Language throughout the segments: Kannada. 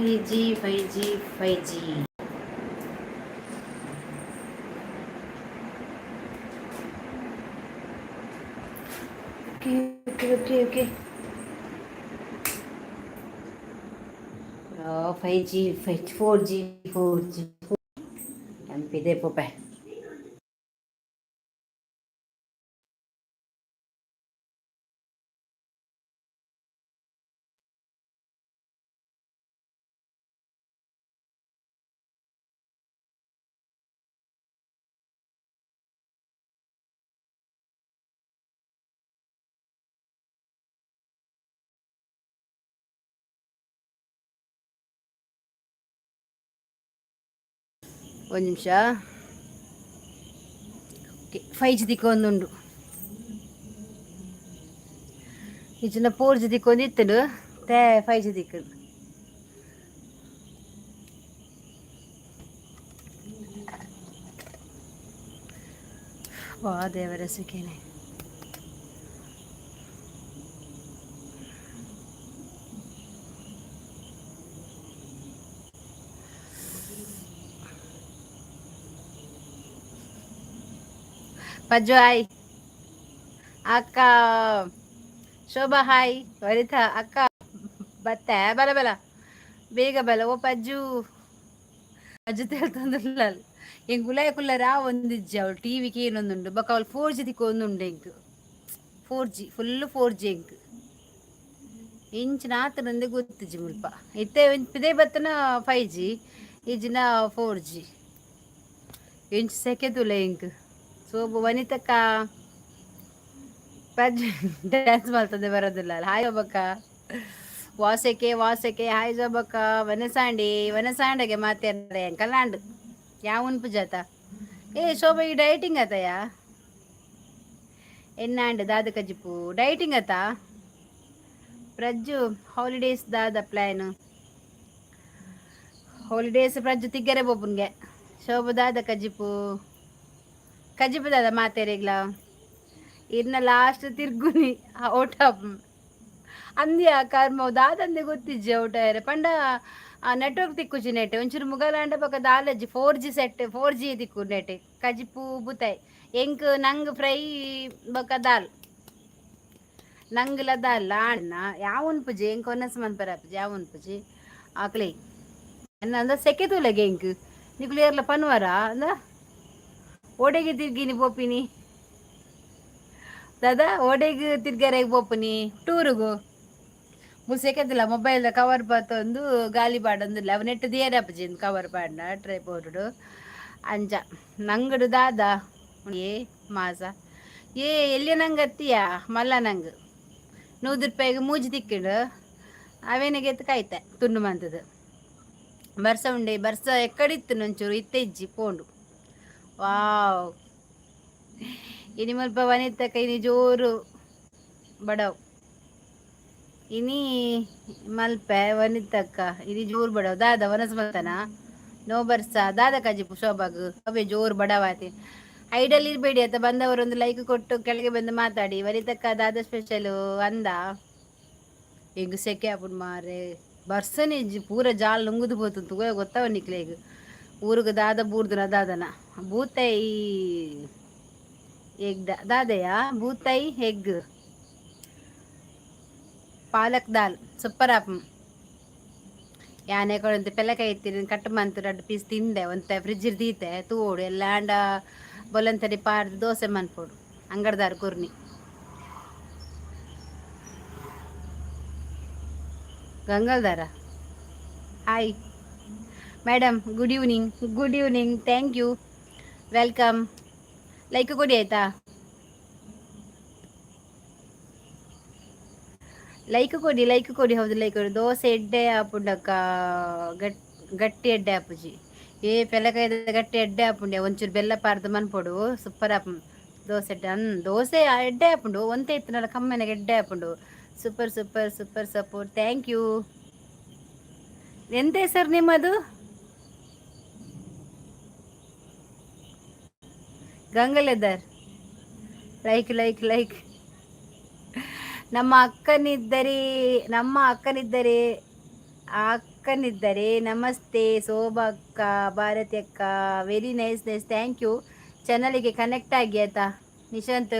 5G. Okay. 5G, 4G. MP po pa. ಒಂದು ನಿಮಿಷ. 5G ದಿಕ್ಕೊಂದುಂಡು ಇಜ್ಜಿನ 4G ದಿಕ್ಕೊಂದಿತ್ತುಂಡು ತೆ 5G ದಿಕ್ಕುಂಡು. ವಾ ದೇವರ ಸಿಕ್ಕೇನೆ. ಪಜ್ಜು ಹಾಯ್, ಅಕ್ಕ ಶೋಭಾ ಹಾಯ್, ವನಿತಾ ಅಕ್ಕ ಬತ್ತೆ ಬಲ ಬೇಗ ಬಲ ಓ ಪಜ್ಜು ತೇಳ್ತಂದಿಲ್ಲ ಎಂಗ್ ಉಲಾಯ ಕುಲ್ಲರ ಒಂದಿಜ್ಜಿ ಅವಳು ಟಿವಿಗೆ ಏನೊಂದುಂಡು ಬೊಕ ಅವಳು 4G ದಿಕ್ಕು ಒಂದುಂಡು ಎಂಕ್ 4G ಫುಲ್ 4G ಎಂಕ್ ಇಂಚಿನ ಆತನಂದೆ ಗೊತ್ತಿಜ್ಜಿ ಮುಲ್ಪ ಇದೇ ಬತ್ತನ 5G ಇಜ್ಜಿನ 4G ಇಂಚ್ ಸೆಕೆದುಲ ಎಂಕ್ ಸೋಬು ವನಿತಕ್ಕ ಪಜ್ಜು ಡ್ಯಾನ್ಸ್ ಮಾಡ್ತದೆ ಬರೋದಿಲ್ಲ ಅಲ್ಲ. ಹಾಯ್ ಒಬ್ಬಕ್ಕ ವಾಸೆಕೆ ಹಾಯ್ ಜೋಬಕ್ಕ ವನಸಾಂಡೆಗೆ ಮಾತಾಡ್ರೆ ಎಂಕಲ್ಲಾಂಡು ಯಾವನ್ ಪುಜಾತ ಶೋಭಾ ಈ ಡೈಟಿಂಗ್ ಆತಯ ಎನ್ನಾಂಡು ದಾದ ಕಜಿಪು ಡೈಟಿಂಗ್ ಆತ ಪ್ರಜ್ಜು ಹಾಲಿಡೇಸ್ ದಾದ ಪ್ಲಾನ್ ಹಾಲಿಡೇಸ್ ಪ್ರಜ್ಜು ತಿಗ್ಗರೆ ಬೋಪುನ್ಗೆ ಶೋಭಾ ದಾದ ಕಜಿಪು ದಾದ ಮಾತೇರಿಗ್ಲ ಇನ್ನ ಲಾಸ್ಟ್ ತಿರ್ಗುನಿ ಔಟ್ ಆಫ್ ಅಂದ್ಯ ಕರ್ಮ ದಾದಂದೆ ಗೊತ್ತಿಜ್ಜಿ ಔಟ ಪಂಡ ನೆಟ್ವರ್ಕ್ ತಿಕ್ಕುಜಿ ನೆಟ್ ಒಂಚೂರು ಮುಗಲಾಂಡ ಪಕ್ಕ ದಾಲಜ್ಜಿ 4G ಸೆಟ್ 4G ತಿಕ್ಕು ನೆಟ್ ಕಜಿಪು ಬುತಾಯ್ ಎಂಕ್ ನಂಗ್ ಫ್ರೈ ಬೊಕ ದಾಲ್ ನಂಗ್ಲ ದಾಲ್ ಆಣ್ಣ ಯಾವನ್ ಪುಜಿ ಎಂಕ್ ಒನ್ನಸ್ ಮನ್ಪರ ಪುಜಿ ಯಾವನ್ ಪುಜಿ ಆಕ್ಲೆ ಅಂದ ಸೆಕೆ ತೂಲಗೆ ಎಂಕ್ ನಿಕ್ಲೇರ್ಲ ಪನ್ವರ ಅಂದ ಓಡೆಗೆ ತಿರ್ಗಿನಿ ಪೋಪಿನಿ ದಾದಾ ಓಡೆಗೆ ತಿರ್ಗಾರೆಗೆ ಪೋಪುನಿ ಟೂರುಗು ಮುಸೆಕೆದಿಲ್ಲ ಮೊಬೈಲ್ ಕವರ್ ಪಾತೊಂದು ಗಾಲಿ ಪಾಡೊಂದಿಲ್ಲ ಅವ ನೆಟ್ ದಿಯರ ಅಪ್ಪಜಿ ಕವರ್ ಪಾಡ್ನ ಟ್ರೈ ಪೋರ್ಡು ಅಂಜ ನಂಗಡು ದಾದ ಏ ಮಾಸ ಎಲ್ಲಿ ನಂಗೆ ಅತ್ತಿಯ ಮಲ್ಲ ನಂಗೆ 100 ರೂಪಾಯಿಗೆ ಮೂಜಿ ತಿಕ್ಕಿಡು ಅವೇನಿಗೆ ಎತ್ತು ಕಾಯ್ತೆ ತುಂಡು ಮಂತದು ಬರ್ಸ ಎಕ್ಕಡಿತ್ತು ಒಂಚೂರು ಇಜ್ಜಿ ಪೋಂಡು ವಾವ್ ಇನಿ ಮಲ್ಪ ವನಿತಕ್ಕ ಇನಿ ಜೋರು ಬಡವ್ ಇನಿ ಮಲ್ಪೆ ವನಿತಕ್ಕ ಇನಿ ಜೋರು ಬಡವ್ ದಾದ ವನಸ್ ಮಲ್ತನ ನೋ ಬರ್ಸ ದಾದ ಕಜಿಪು ಶೋಭಾಗ್ ಅವೇ ಜೋರು ಬಡವಾತಿ ಐಡಲ್ ಇರ್ಬೇಡಿ ಅಂತ ಬಂದವರೊಂದು ಲೈಕ್ ಕೊಟ್ಟು ಕೆಳಗೆ ಬಂದು ಮಾತಾಡಿ ವನಿತಕ್ಕ ದಾದ ಸ್ಪೆಷಲು ಅಂದ ಈಗ ಸೆಕೆ ಆಪುಡ್ ಮಾರೆ ಬರ್ಸನೆ ಪೂರ ಜಾಲ್ ನುಂಗುದು ಹೋತು ಗೊತ್ತವ ನಿಕ್ಲೇಗ ಊರಿಗೆ ದಾದ ಬೂರ್ದನ ದಾದನ ಬೂತೈ ಎಗ್ ದಾದಯ ಬೂತೈ ಎಗ್ ಪಾಲಕ್ ದಾಲ್ ಸೂಪರ್ ಆಪಂ ಯಾನೆ ಕೊಡಂತ ಪೆಲ್ಲಕಾಯಿ ಇತ್ತೀನಿ ಕಟ್ ಮಂತು 2 ಪೀಸ್ ತಿಂದೆ ಒಂತ ಫ್ರಿಜ್ ದೀತೆ ತೂಡು ಎಲ್ಲ ಅಂಡ ಬೊಲಂತರಿ ಪಾರ್ದು ದೋಸೆ ಮನ್ಪೋಡು ಅಂಗಡ್ದಾರ್ ಕುರ್ನಿ ಗಂಗಲ್ದಾರ hi madam good evening thank you welcome like ಕೊಡಿ ಆಯ್ತಾ ಲೈಕ್ ಕೊಡಿ ಹೌದು ಲೈಕ್ ಕೊಡಿ ದೋಸೆ ಎಡ್ಡೆ ಆಪುಂಡಕ್ಕ ಗಟ್ಟಿ ಎಡ್ಡೆ ಆಪುಜಿ ಪೆಲಕಾಯ್ದ ಗಟ್ಟಿ ಎಡ್ಡೆ ಆಪುಂಡೆ ಒಂಚೂರು ಬೆಲ್ಲ ಪಾರ್ದು ಮನ್ಪೊಡು ಸೂಪರ್ ಆಪು ದೋಸೆ ಎಡ್ಡೆ ಆಪುಂಡು ಒಂತೆ ಇತ್ತನಲ್ಲ ಕಮ್ಮೆನಾಗ ಎಡ್ಡೆ ಆಪುಂಡು ಸೂಪರ್ ಸಪೋರ್ಟ್ ಥ್ಯಾಂಕ್ ಯು. ಎಂತ ಹೆಸರು ನಿಮ್ಮದು? ಗಂಗಲೆದರ್ ಲೈಕ್ ನಮ್ಮ ಅಕ್ಕನಿದ್ದರೆ ಅಕ್ಕನಿದ್ದಾರೆ. ನಮಸ್ತೆ ಶೋಭಾ ಅಕ್ಕ, ಭಾರತಿ ಅಕ್ಕ, very nice nice, thank you. ಚಾನಲಿಗೆ ಕನೆಕ್ಟ್ ಆಗಿ ಆಯ್ತಾ ನಿಶಾಂತ್,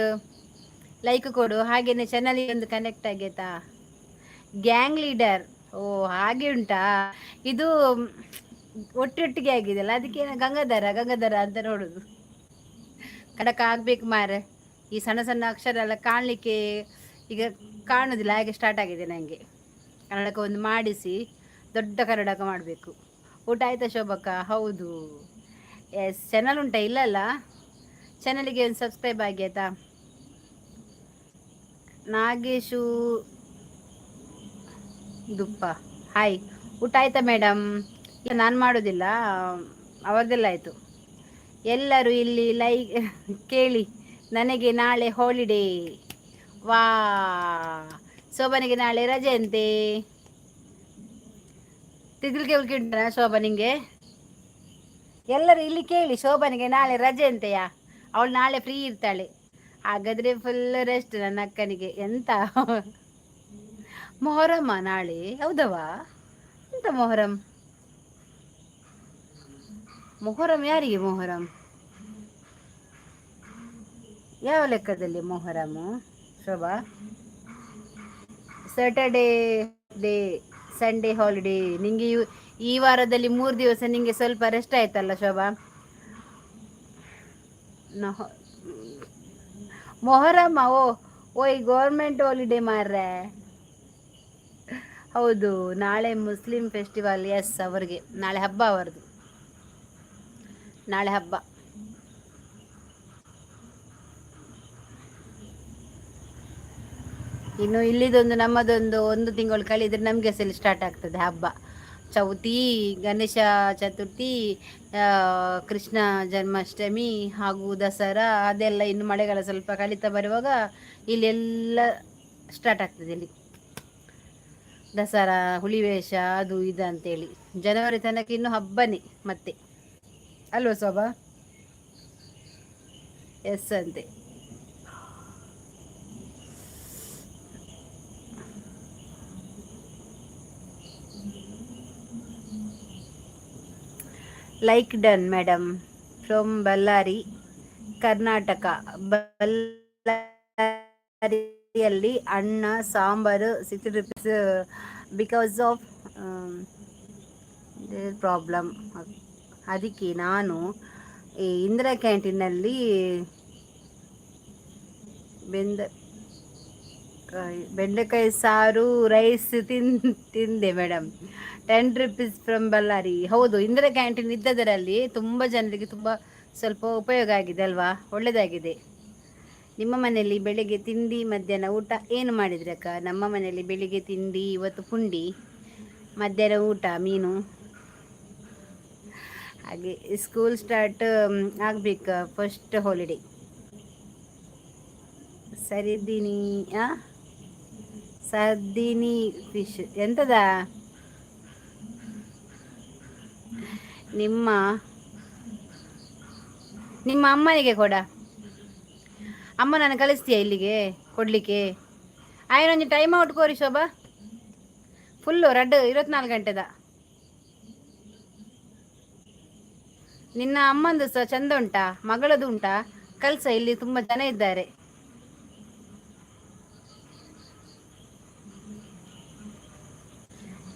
ಲೈಕ್ ಕೊಡು. ಹಾಗೇನೆ ಚಾನಲಿಗೆ ಒಂದು ಕನೆಕ್ಟ್ ಆಗಿ ಆಯ್ತಾ. ಗ್ಯಾಂಗ್ ಲೀಡರ್, ಓ ಹಾಗೆ ಉಂಟಾ. ಇದು ಒಟ್ಟೊಟ್ಟಿಗೆ ಆಗಿದೆಯಲ್ಲ, ಅದಕ್ಕೆ ಗಂಗಾಧರ ಗಂಗಾಧರ ಅಂತ ನೋಡುದು. ಕಡಕ ಆಗ್ಬೇಕು ಮಾರೆ. ಈ ಸಣ್ಣ ಸಣ್ಣ ಅಕ್ಷರ ಎಲ್ಲ ಕಾಣಲಿಕ್ಕೆ ಈಗ ಕಾಣುದಿಲ್ಲ, ಹಾಗೆ ಸ್ಟಾರ್ಟ್ ಆಗಿದೆ ನನಗೆ. ಕನ್ನಡಕ ಒಂದು ಮಾಡಿಸಿ ದೊಡ್ಡ ಕನ್ನಡಕ ಮಾಡಬೇಕು. ಊಟ ಆಯ್ತಾ ಶೋಭಕ್ಕ? ಹೌದು, ಎಸ್. ಚಾನಲ್ ಉಂಟಾ? ಇಲ್ಲಲ್ಲ. ಚಾನಲಿಗೆ ಒಂದು ಸಬ್ಸ್ಕ್ರೈಬ್ ಆಗಿ ಆಯ್ತಾ. ನಾಗೇಶು ದುಪ್ಪ, ಹಾಯ್. ಊಟ ಆಯ್ತಾ ಮೇಡಮ್? ಇಲ್ಲ, ನಾನು ಮಾಡೋದಿಲ್ಲ, ಅವರದೆಲ್ಲ ಆಯಿತು. ಎಲ್ಲರೂ ಇಲ್ಲಿ ಕೇಳಿ, ನನಗೆ ನಾಳೆ ಹಾಲಿಡೇ. ವಾ, ಶೋಭನಿಗೆ ನಾಳೆ ರಜೆ ಅಂತೆ. ತಿದ್ಲಿಗೆ ಉಳ್ಕಿಂಟ ಶೋಭಾ ನಿಂಗೆ? ಎಲ್ಲರೂ ಇಲ್ಲಿ ಕೇಳಿ, ಶೋಭನಿಗೆ ನಾಳೆ ರಜೆ ಅಂತೆಯಾ? ಅವಳು ನಾಳೆ ಫ್ರೀ ಇರ್ತಾಳೆ. ಹಾಗಾದ್ರೆ ಫುಲ್ ರೆಸ್ಟ್ ನನ್ನ ಅಕ್ಕನಿಗೆ. ಎಂತ ಮೊಹರಮ್ಮ ನಾಳೆ? ಹೌದವಾ? ಎಂತ ಮೊಹರಂ? ಮೊಹರಂ ಯಾರಿಗೆ ಮೊಹರಂ? ಯಾವ ಲೆಕ್ಕದಲ್ಲಿ Muharram Shobha? Saturday day, Sunday holiday. ನಿಂಗೆ ಈ ವಾರದಲ್ಲಿ 3 ದಿವಸ ನಿಂಗೆ ಸ್ವಲ್ಪ ರೆಸ್ಟ್ ಆಯ್ತಲ್ಲ ಶೋಭಾ? ಮೊಹರಮ್ಮ, ಓಯ್ ಗೌರ್ಮೆಂಟ್ ಹಾಲಿಡೇ ಮಾರ್ರೆ. ಹೌದು, ನಾಳೆ ಮುಸ್ಲಿಂ ಫೆಸ್ಟಿವಲ್. ಎಸ್, ಅವರಿಗೆ ನಾಳೆ ಹಬ್ಬ, ಅವರದು ನಾಳೆ ಹಬ್ಬ. ಇನ್ನು ಇಲ್ಲಿದೊಂದು ನಮ್ಮದೊಂದು 1 ತಿಂಗಳು ಕಳೆದ್ರೆ ನಮಗೆ ಸಹ ಸ್ಟಾರ್ಟ್ ಆಗ್ತದೆ ಹಬ್ಬ. ಚೌತಿ, ಗಣೇಶ ಚತುರ್ಥಿ, ಕೃಷ್ಣ ಜನ್ಮಾಷ್ಟಮಿ ಹಾಗೂ ದಸರಾ, ಅದೆಲ್ಲ ಇನ್ನು ಮಳೆಗಾಲ ಸ್ವಲ್ಪ ಕಳೀತಾ ಬರುವಾಗ ಇಲ್ಲೆಲ್ಲ ಸ್ಟಾರ್ಟ್ ಆಗ್ತದೆ. ಇಲ್ಲಿ ದಸರಾ, ಹುಲಿವೇಷ, ಅದು ಇದು ಅಂತೇಳಿ ಜನವರಿ ತನಕ ಇನ್ನು ಹಬ್ಬನೇ ಮತ್ತೆ, ಅಲ್ವಾ ಶೋಭಾ? ಎಸ್ ಅಂತೆ. Like done madam, from Ballari, Karnataka. ಬಳ್ಳಾರಿಯಲ್ಲಿ ಅನ್ನ sambar 60 rupees because of problem. ಅದಕ್ಕೆ ನಾನು ಈ ಇಂದಿರಾ ಕ್ಯಾಂಟೀನಲ್ಲಿ ಬೆಂಡೆಕಾಯಿ ಸಾರು ರೈಸ್ ತಿಂದೆ ಮೇಡಮ್. 10 rupees from Ballari. ಹೌದು, ಇಂದಿರಾ ಕ್ಯಾಂಟೀನ್ ಇದ್ದದರಲ್ಲಿ ತುಂಬ ಜನರಿಗೆ ತುಂಬ ಸ್ವಲ್ಪ ಉಪಯೋಗ ಆಗಿದೆ ಅಲ್ವಾ, ಒಳ್ಳೆಯದಾಗಿದೆ. ನಿಮ್ಮ ಮನೆಯಲ್ಲಿ ಬೆಳಿಗ್ಗೆ ತಿಂಡಿ ಮಧ್ಯಾಹ್ನ ಊಟ ಏನು ಮಾಡಿದ್ರಿ ಅಕ್ಕ? ನಮ್ಮ ಮನೆಯಲ್ಲಿ ಬೆಳಿಗ್ಗೆ ತಿಂಡಿ ಇವತ್ತು ಪುಂಡಿ, ಮಧ್ಯಾಹ್ನ ಊಟ ಮೀನು. ಹಾಗೆ ಸ್ಕೂಲ್ ಸ್ಟಾರ್ಟ್ ಆಗ್ಬೇಕು, ಫಸ್ಟ್ ಹಾಲಿಡೇ. ಸರ್ದಿನಿ ಫಿಶ್ ಎಂತದ? ನಿಮ್ಮ ಅಮ್ಮನಿಗೆ ಕೊಡ. ಅಮ್ಮ ನಾನು ಕಳಿಸ್ತೀಯ ಇಲ್ಲಿಗೆ ಕೊಡ್ಲಿಕ್ಕೆ? ಆಯ್ನೊಂದು ಟೈಮ್ ಔಟ್ ಕೋರಿ ಶೋಭಾ, ಫುಲ್ಲು ರಡ್ 24 ಗಂಟೆದ. ನಿನ್ನ ಅಮ್ಮಂದು ಸಹ ಚಂದ ಉಂಟಾ? ಮಗಳದು ಉಂಟಾ? ಕಲ್ಸ, ಇಲ್ಲಿ ತುಂಬ ಜನ ಇದ್ದಾರೆ.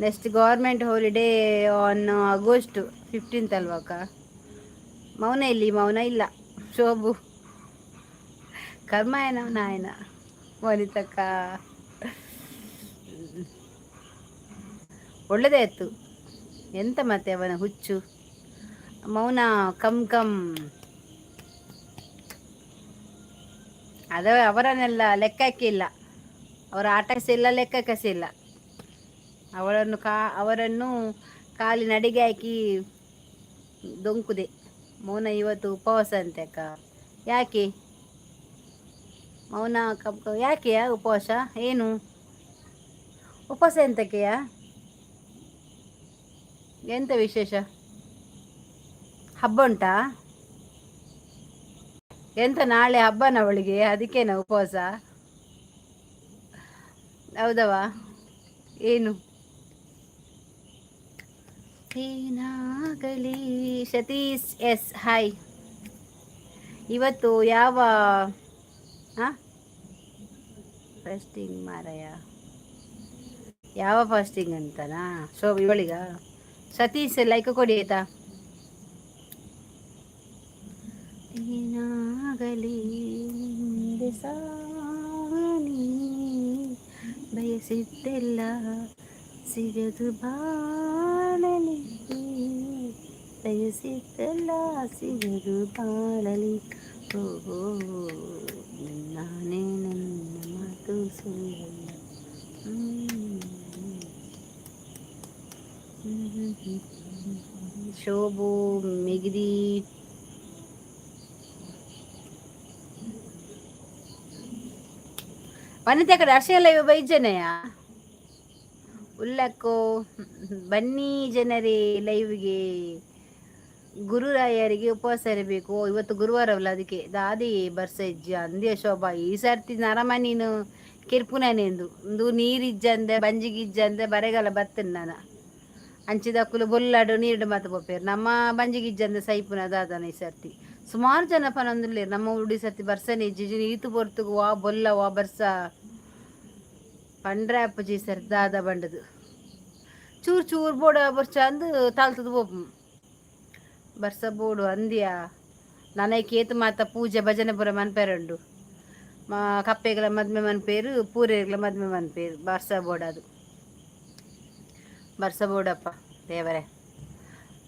Next government holiday on August 15th ಅಲ್ವಾಕ್ಕ? ಮೌನ ಇಲ್ಲಿ? ಮೌನ ಇಲ್ಲ. ಶೋಭು ಕರ್ಮಾಯನ ನಾಯನ ವನಿತಕ್ಕ ಒಳ್ಳೆದೇ ಇತ್ತು. ಎಂತ ಮತ್ತೆ ಅವನ ಹುಚ್ಚು ಮೌನ ಕಮ್ ಅವರನ್ನೆಲ್ಲ ಲೆಕ್ಕಕ್ಕೆ ಇಲ್ಲ, ಅವರ ಆಟ ಇಲ್ಲ, ಲೆಕ್ಕಕ್ಕೆ ಇಲ್ಲ. ಅವರನ್ನು ಕಾಲಿನ ಅಡಿಗೆ ಹಾಕಿ ದೊಂಕುದೆ. ಮೌನ ಇವತ್ತು ಉಪವಾಸ ಅಂತೆ ಅಕ್ಕ. ಯಾಕೆ ಮೌನ ಯಾಕೆಯಾ ಉಪವಾಸ? ಏನು ಉಪವಾಸ ಎಂತಕ್ಕೆಯಾ? ಎಂತ ವಿಶೇಷ? ಹಬ್ಬ ಉಂಟಾ? ಎಂತ ನಾಳೆ ಹಬ್ಬನ ಅವಳಿಗೆ, ಅದಕ್ಕೇನ ಉಪವಾಸ? ಹೌದವಾ? ಏನು ಏನಾಗಲಿ. Satish yes hi. ಇವತ್ತು ಯಾವ ಫಾಸ್ಟಿಂಗ್ ಮಾರಾಯ, ಯಾವ ಫಾಸ್ಟಿಂಗ್ ಅಂತನಾ? ಇವಳಿಗ ಸತೀಶ್ ಲೈಕ್ ಕೊಡಿ ಆಯ್ತಾ. ಏನಾಗಲಿ ಮುಂದೆ ಸಾನಿ, ಬಯಸಿದ್ದೆಲ್ಲ ಸಿಗದು ಬಾಳಲಿ, ಬಯಸಿದ್ದೆಲ್ಲ ಸಿಗದು ಬಾಳಲಿ. ಓ ನಾನೇ ನನ್ನ ಮಾತು ಸುಳ್ಳಲ್ಲ. ಶೋಭು ಮಿಗಿದಿ ವನಿತೆ ಕಡೆ ಅರ್ಶಿಯಲ್ಲ ಇವ ಬೈಜನೆಯ ಉಲ್ಲಕ್ಕೋ. ಬನ್ನಿ ಜನರೇ ಲೈವ್ಗೆ. ಗುರುರಾಯರಿಗೆ ಉಪವಾಸ ಇರಬೇಕು. ಇವತ್ತು ಗುರುವಾರವಲ್ಲ, ಅದಕ್ಕೆ ದಾದಿ ಬರ್ಸ ಇಜ್ಜ ಅಂದ್ಯ ಶೋಭಾ. ಈ ಸರ್ತಿ ನರಮ ನೀನು ಕಿರ್ಪುನೇಂದು ಒಂದು ನೀರಿಜ್ಜಂದೆ ಬಂಜಿಗಿಜ್ಜಂದೆ ಬರೆಗಾಲ ಬರ್ತೇನೆ ನಾನು ಅಂಚಿದಕ್ಕಲು ಬೊಲ್ಲಾಡು ನೀರು ಮಾತು ಪೋಪೇರು. ನಮ್ಮ ಬಂಜಿಗಿಜ್ಜಂದೆ ಸೈಪುನ ದಾದನ ಈ ಸರ್ತಿ ಸುಮಾರು ಜನ ಪನೊಂದುಲ್ಲೇರು. ನಮ್ಮ ಉಡಿ ಸರ್ತಿ ಬರ್ಸನೆ ಇಜ್ಜಿ ಈತು ಬೊರ್ತುಗು ವಾ ಬೊಲ್ಲ ವಾ ಬರ್ಸ ಪಂಡ್ರೆ ಅಪ್ಪಜಿ ಸರ್ ದಾದ ಬಂಡದು ಚೂರು ಚೂರು ಬೋಡ ಬರ್ಚ ಅಂದು ತಾಳ್ತದ ಪೋಪು ಬರ್ಸ ಬೋಡು ಅಂದ್ಯ. ನನಗೆ ಕೇತು ಮಾತ ಪೂಜೆ ಭಜನೆ ಪುರ ಮನ್ಪೇರುಂಡು. ಕಪ್ಪೆಗಳ ಮದ್ಮೆ ಮನ್ಪೇರು, ಪೂರೆಗಳ ಮದ್ಮೆ ಮನ್ಪೇರು. ಬರ್ಸ ಬೋಡದು ಬರ್ಸ ಬೋಡಪ್ಪ ದೇವರೇ.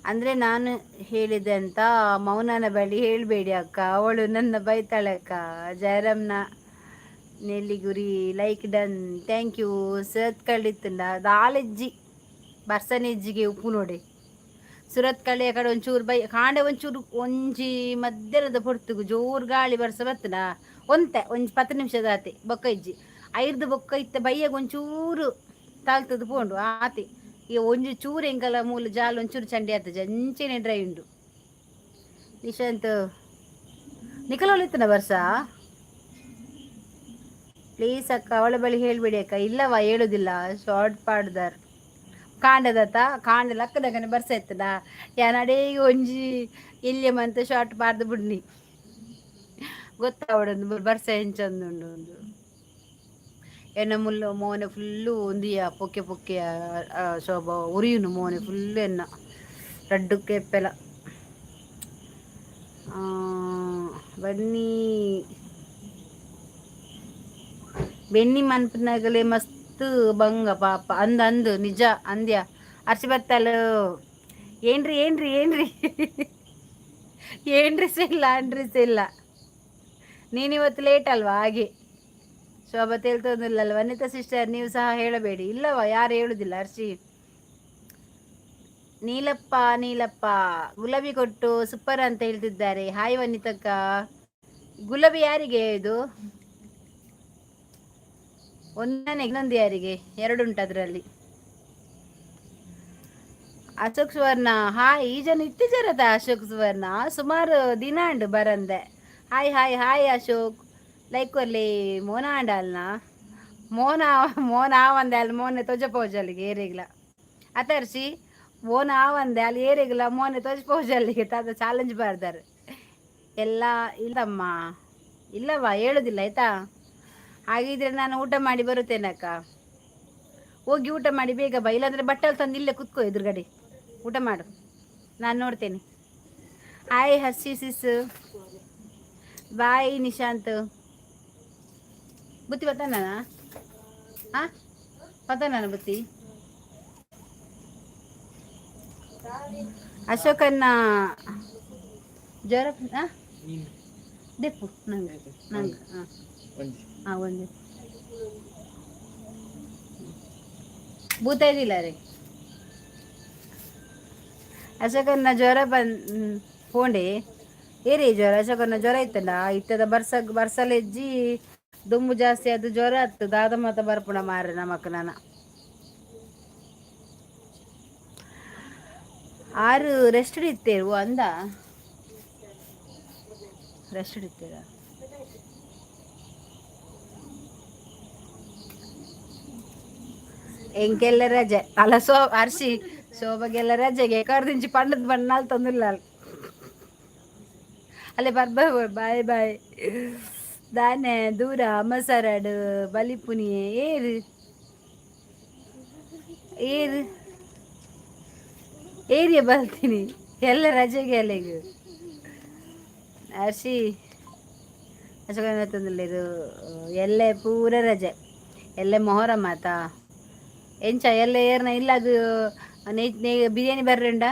ಅಂದರೆ ನಾನು ಹೇಳಿದೆ ಅಂತ ಮೌನನ ಬಳಿ ಹೇಳಬೇಡಿ ಅಕ್ಕ, ಅವಳು ನನ್ನ ಬೈತಾಳೆ ಅಕ್ಕ. ಜಯರಾಮ್ನ ನೆಲ್ಲಿಗುರಿ ಲೈಕ್ ಡನ್, ಥ್ಯಾಂಕ್ ಯು. ಸತ್ ಕಳಿತಂಡ ದಾಲೆಜ್ಜಿ ಬರ್ಸನೆಜ್ಜಿಗೆ ಉಪ್ಪು ನೋಡಿ. ಸುರತ್ ಕಳ್ಳಿ ಆ ಕಡೆ ಒಂಚೂರು ಬೈ ಕಾಂಡೆ ಒಂಚೂರು ಒಂಜಿ ಮಧ್ಯಾಹ್ನದ ಪೊರ್ತುಗು ಜೋರು ಗಾಳಿ ಬರ್ಸ ಬರ್ತನ ಒಂತೆ ಒಂಜಿ 10 ನಿಮಿಷದ ಆತೆ ಬೊಕ್ಕ ಇಜ್ಜಿ ಐರ್ದು ಬೊಕ್ಕ ಇತ್ತ ಬೈಯಾಗ ಒಂಚೂರು ತಾಳ್ತದ ಪೋಂಡು ಆತೆ. ಈಗ ಒಂಜಿ ಚೂರು ಎಂಕಲ ಮೂಲ ಜಾಲ ಒಂಚೂರು ಚಂಡಿ ಆತ ಜಂಚೆನೆ ಡ್ರೈ ಉಂಡು. ನಿಶಾಂತ್ ನಿಖಲೋಲಿತ್ತನ ಬರ್ಸ ಪ್ಲೀಸ್ ಅಕ್ಕ, ಅವಳ ಬಳಿ ಹೇಳ್ಬೇಡಿ ಅಕ್ಕ. ಇಲ್ಲವಾ ಹೇಳುದಿಲ್ಲ, ಶಾರ್ಟ್ ಪಾಡ್ದಾರ್ ಕಾಂಡದತ್ತ ಕಾಂಡ ಲಕ್ಕದಾಗನೆ ಬರ್ಸ ಇತ್ತದ ಯಾನಡೇ ಒಂಜಿ ಇಲ್ಲೆ ಮಂತ ಶಾರ್ಟ್ ಪಾಡ್ದು ಬಿಡ್ನಿ ಗೊತ್ತಾವಡೊಂದು ಬರ್ಸ ಹೆಂಚಂದುಂಡು ಒಂದು ಎನ್ನ ಮುಲ್ಲು ಮೋನೆ ಫುಲ್ಲು ಒಂದಿಯ ಪೊಕ್ಕೆ ಪೊಕ್ಕೆ ಶೋಭ ಉರಿಯುನು ಮೋನೆ ಫುಲ್ಲು ಎನ್ನ ರಡ್ಡು ಕೆಪ್ಪೆಲ. ಬನ್ನಿ ಬೆನ್ನಿ ಮನ್ಪನಾಗಲೇ ಮಸ್ತ್ ಬಂಗ ಪಾಪ ಅಂದು ನಿಜ ಅಂದ್ಯ ಅರ್ಸಿ ಬತ್ತಲು. ಏನ್ರಿ ಏನ್ರಿ ಏನ್ರಿ ಏನ್ರಿ ಸಿಲ್ಲ ಅನ್ರಿ ಸಿಲ್ಲ. ನೀನಿವತ್ತು ಲೇಟ್ ಅಲ್ವಾ ಹಾಗೆ. ಶೋಭಾ ತೇಳ್ತೋದಿಲ್ಲಲ್ವ. ವನಿತಾ ಸಿಸ್ಟರ್ ನೀವು ಸಹ ಹೇಳಬೇಡಿ. ಇಲ್ಲವಾ ಯಾರು ಹೇಳುದಿಲ್ಲ. ಅರ್ಶಿ ನೀಲಪ್ಪ ನೀಲಪ್ಪ ಗುಲಾಬಿ ಕೊಟ್ಟು ಸೂಪರ್ ಅಂತ ಹೇಳ್ತಿದ್ದಾರೆ. ಹಾಯ್ ವನಿತಕ್ಕ. ಗುಲಾಬಿ ಯಾರಿಗೆ ಇದು? ಒಂದನೇ ಇನ್ನೊಂದು ಯಾರಿಗೆ? ಎರಡುಂಟು ಅದರಲ್ಲಿ. ಅಶೋಕ್ ಸುವರ್ಣ ಹಾಯ್. ಈ ಜನ ಇತ್ತೀಚರದ ಅಶೋಕ್ ಸುವರ್ಣ ಸುಮಾರು ದಿನ ಉಂಡು ಬರಂದೆ. Hi hi hi Ashok. Like ಕೊರ್ಲಿ ಮೋನ ಆಂಡಲ್ನ ಮೋನ ಮೋನ ಆವಂದೆ ಅಲ್ಲಿ ಮೋನೆ ತೊಜಪೋಜಲ್ಲಿಗೆ ಏರಿಗ್ಲ ಅತರ್ಸಿ ಮೋನ ಆವಂದೆ ಅಲ್ಲಿ ಏರಿಗ್ಲ ಮೋನೆ ತೊಜಪೋಜಲ್ಲಿಗೆ ತಾತ ಚಾಲೆಂಜ್ ಬರ್ದಾರೆ ಎಲ್ಲ. ಇಲ್ಲಮ್ಮ ಇಲ್ಲವಾ ಹೇಳುದಿಲ್ಲ ಆಯ್ತಾ. ಹಾಗಿದ್ರೆ ನಾನು ಊಟ ಮಾಡಿ ಬರುತ್ತೇನಕ್ಕ. ಹೋಗಿ ಊಟ ಮಾಡಿ ಬೇಗ ಬಾ, ಇಲ್ಲಾಂದ್ರೆ ಬಟ್ಟಲು ತಂದು ಇಲ್ಲೇ ಕುತ್ಕೋ ಎದುರುಗಡೆ ಊಟ ಮಾಡು, ನಾನು ನೋಡ್ತೇನೆ. ಹಾಯ್ ಹರ್ಷಿ ಸಿಸ್. ಬಾಯ್ ನಿಶಾಂತ್. ಬುತ್ತಿ ಬತ್ತಾನ ಬತ್ತಾನ ಬುತ್ತಿ. ಅಶೋಕನ್ನ ಜ್ವರ ದೆಪ್ಪು ನಂಗೆ ನಂಗೆ ಒಂದು ಭೂತ ಇದಿಲ್ಲ ರೀ. ಅಶೋಕನ್ನ ಜ್ವರ ಪೋಂಡೆ ಏರಿ ಜ್ವರ. ಅಶೋಕನ್ನ ಜ್ವರ ಇತ್ತಲ್ಲ ಇತ್ತದ ಬರ್ಸಲೆಜ್ಜಿ ದುಮ್ಮು ಜಾಸ್ತಿ ಅದು ಜ್ವರ ಹತ್ತು ದಾದ ಮಾತ ಬರ್ಪುಣ ಮಾರ ನಮಕ್ ನಾನ 6 ರೆಸ್ಟ್ ಇತ್ತೇವು ಅಂದ ರೆಸ್ಟ್ ಇಡ್ತೀರ. ಎಂಕೆಲ್ಲ ರಜೆ ಅಲ್ಲ. ಅರ್ಶಿ ಶೋಭಗೆಲ್ಲ ರಜೆಗೆ ಕರ್ದಿಂಚಿ ಪಂಡದ ಬಣ್ಣ ತಂದಿಲ್ಲ ಅಲ್ಲೇ ಬರ್ಬ ಬಾಯ್ ಬಾಯ್ ದಾನೆ ದೂರ ಮಸಾರಾಡು ಬಲಿಪುನಿಯೆ ಏರು ಏರು ಏರಿಯ ಬರ್ತೀನಿ ಎಲ್ಲ ರಜೆಗೆ ಅಲ್ಲಿಗೆ ಅರ್ಶಿ ತಂದಿಲ್ಲ ಇದು ಎಲ್ಲೆ ಪೂರ ರಜೆ ಎಲ್ಲೆ ಮೊಹರ ಮಾತಾ ಎಂಚ ಎಲ್ಲ ಏರ್ನ ಇಲ್ಲ ಅದು ಬಿರಿಯಾನಿ ಬರ್ರಂಡ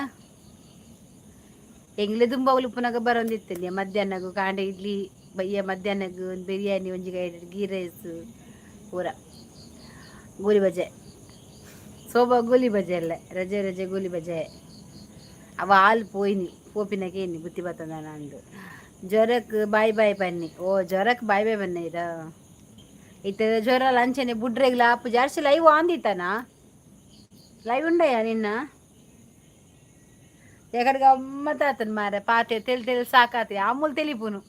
ಎಂಗ್ಲೆ ತುಂಬ ಉಳುಪುನಾಗ ಬರೋಂದಿತ್ತಂದೆ ಮಧ್ಯಾಹ್ನಗೂ ಕಾಂಡೆ ಇಡ್ಲಿ ಬಯ್ಯ ಮಧ್ಯಾಹ್ನಗೂ ಒಂದು ಬಿರಿಯಾನಿ ಒಂಜಿಗೆ ಗೀ ರೈಸ್ ಪೂರ ಗೋಲಿ ಬಜೆ ಸೋಬ ಗೋಲಿ ಬಜೆ ಎಲ್ಲ ರಜೆ ರಜೆ ಗೋಲಿ ಬಜೆ ಅವ ಹಾಲು ಪೋಯ್ನಿ ಪೋಪಿನಾಗೇನಿ ಬುತ್ತಿ ಬತ್ತಂದ ನಂದು ಜ್ವರಕ್ಕೆ ಬಾಯ್ ಬಾಯ್ ಬನ್ನಿ ಓ ಜ್ವರಕ್ಕೆ ಬಾಯ್ ಬಾಯ್ ಬನ್ನಿ ಇದ ಇತ್ತ ಜ್ವರ ಲಂಚನೆ ಬುಡ್ರೆಗ್ಲ ಅಪ್ಪು ಜಾಸ್ತಿ ಲೈವ್ ಆಂದಿತ್ತಾನ ಲೈವ್ ಉಂಡಯ್ಯ ನಿನ್ನ ಎಕಡೆ ಗಮ್ಮತ್ ಆತನ ಮಾರ ಪಾತೆ ತೆಲ್ ಸಾಕಾತ ಯಾಮೂಲ್ ತೆಲಿಪುನು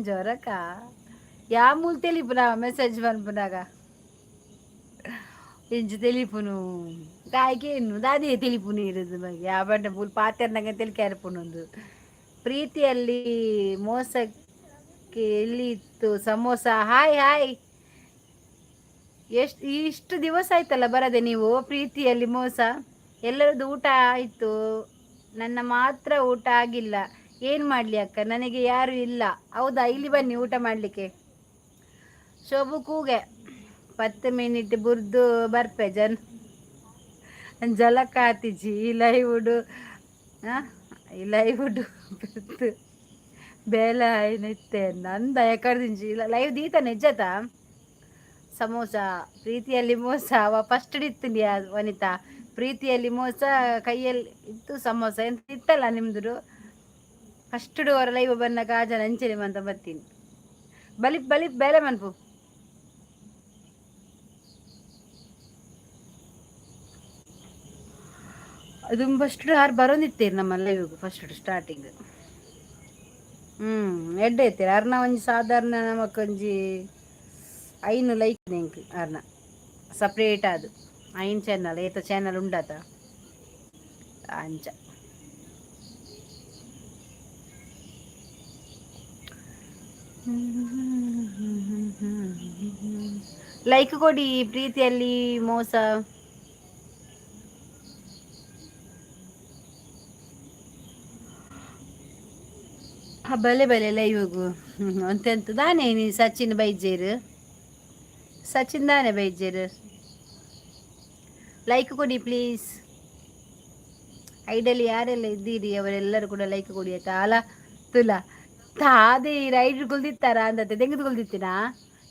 ಜ್ವರಕ್ಕ ಯಾಮೂಲ್ ತೆಲಿಪುನ ಮೆಸೇಜ್ ಬಂದ್ಪುನಾಗ ಇಂಚು ತೆಲಿಪುನು ಕಾಯ್ಕೇನು ದಾದಿಯ ತೆಲಿಪುನು ಇರೋದು ಬಗ್ಗೆ ಆ ಬಣ್ಣ ಪೂಲ್ ಪಾತೆರ್ನಾಗ ತೆಲಿಕ್ಯಾರಪುನೊಂದು ಪ್ರೀತಿಯಲ್ಲಿ ಮೋಸಕ್ಕೆ ಎಲ್ಲಿ ಇತ್ತು ಸಮೋಸ ಹಾಯ್ ಹಾಯ್ ಇಷ್ಟು ದಿವಸ ಆಯ್ತಲ್ಲ ಬರದೆ ನೀವು ಪ್ರೀತಿಯಲ್ಲಿ ಮೋಸ ಎಲ್ಲರದ್ದು ಊಟ ಆಯಿತು ನನ್ನ ಮಾತ್ರ ಊಟ ಆಗಿಲ್ಲ ಏನು ಮಾಡಲಿ ಅಕ್ಕ ನನಗೆ ಯಾರು ಇಲ್ಲ ಹೌದಾ ಇಲ್ಲಿ ಬನ್ನಿ ಊಟ ಮಾಡಲಿಕ್ಕೆ ಶೋಭು ಕೂಗೆ 10 ಮಿನಿಟ್ ಬುರ್ದು ಬರ್ಪೆ ಜಲಕ ಆತಿಜಿ ಲೈವುಡು ಲೈವುಡು ಬೇಲ ನಿತ್ತೆ ನಂದ ಯಾಕರ್ದಿಂಜಿ ಲೈವ್ ದೀತ ನಿಜತ ಸಮೋಸ ಪ್ರೀತಿಯಲ್ಲಿ ಮೋಸ ಅವ ಫಸ್ಟ್ ಇಡ್ತೀನಿ ವನಿತಾ ಪ್ರೀತಿಯಲ್ಲಿ ಮೋಸ ಕೈಯಲ್ಲಿ ಇತ್ತು ಸಮೋಸ ಎಂತ ಇತ್ತಲ್ಲ ನಿಮ್ದು ಫಸ್ಟ್ ಅವರ ಲೈವ್ ಬನ್ನ ಕಾಜನ ಅಂಚನೆ ಅಂತ ಬರ್ತೀನಿ ಬಲಿಪ್ ಬಲಿಪ್ ಬೇಲೆ ಮನ್ಪು ಅದು ಫಸ್ಟ್ ಯಾರು ಬರೋದಿತ್ತೀರಿ ನಮ್ಮ ಲೈವ್ಗೆ ಫಸ್ಟ್ ಸ್ಟಾರ್ಟಿಂಗ್ ಎಡ್ಡ ಐತೀರಿ ಅರ್ನ ಒಂಜಿ ಸಾಧಾರಣ ನಮಕೊಂಜಿ ಐನು ಲೈಕ್ ನೆಂಕ್ ಅರ್ನ ಸಪ್ರೇಟ್ ಅದು ಐನ್ ಚಾನಲ್ ಏತ ಚಾನಲ್ ಉಂಡಾತ ಅಂಚ ಲೈಕ್ ಕೊಡಿ ಪ್ರೀತಿಯಲ್ಲಿ ಮೋಸ ಬಲೆ ಬಲೆ ಲೈವ್ಗೂ ಅಂತೆಂತ ದಾನೆ ನೀ ಸಚಿನ್ ಬೈಜೇರು ಸಚಿನ್ ದಾನೆ ಬೈಜೇರು ಲೈಕ್ ಕೊಡಿ ಪ್ಲೀಸ್ ಐಡಲ್ಲಿ ಯಾರೆಲ್ಲ ಇದ್ದೀರಿ ಅವರೆಲ್ಲರೂ ಕೂಡ ಲೈಕ್ ಕೊಡಿ ಆಯ್ತಾ ಅಲ್ಲ ತುಲ ತಾದೇ ರೈಡ್ ಕುಲ್ದಿತ್ತಾರ ಅಂದತ್ತೆ ತೆಗೆದು ಕುಲ್ದಿತ್ತಿನಾ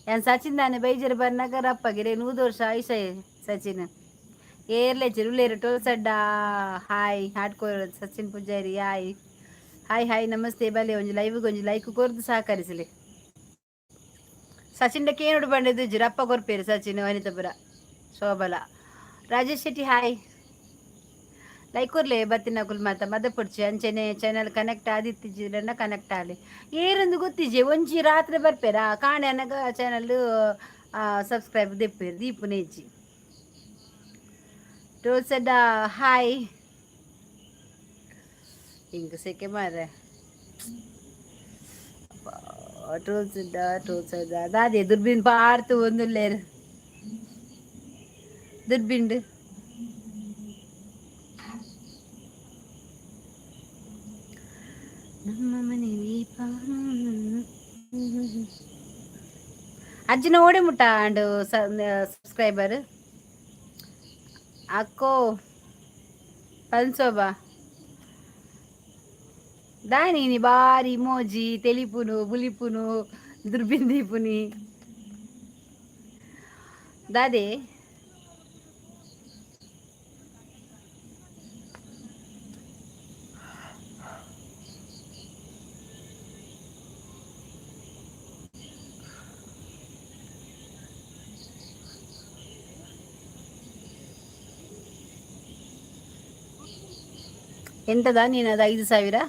ಯಾನ್ ಸಚಿನ್ ದಾನೆ ಬೈಜರ್ ಬರ್ನಾಗ ರಪ್ಪಗಿರೆ 100 ವರ್ಷ ಆಯ್ಸ ಸಚಿನ್ ಏರ್ಲೆ ಚಿರುಲೇರು ಟೋಲ್ಸಡ್ಡ ಹಾಯ್ ಹಾಡ್ಕೋರ್ Sachin Poojary hi hi hi ನಮಸ್ತೆ ಬಲೆ ಒಂಜಿ ಲೈವ್ಗೆ ಒಂಜಿ ಲೈಕ್ ಕೊರ್ದು ಸಹಕರಿಸಲಿ ಸಚಿನ್ಕ್ಕೆ ಏನು ಬಂದಿದ್ದು ಜಿರಪ್ಪ ಕೊರ್ಪೇರು ಸಚಿನ್ ವನಿತಾಪುರ ಶೋಭಲ ರಾಜೇಶ್ ಶೆಟ್ಟಿ ಹಾಯ್ ಲೈಕ್ ಕೊರ್ಲೆ ಬತ್ತಿನ ಕುಲ್ ಮಾತ ಮದ ಪುಡ್ಚಿ ಅಂಚೆನೆ ಚಾನಲ್ ಕನೆಕ್ಟ್ ಆದಿತ್ತಿಜಿರನ್ನ ಕನೆಕ್ಟ್ ಆಗಲಿ ಏರಂದು ಗೊತ್ತಿಜೆ ಒಂಜಿ ರಾತ್ರಿ ಬರ್ಪೇರ ಕಾಣೆ ಅನ್ನಗ ಚಾನಲ್ ಸಬ್ಸ್ಕ್ರೈಬ್ ದೆಪ್ಪೇರು ದೀಪು ನೇಜಿ ಟೋಲ್ಸಡ್ಡ ಹಾಯ್ ಹಿಂಗೆ ಸೆಕೆ ಮಾರೆ ಟೋಲ್ಸಡ್ಡ ದಾದೆ ದುರ್ಬಿನ್ ಪಾರ್ತು ಒಂದುಲ್ಲೇರು ದುರ್ಬಿಂಡು ನಮ್ಮ ಮನೆ ದೀಪ ಅಜ್ಜಿನ ಓಡೆ ಮುಟ್ಟ ಅಂಡು ಸಬ್ಸ್ಕ್ರೈಬರ್ ಅಕ್ಕೋ ಪನ್ಸೋಬಾ దాని బారి మోజీ తెలిపును బులిపును దుర్బిందీపుని దాదే ಎಂತದ ನೀನು ಅದು 5,000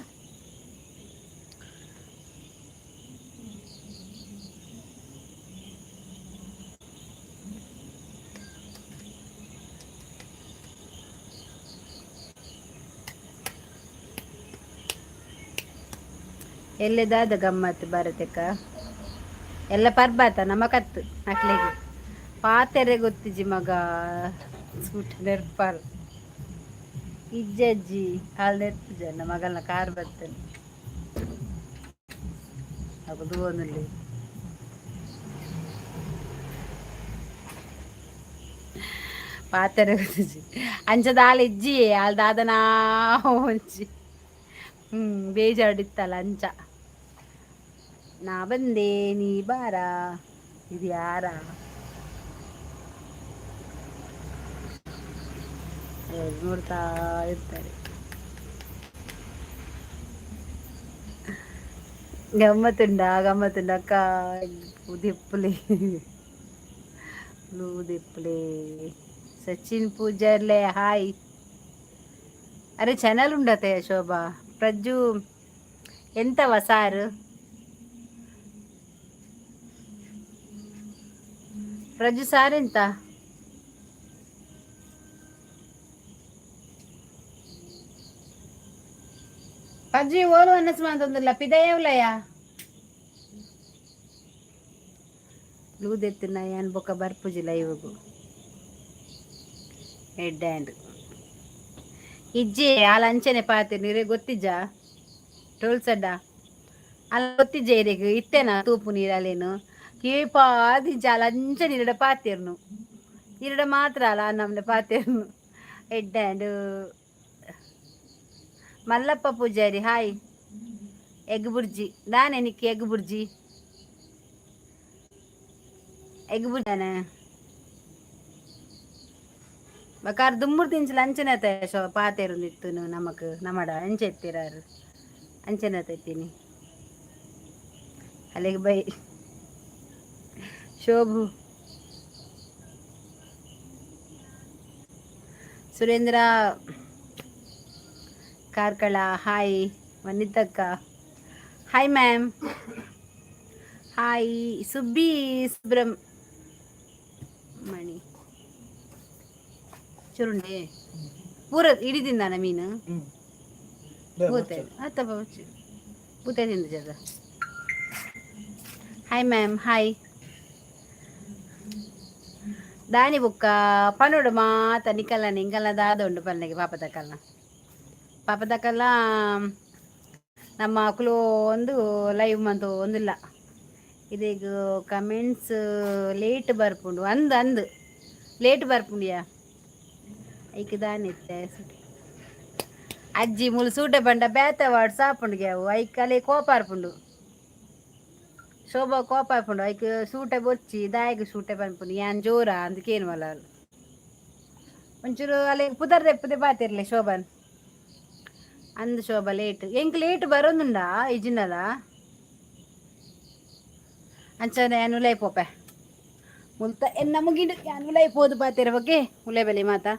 ಎಲ್ಲೆದಾದ ಗಮ್ಮತ್ ಭಾರತಕ್ಕ ಎಲ್ಲ ಪರ್ಬಾತ ನಮ್ಮ ಕತ್ತು ಅಕ್ಲೆಗೆ ಪಾತೆರೆ ಗೊತ್ತಿಜಿ ಮಗ ಸೂಟ ನೆರ್ಪಾಲ್ ಇಜ್ಜಜ್ಜಿ ಹಾಲು ನೆರ್ಪು ಜನ ಮಗಳನ್ನ ಕಾರ್ ಬರ್ತೇನೆ ಅದು ಒಂದಲ್ಲಿ ಪಾತೆರೆ ಗೊತ್ತಿಜಿ ಅಂಚದ ಹಾಲು ಇಜ್ಜಿ ಹಾಲು ದಾದನಾ ಒಂಜಿ ಬೇಜಾಡಿತ್ತಲ್ಲ ಅಂಚ ನಾ ಬಂದೆ ನೀ ಬಾರ ಇದು ಯಾರ ನೋಡ್ತಾ ಇರ್ತಾರೆ ಗಮ್ಮತ್ತುಂಡ ಅಕ್ಕ ಉದಿಪ್ಪಲಿ ಲೂದಿಪ್ಪಲಿ ಸಚಿನ್ ಪೂಜಾರ್ಲೆ ಹಾಯ್ ಅರೆ ಚಾನಲ್ ಉಂಡತೆ ಶೋಭಾ ಪ್ರಜ್ಜು ಎಂತವ ಸಾರು ಪ್ರಜ್ಜು ಸಾರೆಂತ ಪಜ್ಜಿ ಓಲು ಅನ್ನಸ್ ಮಾತೊಂದಿಲ್ಲ ಪಿದಯವಲಯ ಲೂದೆತ್ತಿನ ಏನ್ ಬೊಕ್ಕ ಬರ್ಪುಜಿಲ್ಲ ಇವಾಗು ಹೆಡ್ ಹ್ಯಾಂಡ್ ಇಜ್ಜಿ ಅಲ್ಲ ಅಂಚನೆ ಪಾತೆ ನೀರೇ ಗೊತ್ತಿಜ್ಜ ಟೋಲ್ಸಡ್ಡ ಅಲ್ಲ ಗೊತ್ತಿಜ್ಜ ಇರೆಗ್ ಇತ್ತೇನ ತೂಪು ನೀರಲ್ಲೇನು ಕೇಪಾದಿಜ್ಜ ಅಲ್ಲ ಅಂಚ ನೀರಡ ಪಾತೆರ್ನು ನೀರಡ ಮಾತ್ರ ಅಲ್ಲ ನಮ್ದೆ ಪಾತೆರ್ನು head hand Mallappa Poojary hi egg bhurji ನಾನೇ ನಿಕ್ಕಿ ಎಗ್ ಬುರ್ಜಿ ಎಗ್ ಬುರ್ಜಾನೆ ಬಕಾರ ದುಮ್ಮುರ್ ತಿಂಚಲ ಅಂಚನೆ ಪಾತೆರು ನಿತ್ತು ನಮಕ್ ನಮಡ ಅಂಚೆ ಎತ್ತಿರಾರು ಅಂಚನೆ ತೆತ್ತೀನಿ ಅಲ್ಲಿಗೆ ಬೈ ಶೋಭು ಸುರೇಂದ್ರ ಕಾರ್ಕಳ ಹಾಯ್ ವನಿತಕ್ಕ hi ma'am hi Subbi Subramani ಚುರುಂಡೆ ಪೂರ ಇಡೀ ತಿಂದಾನ ಮೀನು ಬೂತೆ ಅತ್ತಪ್ಪ ಬೂತೆ ತಿಂದ ಜದ ಹಾಯ್ ಮ್ಯಾಮ್ ಹಾಯ್ ದಾನಿ ಬುಕ್ಕ ಪನೋಡು ಮಾತ ನಿಕಲ್ಲ ನಿಂಗಲ್ಲ ದಾದ ಉಂಡು ಪನ್ನೆಗೆ ಪಾಪ ತಕಲ್ಲ ನಮ್ಮ ಮಕ್ಕಳು ಒಂದು ಲೈವ್ ಮಂತು ಒಂದಿಲ್ಲ ಇದೀಗ ಕಮೆಂಟ್ಸ್ ಲೇಟ್ ಬರ್ಪುಂಡು ಅಂದ್ ಲೇಟ್ ಬರ್ಪುಂಡಿಯಾ ಐಕ್ ದಾನಿತ್ತೆ ಅಜ್ಜಿ ಮುಳು ಸೂಟೆ ಬಂಡ ಬೇತ ವಾಡ್ ಸಾಪುಂಡ್ಗೆ ಅವು ಐಕ್ ಅಲೆ ಕೋಪಾರ್ಪುಂಡು ಶೋಭಾ ಕೋಪಾರ್ಪುಂಡು ಐಕ್ ಸೂಟೆ ಬೊಚ್ಚಿ ದಾಯಿಗ್ ಸೂಟೆ ಪನ್ಪುಂಡು ಯಾನ್ ಜೋರ ಅಂದ್ಕೇನು ಮಲ್ಲ ಒಂಚೂರು ಅಲ್ಲಿ ಪುದರ್ ದೆಪ್ಪದೆ ಬಾತಿರ್ಲಿ ಶೋಭನ್ ಅಂದ್ ಶೋಭಾ ಲೇಟ್ ಎಂಕ್ ಲೇಟ್ ಬರೋಂದುಂಡಾ ಇಜಿನಲ ಅಂಚನೆ ಯಾನ್ ಉಲೈ ಪೋಪೆ ಮುಲ್ತ ಎನ್ನ ಮುಗಿಂಡು ಯಾನ್ ಉಲೈ ಪೋದು ಬಾತಿರ ಬಗ್ಗೆ ಉಲೈ ಬೆಲೆ ಮಾತಾ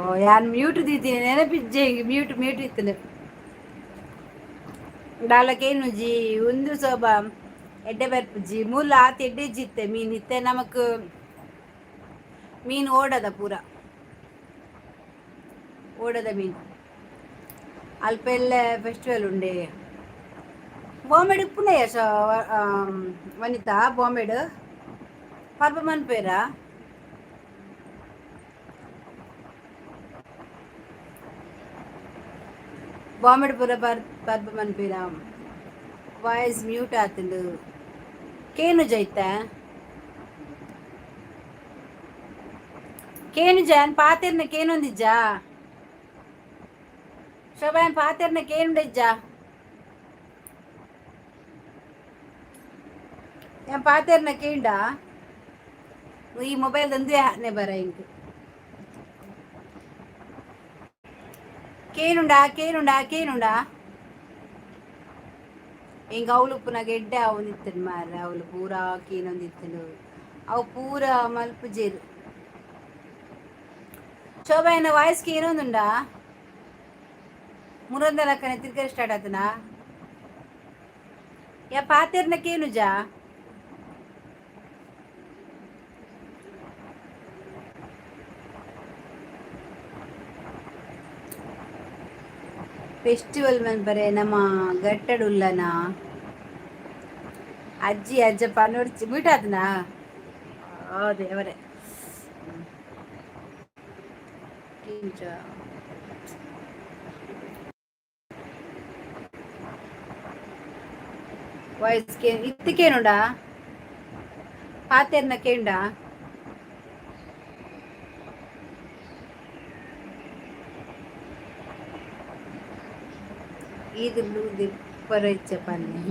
ಓ ಯಾನ್ ಮ್ಯೂಟ್ ದಿದ್ದೀನಿ ನೆನಪಿಜ್ಜೆ ಈಗ ಮ್ಯೂಟ್ ಇತ್ತನೆ ಡಾಲಕೇನುಜಿ ಒಂದು ಸೋಬ ಎಡ್ಡೆ ಬರ್ಪುಜಿ ಮೂಲ ಆತ ಎಡ್ಡೆ ಜಿತ್ತೆ ಮೀನ್ ಇತ್ತೆ ನಮಕ್ ಮೀನ್ ಓಡದ ಪೂರ ಓಡದ ಮೀನ್ ಅಲ್ಪ ಎಲ್ಲ ಫೆಸ್ಟಿವಲ್ ಉಂಡೆ ಬಾಂಬೆಡ್ ಇಪ್ಪುಂಡೆಯ ವನಿತಾ ಬಾಂಬೆಡ್ ಪರ್ಪ ಮನ್ಪೇರಾ ಬಾಂಬೆಡ್ ಪೂರ ಪರ್ಪ ಮನ್ಪೇರ ವಾಯ್ಸ್ ಮ್ಯೂಟ್ ಆತಂಡು ಕೇನು ಜೈತ ಕೇನು ಜಾನ್ ಪಾತೆರ್ನ ಕೇನೊಂದಿಜ್ಜ ಶೋಭಾಯನ್ ಪಾತೆರ್ನ ಕೇನುಂಡಿಜ್ಜ ഞാൻ പാത്തേറിനൊക്കെ ഉണ്ടാ ഈ മൊബൈൽ തന്നെ പറ എനിക്ക് ಕೇನುಂಡಾ ಹಿಂಗೆ ಅವಳು ಪುನಃ ಗೆಡ್ಡೆ ಅವನಿತ್ತನು ಮಾರ ಅವಳು ಪೂರಾ ಕೀನೊಂದಿತ್ತನು ಅವು ಪೂರಾ ಮಲ್ಪು ಜೇರು ಶೋಭಾಯನ ವಾಯ್ಸ್ಗೆ ಏನೊಂದುಂಡಾ ಮುರಂದಲಕ್ಕನೆ ತಿರ್ಗಡೆ ಸ್ಟಾರ್ಟ್ ಆತನಾ ಯಾ ಪಾತೆರ್ನಕ್ಕೇನು ಜಾ ಫೆಸ್ಟಿವಲ್ ಮನ್ಪರೆ ನಮ್ಮ ಗಟ್ಟಡುಲ್ಲನ ಅಜ್ಜಿ ಅಜ್ಜಪ್ಪ ನೋಡ್ಚಿ ಬಿಟ್ಟಾದ್ನಾ ಹೌದೇ ಅವರೇ ವಾಯ್ಸ್ಗೆ ಇತ್ತಿಕೇನುಂಡಾ ಪಾತೆರ್ನಕ್ಕೇಂಡಾ ಇದು ದಿಪ್ಪರ ಇಚ್ಚಪ್ಪ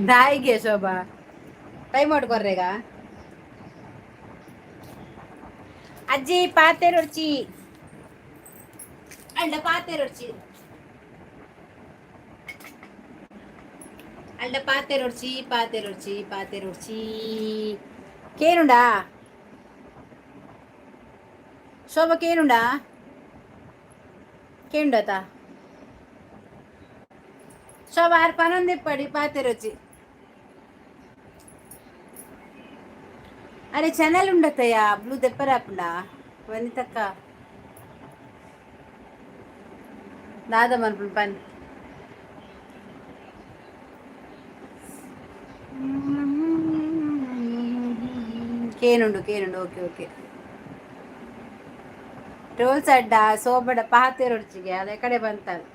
ದಾಯಿಗೆ ಶೋಭಾ ಟೈಮ್ ಮಾಡ್ಕೊರ್ರೇಗ ಅಜ್ಜಿ ಪಾತೆರೊಡ್ಚಿ ಅಲ್ಲ ಪಾತೆರೊಡ್ಚಿ ಅಲ್ಲ ಪಾತೆರೊಡ್ಚಿ ಕೇನುಂಡಾ ಶೋಭಾ ಕೇನುಂಡಾ ಕೇಂಡತಾ ಶೋಭಾ ಆರು ಪನೊಂದಿಪ್ಪಡಿ ಪಾತೆರೊಚ್ಚಿ ಅರೆ ಚಾನಲ್ ఉండతయ్య బ్లూ దెప్పరాపుండా వనితక్క దాదమనుపుడు పని ಕೇನುಂಡು ಓಕೆ ಟೋಲ್ಸ್ ಅಡ್ಡ ಸೋಬಡ ಪಾತೆರೊಡ್ಚಿಗೆ ಅದ ಕಡೆ ಬಂತಲ್ಲ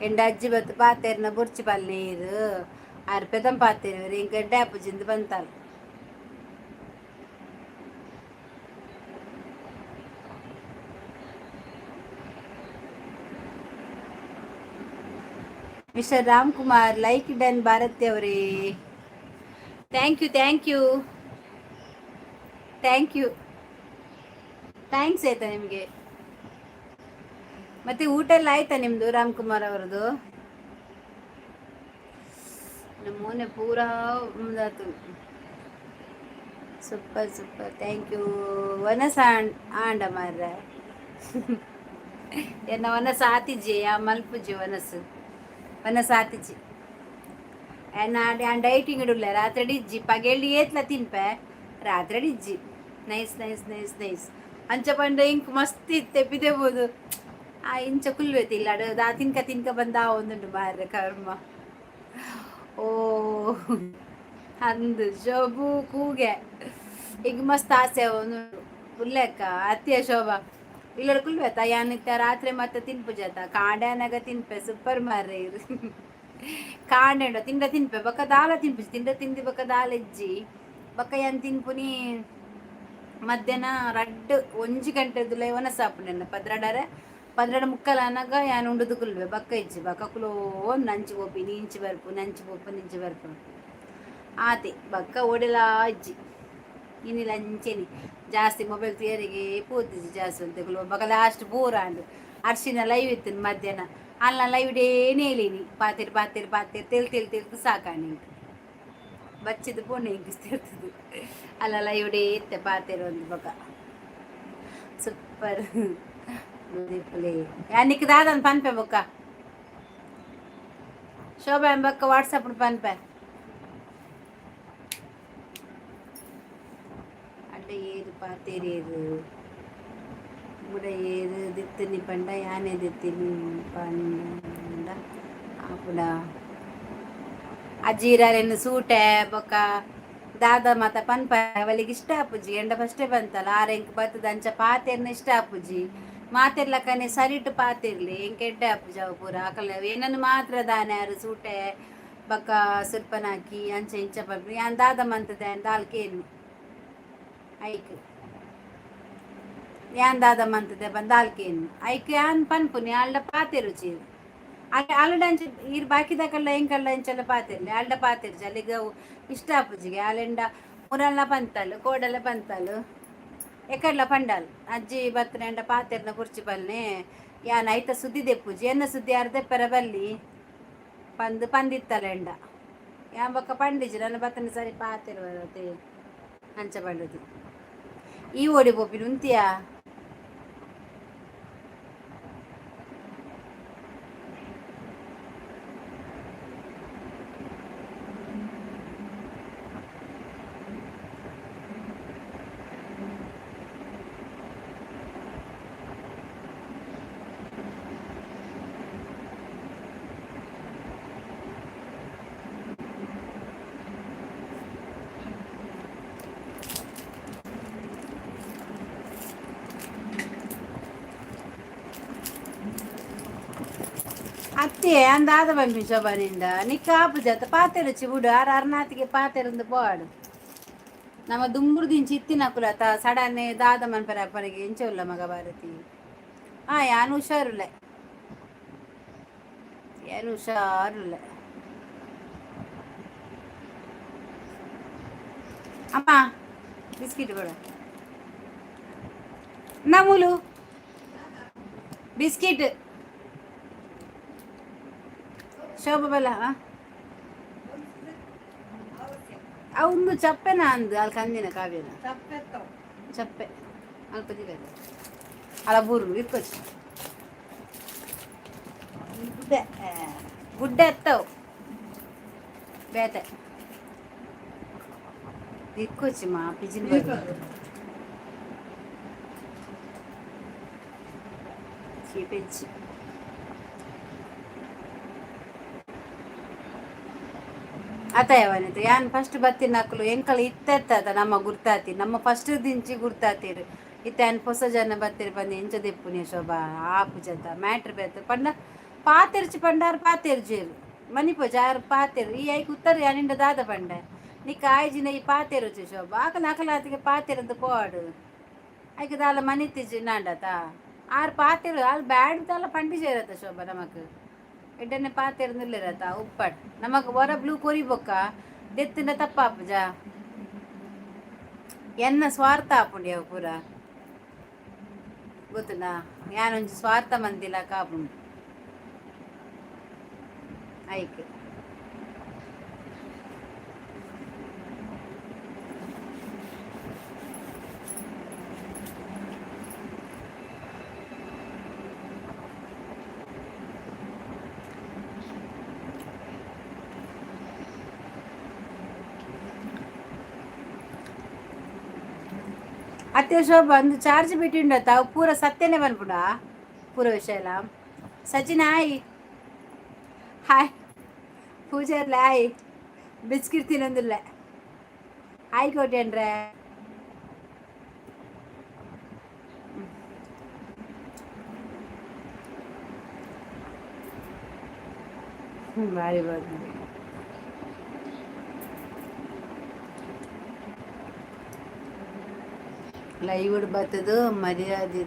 ಎಂಡ ಅಜ್ಜಿ ಬತ್ತು ಪಾತೆರ್ನ ಬುರ್ಚಿ ಪಲ್ಲೇರು ಆರು ಪೆದಂ ಪಾತೆರು ಇಂಕ ಡ್ಯಾಪು ಜಿಂದು ಬಂತಲ್ಲ ಮಿಸ್ಟರ್ ರಾಮ್ ಕುಮಾರ್ ಲೈಕ್ ಡನ್ ಭಾರತಿ ಅವರೇ ಥ್ಯಾಂಕ್ ಯು ಥ್ಯಾಂಕ್ಸ್ ಆಯ್ತಾ ನಿಮಗೆ ಮತ್ತೆ ಊಟ ಎಲ್ಲ ಆಯ್ತಾ ನಿಮ್ದು ರಾಮ್ ಕುಮಾರ್ ಅವರದು ನಮ್ಮನೆ ಪೂರಾ ಮುಂದಾತು ಸೂಪರ್ ಥ್ಯಾಂಕ್ ಯು ವನಸ ಆಂಡ ಮಾರ್ರ ಎನ್ನ ವನಸ ಆತಿಜ್ಜಿ ಆ ಮಲ್ಪುಜಿ ವನಸ ಆತಿಜ್ಜಿ ನಾನು ಡೈಟಿಂಗ್ ಇಡಲ್ಲ ರಾತ್ರಿ ಇಜ್ಜಿ ಪಗೆಳ್ಳಿ ಏತ್ಲ ತಿನ್ಪೆ ರಾತ್ರಿ ಇಜ್ಜಿ ನೈಸ್ ಅಂಚ ಪಂಡ ಇಂಕ್ ಮಸ್ತ್ ಇತ್ತೆ ಪಿದೆಬೋದು ಆ ಇಂಚ ಕುಲ್ವೇತಿಲ್ಲ ಅಡ ತಿನ್ಕ ಬಂದ ಒಂದುಂಟು ಮಾರ್ರೆ ಕರ್ಮ ಓ ಅಂದು ಶೋಭು ಕೂಗೆ ಈಗ ಮಸ್ತ್ ಆಸೆ ಒಂದು ಉಲ್ಲೆಕ್ಕ ಅತ್ಯ ಶೋಭಾ ಇಲ್ಲಡ ಕುಲ್ವೇತ ಯಾನಿತ್ತ ರಾತ್ರಿ ಮತ್ತೆ ತಿನ್ಪುಜಾತ ಕಾಂಡ್ಯಾನಾಗ ತಿನ್ಪೆ ಸೂಪರ್ ಮಾರ್ರೆ ಇರು ಕಾಂಡೆಂಡ ತಿನ್ಪೆ ಬಕ್ಕ ದಾಲ ತಿನ್ಪಿಸಿ ತಿಂಡಿ ಬಕ್ಕ ದಾಲ ಇಜ್ಜಿ ಬಕ್ಕ ಯಾನ್ ತಿನ್ಪುನಿ ಮಧ್ಯಾಹ್ನ ರಡ್ಡು 1 ಗಂಟೆದು ಲೈವನ ಸಾಪುಂಡೆನ ಪದ್ರಡ ಮುಕ್ಕಲ ಅನಗ ಯಾನ್ ಉಂಡುದು ಕುಲ್ವೆ ಬಕ್ಕ ಇಜ್ಜಿ ಬಕ್ಕ ಕುಲೋ ನಂಚಿ ಬೋಪಿ ನಿಂಚಿ ಬರ್ಪು ಆತಿ ಬಕ್ಕ ಓಡೆಲಾ ಇಜ್ಜಿ ಇನ್ನಿಲ್ಲ ಅಂಚೆನಿ ಜಾಸ್ತಿ ಮೊಬೈಲ್ ತಿಯರಿಗೆ ಪೂತಿಜ್ಜಿ ಜಾಸ್ತಿ ಅಂತ ಕುಲೋ ಬಕ್ಕ ಲಾಸ್ಟ್ ಬೋರಾಂಡು ಅರ್ಶಿನ ಲೈವ್ ಇತ್ತು ಮಧ್ಯಾಹ್ನ ಅಲ್ಲ ಲೈವ್ ಡೇ ನೇಲಿನಿ ಪಾತೆರ್ ತೆಲ್ತು ಸಾಕಾಣಿ ಬಚ್ಚಿದ ಪೋಣೆ ಇಂಕಿಸ್ತಿರ್ತದೆ ಅಲ್ಲ ಲೈವ್ ಡೇ ಇತ್ತೆ ಪಾತೆರ್ ಒಂದು ಬಕ್ಕ సూపర్ ప్లే నీకు దాదని పనిపే బొక్క శోభ బొక్క వాట్సాప్ పనిపే అంటే ఏది పాతేరేదు ഇവിടെ ഏത് ദിത്തിന് പണ്ട ഞാനേ ദിത്തിന് പണ്ട ಅಪ್ಪಡ ಅಜ್ಜಿ ಇರಾರೇನು ಸೂಟೆ ಬೊಕ್ಕ ದಾದ ಮಾತ ಪನ್ಪ ಅವಳಿಗೆ ಇಷ್ಟ ಅಪ್ಪುಜಿ ಎಂಡ ಫಸ್ಟೇ ಬಂತಲ್ಲ ಆರೆಂಕ್ ಬತ್ತದ ಅಂಚ ಪಾತೆರ್ನ ಇಷ್ಟ ಅಪ್ಪುಜಿ ಮಾತೆರ್ಲಕ್ಕನೆ ಸರಿಟ್ಟು ಪಾತಿರ್ಲಿ ಎಂಕ್ ಎಡ್ಡೆ ಅಪ್ಪುಜಿ ಅವು ಪೂರ ಆಕಲ ಏನನ್ನು ಮಾತ್ರ ದಾನೆ ಯಾರು ಸೂಟೆ ಬಕ್ಕ ಸುರ್ಪನಾಕಿ ಅಂಚ ಇಂಚ ಪನ್ಪು ಯಾನ್ ದಾದ ಮಂತದೆ ದಾಲ್ಕೇನು ಐಕ್ ಯಾನ್ ದಾದ ಮಂತದೆ ಬಂದಾಲ್ಕೇನು ಐಕ್ ಯಾನ್ ಪನ್ಪುನಿ ಆಳ್ಡ ಪಾತೆ ರುಚಿ ಆಲಡಂಚ ಈರ್ ಬಾಕಿದಕಲ್ಲ ಎಂಕಲ್ಲ ಎಂಚೆಲ್ಲ ಪಾತಿರ್ಲಿ ಆಲ್ಡ ಪಾತಿರ್ಜಿ ಅಲ್ಲಿಗ ಇಷ್ಟ ಅಪ್ಪುಜಿಗೆ ಆಲೆಂಡ ಮುರಲ್ಲ ಪಂತಲು ಕೋಡಲ ಪಂತಲು ಎಕಡ್ಲ ಪಂಡಲ್ ಅಜ್ಜಿ ಬತ್ತನೆ ಎಂಡ ಪಾತೆರ್ನ ಕುರ್ಚಿ ಬಲ್ನೆ ಯಾನ್ ಐತ ಸುದ್ದಿ ದೆಪ್ಪುಜಿ ಎನ್ನ ಸುದ್ದಿ ಯಾರು ದೆಪ್ಪರ ಬಲ್ಲಿ ಪಂದಿತ್ತಲ ಎಂಡ ಯಾನ್ ಬೊಕ್ಕ ಪಂಡಿಜಿ ನನ್ನ ಬತ್ತನೆ ಸರಿ ಪಾತಿರ್ವತೆ ಅಂಚ ಪಂಡದು ಈ ಓಡಿ ಪೋಪಿನ ಉಂತಿಯಾ ಅತ್ತೆ ಅಂದಾದ ಬಂಪಿ ಶೋಭನಿಂದ ನಿಕ್ಕ ಆಪು ಜತ ಪಾತೆರು ಚಿಬುಡು ಆರು ಅರ್ನಾತಿಗೆ ಪಾತೆರಂದು ಪೋಡು ನಮ್ಮ ದುಂಬುರು ದಿಂಚಿ ಇತ್ತಿನ ಕುಲತ ಸಡನ್ನೆ ದಾದ ಮನ್ಪರ ಅಪ್ಪನಿಗೆ ಎಂಚುಲ್ಲ ಮಗ ಭಾರತಿ ಯಾನು ಹುಷಾರುಲ್ಲ ಏನು ಹುಷಾರುಲ್ಲ ಅಮ್ಮ ಬಿಸ್ಕಿಟ್ ಕೊಡು ನಮೂಲು ಬಿಸ್ಕಿಟ್ ಶೋಭ ಬಲ ಅವಂದು ಚಪ್ಪೆನ ಅಂದು ಅಲ್ಲಿ ಕಂದಿನ ಕಾವ್ಯನ ಚಪ್ಪೆ ಅಲ್ಪ ದಿನ ಅಲ್ಲ ಬೂರು ಇರ್ಕೊಚ್ಚು ಗುಡ್ಡೆ ಎತ್ತವು ಬೇತೆ ಇಕ್ಕೊಚ್ಚಿ ಮಾ ಪಿಜಿನ್ ಚೀಪೆಚ್ಚಿ ಅತಯವನಿತು ಯಾನ್ ಫಸ್ಟ್ ಬತ್ತಿನ ನಕ್ಲು ಎಂಕಲ್ ಇತ್ತೆತ್ತದ ನಮ್ಮ ಗುರ್ತಾತಿ ನಮ್ಮ ಫಸ್ಟ್ ದಿಂಚಿ ಗುರ್ತಾತಿರು ಇತ್ತ ಯಾನ್ ಹೊಸ ಜನ ಬತ್ತಿರು ಬಂದು ಎಂಚ ದೆಪ್ಪುನಿ ಶೋಭಾ ಆಪು ಜತ ಮ್ಯಾಟ್ರ್ ಬೇತ ಪಂಡ ಪಾತೆರ್ಚಿ ಪಂಡಾರು ಪಾತೆರ್ಜೇರು ಮನಿಪೋಜ ಯಾರು ಪಾತೆರು ಈ ಐಕ್ ಉತ್ತರ ಯಾನಿಂದ ದಾದ ಪಂಡ ನಿಕ್ಕ ಆಯ್ಜಿನ ಈ ಪಾತೆರುಚಿ ಶೋಭಾ ಆಕಲ ಅಕಲಾತಿಗೆ ಪಾತೆರಂದು ಪೋಡು ಐಕ ದಾಲ ಮನಿತಿಜಿ ನಾಂಡತ ಆರು ಪಾತೆರು ಅಲ್ಲಿ ಬ್ಯಾಡ್ ದಾಲ ಪಂಡಿ ಸೇರತ್ತ ಶೋಭಾ ನಮಕ್ ಎಡ್ಡನೆ ಪಾತೆರ್ನಿಲ್ಲಿರತ್ತ ಉಪ್ಪಟ್ ನಮಕ್ ಹೊರ ಬ್ಲೂ ಕೊರಿ ಬೊಕ್ಕ ದೆತ್ತಿನ ತಪ್ಪಾಪುಜ ಎನ್ನ ಸ್ವಾರ್ಥ ಆಪುಂಡಿ ಅವು ಪೂರ ಗೊತ್ತುನಾ ಯಾನೊಂಜಿ ಸ್ವಾರ್ಥ ಮಂದಿಲ ಕಾಪುಂಡು ಐಕೆ ಅತ್ತೆ ಶೋಭ ಒಂದು ಚಾರ್ಜ್ ಬಿಟ್ಟಿಂಡತ್ತ ಅವು ಪೂರ ಸತ್ಯನೇ ಬಂದ್ಬಿಡ ಪೂರ ವಿಷಯ ಎಲ್ಲ ಸಚಿನ್ ಹಾಯ್ ಪೂಜಾರ್ಲ ಹಾಯ್ ಬಿಸ್ಕಿಟ್ ತಿನ್ನೊಂದಿಲ್ಲ ಹಾಯ್ ಕೊಟ್ಟೇನ್ರೆ ಭಾರಿ ಬಂದು ಲೈವ್ ಬರ್ತದು ಮರ್ಯಾದೆ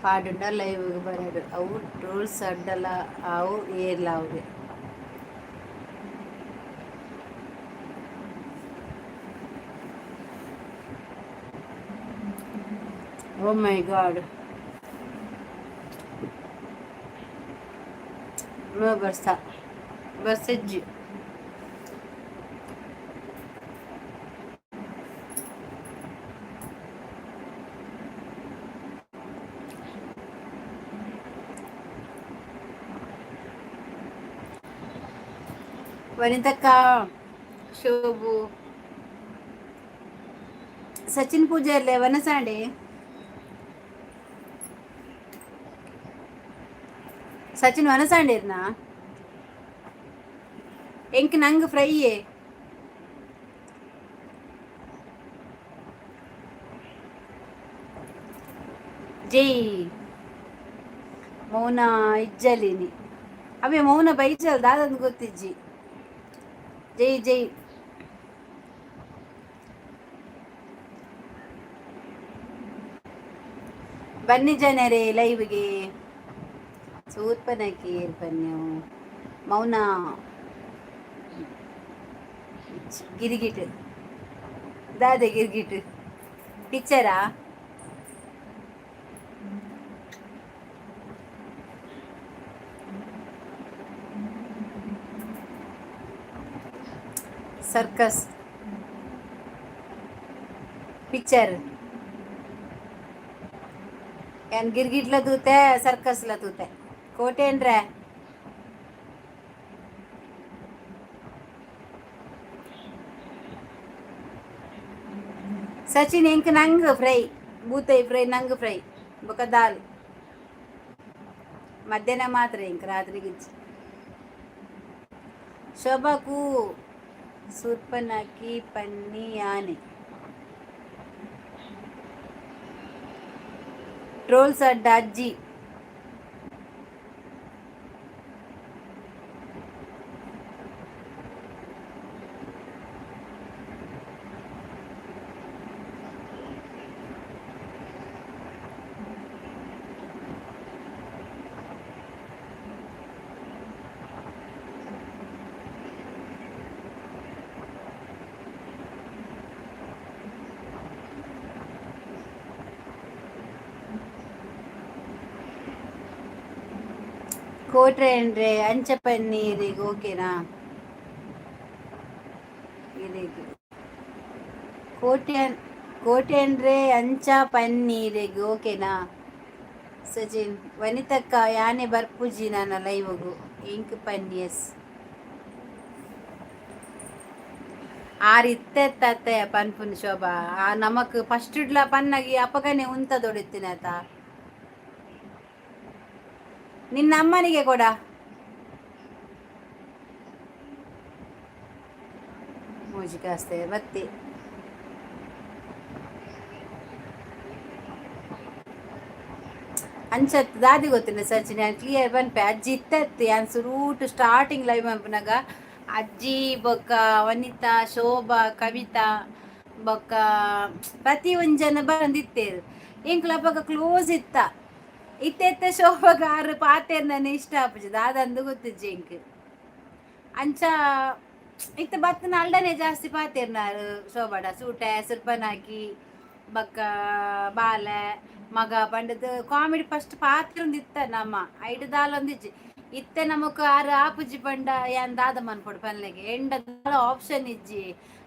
ಪಾಡುಂಡ ಲೈವ್ ಬರೋದು ಅವು ರೂಲ್ಸ್ ಅಡ್ಡಲ್ಲ ಅವು ಏರ್ಲ ಅವ್ರಿಗೆ ಓ ಮೈ ಗಾಡ್ ಬರ್ಸಜ್ಜಿ ವನಿತಕ್ಕ, ಶೋಭು, ಸಚಿನ್ ಪೂಜಾರ್ಲೆ ವನಸಾಂಡೆ, ಸಚಿನ್ ವನಸಾಂಡೇರ್ನಾ ಎಂಕ್ ನಂಗ್ ಫ್ರೈಯೇ ಜೈ ಮೌನ ಇಜ್ಜಲಿನಿ ಅವೇ ಮೌನ ಬೈಜಲ್ ದಾದಂದು ಗೊತ್ತಿಜ್ಜಿ ಜೈ ಜೈ ಬನ್ನಿ ಜನರೇ ಲೈವ್ಗೆ ಸೂರ್ಪನಕಿ ಬನ್ನಿ ಮೌನ ಗಿರಿಗಿಟ್ ದಾದೆ ಗಿರ್ಗಿಟ್ ಪಿಕ್ಚರಾ ಸರ್ಕಸ್ ಪಿಕ್ಚರ್ ಏನ್ ಗಿರ್ಗಿಟ್ಲ ತೂತೆ ಸರ್ಕಸ್ಲ ತೂತೆ ಕೋಟೆ ಅಂದ್ರೆ ಸಚಿನ್ ಎಂಕ್ ನಂಗ್ ಫ್ರೈ ಬೂತೈ ಫ್ರೈ ನಂಗ್ ಫ್ರೈ ಬೊಕ ದಾಲ್ ಮಧ್ಯಾಹ್ನ ಮಾತ್ರ ಎಂಕ್ ರಾತ್ರಿಗೆ ಶೋಭಾಕು ಸೂರ್ಪನಾಕಿ ಪನ್ನಿ ಆನೆ ಟ್ರೋಲ್ಸ್ ಅಡ್ಡ ಅಜ್ಜಿ ಕೋಟ್ರೆ ಅಂದ್ರೆ ಅಂಚ ಪನ್ನೀರಿಗೆ ಓಕೆನಾ ಇದಕ್ಕೆ ಕೋಟೆ ಅಂದ್ರೆ ಅಂಚ ಪನ್ನೀರಿಗೆ ಓಕೆನಾ ಸಚಿನ್ ವನಿತಕ್ಕ ಯಾನೆ ಬರ್ಪುಜಿ ನನ್ನ ಲೈವ್ಗು ಇಂಕ್ ಪನ್ನೀಸ್ ಆರಿತ್ತೆ ಪನ್ಪುನ್ ಶೋಭಾ ನಮಕ್ ಫಸ್ಟ್ ಇಡ್ಲ ಪನ್ನಗಿ ಅಪಗನೆ ಉಂತ ದೊಡಿತಿನತ ನಿನ್ನ ಅಮ್ಮನಿಗೆ ಕೊಡ ಮೂಜಿಕಾಸ್ತೆ ಬತ್ತಿ ಅಂಚತ್ ದಾದಿ ಗೊತ್ತಿನ ಸಚಿನ್ ನಾನು ಕ್ಲಿಯರ್ ಬನ್ಪೆ ಅಜ್ಜಿ ಇತ್ತತ್ತಿ ಯಾನ್ ಸುರೂಟ್ ಸ್ಟಾರ್ಟಿಂಗ್ ಲೈವ್ ಮನ್ಪನಾಗ ಅಜ್ಜಿ ಬೊಕ್ಕ ವನಿತಾ ಶೋಭಾ ಕವಿತಾ ಬೊಕ್ಕ ಪ್ರತಿ ಒಂದ್ ಜನ ಬಂದಿತ್ತೇರು ಇಂಕ್ಲ ಬೊಕ್ಕ ಕ್ಲೋಸ್ ಇತ್ತ ಇತ್ತೆ ಶೋಭಾಗ ಆರು ಪಾತೇರ್ ನಾನು ಇಷ್ಟ ಆಪುಜಿ ದಾದಂದು ಗೊತ್ತಿಜ್ಜಿ ಇಂಕ್ ಅಂಚ ಇತ್ತ ಬತ್ತನ ಅಲ್ಡನೆ ಜಾಸ್ತಿ ಪಾತೇರ್ನಾರು ಶೋಭಾಡ ಸೂಟೆ ಸುರ್ಪನಾಕಿ ಬಕ್ಕ ಬಾಲೆ ಮಗ ಪಂಡದ ಕಾಮಿಡಿ ಫಸ್ಟ್ ಪಾತ್ರ ಇತ್ತ ನಮ್ಮ ಐಡು ದಾಲೊಂದಿಜ್ಜಿ ಇತ್ತೆ ನಮಕ್ ಆರು ಆಪುಜಿ ಪಂಡ ಯಾನ್ ದಾದ ಮನ್ಪೊಡು ಪನ್ಲೆಗೆ ಎಂಡ ಆಪ್ಷನ್ ಇಜ್ಜಿ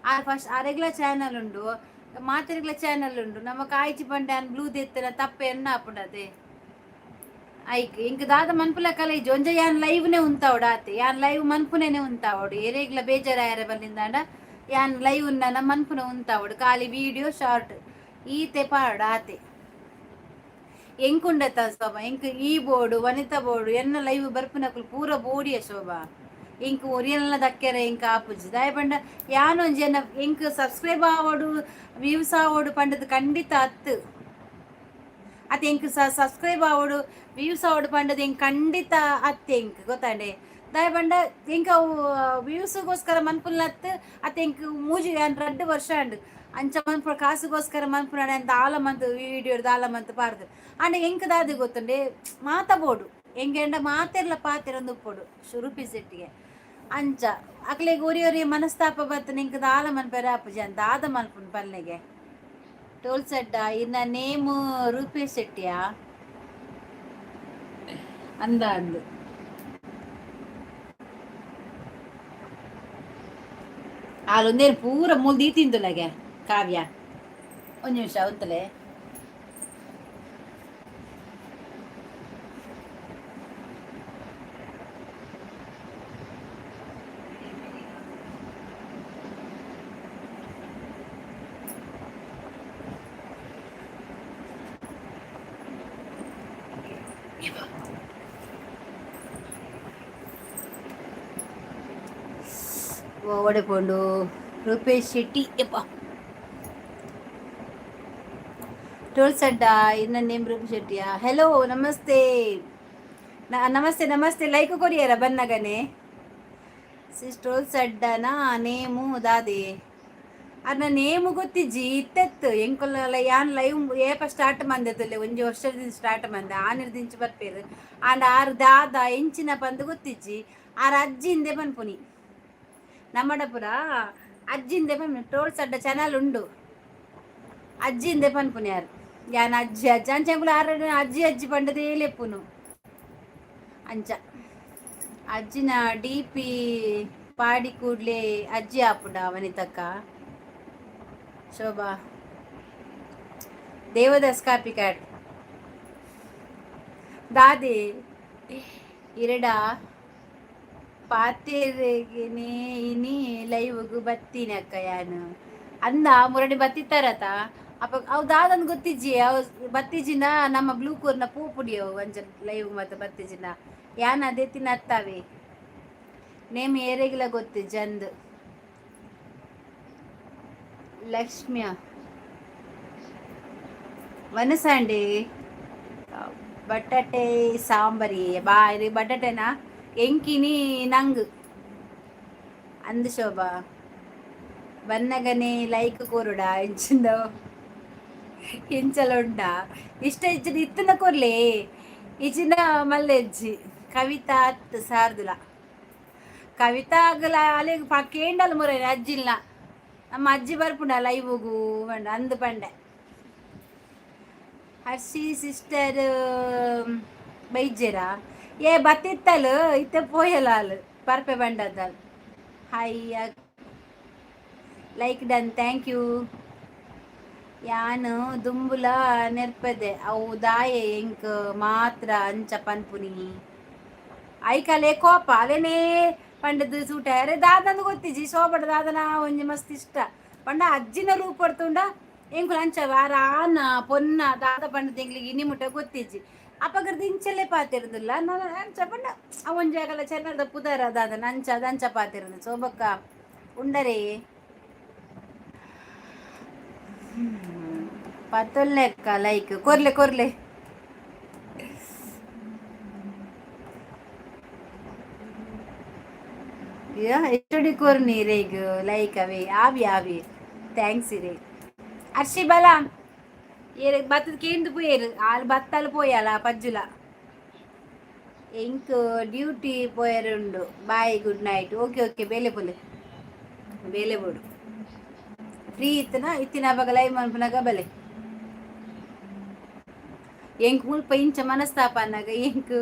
ಆ ಫಸ್ಟ್ ಅರೆಗ್ಲ ಚಾನಲ್ ಉಂಡು ಮಾತಿರೆಗ್ಲ ಚಾನಲ್ ಉಂಡು ನಮಕ್ ಆಯ್ಚಿ ಪಂಡ ಯಾನ್ ಬ್ಲೂ ದೆತ್ತನ ತಪ್ಪೆ ಎನ್ನ ಆಪುಂಡತೆ ಐಕ್ ಇಂಕ ದಾದ ಮನ್ಪುಲ ಕಲ ಇಜ್ಜಿ ಒಂಜ ಯಾನ್ ಲೈವ್ನೆ ಉಂತಾವಡು ಆತೆ ಯಾನ್ ಲೈವ್ ಮನ್ಪುನೇನೆ ಉಂತಾವಡು ಎರೆಗ್ಲ ಬೇಜಾರಾಯರ ಬಲ್ಲಿಂದಾಂಡ ಯಾನ್ ಲೈವ್ ಉನ್ನ ಮನ್ಪುನ ಉಂತಾವಡು ಖಾಲಿ ವಿಡಿಯೋ ಶಾರ್ಟ್ ಈತೆ ಪಾಡು ಆತೆ ಎಂಕುಂಡತ ಶೋಭಾ ಎಂಕ್ ಈ ಬೋರ್ಡು ವನಿತಾ ಬೋರ್ಡು ಎನ್ನ ಲೈವ್ ಬರ್ಪುನಕುಲು ಪೂರ ಬೋಡಿಯ ಶೋಭಾ ಎಂಕ್ ಒರಿಯಲ್ನ ದಕ್ಕೆರೆ ಎಂಕ್ ಆಪುಜಿ ದಾಯ ಪಂಡ ಯಾನೊಂಜಿ ಎನ್ನ ಎಂಕ್ ಸಬ್ಸ್ಕ್ರೈಬ್ ಆವೋಡು ವ್ಯೂಸ್ ಆವೋಡು ಪಂಡದ ಖಂಡಿತ ಅತ್ತು ಅತ್ ಎಂಕ್ ಸಬ್ಸ್ಕ್ರೈಬ್ ಆವೋಡು ವ್ಯೂಸ್ ಆವೋಡು ಪಂಡದ ಎಂಕ್ ಖಂಡಿತ ಅತ್ತೆ ಎಂಕ್ ಗೊತ್ತಾಂಡೆ ದಾಯ ಪಂಡ ಎಂಕ್ ಅವು ವ್ಯೂಸ್ಗೋಸ್ಕರ ಮನ್ಪುಲ್ನತ್ತು ಅತ್ ಎಂಕ್ ಮೂಜಿ ಯಾನ್ 2 ವರ್ಷ ಅಂಡು ಅಂಚ ಮನ್ಪುರ ಕಾಸುಗೋಸ್ಕರ ಮನ್ಪುನ ದಾಲ ಮಂತ್ ವಿಡಿಯೋ ದಾಲ ಮಂತ್ ಪಾರ್ದು ಅಂಡ ಎಂಕ್ ದಾದಿ ಗೊತ್ತುಂಡೆ ಮಾತಬೋಡು ಎಂಗೆಂಡ ಮಾತೆರ್ಲ ಪಾತೆರೊಂದು ಉಪ್ಪೊಡು ಶುರುಪಿಸೆಟ್ಟಿಗೆ ಅಂಚ ಅಕ್ಲೆಗ್ ಒರಿ ಮನಸ್ತಾಪ ಬತ್ತನ ಎಂಕ್ ದಾಲ ಮನ್ಪೆರ ಆಪುಜಿ ಅಂತ ದಾದ ಮನ್ಪುನ್ ಪಲ್ಲೆಗೆ ಟೋಲ್ ಸಡ್ಡ ಇನ್ನ ನೇಮ್ ರೂಪೇಶ್ ಶೆಟ್ಟಿಯಾ ಅಂದ ಅಂದು ಆಲೊಂದೇನು ಪೂರ ಮುಲ್ದಿ ತಿಂದುಲಗೆ ಕಾವ್ಯ ಒಂದು ನಿಮಿಷ ಅವತ್ತಲೆ ಒಡೆಪೊಂಡು ರೂಪೇಶ್ ಶೆಟ್ಟಿ ಯಪ್ಪ ಟೋಲ್ ಸಡ್ಡ ಇನ್ನ ನೇಮ್ ರೂಪೇಶ್ ಶೆಟ್ಟಿಯಾ ಹೆಲೋ ನಮಸ್ತೆ ನಮಸ್ತೆ ನಮಸ್ತೆ ಲೈಕ್ ಕೊರಿಯರ ಬನ್ನಗನೆ ಟೋಲ್ ಸಡ್ಡನ ನೇಮು ದಾದೆ ಅದ್ ನೇಮು ಗೊತ್ತಿಜ್ಜಿ ಇತ್ತೆತ್ತು ಎಂಕೊಲ್ಲ ಯಾನ್ ಲೈವ್ ಏಪ ಸ್ಟಾರ್ಟ್ ಮಂದೆತ್ತಲೆ ಒಂಜಿ ವರ್ಷದಿಂದ ಸ್ಟಾರ್ಟ್ ಮಂದೆ ಆನಿರ್ದಿಂಚಿ ಬರ್ಪೇರು ಆಂಡ ಆರು ದಾದ ಎಂಚಿನ ಪಂದು ಗೊತ್ತಿಜ್ಜಿ ಆರು ಅಜ್ಜಿಂದೆ ಪನ್ಪುನಿ ನಮ್ಮಡ ಪುರ ಅಜ್ಜಿಂದೆ ಪನ್ಪುನಿ ಟೋಲ್ ಸಡ್ಡ ಚಾನಲ್ ಉಂಡು ಅಜ್ಜಿಂದೆ ಪನ್ಪುನಿ ಯಾರು ಯಾನ್ ಅಜ್ಜಿ ಅಜ್ಜಿ ಅಂಚೆಂಗುಲು ಆರು ಅಜ್ಜಿ ಅಜ್ಜಿ ಪಂಡದೇ ಲೆಪ್ಪುನು ಅಂಚ ಅಜ್ಜಿನ ಡಿ ಪಿ ಪಾಡಿ ಕೂಡ್ಲೆ ಅಜ್ಜಿ ಆಪುಂಡ ವನಿತಕ್ಕ ಶೋಭಾ ದೇವದಾಸ್ ಕಾಪಿ ಕ್ಯಾಟ್ ದಾದೆ ಇರಡ ಪಾತೆರೆಗೆನೆ ಇನಿ ಲೈವ್ಗು ಬತ್ತೀನಿ ಅಕ್ಕ ಯಾನು ಅಂದ ಮುರಡಿ ಬತ್ತಿತ್ತಾರತ ಅಪ್ಪ ಅವು ದಾದಂದು ಗೊತ್ತಿಜ್ಜಿ ಅವು ಬತ್ತಿಜಿನ ನಮ್ಮ ಬ್ಲೂಕೂರ್ನ ಪೂ ಪುಡಿಯವು ಒಂಚ ಲೈವ್ ಮತ್ತೆ ಬತ್ತಿಜಿನ ಯಾನ್ ಅದೇ ತಿನ್ನ ಹತ್ತಾವೆ ನೇಮ್ ಏರೆಗಿಲ್ಲ ಗೊತ್ತು ಜಂದ್ ಲಕ್ಷ್ಮಿಯ ವನಸಾಂಡಿ ಬಟಾಟೆ ಸಾಂಬಾರಿ ಬಾ ಇದು ಬಟಾಟೆನಾ ಎಂಕಿನಿ ನಂಗ್ ಅಂದ್ ಶೋಭಾ ಬನ್ನಗನೆ ಲೈಕ್ ಕೋರುಡ ಇಂಚಿಂದ ಇಂಚಲುಂಡ ಇಷ್ಟ ಇಜ್ಜಿನ ಇತ್ತನ ಕೊರ್ಲೆ ಇಜಿನ ಮಲ್ಲೆಜ್ಜಿ ಕವಿತಾ ಸಾರ್ದುಲ ಕವಿತಾ ಆಗಲ ಅಲೆ ಕೇಂಡಲ್ ಮುರ ಅಜ್ಜಿಲ್ಲ ನಮ್ಮ ಅಜ್ಜಿ ಬರ್ಪುಂಡ ಲೈವ್ಗೂ ಬಂಡ ಅಂದು ಪಂಡೆ ಹರ್ಷಿ ಸಿಸ್ಟರ್ ಬೈಜೆರ ಏ ಬತ್ತಿತ್ತಲು ಇತ್ತೆ ಪೋಯಲ ಅಲ್ ಪರ್ಪೆ ಬಂಡದಲ್ hi like done thank you ಯಾನು ದುಂಬುಲ ನೆರ್ಪದೆ ಅವು ದಾಯೆ ಎಂಕ್ ಮಾತ್ರ ಅಂಚ ಪನ್ಪುನಿ ಐಕಲೆ ಕೋಪ ಅದೇನೇ ಪಂಡದು ಸೂಟ ಅರೆ ದಾದಂದು ಗೊತ್ತಿಜಿ ಶೋಭಡ ದಾದನ ಒಂಜಿ ಮಸ್ತ್ ಇಷ್ಟ ಪಂಡ ಅಜ್ಜಿನ ರೂಪ ಪಡ್ತುಂಡ ಎಂಕು ಅಂಚ ವಾರ ಆನ ಪೊನ್ನ ದಾದ ಪಂಡ ತಿಂಗ್ಳಿಗೆ ಇನಿ ಮುಟ್ಟ ಗೊತ್ತಿಜ್ಜಿ ಅಪ್ಪಗರ್ದು ಇಂಚಲ್ಲೇ ಪಾತಿರುದಿಲ್ಲ ನಾನು ಅಂಚ ಪಂಡ ಒಂಜಾಗಲ ಚೆನ್ನದ ಪುದರ ದಾದನ ಅಂಚ ಅದಂಚ ಪಾತಿರುದು ಶೋಭಕ್ಕ ಉಂಡರೆ ಪತ್ತೊಲ್ಲೆಕ್ಕ ಲೈಕ್ ಕೊರ್ಲೆ ಕೊರ್ಲೆ ಎಷ್ಟೊಡಿ ಕೊರ್ನಿ ರೇಗ್ ಲೈಕ್ ಅವೇ ಆವಿ ಆವಿ ಥ್ಯಾಂಕ್ಸ್ ರೇ ಅರ್ಷಿ ಬಲ ಏರ್ ಬತ್ತದ ಕೇಂದು ಪೋಯರು ಆಲ್ ಬತ್ತಲು ಪೋಯಲ್ಲ ಪಜ್ಜುಲ ಎಂಕ್ ಡ್ಯೂಟಿ ಪೋಯರುಂಡು bye good night okay okay ಬೇಲೆ ಪೊಲೆ ಬೇಲೆ ಬೋಡು ಫ್ರೀ ಇತ್ತನ ಇತ್ತಿನ ಬಗ ಲೈವ್ ಮನ್ಪುನಾಗ ಬಲೆ ಎಂಕ್ ಮುಲ್ಪ ಇಂಚ ಮನಸ್ತಾಪ ಅನ್ನಾಗ ಎಂಕ್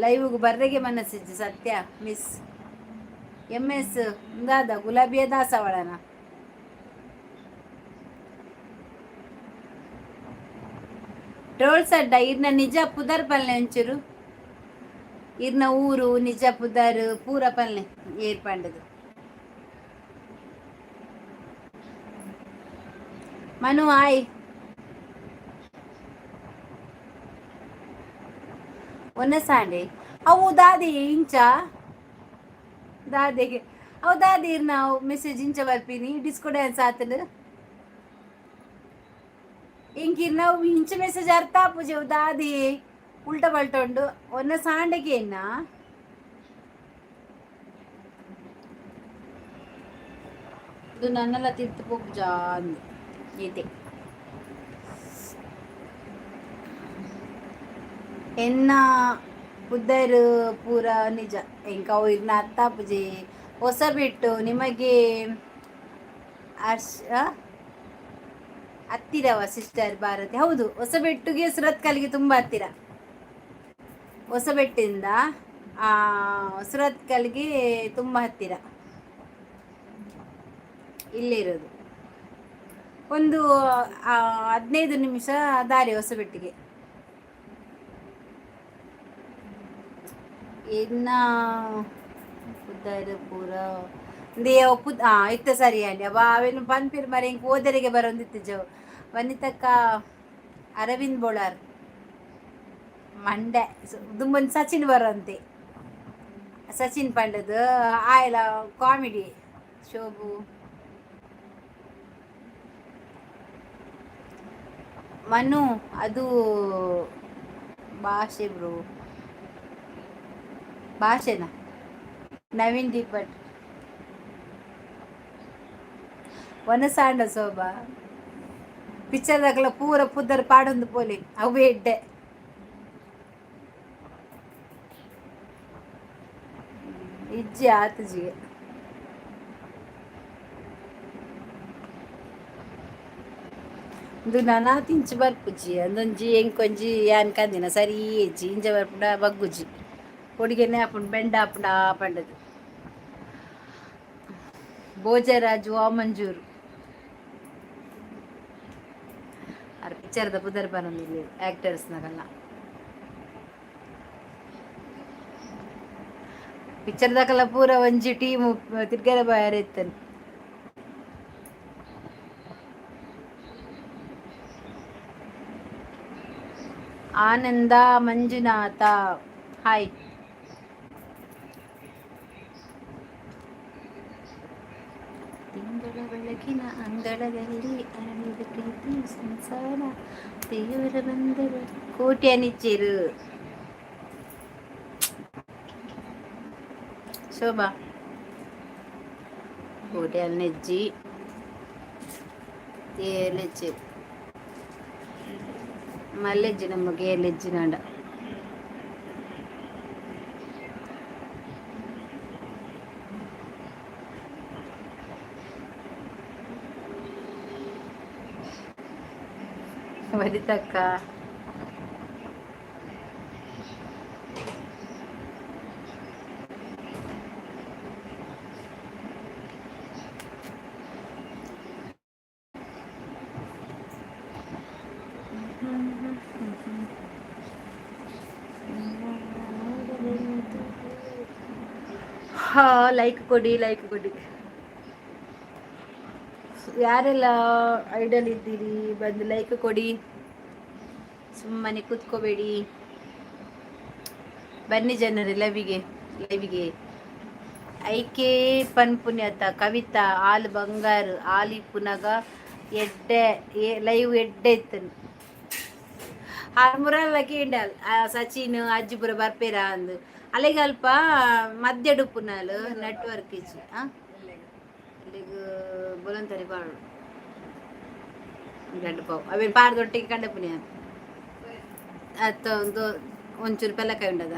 ಲೈವ್ಗೆ ಬರ್ರೆಗೆ ಮನಸ್ಸಿಜ್ಜು ಸತ್ಯ ಮಿಸ್ MS ದಾದ ಗುಲಾಬಿಯ ದಾಸವಾಳನ ಟೋಲ್ ಸಡ್ಡ ಇರ್ನ ನಿಜ ಪುದರ್ ಪಲ್ಲೆ ಒಂಚೂರು ಇರ್ನ ಊರು ನಿಜ ಪುದರ್ ಪೂರ ಪಲ್ಲೆ ಏರ್ಪಂಡದು ಮನು ಆಯ್ ಒನ್ನ ಸಾಂಡೆ ಅವು ದಾದಿ ಇಂಚ ದಾದೆಗೆ ಅವು ದಾದಿ ನಾವು ಮೆಸೇಜ್ ಇಂಚ ಬರ್ಪೀನಿ ಡಿಸ್ಕೋ ಡ್ಯಾನ್ಸ್ ಆತನು ಇಂಕಿರ್ ನಾವು ಇಂಚ ಮೆಸೇಜ್ ಅರ್ಥ ಪೂಜೆ ದಾದಿ ಉಲ್ಟ ಪಲ್ಟ ಉಂಡು ಒನ್ನ ಸಾಂಡೆಗೆ ಏನ ಇದು ನನ್ನೆಲ್ಲ ತಿರ್ತು ಪೋಕ್ ಜಾನ್ ಇದೆ ಎನ್ನ ಪುದರ್ ಪೂರ ನಿಜ ಎಂಕ ಅವು ಇರ್ನ ಅತ್ತ ಪೂಜೆ ಹೊಸ ಬಿಟ್ಟು ನಿಮಗೆ ಹತ್ತಿರವ ಸಿಸ್ಟರ್ ಭಾರತಿ ಹೌದು ಹೊಸಬೆಟ್ಟುಗೆ ಸುರತ್ಕಲ್ಗೆ ತುಂಬ ಹತ್ತಿರ ಹೊಸಬೆಟ್ಟಿಂದ ಸುರತ್ಕಲ್ಗೆ ತುಂಬ ಹತ್ತಿರ ಇಲ್ಲೇ ಇರೋದು ಒಂದು 15 ನಿಮಿಷ ದಾರಿ ಹೊಸಬೆಟ್ಟಿಗೆ ಇನ್ನ ಪುದರ್ ದೇವ ಇತ್ತ ಸರಿ ಅಂಡಿ ಅವ ಅವೇನು ಪನ್ಪಿರ್ ಮರೆ ಇಂಕ ಓದರಿಗೆ ಬರೋಂದಿತ್ತು ವನಿತಕ್ಕ ಅರವಿಂದ್ ಬೋಳಾರ್ ಮಂಡೆ ದುಂಬನ್ ಸಚಿನ್ ಬರೋಂತೆ ಸಚಿನ್ ಪಂಡದು ಆಯ್ಲ ಕಾಮಿಡಿ ಶೋಭು ಮನು ಅದು ಭಾಷೆ ಬ್ರೋ ಭಾಷೆನಾ ನವೀನ್ ದಿಬ್ಬಟ್ ಒನಸಾಂಡ ಶೋಭಾ ಪಿಕ್ಚರ್ದಾಗಲ ಪೂರ ಪುದರ್ ಪಾಡೊಂದು ಪೋಲಿ ಅವು ಎಡ್ಡೆ ಇಜ್ಜಿ ಆತಜಿಗೆ ಇದು ನಾನಾ ತಿಂಚು ಬರ್ಪುಜಿ ಅಂದೊಂಜಿ ಎಂಕೊಂಜಿ ಯಾನ್ ಕಂದಿನ ಸರಿ ಇಜ್ಜಿ ಇಂಜ ಬರ್ಪುಡ ಬಗ್ಗುಜಿ ಕೊಡಿಗೆನೆ ಹಾಪುಂಡು ಬೆಂಡ ಹಾಪುಂಡ ಪಂಡದು ಭೋಜರಾಜು ಮಂಜೂರು ಅರ್ ಪಿಕ್ಚರ್ದ ಪುದರ್ ಬರೋದಿಲ್ಲ ಆಕ್ಟರ್ಸ್ನಾಗಲ್ಲ ಪಿಕ್ಚರ್ದಾಗಲ್ಲ ಪೂರ ಒಂಜಿ ಟೀಮು ತಿರ್ಗಾರ ಬಾಯಾರ ಇತ್ತನು ಆನಂದ ಮಂಜುನಾಥ ಹಾಯ್ ತಿಂಗಳ ಬೆಳಕಿನ ಅಂಗಳದಲ್ಲಿ ಅರಳಿದ ಪ್ರೀತಿ ಸಂಸಾರ ದೇವರ ಬಂದರು ಕೋಟಿ ಅನಿಚ್ಚೇರು ಶೋಭಾ ಕೋಟಿ ನೆಜ್ಜಿ ಏಲೆಜ್ಜಿ ಮಲ್ಲೆಜ್ಜಿ ನಮಗೆ ಏಲೆಜ್ಜಿ ನಾಡ ವರಿತಕ್ಕ ಹಾ ಲೈಕ್ ಕೊಡಿ ಯಾರೆಲ್ಲ ಐಡಲ್ ಇದ್ದೀರಿ ಬಂದು ಲೈಕ್ ಕೊಡಿ ಸುಮ್ಮನೆ ಕೂತ್ಕೋಬೇಡಿ ಬನ್ನಿ ಜನರೇ ಲೈವಿಗೆ ಐಕೆ ಪನ್ಪುಣ್ಯತ ಕವಿತಾ ಆಲ್ ಬಂಗಾರು ಆಲಿ ಪುನಗ ಎಡ್ಡೆ ಲೈವ್ ಎಡ್ಡೆ ಇತ್ತನು ಆರ್ಮುರಲ್ಲಕ್ಕೆ ಇಂಡಲ್ ಸಚಿನ್ ಅಜ್ಜಿಪುರ ಬರ್ಪೇರ ಅಂದು ಅಲ್ಲಿಗೆ ಅಲ್ಪ ಮಧ್ಯಡು ಪುನಾಲು ನೆಟ್ವರ್ಕ್ ಇಚ್ಚಿ ಅಲ್ಲಿಗೆ ಬೊಲಂತರಿ ಬಾಳು ಗಂಡು ಪಾವು ಅವೇ ಪಾರದೊಟ್ಟಿಗೆ ಕಂಡ ಪುಣ್ಯ ಅತ್ತ ಒಂದು ಒಂಚೂರು ಪೆಲ್ಲಕಾಯಿ ಉಂಡದ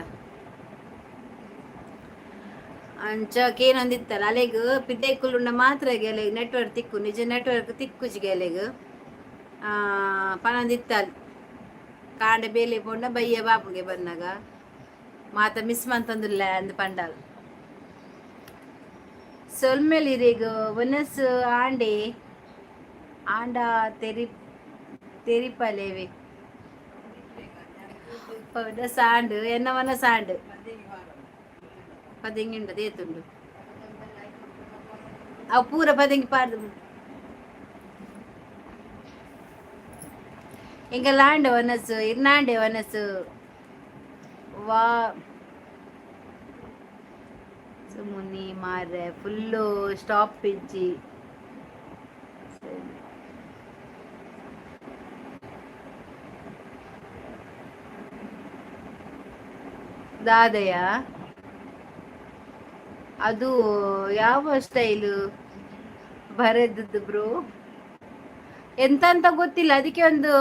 ಅಂಚಕೇನೊಂದಿತ್ತಲ್ಲ ಅಲೆಗ್ ಪಿದ್ದೈಕುಲುಂಡ ಮಾತ್ರ ಗೆಲೆಗ್ ನೆಟ್ವರ್ಕ್ ತಿಕ್ಕು ನಿಜ ನೆಟ್ವರ್ಕ್ ತಿಕ್ಕುಜಿ ಗೆಲೆಗ್ ಪನೊಂದಿತ್ತಲ್ ಕಾಂಡೆ ಬೇಲಿ ಪೋಂಡ ಬಯ್ಯ ಬಾಪುಗೆ ಬಂದಾಗ ಮಾತ ಮಿಸ್ ಮಂತಂದುಲ್ಲ ಅಂದ್ ಪಂಡಾಲ್ ಸೊಲ್ಮೇಲಿರೀಗ ಒನಸ್ ಆಂಡೆ ಆಂಡ ತೆರಿಪಲೇವೆ ಸಾಂಡು ಎನ್ನವನ ಸಾಂಡು ಪದಿಂಗಿ ಉಂಟು ಏತುಂಡು ಅವು ಪೂರ ಪದಿಂಗಿ ಪಾರ್ದು ಎಂಗಲಾಂಡೆ ಒನಸು ಇರ್ನಾಂಡೆ ಒನಸು ವಾ ಸುಮ್ಮನೆ ಮಾರ್ರೆ ಫುಲ್ಲು ಸ್ಟಾಪ್ ಇಜ್ಜಿ ದಾದಯ ಅದು ಯಾವ ಸ್ಟೈಲು ಬರೆದದ್ದು ಬ್ರೋ ಎಂತ ಗೊತ್ತಿಲ್ಲ ಅದಕ್ಕೆ ಒಂದು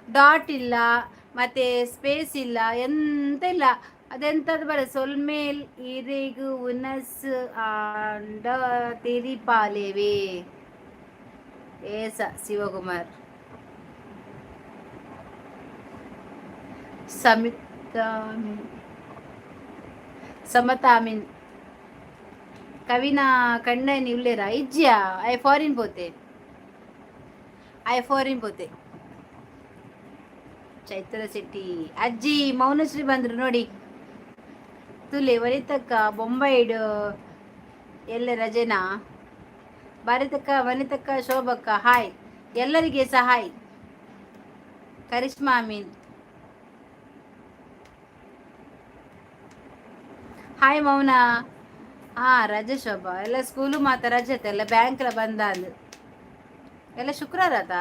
ಡಾಟ್ ಇಲ್ಲ ಮತ್ತೆ ಸ್ಪೇಸ್ ಇಲ್ಲ ಎಂತ ಇಲ್ಲ ಅದೆಂತದ್ದು ಬರ ಸೊಲ್ಮೇಲ್ ಇರೆಗು ಉನಸ್ ಆಂಡ ತೆರಿಪಾಲೇವೆ ಏಸ ಶಿವಕುಮಾರ್ ಸಮತಾಮಿನ್ ಕವಿನಾ ಕಣ್ಣನಿ ಉಳ್ಳೇರಾ ಇಜ್ಜಿಯಾ ಐ ಫಾರಿನ್ ಪೋತೆ ಚೈತ್ರ ಶೆಟ್ಟಿ ಅಜ್ಜಿ ಮೌನಶ್ರೀ ಬಂದ್ರು ನೋಡಿ ತುಲೆ ವನಿತಕ್ಕ ಬೊಂಬೈಡ್ ಎಲ್ಲ ರಜೆನಾ ಭಾರತಕ್ಕ ವನಿತಕ್ಕ ಶೋಭಕ್ಕ ಹಾಯ್ ಎಲ್ಲರಿಗೆ ಸಹಾಯ್ ಕರಿಷ್ಮಾ ಅಮೀನ್ ಹಾಯ್ ಮೌನ. ಹಾ ರಜೆ ಶೋಭಾ, ಎಲ್ಲ ಸ್ಕೂಲು ಮಾತ ರಜೆ ಐತೆ, ಎಲ್ಲ ಬ್ಯಾಂಕ್ಲ ಬಂದ ಅಂದು ಎಲ್ಲ ಶುಕ್ರವಾರ ಆತ.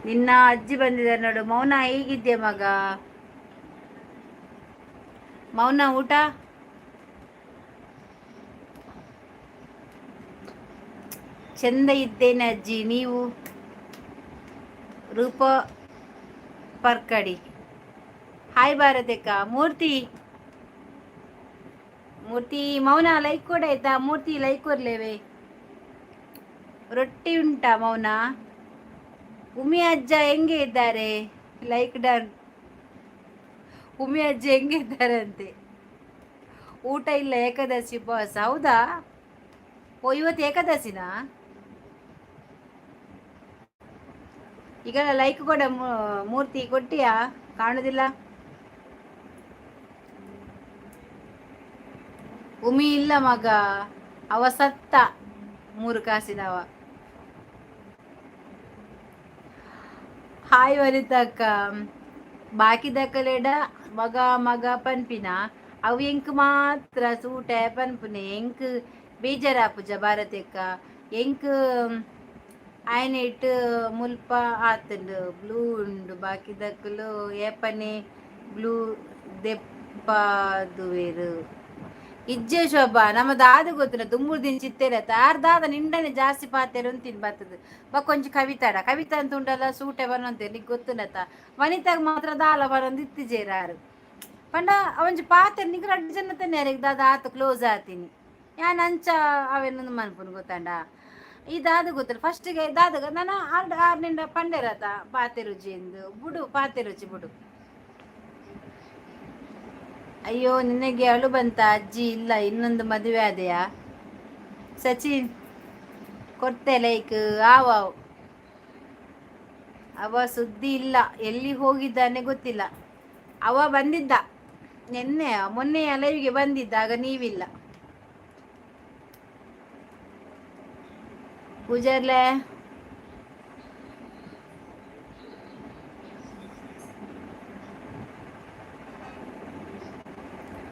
ನಿನ್ನ ಅಜ್ಜಿ ಬಂದಿದ್ದಾರೆ ನೋಡು. ಮೌನ ಹೇಗಿದ್ದೆ ಮಗ? ಮೌನ ಊಟ? ಚಂದ ಇದ್ದೇನೆ ಅಜ್ಜಿ, ನೀವು? ರೂಪ ಪರ್ಕಡಿ. ಹಾಯ್ ಭಾರತಕ್ಕ. ಮೂರ್ತಿ ಮೂರ್ತಿ ಮೌನ ಲೈಕ್ ಕೊಡ ಆಯ್ತಾ? ಮೂರ್ತಿ ಲೈಕ್ ಕೊರ್ಲೇವೆ. ರೊಟ್ಟಿ ಉಂಟಾ ಮೌನ? ಉಮಿ ಅಜ್ಜ ಹೆಂಗೆ ಇದ್ದಾರೆ? Like done. ಉಮಿ ಅಜ್ಜ ಹೆಂಗೆ ಇದ್ದಾರೆ ಅಂತೆ. ಊಟ ಇಲ್ಲ, ಏಕಾದಶಿ ಉಪವಾಸ. ಹೌದಾ? ಓ ಇವತ್ತು ಏಕಾದಶಿನಾ? ಈಗ ಲೈಕ್ ಕೊಡ ಮೂರ್ತಿ, ಕೊಟ್ಟಿಯಾ? ಕಾಣುದಿಲ್ಲ. ಉಮಿ ಇಲ್ಲ ಮಗ, ಅವ ಸತ್ತ 3 ಕಾಸಿನವ. ಹಾಯ್ ವನಿತಕ್ಕ. ಬಾಕಿ ದಕ್ಕಲೆಡ ಮಗ ಮಗ ಪನ್ಪಿನ ಅವು ಎಂಕ್ ಮಾತ್ರ ಸೂಟ ಪನ್ಪುನೆ ಎಂಕ್ ಬೇಜಾರಾಪುಜ ಭಾರತಕ್ಕ. ಎಂಕ್ ఆయన ఇటు ముల్ప ఆతుండు బ్లూ ఉండు బాకి దక్కులు ఏపని ಬ್ಲೂ ದೆಪ್ಪದು ವೇರು ಇಜ್ಜೆ ಶೋಭಾ. ನಮ್ಮ ದಾದ ಗೊತ್ತಿಲ್ಲ ದುಮ್ಮುರು ದಿನ ಚಿತ್ತೇರತ್ತ ಆರ್ ದಾದ ನಿಂಡನೆ ಜಾಸ್ತಿ ಪಾತೆರು ಅಂತೀನಿ ಬರ್ತದೆ. ಕೊಂಚ ಕವಿತಾಡ ಕವಿತಾ ಅಂತ ಉಂಡಲ್ಲ ಸೂಟೆ ಬನ್ನಂತೆ ನಿಗ್ ಗೊತ್ತುನತ್ತ. ವನಿತಾಗ ಮಾತ್ರ ದಾಲ ಬರೋದು ಇತ್ತಿಜೇರಾರು ಪಂಡ ಅವಂಜಿ ಪಾತೆರ್ ನಿಗ್ 2 ಜನ ತನ್ನೆ ದಾದ ಆತ ಕ್ಲೋಸ್ ಆತೀನಿ. ಯಾನ್ ಅಂಚ ಅವೆನ್ನೊಂದು ಮನ್ಪುನ್ ಗೊತ್ತಂಡ. ಈ ದಾದ ಗೊತ್ತಿಲ್ಲ ಫಸ್ಟ್ಗೆ ದಾದಾಗ ನಾನು ಆರ್ನಿಂದ ಪಂಡೆರತ ಪಾತೆ ರುಚಿ ಎಂದು ಬುಡು ಪಾತೆ ರುಚಿ ಬುಡು. ಅಯ್ಯೋ ನಿನಗೆ ಅಳು ಬಂತ? ಅಜ್ಜಿ ಇಲ್ಲ, ಇನ್ನೊಂದು ಮದುವೆ ಆದೆಯಾ? ಸಚಿನ್ ಕೊಡ್ತೆ ಲೈಕ್. ಆವಾವ್ ಅವ ಸುದ್ದಿ ಇಲ್ಲ, ಎಲ್ಲಿ ಹೋಗಿದ್ದಾನೆ ಗೊತ್ತಿಲ್ಲ. ಅವ ಬಂದಿದ್ದ ಮೊನ್ನೆ ಲೈವ್ಗೆ ಬಂದಿದ್ದ, ಆಗ ನೀವಿಲ್ಲ. ಪೂಜಾರ್ಲೆ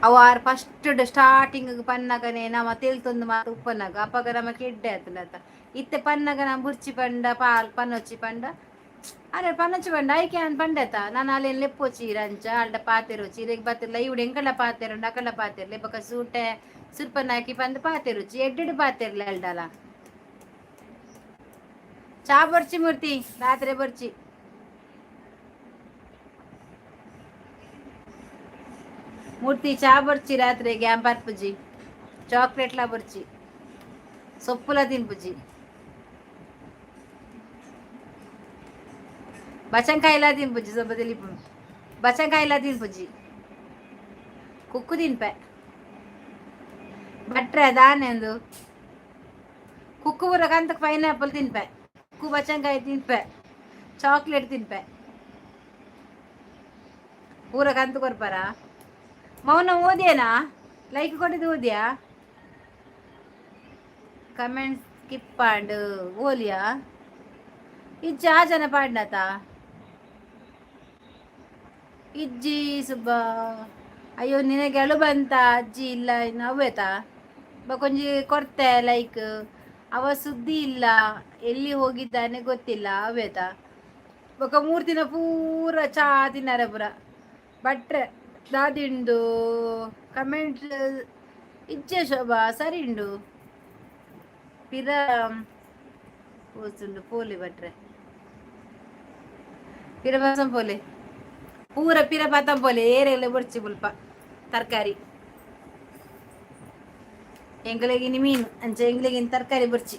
ಅವಾರ್ ಫಸ್ಟ್ ಸ್ಟಾರ್ಟಿಂಗ್ ಪನ್ನಗನೆ ನಮ್ಮ ತೇಲ್ತೊಂದು ಮಾತು ಉಪ್ಪನಾಗ ಅಪ್ಪಗ ನಮ್ಮ ಕೆಡ್ಡೆ ಆತನತ ಇತ್ತೆ ಪನ್ನಗ ನಮ್ಮ ಬುರ್ಚಿ ಪಂಡ ಪಾಲ್ ಪನ್ನೊಚ್ಚಿ ಪಂಡ ಅರೆ ಪನ್ನೊಚ್ಚಿ ಪಂಡ ಐಕೆ ಅನ್ ಪಂಡತ ನಾನು ಅಲ್ಲಿ ಲೆಪ್ಪೊಚ್ಚಿ ರಂಚ ಅಲ್ಡ ಪಾತೆರು ಚೀರೆಗೆ ಬತ್ತಿರ್ಲ ಇವ್ಡು ಎಂಕಲ್ಲ ಪಾತೆರು ಅಕಲ್ಲ ಪಾತೆರ್ಲೆ ಬಕ ಸೂಟೆ ಸುರ್ಪನ್ನ ಹಾಕಿ ಪಂದು ಪಾತೆರುಚಿ ಎಡ್ಡೆಡು ಪಾತೆರ್ಲೆ ಅಲ್ಡಲ್ಲ. ಚಾ ಬರ್ಚಿ ಮೂರ್ತಿ ರಾತ್ರಿ ಬರ್ಚಿ. ಮೂರ್ತಿ ಚಾ ಬರ್ಚಿ ರಾತ್ರಿ ಗ್ಯಾಮ್ ಪಾರ್ಪುಜಿ చాక్లెట్లా ಬರ್ಚಿ ಸೊಪ್ಪುಲ ತಿನ್ಪುಜಿ ಬಚಂಕಾಯಿಲ ತಿನ್ಪುಜಿ ಸೊಬ್ಬ ತಿಳಿಪು ಬಚಂಕಾಯಿಲ ತಿನ್ಪುಜಿ ಕುಕ್ಕು ತಿನ್ಪೆ ಬಟ್ರೆ ದಾನೆ ಒಂದು ಕುಕ್ಕು ಬರ ಕಂತಕ್ಕೆ ಪೈನಾಪಲ್ ತಿನ್ಪೆ ಕುಕ್ಕು ಬಚಂಕಾಯಿ ತಿನ್ಪೆ చాక్లెಟ್ ತಿನ್ಪೆ ಪೂರ ಕಂತು ಕೊರ್ಪಾರ. ಮೌನ ಓದಿಯನಾ? ಲೈಕ್ ಕೊಟ್ಟಿದ್ದು ಓದಿಯಾ? ಕಮೆಂಟ್ಸ್ ಸ್ಕಿಪ್ ಪಾಂಡು ಓಲಿಯಾ ಇಜ್ಜಿ ಆ ಜನ ಪಾಡ್ನತ ಇಜ್ಜಿ ಸುಬ್ಬ. ಅಯ್ಯೋ ನಿನಗೆ ಅಳು ಬಂತ? ಅಜ್ಜಿ ಇಲ್ಲ ಇನ್ನು ಅವ್ವೇತ ಕೊಂಜಿ ಕೊಡ್ತೆ ಲೈಕ್. ಅವ ಸುದ್ದಿ ಇಲ್ಲ, ಎಲ್ಲಿ ಹೋಗಿದ್ದಾನೆ ಗೊತ್ತಿಲ್ಲ ಅವ್ವೇತ ಬೊಕ 3 ದಿನ ಪೂರ ಚಾ ತಿನ್ನಾರ ಪುರ ಬಟ್ರೆ ದಾದಿಂಡು ಕಮೆಂಟ್ ಇಜ್ಜೆ ಶೋಭಾ ಸರಿ ಉಂಡು ಪಿರ ಪೋಸುಂಡು ಪೋಲಿ ಬಟ್ರೆ ಪಿರ ಬಸಂ ಪೋಲೆ ಪೂರ ಪಿರ ಪಾತಂ ಪೋಲೆ ಏರೆಲ್ಲ ಬರ್ಚಿ ಬುಲ್ಪ ತರಕಾರಿ ಎಂಗ್ಲೆಗಿನ ಮೀನು ಅಂಚ ಎಂಗ್ಲೆಗಿನ ತರಕಾರಿ ಬರ್ಚಿ.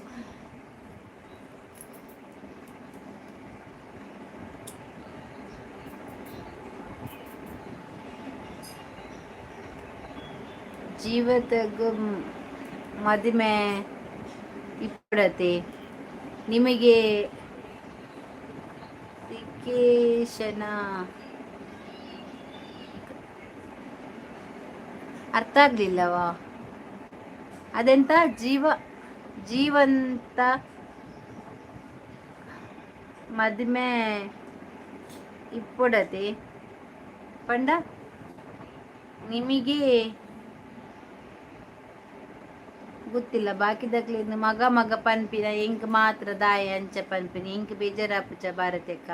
ಜೀವತಗು ಮದುವೆ ಇಪ್ಪಡತೆ ನಿಮಗೆ ಸಿಕೇಶನ ಅರ್ಥ ಆಗ್ಲಿಲ್ಲವಾ? ಅದೆಂತ ಜೀವಂತ ಮದುವೆ ಇಪ್ಪೊಡತೆ ಪಂಡ ನಿಮಗೆ ಗೊತ್ತಿಲ್ಲ ಬಾಕಿದಕ್ಲಿಂದ ಮಗ ಮಗ ಪನ್ಪಿನ ಎಂಕ್ ಮಾತ್ರ ದಾಯ ಅಂಚ ಪನ್ಪಿನ ಎಂಕ್ ಬೇಜಾರಾಪುಚ ಭಾರತಕ್ಕ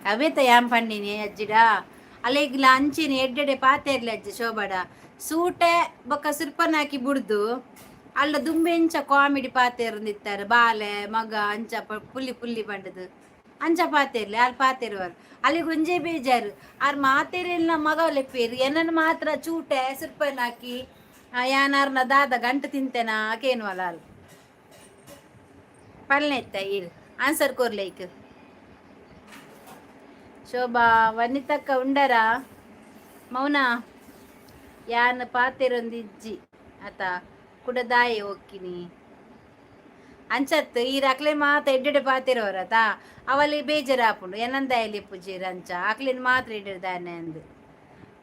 ಅವೇತ ಯಾನ್ ಪಂಡಿನಿ ಅಜ್ಜಿಡ ಅಲೆಗ್ಲ ಅಂಚಿನ ಎಡ್ಡೆಡೆ ಪಾತೆರ್ಲಿ ಅಜ್ಜಿ ಶೋಭಾಡ ಸೂಟೆ ಬೊಕ್ಕ ಸುರ್ಪನಾಕಿ ಬುಡ್ದು ಅಲ್ಲ ದುಂಬೆಂಚ ಕಾಮಿಡಿ ಪಾತೆರ್ಂದಿತ್ತಾರೆ ಬಾಲೆ ಮಗ ಅಂಚ ಪುಲ್ಲಿ ಪುಲ್ಲಿ ಪಂಡದು ಅಂಚ ಪಾತೆರ್ಲಿ ಅಲ್ಲಿ ಪಾತೆರ್ವಾರು ಅಲ್ಲಿ ಗುಂಜೆ ಬೇಜಾರು ಆರ್ ಮಾತೆರೆಲ್ಲ ಮಗ ಲೆಪ್ಪೇರು ಏನನ್ನು ಮಾತ್ರ ಚೂಟೆ ಸುರ್ಪನಾಕಿ ಯಾನಾರ್ನ ದಾದ ಗಂಟು ತಿಂತೇನಾ ಕೇನ್ವಲ ಅಲ್ಲಿ ಪಲ್ನೆತ್ತ ಇರ್ ಆನ್ಸರ್ ಕೊರ್ಲೇಕ್ ಶೋಭಾ ವನಿತಕ್ಕ ಉಂಡರ ಮೌನ ಯಾನ್ ಪಾತೆರೊಂದಿಜ್ಜಿ ಆತ ಕುಡದಾಯ ಹೋಗ್ಕಿನಿ ಅಂಚತ್ ಈ ರಕ್ಲೆ ಮಾತ ಎಡ್ಡೆಡೆ ಪಾತೆರವರತ ಅವಲ್ಲಿ ಬೇಜಾರಾಪುಂಡು ಏನಂದಾಯಲಿ ಪೂಜೀರ್ ಅಂಚ ಅಕ್ಲಿನ ಮಾತ್ರ ಇಡ್ದಾನೆ ಅಂದು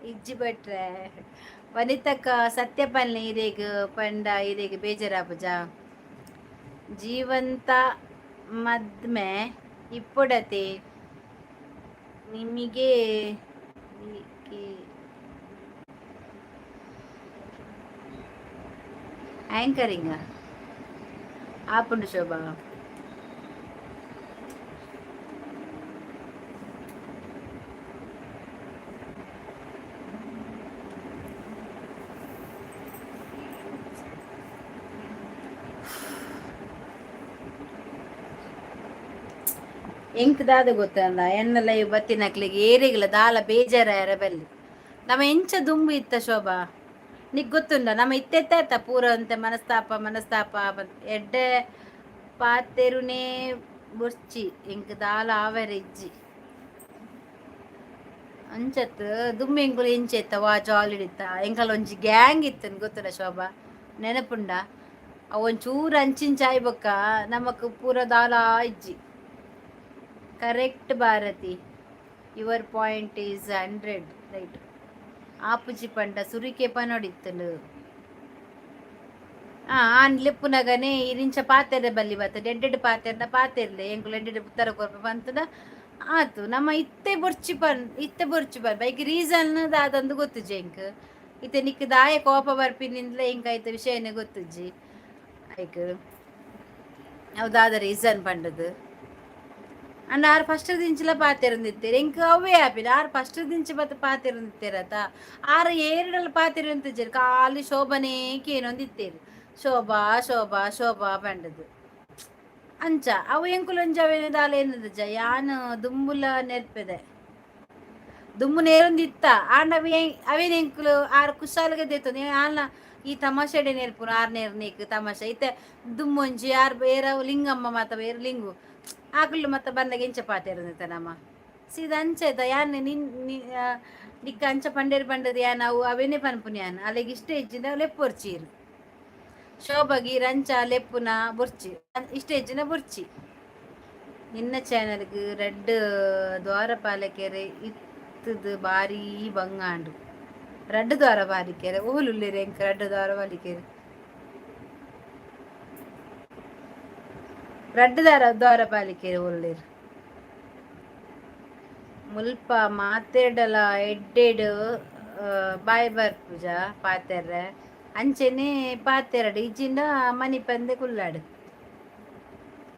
ಇಜ್ಜಿ ಬಿಟ್ರೆ ವನಿತಕ್ಕ ಸತ್ಯ ಪಲ್ಲೆ ಇರೇಗ ಪಂಡ ಇರೇಗ ಬೇಜಾರಾಪುಜ ಜೀವಂತ ಮದ್ಮೆ ಇಪ್ಪೊಡತೆ ನಿಮಗೆ ಆಂಕರಿಂಗ ಆಪುಂಡು ಶೋಭಾ ಎಂಕ್ ದಾದ ಗೊತ್ತಲ್ಲ ಎನ್ನೆಲ್ಲ ಬತ್ತಿನಕ್ಲಿಗೆ ಏರಿಗಿಲ್ಲ ದಾಲ ಬೇಜಾರ ಬಲ್ಲಿ ನಮ್ಮ ಎಂಚ ದುಂಬು ಇತ್ತ ಶೋಭಾ ನಿಗ್ ಗೊತ್ತುಂಡ ನಮ್ಮ ಇತ್ತೆತ್ತ ಪೂರ ಅಂತೆ ಮನಸ್ತಾಪ ಎಡ್ಡೆ ಪಾತೆರುನೇ ಬೊರ್ಚಿ ಎಂಕ್ ದಾಲ ಆವರ ಇಜ್ಜಿ ಅಂಚತ್ ದುಮ್ಮಿ ಎಂಕುಲು ಎಂಚೆತ್ತ ವಾ ಜಾಲಿಡಿತ್ತ ಎಂಕಲ್ ಒಂಜಿ ಗ್ಯಾಂಗ್ ಇತ್ತನ್ ಗೊತ್ತುಂಡ ಶೋಭಾ ನೆನಪುಂಡ ಅವೊಂಚೂರು ಅಂಚಿಂಚಾಯ್ ಬೊಕ್ಕ ನಮಕ್ ಪೂರ ದಾಲ ಇಜ್ಜಿ correct Bharati your point is 100 right ಆಪುಜಿ ಪಂಡ ಸುರಿಕೆ ಪನೊಡಿತ್ತಲು ಆನ್ ಲೆಪ್ಪುನಗನೆ ಇರಿಂಚ ಪಾತೆರೆ ಬಲ್ಲಿ ಬರ್ತದೆ ಎಡ್ಡೆಡ್ ಪಾತೆರ್ನ ಪಾತೆರ್ಲೆ ಎಂಕುಲು ಎಡ್ಡೆಡ್ ಉತ್ತರ ಕೊರ್ಪ ಬಂತದ ಆತು ನಮ್ಮ ಇತ್ತೆ ಬೊರ್ಚಿ ಪನ್ ಬೈಕ್ ರೀಸನ್ ದಾದಂದು ಗೊತ್ತುಜಿ ಎಂಕ್ ಇತ್ತೆ ನಿಕ್ ದಾಯ ಕೋಪ ಬರ್ಪಿನಿಂದಲೇ ಎಂಕ್ ಆಯ್ತ ವಿಷಯನೇ ಗೊತ್ತುಜ್ಜಿ ಐಕ್ ಅವು ದಾದ ರೀಸನ್ ಪಂಡದು ಅಂಡ್ ಆರು ಫಸ್ಟ್ ದಿಂಚಲ ಪಾತೆರೊಂದಿತ್ತೇರು ಎಂಕ್ ಅವೇ ಆಪಿನ ಆರು ಫಸ್ಟ್ ದಿಂಚ ಬತ್ತ ಪಾತೆರೊಂದಿತ್ತೇರತ ಆರು ಏರಡಲ್ಲ ಪಾತೆರೊಂದಿಜ್ಜೇರು ಖಾಲಿ ಶೋಭನೇ ಕೇನೊಂದಿತ್ತೇರು ಶೋಭಾ ಶೋಭಾ ಶೋಭಾ ಪಂಡದು ಅಂಚ ಅವು ಎಂಕುಲೊಂಜವೇನು ದಾಲ ಏನದಜ್ಜ ಯಾನ್ ದುಂಬುಲ ನೆರ್ಪೆದೆ ದುಮ್ಮು ನೇರೊಂದಿತ್ತ ಆಂಡ ಅವೇನು ಎಂಕುಲು ಆರು ಕುಶಾಲಿಗೆ ದೇತೊಂದು ಆಲ್ನ ಈ ತಮಾಷೆಡೆ ನೆರ್ಪುನು ಆರು ನೇರ್ನೇಕ್ ತಮಾಷೆ ಇತ್ತೆ ದುಮ್ಮೊಂಜಿ ಆರು ಬೇರೆ ಲಿಂಗಮ್ಮ ಮಾತ ಬೇರೆ ಲಿಂಗು ಆಕಳು ಮತ್ತೆ ಬಂದಾಗ ಎಂಚ ಪಾತೆರೊಂದಿತ್ತ ನಮ್ಮ ಸೀದ ಅಂಚೆದ ಯಾನ್ ನಿಕ್ಕ ಅಂಚ ಪಂಡೇರು ಪಂಡದು ಯಾನ್ ಅವು ಅವೇನೇ ಪನ್ಪುನಿ ಯಾನ್ ಅಲ್ಲಿಗೆ ಇಷ್ಟ ಹೆಜ್ಜಿನ ಲೆಪ್ಪೊರ್ಚೀರು ಶೋಭಗಿ ರಂಚ ಲೆಪ್ಪುನ ಬೊರ್ಚಿ ಇಷ್ಟ ಹೆಜ್ಜಿನ ಬೊರ್ಚಿ ನಿನ್ನ ಚಾನಲ್ಗೆ ರೆಡ್ ದ್ವಾರಪಾಲಕೆರೆ ಇತ್ತದು ಬಾರಿ ಬಂಗಾಂಡು ರೆಡ್ ದ್ವಾರಪಾಲಿಕೆರೆ ಓಲುಲ್ಲೇರಿ ಎಂಕ ರೆಡ್ ದ್ವಾರಪಾಲಿಕೆರೆ ರೆಡ್ ದ್ವಾರಪಾಲಿಕೆರೆ ಓಲ್ಲೇರು ಮುಲ್ಪ ಮಾತೆಡಲ ಎಡ್ಡೆಡು ಬಾಯ್ ಬರ್ಪುಜ ಪಾತೆರ್ರೆ ಅಂಚೆನೆ ಪಾತೆರಡು ಇಜ್ಜಿಂಡ ಮನಿ ಪಂದೆ ಕುಲ್ಲಾಡು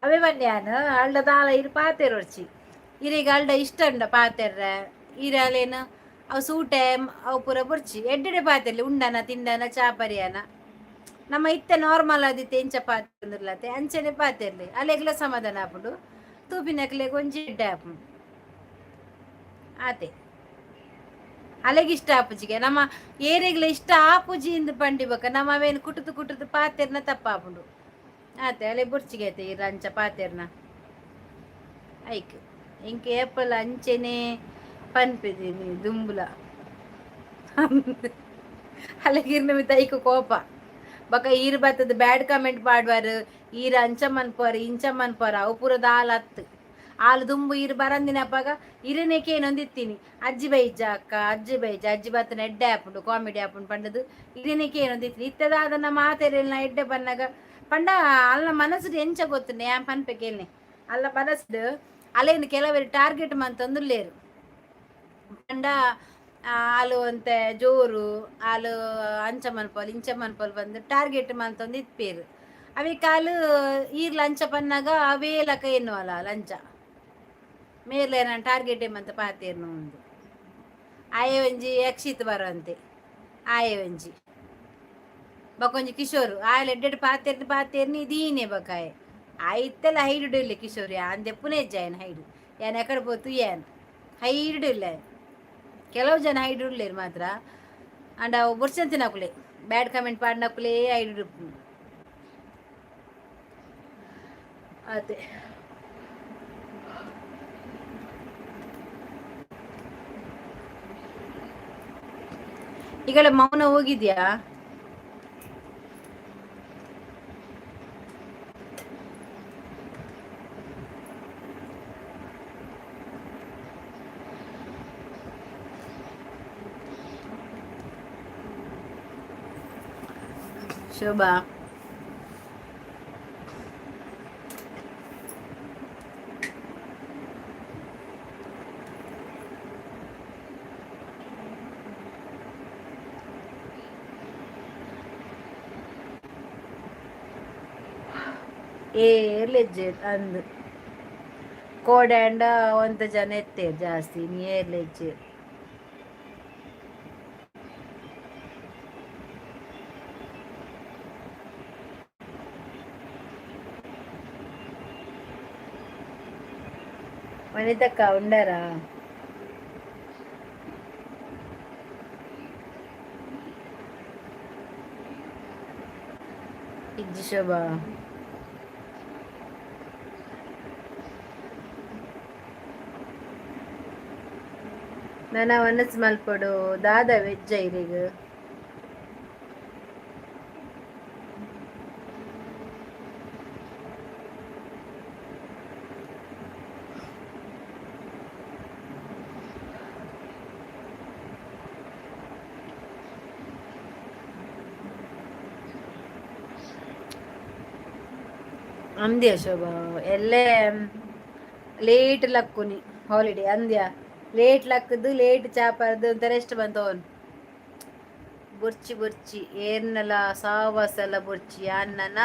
ಅವೇ ಬನ್ಯಾನು ಅಳ್ಳ ದಾಲ ಇರು ಪಾತೆರೊಡ್ಚಿ ಇರಿಗೆ ಅಳ್ಳ ಇಷ್ಟ ಉಂಡ ಪಾತೆರ್ರೆ ಇರಲೇನು ಅವು ಸೂಟೆ ಅವು ಪೂರ ಬುರ್ಚಿ ಎಡ್ಡೆಡೆ ಪಾತೆರ್ಲಿ ಉಂಡನ ತಿಂಡನ ಚಾಪರಿಯನ ನಮ್ಮ ಇತ್ತೆ ನಾರ್ಮಲ್ ಆದಿತ್ತೆ ಎಂಚ ಪಾತೆರ್ಲತೆ ಅಂಚನೆ ಪಾತೆರ್ಲಿ ಅಲೆಗ್ಲ ಸಮಾಧಾನ ಆಪುಂಡು ತೂಪಿನಕ್ಲೆ ಕೊಂಚ ಎಡ್ಡೆ ಆಪುಂಡು ಆತೆ ಅಲೆಗೆ ಇಷ್ಟ ಆಪುಜಿಗೆ ನಮ್ಮ ಏರೆಗ್ಲ ಇಷ್ಟ ಆಪುಜಿ ಇಂದು ಪಂಡಿಬಕ ನಮ್ಮ ಅವೇನು ಕುಟುದು ಪಾತೆರ್ನ ತಪ್ಪಾಪುಂಡು ಆತೆ ಅಲೆ ಬುರ್ಚಿಗೆ ಆಯ್ತು ಈ ರಂಚ ಪಾತೆರ್ನ ಐಕ್ ಇಂಕ ಏಪಲ್ ಅಂಚೆನೆ ಪನ್ಪಿದೀನಿ ದುಂಬುಲ ಅಲೆಗಿರ್ನ ಮಿತ್ತ ಐಕ ಕೋಪ ಬಕ ಈರ್ ಬತ್ತದ ಬ್ಯಾಡ್ ಕಮೆಂಟ್ ಪಾಡ್ವಾರು ಈರ ಅಂಚ ಮನ್ಪರ್ ಇಂಚ ಮನ್ಪರ್ ಅವು ಪೂರ ದಾಲ್ ಹತ್ತು ಆಲು ದುಂಬು ಈರು ಬರಂದಿನಪ್ಪಾಗ ಇರನೇಕೆ ಏನೊಂದಿತ್ತೀನಿ ಅಜ್ಜಿ ಬೈಜ ಅಕ್ಕ ಅಜ್ಜಿ ಬತ್ತನ ಎಡ್ಡೆ ಆಪುಂಡು ಕಾಮಿಡಿ ಆಪುಂಡು ಪಂಡದು ಇರನೇಕೆ ಏನೊಂದಿತ್ತೀನಿ ಇತ್ತದಾದ ನಮ್ಮ ಮಾತೆರೆಲ್ಲ ಎಡ್ಡೆ ಬನ್ನಾಗ ಪಂಡ ಅಲ್ಲ ಮನಸ್ಸು ಎಂಚ ಗೊತ್ತುಂಡೆ ಯಾನ್ ಪನ್ಪೆ ಕೇಳ್ನೆ ಅಲ್ಲ ಮನಸ್ಸು ಅಲ್ಲೇನು ಕೆಲವರು ಟಾರ್ಗೆಟ್ ಮಂತಂದುಲ್ಲೇರು ಅಂಡ ಆಲು ಅಂತೆ ಜೋರು ಆಲು ಅಂಚ ಮನ್ಪೊಲಿ ಇಂಚ ಮನ್ಪೊಲಿ ಬಂದು ಟಾರ್ಗೆಟ್ ಮಂತೊಂದು ಇತ್ಪೇರು ಅವಿ ಕಾಲು ಈರ್ ಲಂಚ ಪನ್ನಾಗ ಅವೇ ಲಕ ಎನ್ನುವಲ್ಲ ಲಂಚ ಮೇರ್ಲೆ ನಾನು ಟಾರ್ಗೆಟ್ ಏಮಂತ ಪಾತೇರ್ನು ಒಂದು ಆಯೆ ಒಂಜಿ ಯಕ್ಷಿತ್ ಬರುವಂತೆ ಆಯೆ ಒಂಜಿ ಬಕೊಂಜಿ ಕಿಶೋರು ಆಯ್ಲ ಎಡ್ಡೆಡ್ ಪಾತೇರ್ನಿ ದೀನೆ ಬಕಾಯೆ ಆಯ್ತೆಲ್ಲ ಹೈಡು ಇಲ್ಲ ಕಿಶೋರ್ ಅಂದೆ ಪುನೇ ಜಾಯನ್ ಹೈಡು ಯಾನ್ ಎಕಡೆ పోతు ಏನ್ ಹೈಡು ಇಲ್ಲ ಕೆಲವು ಜನ ಹೈಡು ಉಳ್ಳೇರು ಮಾತ್ರ ಅಂಡ್ ಅವು ಬುರ್ಸಂತಿನಕುಲೆ ಬ್ಯಾಡ್ ಕಮೆಂಟ್ ಪಾಡಿನಕುಲೇ ಹೈಡು ಅದೇ ಈಗಲೇ ಮೌನ ಹೋಗಿದ್ಯಾ ಶೋಭಾ ಏರ್ಲೆಜ್ಜೆ ಅಂದು ಕೋಡ್ಯಾಂಡ ಒಂತ ಜನ ಎತ್ತೇರು ಜಾಸ್ತಿ ಏರ್ಲೆಜ್ಜೆ ವನಿತಕ್ಕ ಉಂಡರಾ ಇಜ್ಜಿ ಶೋಭಾ ನನ್ನ ಮನಸ್ಸು ಮಲ್ಪಡು ದಾದ ವೆಜ್ಜ ಇರಿಗ ಅಂದ್ಯ ಶೋಭಾ ಎಲ್ಲೇ ಲೇಟ್ ಲಕ್ಕುನಿ ಹಾಲಿಡೇ ಅಂದ್ಯ ಲೇಟ್ ಲಕ್ಕದು ಲೇಟ್ ಚಾಪರ್ದು ಅಂತ ರೆಸ್ಟ್ ಬಂತವನ್ ಬುರ್ಚಿ ಬುರ್ಚಿ ಏರ್ನಲ ಸಾವಾಸಲ ಬುರ್ಚಿ ಅನ್ನನ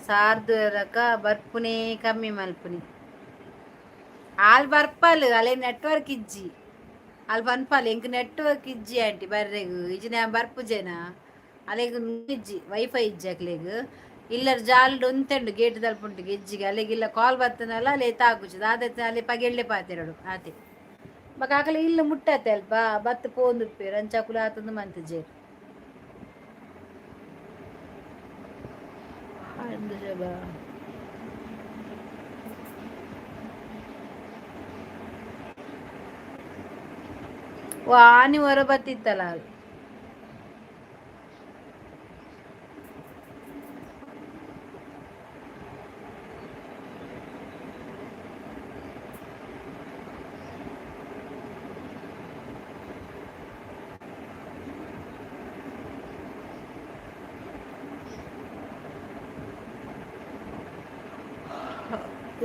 ಸಾರ್ದುರಕ ಬರ್ಪುನೇ ಕಮ್ಮಿ ಮಲ್ಪುನಿ ಆಲ್ ಬರ್ಪಲ್ ಅಲೆ ನೆಟ್ವರ್ಕ್ ಇಜ್ಜಿ ಅಲ್ಲಿ ಪನ್ಪಲ್ ಎಂಕ್ ನೆಟ್ವರ್ಕ್ ಇಜ್ಜಿ ಆಂಟಿ ಬರ್ರೆಗು ಇಜ್ಜಿನ ಬರ್ಪುಜೆನ ಅಲೆಗ್ ಇಜ್ಜಿ ವೈಫೈ ಇಜ್ಜಿ ಅಕ್ಲೆಗ್ ಇಲ್ಲರ ಜಾಲ್ಡ್ ಉಂತೆಂಡು ಗೇಟ್ ತಲುಪುಂಟು ಗೆಜ್ಜಿಗೆ ಅಲ್ಲಿಗಿಲ್ಲ ಕಾಲ್ ಬರ್ತನಲ್ಲ ಅಲ್ಲಿ ತಾಕುಚ್ಚು ಆದತ್ತೆ ಅಲ್ಲಿ ಪಗೆಳ್ಳೆ ಪಾತೆರಡು ಆತೆ ಬಕ ಆಕಲೆ ಇಲ್ಲ ಮುಟ್ಟತ್ತೆ ಅಲ್ಪ ಬತ್ತು ಪೋಂದುಪ್ಪೇರು ಅಂಚಾಕುಲು ಆತಂದು ಮಂತ್ ಜೇರು ಓ ಆನಿ ಹೊರ ಬತ್ತಿತ್ತಲ್ಲ ಅದು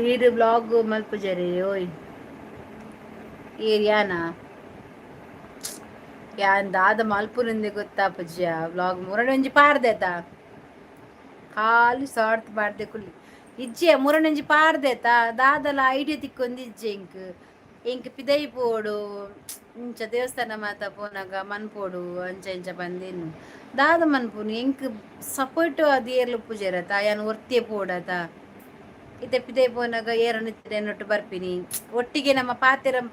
ಈರು ಬ್ಲಾಗ್ ಮಲ್ಪುಜರಿ ಓಯ್ ಈರ್ ಯಾನ್ ದಾದ ಮಲ್ಪುರಿಂದೆ ಗೊತ್ತಾ ಪಜ್ಜ ಬ್ಲಾಗ್ ಮುರಡೊಂಜಿ ಪಾರ್ದೆತ ಖಾಲಿ ಸಾರ್ತ್ ಪಾಡ್ದೆ ಕುಲ್ಲಿ ಇಜ್ಜೆ ಮುರಡೊಂಜಿ ಪಾರ್ದೆತ ದಾದಲ ಐಡಿಯಾ ತಿಕ್ಕೊಂದು ಇಜ್ಜೆ ಇಂಕ್ ಪಿದೈ ಪೋಡು ಇಂಚ ದೇವಸ್ಥಾನ ಮಾತ ಪೋನಾಗ ಮನ್ಪೋಡು ಅಂಚ ಇಂಚ ಬಂದಿನ್ನು ದಾದ ಮನ್ಪುನು ಎಂಕ್ ಸಪೋರ್ಟ್ ಅದು ಏರ್ಲು ಪೂಜೆರತ ಯಾನ್ ಒರ್ತಿಯ ಪೋಡತ ಇತ್ತೆ ಪೋನಾಗ ಏರನಿಟ್ಟೆನೊಟ್ಟು ಬರ್ಪಿನಿ ಒಟ್ಟಿಗೆ ನಮ್ಮ ಪಾತೆರಂ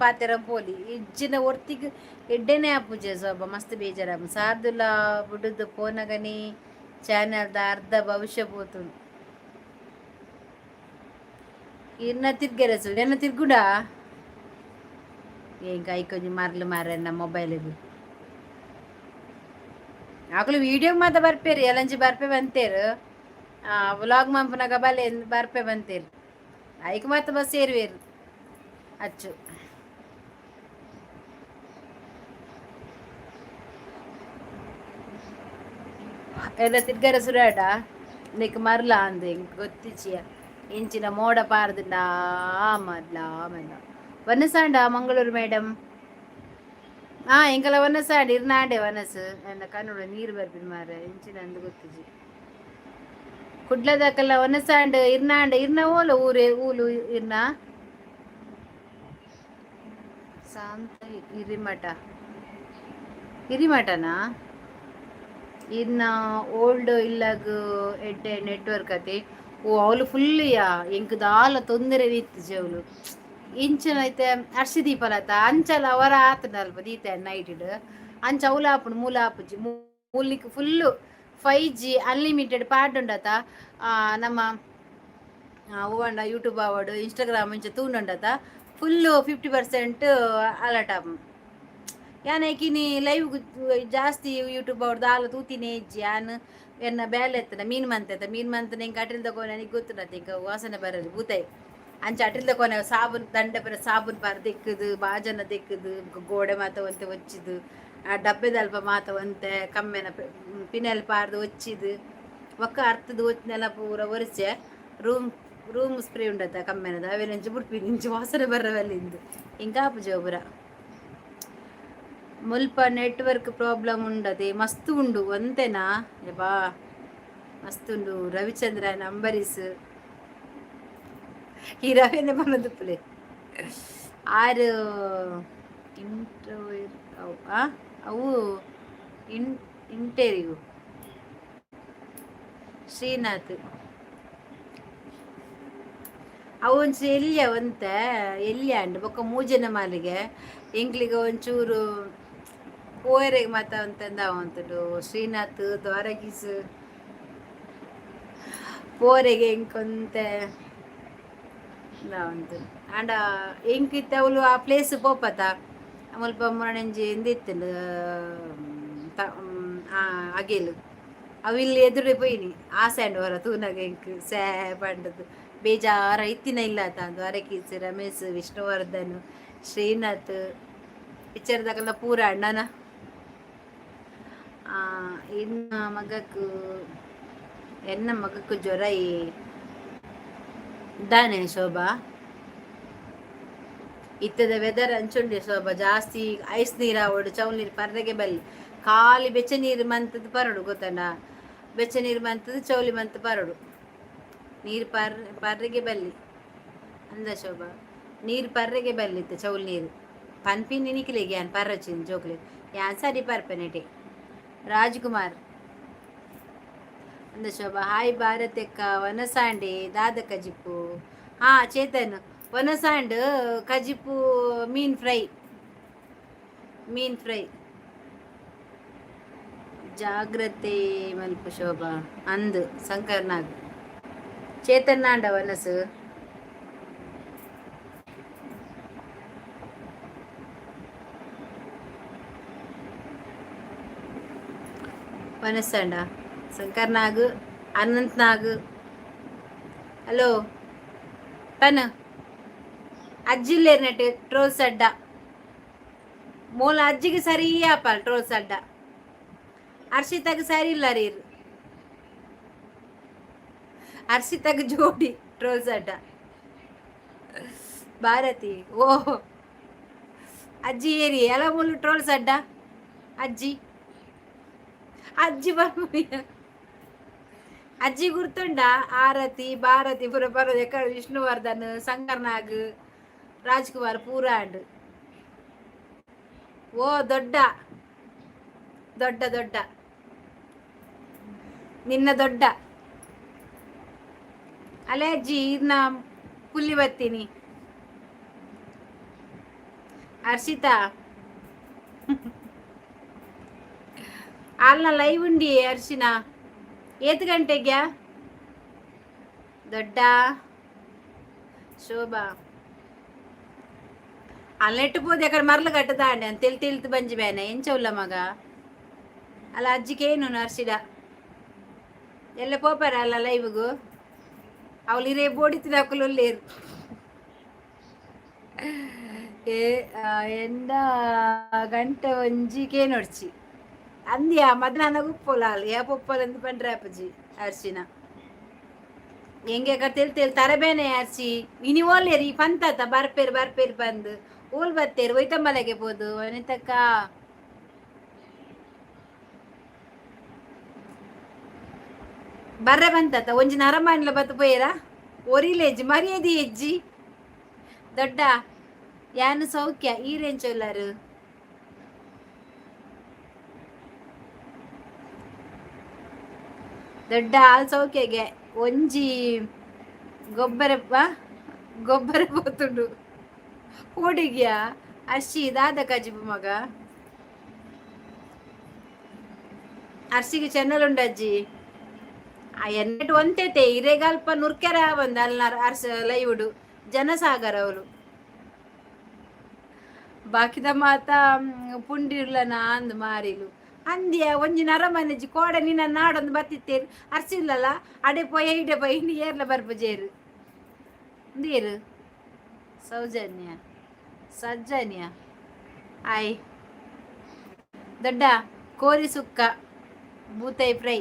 ಪೋಲಿ ಇಜ್ಜಿನ ಒಟ್ಟಿಗೆ ಎಡ್ಡೆನೆ ಪೂಜೆ ಸೊಬ್ಬ ಮಸ್ತ್ ಬೇಜಾರ ಸಾರ್ದುಲ ಬುಡುದು ಪೋನಗನಿ ಚಾನಲ್ದ ಅರ್ಧ ಭವಿಷ್ಯ ಪೋತು ಇನ್ನ ತಿರ್ಗೆರಸು ಎನ್ನ ತಿರ್ಗುಡ ಏನ್ ಕೈ ಕೊಂಚ ಮರ್ಲು ಮಾರ ಮೊಬೈಲಿಗೆ ಆಕಲು ವಿಡಿಯೋ ಮಾತ ಬರ್ಪೇರಿ ಎಲ್ಲಂಚಿ ಬರ್ಪೆ ಬಂತೇರು ವ್ಲಾಗ್ ಮಂಪನಾಗ ಬಲೆ ಬರ್ಪೆ ಬಂತೇರು ಐಕ್ ಮಾತ ಬಸ್ ಸೇರುವೇರು ಅಚ್ಚು ಎಲ್ಲ ತಿರ್ಗರ ಸುರಾಟ నీకు మరలా అంది గొత్తిచ్చియ ఇంచిన మోడ పారదుండా మరలా మరలా వన్నసాండా మంగళూరు మేడం ಎಂಕಲ ಒನಸ ಆಡಿ ಇರ್ನಾಡೆ ವನಸ್ ಎನ್ನ ಕನ್ನಡ ನೀರು ಬರ್ಬಿನ್ ಮಾರ ಇಂಚಿನ ಅಂದು ಗೊತ್ತಿಜಿ ಕುಡ್ಲದಕಲ್ಲ ಒನಸಾಂಡ್ ಇರ್ನಾಂಡ ಇರ್ನ ಓಲ ಊರೇ ಊಲು ಇರ್ನ ಸಾಂತ ಹಿರಿಮಠ ಹಿರಿಮಠನಾ ಇನ್ನ ಓಲ್ಡ್ ಇಲ್ಲಾಗ ಎಡ್ಡೆ ನೆಟ್ವರ್ಕ್ ಅತೆ ಓ ಅವಳು ಫುಲ್ ಯಾ ಎಂಕ್ ದಾಲ ತೊಂದರೆ ಇತ್ತು ಜವಳು ಇಂಚನ ಐತೆ ಅರ್ಶಿದೀಪಲತ ಅಂಚಲ ಅವರ ಆತನಲ್ಪ ದೀತ ನೈಟ್ ಅಂಚ ಅವಲ ಆಪುಂಡು ಮೂಲ ಆಪುಜಿ ಮೂಲಿಕ್ ಫುಲ್ಲು 5G ಅನ್ಲಿಮಿಟೆಡ್ ಪಾಡ್ ಉಂಡತ ನಮ್ಮ ಹೂವಂಡ ಯೂಟ್ಯೂಬ್ ಆವಡು ಇನ್ಸ್ಟಾಗ್ರಾಮ್ ಇಂಚ ತೂಂಡತ ಫುಲ್ಲು 50% ಅಲರ್ಟ್ ಆಪುಂಡು ಯಾನಕಿನಿ ಲೈವ್ ಜಾಸ್ತಿ ಯೂಟ್ಯೂಬ್ ಅವ್ರದ್ದು ಆಲ ತೂತಿನೇ ಇಜ್ಜಿ ಯಾನ್ ಎನ್ನ ಬೇಲೆ ಎತ್ತನ ಮೀನು ಮಂತ ಮೀನು ಮಂತನ ಹಿಂಗೆ ಅಟ್ರಿಲ್ ತಗೋನ ನನಗೆ ಗೊತ್ತುಂಡತ್ತೆ ಹಿಂಗೆ ವಾಸನೆ ಬರೋದು ಭೂತಾಯಿ ಅಂಚ ಅಟ್ರಿಲ್ ತಗೋನ ಸಾಬೂನ್ ದಂಡ ಬರ ಸಾಬೂನ್ ಪಾರ ತೆಕ್ಕದು ಬಾಜನ ತೆಕ್ಕದು ಗೋಡೆ ಮಾತವಂತೆ ಒಚ್ಚಿದು ಆ ಡಬ್ಬೆದಲ್ಪ ಮಾತವಂತೆ ಕಮ್ಮೆನ ಪಿನೆಲ್ ಪಾರ್ದು ಒಚ್ಚಿದು ಒಕ್ಕ ಅರ್ಥದ ಒಚ್ಚಿನೆಲ್ಲ ಪೂರ ಒರೆಸೆ ರೂಮ್ ಸ್ಪ್ರೇ ಉಂಡತ್ತ ಕಮ್ಮೆನದ ಅವೇನಂಚು ಬಿಡ್ಪಿನಿ ಇಂಚು ವಾಸನೆ ಬರವಲ್ಲಿಂದು ಹಿಂಗಾಪು ಜೋಬುರ ಮುಲ್ಪ ನೆಟ್ವರ್ಕ್ ಪ್ರಾಬ್ಲಮ್ ಉಂಡದೆ ಮಸ್ತ್ ಉಂಡು ಒಂತೆನಾ ಬಾ ಮಸ್ತ್ ಉಂಡು ರವಿಚಂದ್ರನ್ ಅಂಬರೀಸ್ ಈ ರವಿನೇ ಬಂದಪ್ಪಲೆ ಆರು ಇಂಟರ್ವ್ಯೂ ಅವು ಇಂಟರ್ವ್ಯೂ ಶ್ರೀನಾಥ್ ಅವೊಂಚು ಎಲ್ಲಿಯ ಒಂತ ಎಲ್ಲಿಯ ಅಂಡು ಬೊಕ್ಕ ಮೂಜನ ಮಾಲಿಗೆ ಎಂಕ್ಲಿಗೆ ಒಂಚೂರು ಪೋಯರೆಗೆ ಮಾತ ಅಂತಂದ ಅವಂತುಡು ಶ್ರೀನಾಥ್ ದ್ವಾರಕೀಸ್ ಪೋರೆಗೆ ಎಂಕೊಂತೆ ಅಂತು ಆಂಡ ಎಂಕಿತ್ತ ಅವಳು ಆ ಪ್ಲೇಸ್ ಪೋಪತ ಮುಲ್ಪ ಮೊರಣಂಜಿ ಎಂದಿತ್ತಂಡು ಅಗೇಲು ಅವಿಲ್ಲಿ ಎದುರೇ ಪೋಯಿನಿ ಆಸೆಂಡು ಹೊರ ತೂನಾಗ ಎಂಕ್ ಸ್ಯಾ ಪಂಡದು ಬೇಜಾರ ಇತ್ತಿನ ಇಲ್ಲ ದ್ವಾರಕೀಸ್ ರಮೇಶ್ ವಿಷ್ಣುವರ್ಧನ್ ಶ್ರೀನಾಥ್ ಪಿಕ್ಚರ್ದಾಗೆಲ್ಲ ಪೂರ ಅಣ್ಣನ ಇನ್ನ ಮಗಕ್ಕೂ ಎನ್ನ ಮಗಕ್ಕೂ ಜ್ವರ ಇದ್ದಾನೆ ಶೋಭಾ ಇತ್ತದ ವೆದರ್ ಅಂಚುಂಡೆ ಶೋಭಾ ಜಾಸ್ತಿ ಐಸ್ ನೀರಾವಡು ಚೌಲ್ ನೀರು ಪರ್ರೆಗೆ ಬಲ್ಲಿ ಖಾಲಿ ಬೆಚ್ಚ ನೀರು ಮಂತದ್ದು ಪರಡು ಗೊತ್ತಣ್ಣ ಬೆಚ್ಚ ನೀರು ಮಂತದ್ದು ಚೌಲಿ ಮಂತ ಪರಡು ನೀರು ಪರ್ರೆಗೆ ಬಲ್ಲಿ ಅಂದ ಶೋಭಾ ನೀರು ಪರ್ರೆಗೆ ಬಲ್ಲಿತ್ತು ಚೌಲ್ ನೀರು ಪನ್ಪಿನ್ ನಿನಿಕ್ಲಿಗೆ ಯಾನ್ ಪರ್ರಚಿನ್ ಜೋಕ್ಲಿ ಯಾನ್ ಸರಿ ಪರ್ಪೆನೆಟೆ ರಾಜ್ಕುಮಾರ್ ಅಂದ ಶೋಭಾ ಹಾಯ್ ಭಾರತಕ್ಕ ವನಸಾಂಡೆ ದಾದ ಕಜಿಪ್ಪು ಚೇತನ್ ವನಸಾಂಡ್ ಕಜಿಪ್ಪು ಮೀನ್ ಫ್ರೈ ಜಾಗ್ರತೆ ಮಲ್ಪು ಶೋಭಾ ಅಂದು ಸಂಕರ್ನಾಗ್ ಚೇತನ್ನಾಂಡ ವನಸು ವನಸ್ಸಂಡ ಶಂಕರ್ನಾಗ್ ಅನಂತ್ನಾಗ್ ಹಲೋ ಪನ್ ಅಜ್ಜಿಲ್ಲೇರ್ನಟ್ಟು ಟ್ರೋಲ್ಸ್ ಅಡ್ಡ ಮೂಲ ಅಜ್ಜಿಗೆ ಸರಿ ಆಪ ಟ್ರೋಲ್ಸ್ ಅಡ್ಡ ಹರ್ಷಿತಾಗ ಸರಿ ಇಲ್ಲ ರೀ ಹರ್ಷಿತಾಗ ಜೋಡಿ ಟ್ರೋಲ್ಸ್ ಅಡ್ಡ ಭಾರತಿ ಓ ಅಜ್ಜಿ ಏರಿ ಎಲ್ಲ ಮೂಲ ಟ್ರೋಲ್ಸ್ ಅಡ್ಡ ಅಜ್ಜಿ ಅಜ್ಜಿ ಗುರ್ತುಂಡ ಆರತಿ ಭಾರತಿ ಪುರ ಬರೋದು ಎಕಡೆ ವಿಷ್ಣುವರ್ಧನ್ ಶಂಕರ್ನಾಗ್ ರಾಜ್ಕುಮಾರ್ ಪೂರಾಂಡ್ ಓ ದೊಡ್ಡ ದೊಡ್ಡ ದೊಡ್ಡ ನಿನ್ನ ದೊಡ್ಡ ಅಲೆ ಅಜ್ಜಿ ಇನ್ನ ಪುಲ್ಲಿ ಬರ್ತೀನಿ ಹರ್ಷಿತಾ ಅಲ್ಲ ಲೈವ್ ಉಂಡಿ ಅರ್ಶಿನ ಏತ್ ಗಂಟೆಗೆ ದೊಡ್ಡ ಶೋಭಾ ಅಲ್ಲೆಟ್ಟು ಪೋದೆ ಅక్కడ ಮರ್ಲು ಕಟ್ಟದಾಂಡೆ ಅಂತ ತಿಳಿತು ಬಂಜಿ ಬೇನೆ ಎಂಚೌಲ್ಲ ಮಗ ಅಲ್ಲ ಅಜ್ಜಿಗೇನು ನರ್ಸಿಡ ಎಲ್ಲ ಪೋಪಾರ ಅಲ್ಲ ಲೈವ್ಗೂ ಅವಳು ಇರೇ ಬೋಡಿತಿದ ಹಾಕಲೊಲ್ಲೇರು ಎಂದ ಗಂಟೆ ಒಂಜಿಗೆ ನೋಡ್ಚಿ ಅಂದ್ಯಾ ಮಧ್ಯಾಹ್ನ ಉಪ್ಪೊಲಾಲ್ ಯಾ ಪೊಪ್ಪಲಂದು ಪಂಡ್ರೆ ಅಪ್ಪಜಿ ಅರ್ಶಿನ ಹೆಂಗೆ ತೇಲ್ ತರಬೇನೆ ಅರ್ಸಿ ಇನಿ ಓಲೇರಿ ಪಂತತ ಬರ್ಪೇರು ಬಂದು ಊಲ್ ಬತ್ತೇರು ಒಯ್ತಂಬಲೆಗೆ ಪೋದು ಅನಿತಕ್ಕ ಬರ್ರೆ ಬಂತತ್ತ ಒಂಜಿ ನರಮಾನ್ಲ ಬತ್ತು ಪೋಯರ ಒರಿಲೇಜ್ ಮರ್ಯಾದಿ ಹೆಜ್ಜಿ ದೊಡ್ಡ ಯಾನು ಸೌಖ್ಯ ಈರೆಂಚೊಲ್ಲರು ದೊಡ್ಡ ಆಲ್ ಸೌಖ್ಯಗೆ ಒಂಜಿ ಗೊಬ್ಬರ ಗೊಬ್ಬರ ಪೋತುಂಡು ಹುಡುಗಿಯ ಅರ್ಶಿ ದಾದ ಕಜಿಬು ಮಗ ಅರ್ಶಿಗೆ ಚೆನ್ನಲುಂಡಜ್ಜಿ ಆ ಎನ್ನೆಟ್ ಒಂತೈತೆ ಇರೆಗಲ್ಪ ನುರ್ಕೆರ ಬಂದ ಅಲ್ನಾರ ಅರ್ಸ ಲೈವುಡು ಜನಸಾಗರ ಅವಳು ಬಾಕಿದ ಮಾತ ಪುಂಡಿರ್ಲನ ಅಂದ್ ಮಾರಿಲು ಅಂದ್ಯ ಒಂಜಿ ನರಮನೆಜಿ ಕೋಡ ನಿನ್ನ ನಾಡೊಂದು ಬತ್ತಿತ್ತೇರು ಅರ್ಸಿಲ್ಲಲ್ಲ ಅಡೆ ಪೊಯ ಇಡೆ ಪೊಯ ಹಿಂಡಿ ಏರ್ಲ ಬರ್ಪಜೇರು ನೀರು ಸೌಜನ್ಯ ಸಜ್ಜನ್ಯ ಆಯ್ ದೊಡ್ಡ ಕೋರಿ ಸುಕ್ಕ ಬೂತೈ ಫ್ರೈ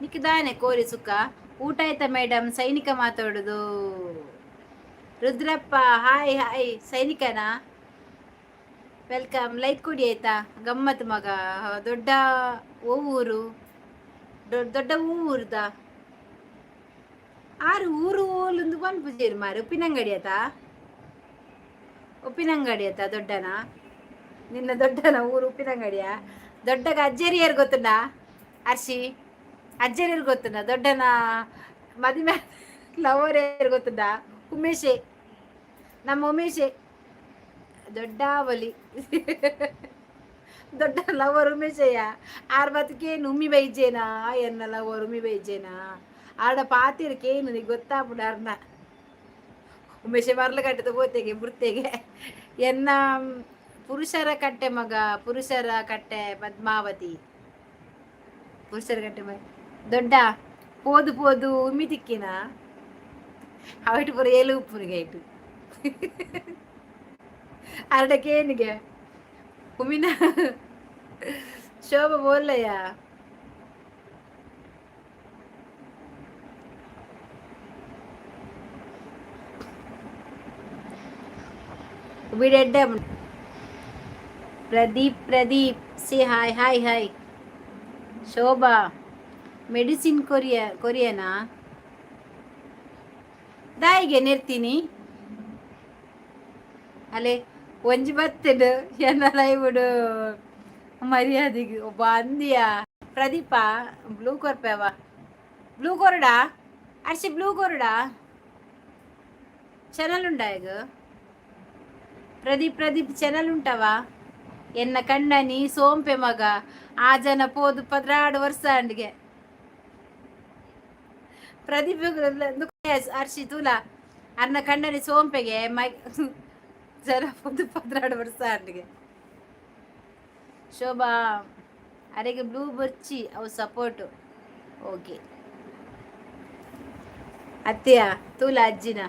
ನಿಕ್ಕಿದಾನೆ ಕೋರಿ ಸುಕ್ಕ ಊಟ ಆಯ್ತಾ ಮೇಡಮ್ ಸೈನಿಕ ಮಾತಾಡೋದು ರುದ್ರಪ್ಪ ಹಾಯ್ ಹಾಯ್ ಸೈನಿಕನಾ ವೆಲ್ಕಮ್ ಲೈಕ್ ಕೊಡಿ ಆಯ್ತಾ ಗಮ್ಮತ್ ಮಗ ದೊಡ್ಡ ಊರು ದೊಡ್ಡ ಊರುದ ಆರು ಊರು ಓಲೊಂದು ಪನ್ಪುಜೇರು ಮಾರು ಉಪ್ಪಿನಂಗಡಿ ಆತ ದೊಡ್ಡನ ನಿನ್ನ ದೊಡ್ಡನ ಊರು ಉಪ್ಪಿನಂಗಡಿಯ ದೊಡ್ಡಗ ಅಜ್ಜೇರಿಯರ್ ಗೊತ್ತುಂಡ ಅರ್ಶಿ ಅಜ್ಜೇರಿಯರ್ ಗೊತ್ತುಂಡ ದೊಡ್ಡನ ಮದುವೆ ಲವರ್ ಯಾರು ಗೊತ್ತುಂಡ ಉಮೇಶೆ ನಮ್ಮ ಉಮೇಶೆ ದೊಡ್ಡ ಬಲಿ ದೊಡ್ಡ ಲವರ್ ಉಮೇಶಯ್ಯ ಆರ್ ಬದುಕೇನು ಉಮ್ಮಿ ಬೈಜೇನಾ ಎನ್ನ ಲವರ್ ಉಮ್ಮಿ ಬೈಜೇನಾ ಆಡ ಪಾತಿರ್ಕೇನು ನೀ ಗೊತ್ತಾಗ್ಬಿಡ ಅರ್ನ ಉಮೇಶ ಮರ್ಲ ಕಟ್ಟದ ಪೋತೆಗೆ ಬುರ್ತೆಗೆ ಎನ್ನ ಪುರುಷರ ಕಟ್ಟೆ ಮಗ ಪುರುಷರ ಕಟ್ಟೆ ಪದ್ಮಾವತಿ ಪುರುಷರ ಕಟ್ಟೆ ಮಗ ದೊಡ್ಡ ಪೋದು ಪೋದು ಉಮ್ಮಿ ತಿಕ್ಕಿನ ಅವಟ್ಟು ಪುರ ಏಳು ಉಪ್ಪುನಿಗೆ ಆಯ್ತು ಅರ್ಡಕ್ಕೇನಿಗೆ ಉಮ್ಮಿನ ಶೋಭ ಬೋಲ್ಲಯ್ಯ ಬಿಡೆಡ್ಡೆ ಪ್ರದೀಪ್ ಸಿ hi hi hi Shobha medicine ಕೊರಿಯನಾ ದಾಯಿಗೆ ನೆರ್ತೀನಿ ಅಲೆ ಒಂಜಿ ಬತ್ತಡು ಎನ್ನಲ ಇವುಡು ಮರ್ಯಾದೆಗೆ ಒಬ್ಬ ಅಂದಿಯ ಪ್ರದೀಪ ಬ್ಲೂ ಕೊರ್ಪೆವ ಬ್ಲೂ ಕೊರಡಾ ಅರ್ಸಿ ಬ್ಲೂ ಕೊರಡಾ ಚಾನಲ್ ಉಂಟಾ ಈಗ ಪ್ರದೀಪ್ ಚಾನಲ್ ಉಂಟವಾ ಎನ್ನ ಕಣ್ಣನಿ ಸೋಂಪೆ ಮಗ ಆ ಜನ ಪೋದು 16 ವರ್ಷ ಅಂಡ್ಗೆ ಪ್ರದೀಪ್ ಅರ್ಷಿ ತೂಲ ಅನ್ನ ಕಣ್ಣನಿ ಸೋಂಪೆಗೆ ಮೈ ಜನ ಪೋದು 16 ವರ್ಷ ಅಂಡ್ಗೆ ಶೋಭಾ ಅರೆಗೆ ಬ್ಲೂ ಬರ್ಚಿ ಅವು ಸಪೋರ್ಟು ಓಕೆ ಅತ್ತೆಯ ತೂಲ ಅಜ್ಜಿನ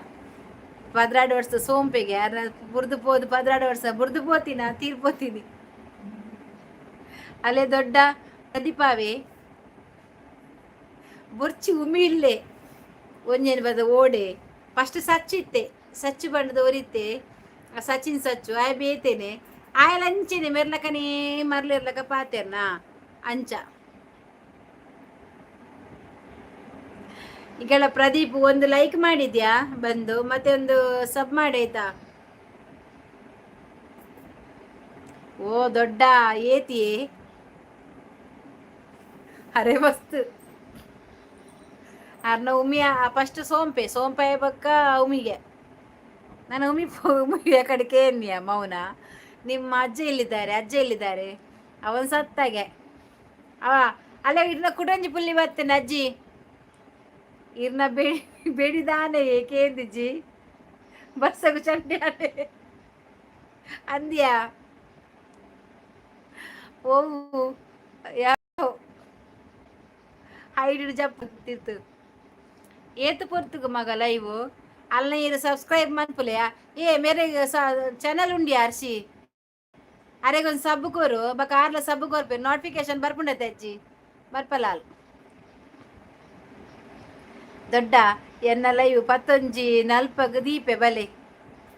16 ವರ್ಷ ಸೋಂಪೆಗೆ ಅದ್ರ ಬುರ್ದು ಪೋದು 16 ವರ್ಷ ಬುರ್ದು ಪೋತಿನ ತೀರ್ಪೋತೀನಿ ಅಲ್ಲೇ ದೊಡ್ಡ ಪ್ರದೀಪಾವೇ ಬುರ್ಚಿ ಉಮಿಳ್ಳೆ ಒಂಜೇನು ಬದ ಓಡೆ ಫಸ್ಟ್ ಸಚ್ಚಿತ್ತೆ ಸಚ್ಚು ಬಣ್ಣದ ಒರಿತೆ ಸಚಿನ್ ಸಚ್ಚು ಆಯ್ ಬೇತೇನೆ ಆಯಲ್ ಅಂಚೆನೆ ಮೆರ್ಲಕನೇ ಮರ್ಲಿರ್ಲಕ ಪಾತೆರ್ನಾ ಅಂಚ ಈಗೆಲ್ಲ ಪ್ರದೀಪ್ ಒಂದು ಲೈಕ್ ಮಾಡಿದ್ಯಾ ಬಂದು ಮತ್ತೆ ಒಂದು ಸಬ್ ಮಾಡಾಯ್ತಾ ಓ ದೊಡ್ಡ ಏತಿಯೇ ಅರೆ ಮಸ್ತ್ ಅರ್ನ ಉಮಿಯ ಫಸ್ಟ್ ಸೋಂಪೆ ಬಕ್ಕ ಉಮಿಗೆ ನಾನು ಉಮಿಯ ಕಡೆಗೆ ಏನ್ಯ ಮೌನ ನಿಮ್ಮ ಅಜ್ಜ ಎಲ್ಲಿದ್ದಾರೆ ಅವನ್ ಸತ್ತಾಗೆ ಅವ ಅಲ್ಲ ಇರ್ನ ಕುಡಂಜಿ ಪುಲ್ಲಿ ಬರ್ತೇನೆ ಅಜ್ಜಿ ಇರ್ನ ಬೆಡಿದಾನೆ ಕೇಂದಿಜ್ಜಿ ಬಸ್ಸಗು ಚಂಡ್ಯಾನೆ ಅಂದ್ಯಾ ಓವು ಯಾವ ಹೈಡು ಜಪ್ತಿತ್ತು ಏತು ಪೊರ್ತುಗು ಮಗ ಲೈವ್ ಅಲ್ಲ ಇರು ಸಬ್ಸ್ಕ್ರೈಬ್ ಮನ್ಪುಲೆಯಾ ಮೇರೆ ಚಾನಲ್ ಉಂಡಿ ಅರ್ಶಿ ಅರೆಗೊಂದು ಸಬ್ ಕೋರು ಬಕ ಆರ್ಲ ಸಬ್ ಕೋರ್ಪೆ ನೋಟಿಫಿಕೇಶನ್ ಬರ್ಪುಂಡತೆ ಅಜ್ಜಿ ಬರ್ಪಲಾಲ್ ದೊಡ್ಡ ಎನ್ನ ಲೈವ್ 11:40 ದೀಪೆ ಬಲೆ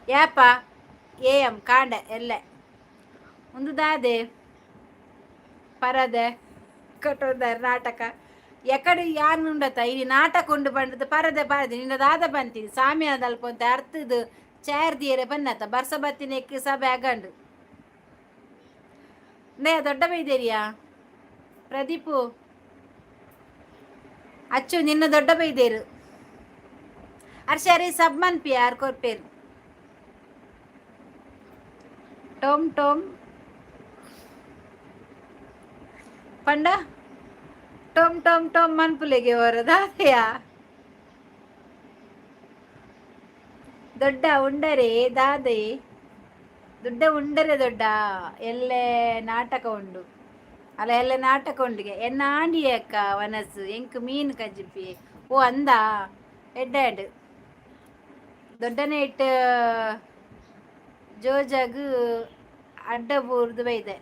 ಯಾಪ AM ಕಾಂಡ ಎಲ್ಲ ಒಂದು ದಾದೆ ಪರದೆ ಕಟ್ಟೋದ ನಾಟಕ ಎಕಡೆ ಯಾರು ಉಂಡತ ಇಲ್ಲಿ ನಾಟಕ ಉಂಡು ಬಂಡದ ಪರದೆ ಪರದೆ ನಿನ್ನ ದಾದ ಬಂತೀನಿ ಸಾಮ್ಯಾನ ಅಲ್ಪ ಅರ್ಥದ ಚಾರ್ದಿಯರೆ ಬನ್ನತ ಬರ್ಸ ಬತ್ತಿನ ಎಕ್ಕಿ ಸಭೆ ಆಗಂಡು ನೇ ದೊಡ್ಡ ಬೈದೇರಿಯಾ ಪ್ರದೀಪು ಅಚ್ಚು ನಿನ್ನ ದೊಡ್ಡ ಬೈದೇರು ಅರ್ಷರಿ ಸಬ್ಮನ್ ಪಿ ಯಾರು ಕೊರ್ಪೇರು ಟೋಮ್ ಟೋಮ್ ಪಂಡ ಟೋಮ್ ಟೋಮ್ ಟೋಮ್ ಮನ್ಪುಲೆಗೆ ಹೊರದಾದೆಯ ದೊಡ್ಡ ಉಂಡರೆ ದಾದೆ ದೊಡ್ಡ ಉಂಡರೆ ದೊಡ್ಡ ಎಲ್ಲೆ ನಾಟಕ ಉಂಡು ಅಲ್ಲ ಎಲ್ಲ ನಾಟಕ ಉಂಡಿಗೆ ಎನ್ನ ಆಂಡಿ ಅಕ್ಕ ವನಸು ಎಂಕ್ ಮೀನು ಕಜ್ಜಿಪ್ಪಿ ಓ ಅಂದ ಎಡ್ಡ ದೊಡ್ಡನೆ ಇಟ್ಟು ಜೋಜಾಗು ಅಡ್ಡ ಬೂರ್ದು ಬೈದೆ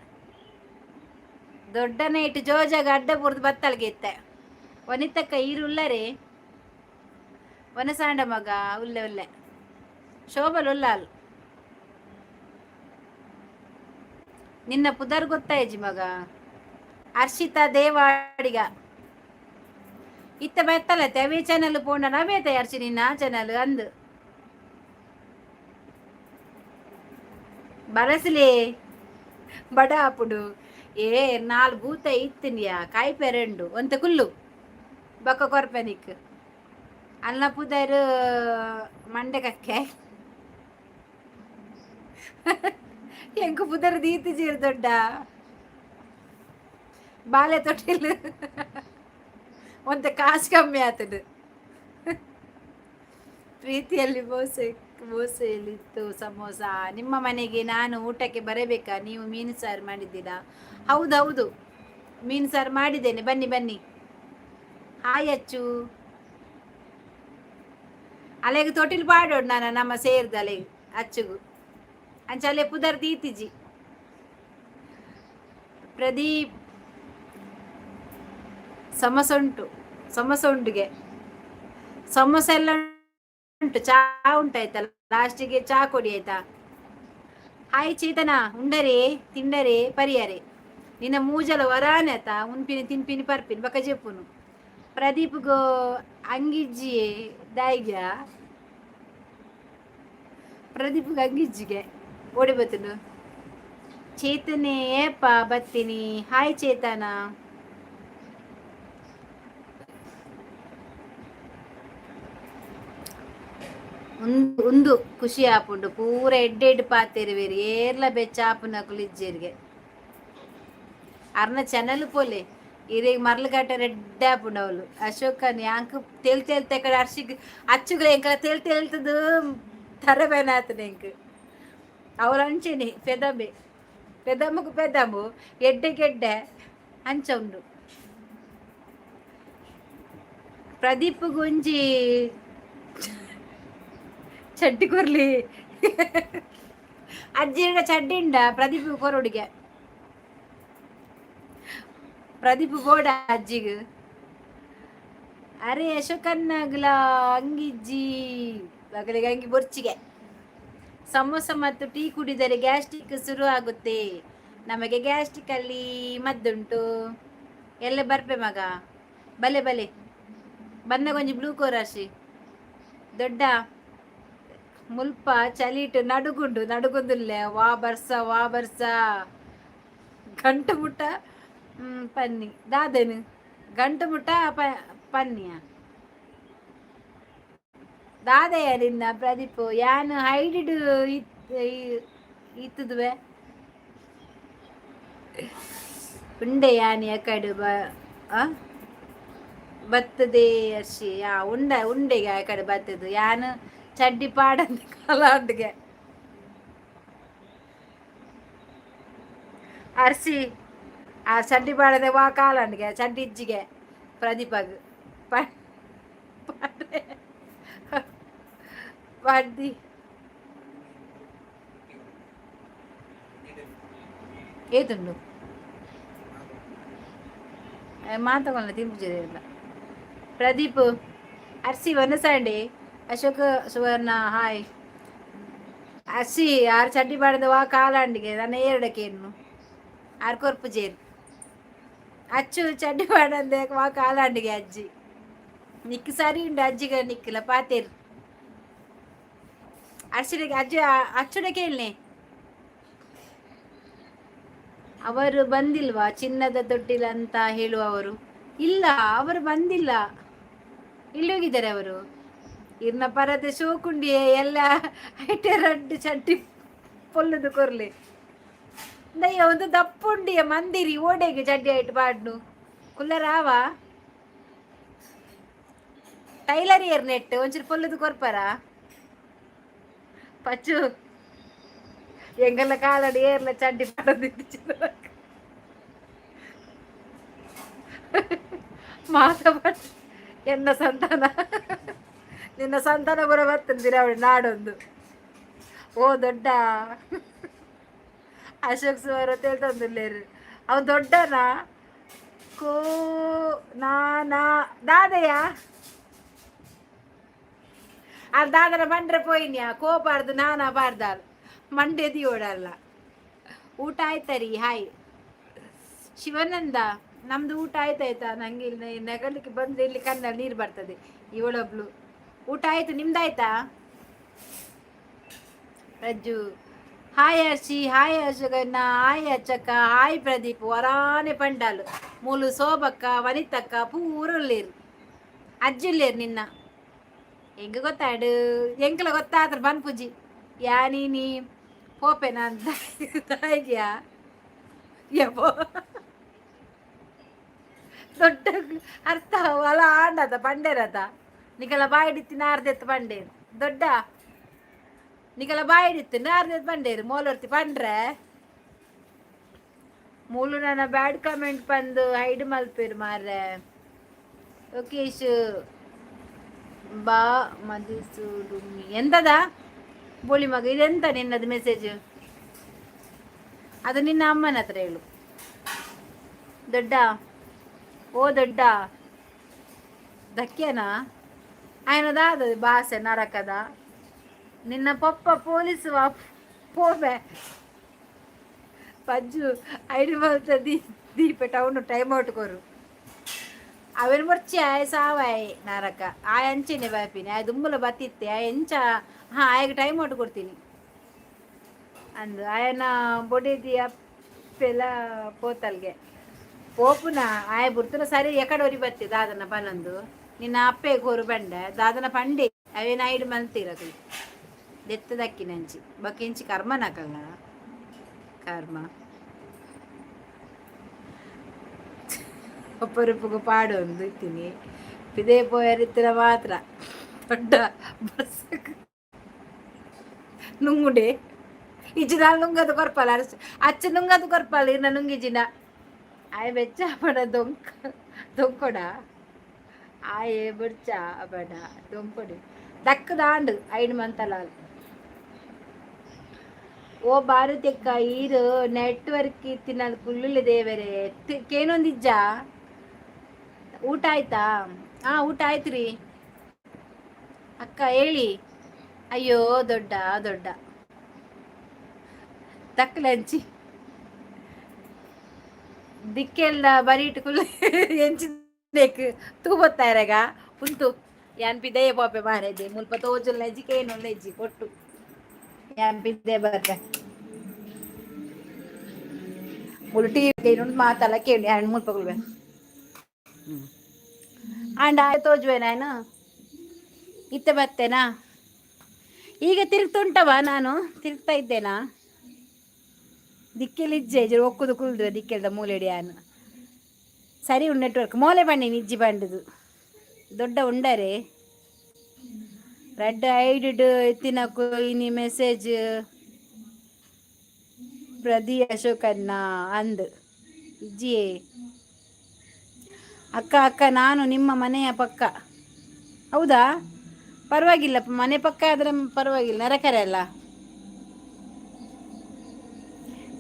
ದೊಡ್ಡನೆ ಇಟ್ಟು ಜೋಜಾಗ ಅಡ್ಡ ಬೂರ್ದು ಬತ್ತಲ್ಗೆ ಇತ್ತೆ ವನಿತಕ್ಕ ಈರುಳ್ಳರೆ ವನಸಾಂಡ ಮಗ ಉಲ್ಲೆ ಉಲ್ಲೆ ಶೋಭಲ್ ಉಲ್ಲಾಲ್ ನಿನ್ನ ಪುದರ್ ಗೊತ್ತಾಯ್ಜಿ ಮಗ ಹರ್ಷಿತಾ ದೇವಾಡಿಗ ಇತ್ತ ಬೆತ್ತಲತ್ತೆ ಅವೇ ಚಾನಲ್ ಪೋಂಡ ನವೇತ ಹರ್ಷಿ ನಿನ್ನ ಚಾನಲ್ ಅಂದು ಬರಸಲಿ ಬಡ ಅಪ್ಪುಡು ಏ ನಾಲ್ ಬೂತ ಇತ್ತಿನ್ಯಾ ಕಾಯ್ಪೆ రెండు ಒಂತ ಕುಲ್ಲು ಬೊಕ್ಕ ಕೊರ್ಪೆನಿಕ್ ಅಲ್ಲ ಪುದರ್ ಮಂಡೆ ಕಕ್ಕೆ ಎಂಕು ಪುದರ್ ದೀತಿ ಜೀರ್ ದೊಡ್ಡ ಬಾಲೆ ತೊಟ್ಟಿಲು ಒಂತ ಕಾಸು ಕಮ್ಮಿ ಆತದು ಪ್ರೀತಿಯಲ್ಲಿ ಮೋಸೆಯಲ್ಲಿತ್ತು ಸಮೋಸ ನಿಮ್ಮ ಮನೆಗೆ ನಾನು ಊಟಕ್ಕೆ ಬರಬೇಕಾ ನೀವು ಮೀನು ಸಾರು ಮಾಡಿದ್ದೀರಾ ಹೌದೌದು ಮೀನು ಸಾರು ಮಾಡಿದ್ದೇನೆ ಬನ್ನಿ ಬನ್ನಿ ಹಾಯ್ ಅಚ್ಚು ಅಲೆಗೆ ತೊಟ್ಟಿಲು ಪಾಡೋಡು ನಾನು ನಮ್ಮ ಸೇರ್ದು ಅಲೆಗೆ ಅಚ್ಚುಗು ಅಂಚಲೆ ಪುದರ್ ತೀತಿಜಿ ಪ್ರದೀಪ್ ಸಮೋಸ ಉಂಟು ಸಮೋಸ ಉಂಡುಗೆ ಸಮೋಸ ಎಲ್ಲ ಉಂಟು ಚಾ ಉಂಟಾಯ್ತಲ್ಲ ಲಾಸ್ಟಿಗೆ ಚಾ ಕೊಡಿ ಆಯ್ತಾ ಹಾಯ್ ಚೇತನ ಉಂಡರೆ ತಿಂಡರೆ ಪರಿಯರೆ ನಿನ್ನ ಮೂಜಲ ವರಾನೆತ ಉನ್ಪಿನಿ ತಿನ್ಪಿನಿ ಪರ್ಪಿನಿ ಬಕ ಜೆಪ್ಪುನು ಪ್ರದೀಪ್ಗೋ ಅಂಗಿಜ್ಜಿ ದಾಯಿಗ ಪ್ರದೀಪ್ಗೆ ಅಂಗಿಜ್ಜಿಗೆ ಓಡಿ ಬತ್ತನು ಚೇತನೆ ಏಪ ಬತ್ತೀನಿ ಹಾಯ್ ಚೇತನ ಒಂದು ಖುಷಿ ಆಪುಂಡು ಪೂರ ಎಡ್ಡೆಡ್ಡು ಪಾತೆರುವೇರು ಏರ್ಲ ಬೆಚ್ಚಾಪುನ ಕುಲಿಜ್ಜೇರಿಗೆ ಅರ್ನ ಚಾನಲ್ ಪೋಲೆ ಇರಿಗೆ ಮರ್ಲಗಟ್ಟ ರೆಡ್ಡ ಆಪುಂಡು ಅವಳು ಅಶೋಕನ್ ಯಾಂಕ್ ತೇಲ್ತೆ ಕಡೆ ಅರ್ಶಿಗ್ ಅಚ್ಚುಗಳ ಎಂಕಲ ತೇಲ್ತದು ತರಬೇನ ಆತನ ಎಂಕ್ ಅವಳು ಅಂಚೆನಿ ಪೆದಮ್ಮು ಪೆದಮ್ಮು ಎಡ್ಡೆಗೆಡ್ಡೆ ಅಂಚ ಉಂಡು ಪ್ರದೀಪ್ ಗುಂಜಿ ಚಡ್ಡಿ ಕೊರ್ಲಿ ಅಜ್ಜಿಗ ಚಡ್ಡಿಂಡ ಪ್ರದೀಪ್ ಕೊರೊಡಿಗೆ ಪ್ರದೀಪ್ ಬೋಡ ಅಜ್ಜಿಗ ಅರೆ ಅಶೋಕನ್ನಗ್ಲ ಅಂಗಿಜ್ಜಿ ಬಗಲಿಗೆ ಅಂಗಿ ಬೊರ್ಚಿಗೆ ಸಮೋಸ ಮತ್ತು ಟೀ ಕುಡಿದರೆ ಗ್ಯಾಸ್ಟ್ರಿಕ್ ಶುರು ಆಗುತ್ತೆ ನಮಗೆ ಗ್ಯಾಸ್ಟ್ರಿಕ್ ಅಲ್ಲಿ ಮದ್ದುಂಟು ಎಲ್ಲ ಬರ್ಪೆ ಮಗ ಬಲೆ ಬಲೆ ಬನ್ನಗೊಂಜಿ ಬ್ಲೂಕೋರ್ ರಾಶಿ ದೊಡ್ಡ ಮುಲ್ಪ ಚಲೀಟು ನಡುಗುಂದುಲ್ಲೆ ವಾ ಬರ್ಸ ಗಂಟು ಮುಟ್ಟ ಪನ್ನಿ ದಾದನು ಗಂಟು ಮುಟ್ಟ ಪನ್ನಿಯ ದಾದಯ್ಯ ನಿನ್ನ ಪ್ರದೀಪ್ ಯಾನು ಹೈಡಿಡ್ ಇತ್ತದುವೆ ಉಂಡೆ ಯಾನಿ ಅಕಡೆ ಬತ್ತದೆ ಅರ್ಷಿ ಉಂಡೆಗೆ ಆ ಕಡೆ ಬತ್ತದು ಯಾನು ಚಡ್ಡಿ ಪಾಡಂತ ಕಾಲಾಂಡ್ಗೆ ಅರ್ಸಿ ಆ ಚಡ್ಡಿ ಪಾಡದೆ ವಾ ಕಾಲಾಂಡ್ಗೆ ಚಡ್ಡಿ ಇಜ್ಜಿಗೆ ಪ್ರದೀಪಗ್ ಪಡ್ಡಿ ಏತುಂಡು ಮಾತಗೊಲ್ಲ ತಿಂಪುಜದಿಲ್ಲ ಪ್ರದೀಪ್ ಅರ್ಸಿ ವನಸಂಡೆ ಅಶೋಕ್ ಸುವರ್ಣ ಹಾಯ್ ಅಸಿ ಆರು ಚಡ್ಡಿ ಬಾಡಿದವ ಕಾಲಾಂಡಿಗೆ ನನ್ನ ಏರಡಕ್ಕೇನು ಆರು ಕೊರ್ಪು ಜೇರು ಅಚ್ಚು ಚಡ್ಡಿ ಬಾಡಂದೆ ವಾ ಕಾಲಾಂಡಿಗೆ ಅಜ್ಜಿ ನಿಕ್ಕು ಸರಿ ಉಂಡು ಅಜ್ಜಿಗೆ ನಿಕ್ಕಿಲ್ಲ ಪಾತೇರು ಅರ್ಶಿಡಿಗೆ ಅಜ್ಜಿ ಅಚ್ಚುಡೆ ಕೇಳನೆ ಅವರು ಬಂದಿಲ್ವಾ ಚಿನ್ನದ ತೊಟ್ಟಿಲ ಅಂತ ಹೇಳುವವರು ಇಲ್ಲ ಅವರು ಬಂದಿಲ್ಲ ಇಲ್ಲಿ ಹೋಗಿದ್ದಾರೆ ಅವರು ಇರ್ನ ಪರದೆ ಶೋಕುಂಡಿ ಎಲ್ಲ ಐಟೆರಡ್ಡು ಚಡ್ಡಿ ಪೊಲ್ಲದು ಕೊರ್ಲೆ ನಯ್ಯ ಒಂದು ದಪ್ಪುಂಡಿಯ ಮಂದಿರಿ ಓಡೆಗೆ ಚಡ್ಡಿ ಆಯ್ತು ಪಾಡ್ನು ಕುಲ್ಲರಾವ ಟೈಲರ್ ಏರ್ ನೆಟ್ ಒಂಚೂರು ಪೊಲ್ಲದು ಕೊರ್ಪಾರ ಪಚ್ಚು ಎಂಗೆಲ್ಲ ಕಾಲಡಿ ಏರ್ಲ ಚಡ್ಡಿ ಪಡದಿದ್ದು ಮಾತಾಡ್ ಎನ್ನ ಸಂತಾನ ನಿನ್ನ ಸಂತಾನ ಬರ ಬರ್ತಂದಿರ ಅವಳು ನಾಡೊಂದು ಓ ದೊಡ್ಡ ಅಶೋಕ್ ಸುವರ್ ಹೇಳ್ತಂದಿಲ್ಲೇರು ಅವ್ ದೊಡ್ಡನಾ ಕೋ ನಾನಾ ದಾದಯ್ಯ ಆ ದಾದರ ಮಂಡ್ರೆ ಪೋಯಿನ್ಯಾ ಕೋಪಾರ್ದು ನಾನಾ ಬಾರ್ದಾಲ್ ಮಂಡ್ಯದಿ ಓಡಲ್ಲ ಊಟ ಆಯ್ತರಿ ಹಾಯ್ ಶಿವಾನಂದ ನಮ್ದು ಊಟ ಆಯ್ತಾಯ್ತಾ ನಂಗೆ ಇಲ್ಲಿ ನಗಲಿಕ್ಕೆ ಬಂದ್ರೆ ಇಲ್ಲಿ ಕಣ್ಣಲ್ಲಿ ನೀರು ಬರ್ತದೆ ಇವಳೊಬ್ಳು ಊಟ ಆಯ್ತು ನಿಮ್ದಾಯ್ತಾ ರಜ್ಜು hi Hershey hi ಹರ್ಷಗಣ್ಣ hi ಅಚ್ಚಕ್ಕ hi Pradeep ವರಾನೆ ಪಂಡಾಲು ಮೂಲು ಸೋಬಕ್ಕ ವನಿತಕ್ಕ ಪೂರಲ್ಲೇರು ಅಜ್ಜಿಲ್ಲೇರು ನಿನ್ನ ಹೆಂಗ ಗೊತ್ತಾಡು ಎಂಕಲ ಗೊತ್ತಾದ್ರೆ ಬನ್ಪುಜಿ ಯಾ ನೀ ಪೋಪೆ ನಾನು ತಾಯಿಗ್ಯಾ ಯಪ್ಪೋ ದೊಡ್ಡ ಅರ್ಥ ಹೊಲ ಆಂಡದ ಪಂಡೇರತ ನಿಗಲ ಬಾಯಿಡಿತ್ತಿ ನಾರ್ದೆತ್ತು ಪಂಡೇರು ದೊಡ್ಡ ನಿಗಲ ಬಾಯಿಡಿತ್ತು ನಾರ್ದೆತ್ತು ಪಂಡೇರು ಮೋಲರ್ತಿ ಪಂಡ್ರೆ ಮೂಲು ನನ್ನ ಬ್ಯಾಡ್ ಕಮೆಂಟ್ ಬಂದು ಹೈಡ್ ಮಲ್ಪೇರು ಮಾರ್ರೆ ಲೋಕೇಶ್ ಬಾ ಮಧುಸೂಡುಮಿ ಎಂತದ ಬೋಳಿ ಮಗ ಇದೆಂತ ನಿನ್ನದು ಮೆಸೇಜ್ ಅದು ನಿನ್ನ ಅಮ್ಮನ ಹತ್ರ ಹೇಳು ದೊಡ್ಡ ಓ ದೊಡ್ಡ ಧಕ್ಕೆನಾ ಆಯ್ನದಾದ ಭಾಷೆ ನರಕದ ನಿನ್ನ ಪಪ್ಪ ಪೊಲೀಸು ಪೋಬೆ ಪಜ್ಜು ಐದು ಬಲ್ತ ದೀಪ ಟೌನು ಟೈಮ್ ಔಟ್ ಕೊರು ಅವೇನು ಬರ್ಚಿ ಆಯ್ ಸಾವಾಯ್ ನರಕ ಆಯ್ ಅಂಚೆನೆ ಬಾಪಿನಿ ಆಯ್ ದುಂಬಲ ಬತ್ತಿತ್ತೆ ಆಯ್ ಎಂಚ ಹಾಂ ಆಯ್ಗೆ ಟೈಮ್ ಔಟ್ ಕೊಡ್ತೀನಿ ಅಂದು ಆಯನ ಬೊಡಿದಿ ಅಪ್ಪೆಲ್ಲ ಪೋತಲ್ಗೆ ಪೋಪುನ ಆಯ ಬುರ್ತನ ಸರಿ ಎಕಡೋರಿ ಬತ್ತಿ ದಾದನ ಪನೊಂದು ನಿನ್ನ ಅಪ್ಪೆ ಗೋರು ಬಂಡೆ ದಾದನ ಪಂಡೆ ಅವೇನು ಐಡು ಮಲ್ತಿರದು ದೆತ್ತದಕ್ಕಿ ನಂಚಿ ಬಕ್ಕಿಂಚಿ ಕರ್ಮ ನಾಕಲ್ಲ ಕರ್ಮ ಒಪ್ಪರುಪ್ಪು ಪಾಡು ಒಂದು ಇತ್ತೀನಿ ಇದೇ ಪೋಯರಿತ್ತಿನ ಮಾತ್ರ ದೊಡ್ಡ ಬಸ್ ನುಂಗುಡೆ ಇಜ್ಜಿನ ನುಂಗದು ಕೊರ್ಪಲ್ಲ ಅಚ್ಚ ನುಂಗದು ಕೊರ್ಪಲ್ಲ ಇನ್ನ ನುಂಗಿಜಿನ ಆಯ್ ಬೆಚ್ಚ ಬಡ ದೊಂಕೊಡ ಆಯೆ ಬುಡ್ಚ ಬಡ ದೊಂಕೊಡಿ ದಕ್ಕದಾಂಡು ಐದು ಮಂತಲ್ಲ ಓ ಭಾರತಕ್ಕ ಈರು ನೆಟ್ವರ್ಕ್ ತಿನ್ನದು ಕುಳ್ಳುಳ್ಳಿ ದೇವರೇ ಕೇನೊಂದಿಜ್ಜ ಊಟ ಆಯ್ತಾ ಹಾಂ ಊಟ ಆಯ್ತು ರೀ ಅಕ್ಕ ಹೇಳಿ ಅಯ್ಯೋ ದೊಡ್ಡ ದೊಡ್ಡ ತಕ್ಕಲಂಚಿ ದಿಕ್ಕೆಲ್ಲ ಬರೀಟ್ ಕುಲ್ಲ ಎಂಚಿಕ್ ತೂಬತ್ತಾರಗ ಉಂಟು ಯಾನ್ ಪಿದೆಯೇ ಪಾಪೆ ಮಾರದೆ ಮುಲ್ಪ ತೋಜುಲ್ಲ ಎಜ್ಜಿ ಕೇನೊಲ್ಲ ಎಜ್ಜಿ ಕೊಟ್ಟು ಯಾನ್ ಪಿದ್ದೆ ಬರ್ರೆ ಮುಳು ಟಿ ವಿ ಮಾತಲ್ಲ ಕೇಳಿ ಹಣ್ಣು ಮುಲ್ಪಗಲ್ವೆ ಅಂಡ ತೋಜುವೆ ನಾನು ಇತ್ತೆ ಬರ್ತೇನಾ ಈಗ ತಿರುಗ್ತುಂಟವ ನಾನು ತಿರುಗ್ತಾ ಇದ್ದೇನಾ ದಿಕ್ಕೆಲಿಜ್ಜೆ ಜರು ಒಕ್ಕುದು ಕುಲ್ದ್ರೆ ದಿಕ್ಕೆಲ್ದ ಮೂಲೆಡಿಯಾನು ಸರಿ ಉಂಡು ನೆಟ್ವರ್ಕ್ ಮೋಲೆ ಬಣ್ಣಿ ನಿಜ್ಜಿ ಬಂಡದು ದೊಡ್ಡ ಉಂಡರೆ ರೆಡ್ ಐಡ್ ಎತ್ತಿನಕು ಇನಿ ಮೆಸೇಜ್ ಪ್ರದಿ ಅಶೋಕನ್ನ ಅಂದ್ ಇಜ್ಜಿಯೇ ಅಕ್ಕ ಅಕ್ಕ ನಾನು ನಿಮ್ಮ ಮನೆಯ ಪಕ್ಕ ಹೌದಾ ಪರವಾಗಿಲ್ಲ ಮನೆ ಪಕ್ಕ ಆದ್ರೆ ಪರವಾಗಿಲ್ಲ ನರಕರೆ ಅಲ್ಲ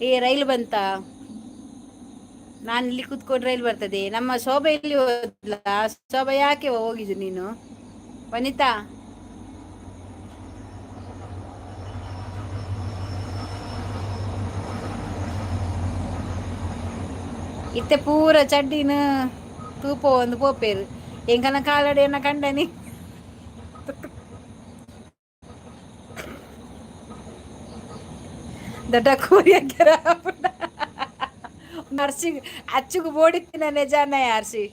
ಏ ರೈಲು ಬಂತ ನಾನು ಇಲ್ಲಿ ಕೂತ್ಕೊಂಡು ರೈಲು ಬರ್ತದೆ ನಮ್ಮ ಶೋಭೆ ಇಲ್ಲಿ ಹೋದ್ಲ ಶೋಭೆ ಯಾಕೆ ಹೋಗಿದ್ದು ನೀನು ವನಿತಾ ಇತ್ತೆ ಪೂರ ಚಡ್ಡಿನ ತೂಪ ಒಂದು ಪೋಪೇರು ಎಂಕನ ಕಾಲಡಿ ಎನ್ನ ಕಂಡನಿ ದೊಡ್ಡ ಕೂರಿ ಹಾಕ್ಯಾರ ನರ್ಸಿಂಗ್ ಅಚ್ಚುಗು ಬೋಡಿತ್ತಿನ ನಿಜಾನ ಯಾರ್ಸಿ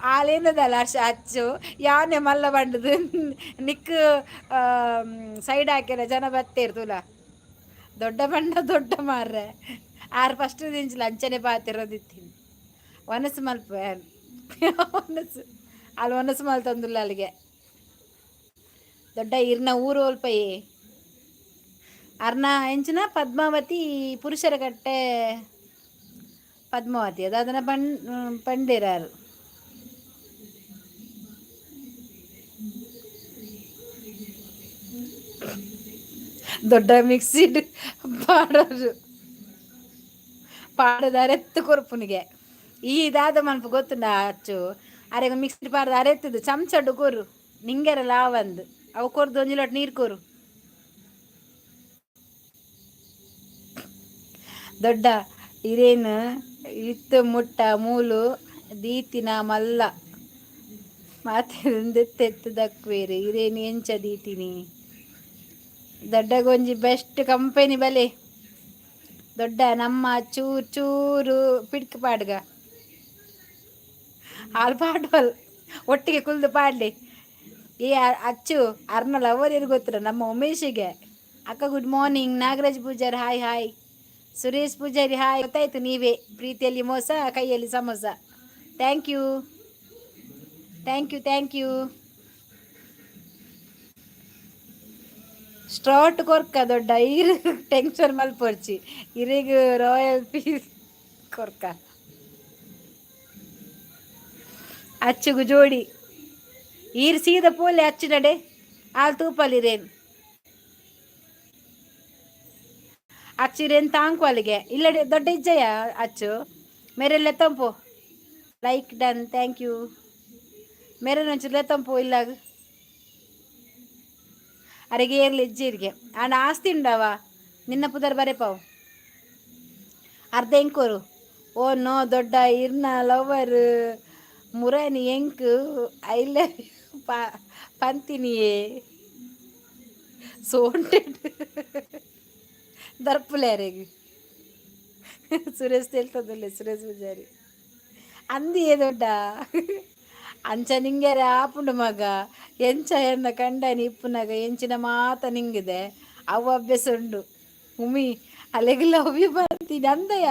ಆಲೇನದಲ್ಲ ಅಚ್ಚು ಯಾನೆ ಮಲ್ಲ ಬಂಡದು ನಿಕ್ ಸೈಡ್ ಹಾಕ್ಯಾರ ಜನ ಬತ್ತೇರು ತುಲ ದೊಡ್ಡ ಬಂಡ ದೊಡ್ಡ ಮಾರ್ರೆ ಆರು ಫಸ್ಟ್ ದಿಂಚಲು ಅಂಚನೆ ಪಾತಿರೋದಿತ್ತೀನಿ ಒನಸು ಮಲ್ಪ ಒನಸು ಅಲ್ಲಿ ಒನಸು ಮಲ್ ತಂದುಲ್ಲ ಅಲ್ಲಿಗೆ ದೊಡ್ಡ ಇರ್ನ ಊರು ಒಲ್ಪೈ ಅರ್ನ ಎಂಚಿನ ಪದ್ಮಾವತಿ ಪುರುಷರ ಕಟ್ಟೆ ಪದ್ಮಾವತಿ ಅದು ಅದನ್ನು ಪಂಡೇರಾರು ದೊಡ್ಡ ಮಿಕ್ಸಿಡ್ ಪಾಡೋರು ಪಾಡೋದು ಅರೆತ್ತು ಕೊರ್ಪುನಿಗೆ ಈ ಇದಾದ ಮನ್ಪು ಗೊತ್ತುಂಡ ಅಚ್ಚು ಅರೆಗ ಮಿಕ್ಸಿಡ್ ಪಾಡ್ದು ಅರೆತ್ತದು ಚಮಚಡ್ಡು ಕೊರು ನಿಂಗೆರ ಲಾವಂದು ಅವು ಕೊರ್ದು ಒಂಜಿ ಲೋಟ ನೀರು ಕೊರು ದೊಡ್ಡ ಇರೇನು ಇತ್ತು ಮುಟ್ಟ ಮೂಲು ದೀತಿನ ಮಲ್ಲ ಮಾತೆತ್ತು ದಕ್ವೇರು ಇರೇನು ಎಂಚ ದೀತಿನಿ ದೊಡ್ಡಗೊಂಜಿ ಬೆಸ್ಟ್ ಕಂಪೆನಿ ಬಲೆ ದೊಡ್ಡ ನಮ್ಮ ಚೂರು ಚೂರು ಪಿಡ್ಕ್ ಪಾಡ್ಗ ಹಾಲು ಪಾಡ್ವಲ್ ಒಟ್ಟಿಗೆ ಕುಲ್ದು ಪಾಡ್ಲಿ ಈ ಅಚ್ಚು ಅರ್ನಲ್ ಅವರಿರು ಗೊತ್ತಿರ ನಮ್ಮ ಉಮೇಶಿಗೆ ಅಕ್ಕ good morning Nagaraj Pujari hi hi Suresh Pujari hi ಗೊತ್ತಾಯ್ತು ನೀವೇ ಪ್ರೀತಿಯಲ್ಲಿ ಮೋಸ ಕೈಯಲ್ಲಿ samosa thank you thank you thank you ಸ್ಟ್ರಾಟ್ ಕೊರ್ಕ ದೊಡ್ಡ ಇರು ಟೆನ್ಷನ್ ಮಲ್ಪೊರ್ಚಿ ಇರಿಗ ರಾಯಲ್ ಪೀಸ್ ಕೊರ್ಕ ಅಚ್ಚುಗು ಜೋಡಿ ಈರು ಸೀದ ಪೋಲೆ ಅಚ್ಚು ನಡೆ ಆಲ್ ತೂಪಲ್ಲಿರೇನು ಅಚ್ಚಿರೇನು ತಾಂಕು ಅಲ್ಲಿಗೆ ಇಲ್ಲ ದೊಡ್ಡ ಇಜ್ಜಯ್ಯ ಅಚ್ಚು ಮೇರೆಲ್ಲ ತಂಪು ಲೈಕ್ ಡನ್ ಥ್ಯಾಂಕ್ ಯು ಮೇರೆ ಒಂಚೂರು ತಂಪು ಇಲ್ಲ ಅರೆಗೆ ಏರ್ಲಿ ಇಜ್ಜಿರಿಗೆ ಆಂಡ ಆಸ್ತಿ ಉಂಡವ ನಿನ್ನ ಪುದರ್ ಬರೆಪಾವು ಅರ್ಧ ಎಂಕೋರು ಓ ನೋ ದೊಡ್ಡ ಇರ್ನ ಲವರ್ ಮುರಾನಿ ಎಂಕ್ ಐಲ ಪಂತಿನಿಯೇ ಸೋಂಟೆಡ್ ದರ್ಪುಲೇರೆಗೆ ಸುರೇಶ್ ತೇಲ್ತದಲ್ಲೇ ಸುರೇಶ್ ಪೂಜಾರಿ ಅಂದಿಯೇ ದೊಡ್ಡ ಅಂಚ ನಿಂಗೆರೆ ಆಪುಂಡು ಮಗ ಎಂಚ ಎನ್ನ ಕಂಡನಿ ಇಪ್ಪುನಾಗ ಎಂಚಿನ ಮಾತ ನಿಂಗಿದೆ ಅವು ಅಭ್ಯಾಸ ಉಂಡು ಉಮಿ ಅಲೆಗಿಲ್ಲ ಹುವಿ ಬರ್ತೀನಿ ಅಂದಯ್ಯ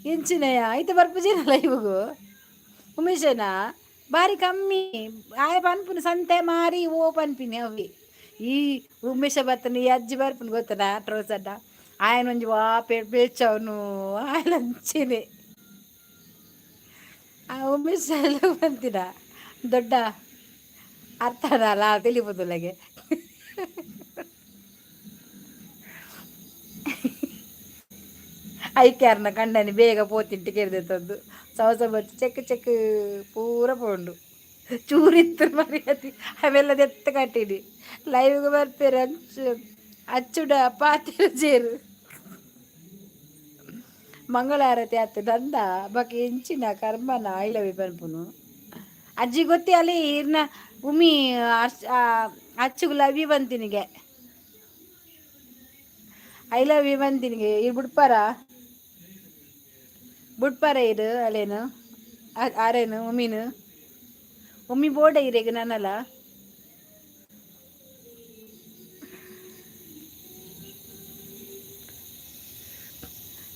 ಎಂಚಿನಯ್ಯ ಐತೆ ಬರ್ಪುಜೇನಲ್ಲ ಇವಾಗು ಉಮೇಶನ ಬಾರಿ ಕಮ್ಮಿ ಆಯ ಪನ್ಪುನ ಸಂತೆ ಮಾರಿ ಓ ಪನ್ಪಿನಿ ಅವಿ ಈ ಉಮೇಶ ಬರ್ತನ ಈ ಅಜ್ಜಿ ಬರ್ಪುನ ಗೊತ್ತನ ಟ್ರೋಸಡ್ಡ ಆಯನ ಒಂಜಿ ವಾ ಪೇಳ್ಚವನು ಆಯಲಂಚೇನೆ ಆ ಉಮೇಶ್ ಎಲ್ಲ ಬಂತಿನ ದೊಡ್ಡ ಅರ್ಥನಲ್ಲ ತಿಳಿಬೋದಿಲ್ಲಗೆ ಐಕ್ಯಾರ್ನ ಕಂಡನಿ ಬೇಗ ಪೋತಿಂಟಿ ಕೆರ್ದೆತ್ತದ್ದು ಸವಸ ಬಚ್ಚಿ ಚೆಕ್ ಚೆಕ್ ಪೂರ ಪೋಂಡು ಚೂರಿತ್ತು ಮರ್ಯಾದಿ ಅವೆಲ್ಲ ಎತ್ತ ಕಟ್ಟಿಡಿ ಲೈವ್ಗೆ ಬರ್ತೀರ ಅಚ್ಚುಡ ಪಾತಿರ ಜೇರು ಮಂಗಳಾರತಿ ಆತ ದಂದ ಬಾಕಿ ಎಂಚಿನ ಕರ್ಮನ ಐಲವಿ ಪನ್ಪುನು ಅಜ್ಜಿ ಗೊತ್ತಿ ಅಲ್ಲಿ ಇರ್ನ ಉಮಿ ಅಚ್ಚುಗು ಲವಿ ಬಂತಿನಿಗೆ ಐ ಲವ್ ಯು ಬಂತಿನಿಗೆ ಇರ್ ಬುಡ್ಪಾರ ಇರು ಅಲ್ಲೇನು ಆರೇನು ಉಮ್ಮಿನು ಉಮ್ಮಿ ಬೋರ್ಡ ಇರೇಗ ನನ್ನಲ್ಲ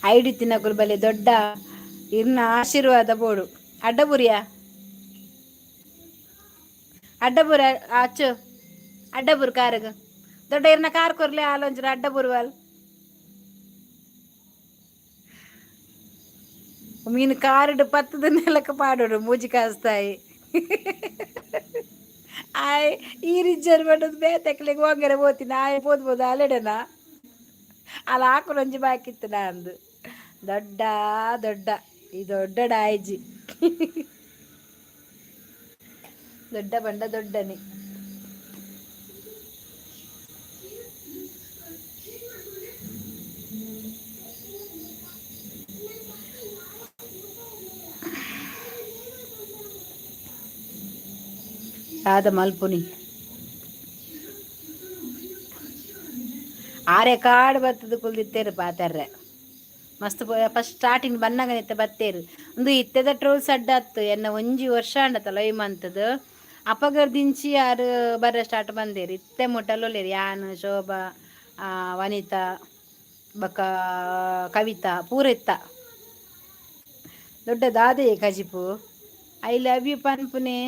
ಐಡಿ ತಿನ್ನಕುಲು ಬಲೆ ದೊಡ್ಡ ಇರ್ನ ಆಶೀರ್ವಾದ ಬೋಡು ಅಡ್ಡಬುರಿಯ ಅಡ್ಡಬುರ ಅಚ್ಚು ಅಡ್ಡಬುರ್ ಕಾರ್ಗ ದೊಡ್ಡ ಇರ್ನ ಕಾರ್ ಕೊರ್ಲೆ ಆಲೊಂಚರ ಅಡ್ಡಬುರ್ವಲ್ ಮೀನು ಕಾರಿಡು ಪತ್ತದ ನೆಲಕ್ಕೆ ಪಾಡೋಡು ಮೂಜಿ ಕಾಸ್ತಾಯಿ ಆಯ್ ಈ ರಿಜ್ಜರ್ ಮಾಡೋದು ಬೇತಕ್ಲಿಗೆ ಹೋಗರೆ ಹೋಗ್ತೀನಿ ಆಯ್ ಪೋದ್ಬೋದು ಅಲೆಡನ ಅಲ್ಲ ಹಾಕೊಂಡೊಂಜಿ ಬಾಕಿತ್ತು ನಂದು ದೊಡ್ಡ ದೊಡ್ಡ ಈ ದೊಡ್ಡ ಡಾಯ್ಜಿ ದೊಡ್ಡ ಬಂಡ ದೊಡ್ಡನಿ ದಾದ ಮಲ್ಪುನಿ ಆರೆ ಕಾಡು ಬತ್ತದ ಕುಲ್ದಿತ್ತೇರು ಪಾತೆರ್ರೆ ಮಸ್ತ್ ಫಸ್ಟ್ ಸ್ಟಾರ್ಟಿಂಗ್ ಬನ್ನಗನಿತ್ತ ಬತ್ತೇರು ಒಂದು ಇತ್ತೆದ ಟ್ರೋಲ್ಸ್ ಅಡ್ಡ ಅತ್ತು ಎನ್ನ ಒಂಜಿ ವರ್ಷ ಅಂಡತ್ತ ಲೈವ್ ಮಂತದ ಅಪಗರ್ ದಿಂಚಿ ಯಾರು ಬರ್ರ ಸ್ಟಾರ್ಟ್ ಬಂದೇರು ಇತ್ತೆ ಮುಟ್ಟಲ್ಲೋಲೇರು ಯಾನ್ ಶೋಭಾ ವನಿತಾ ಬಕ ಕವಿತಾ ಪೂರ ಇತ್ತ ದೊಡ್ಡ ದಾದೆ ಕಜಿಪು ಐ ಲವ್ ಯು ಪನ್ಪುನೆ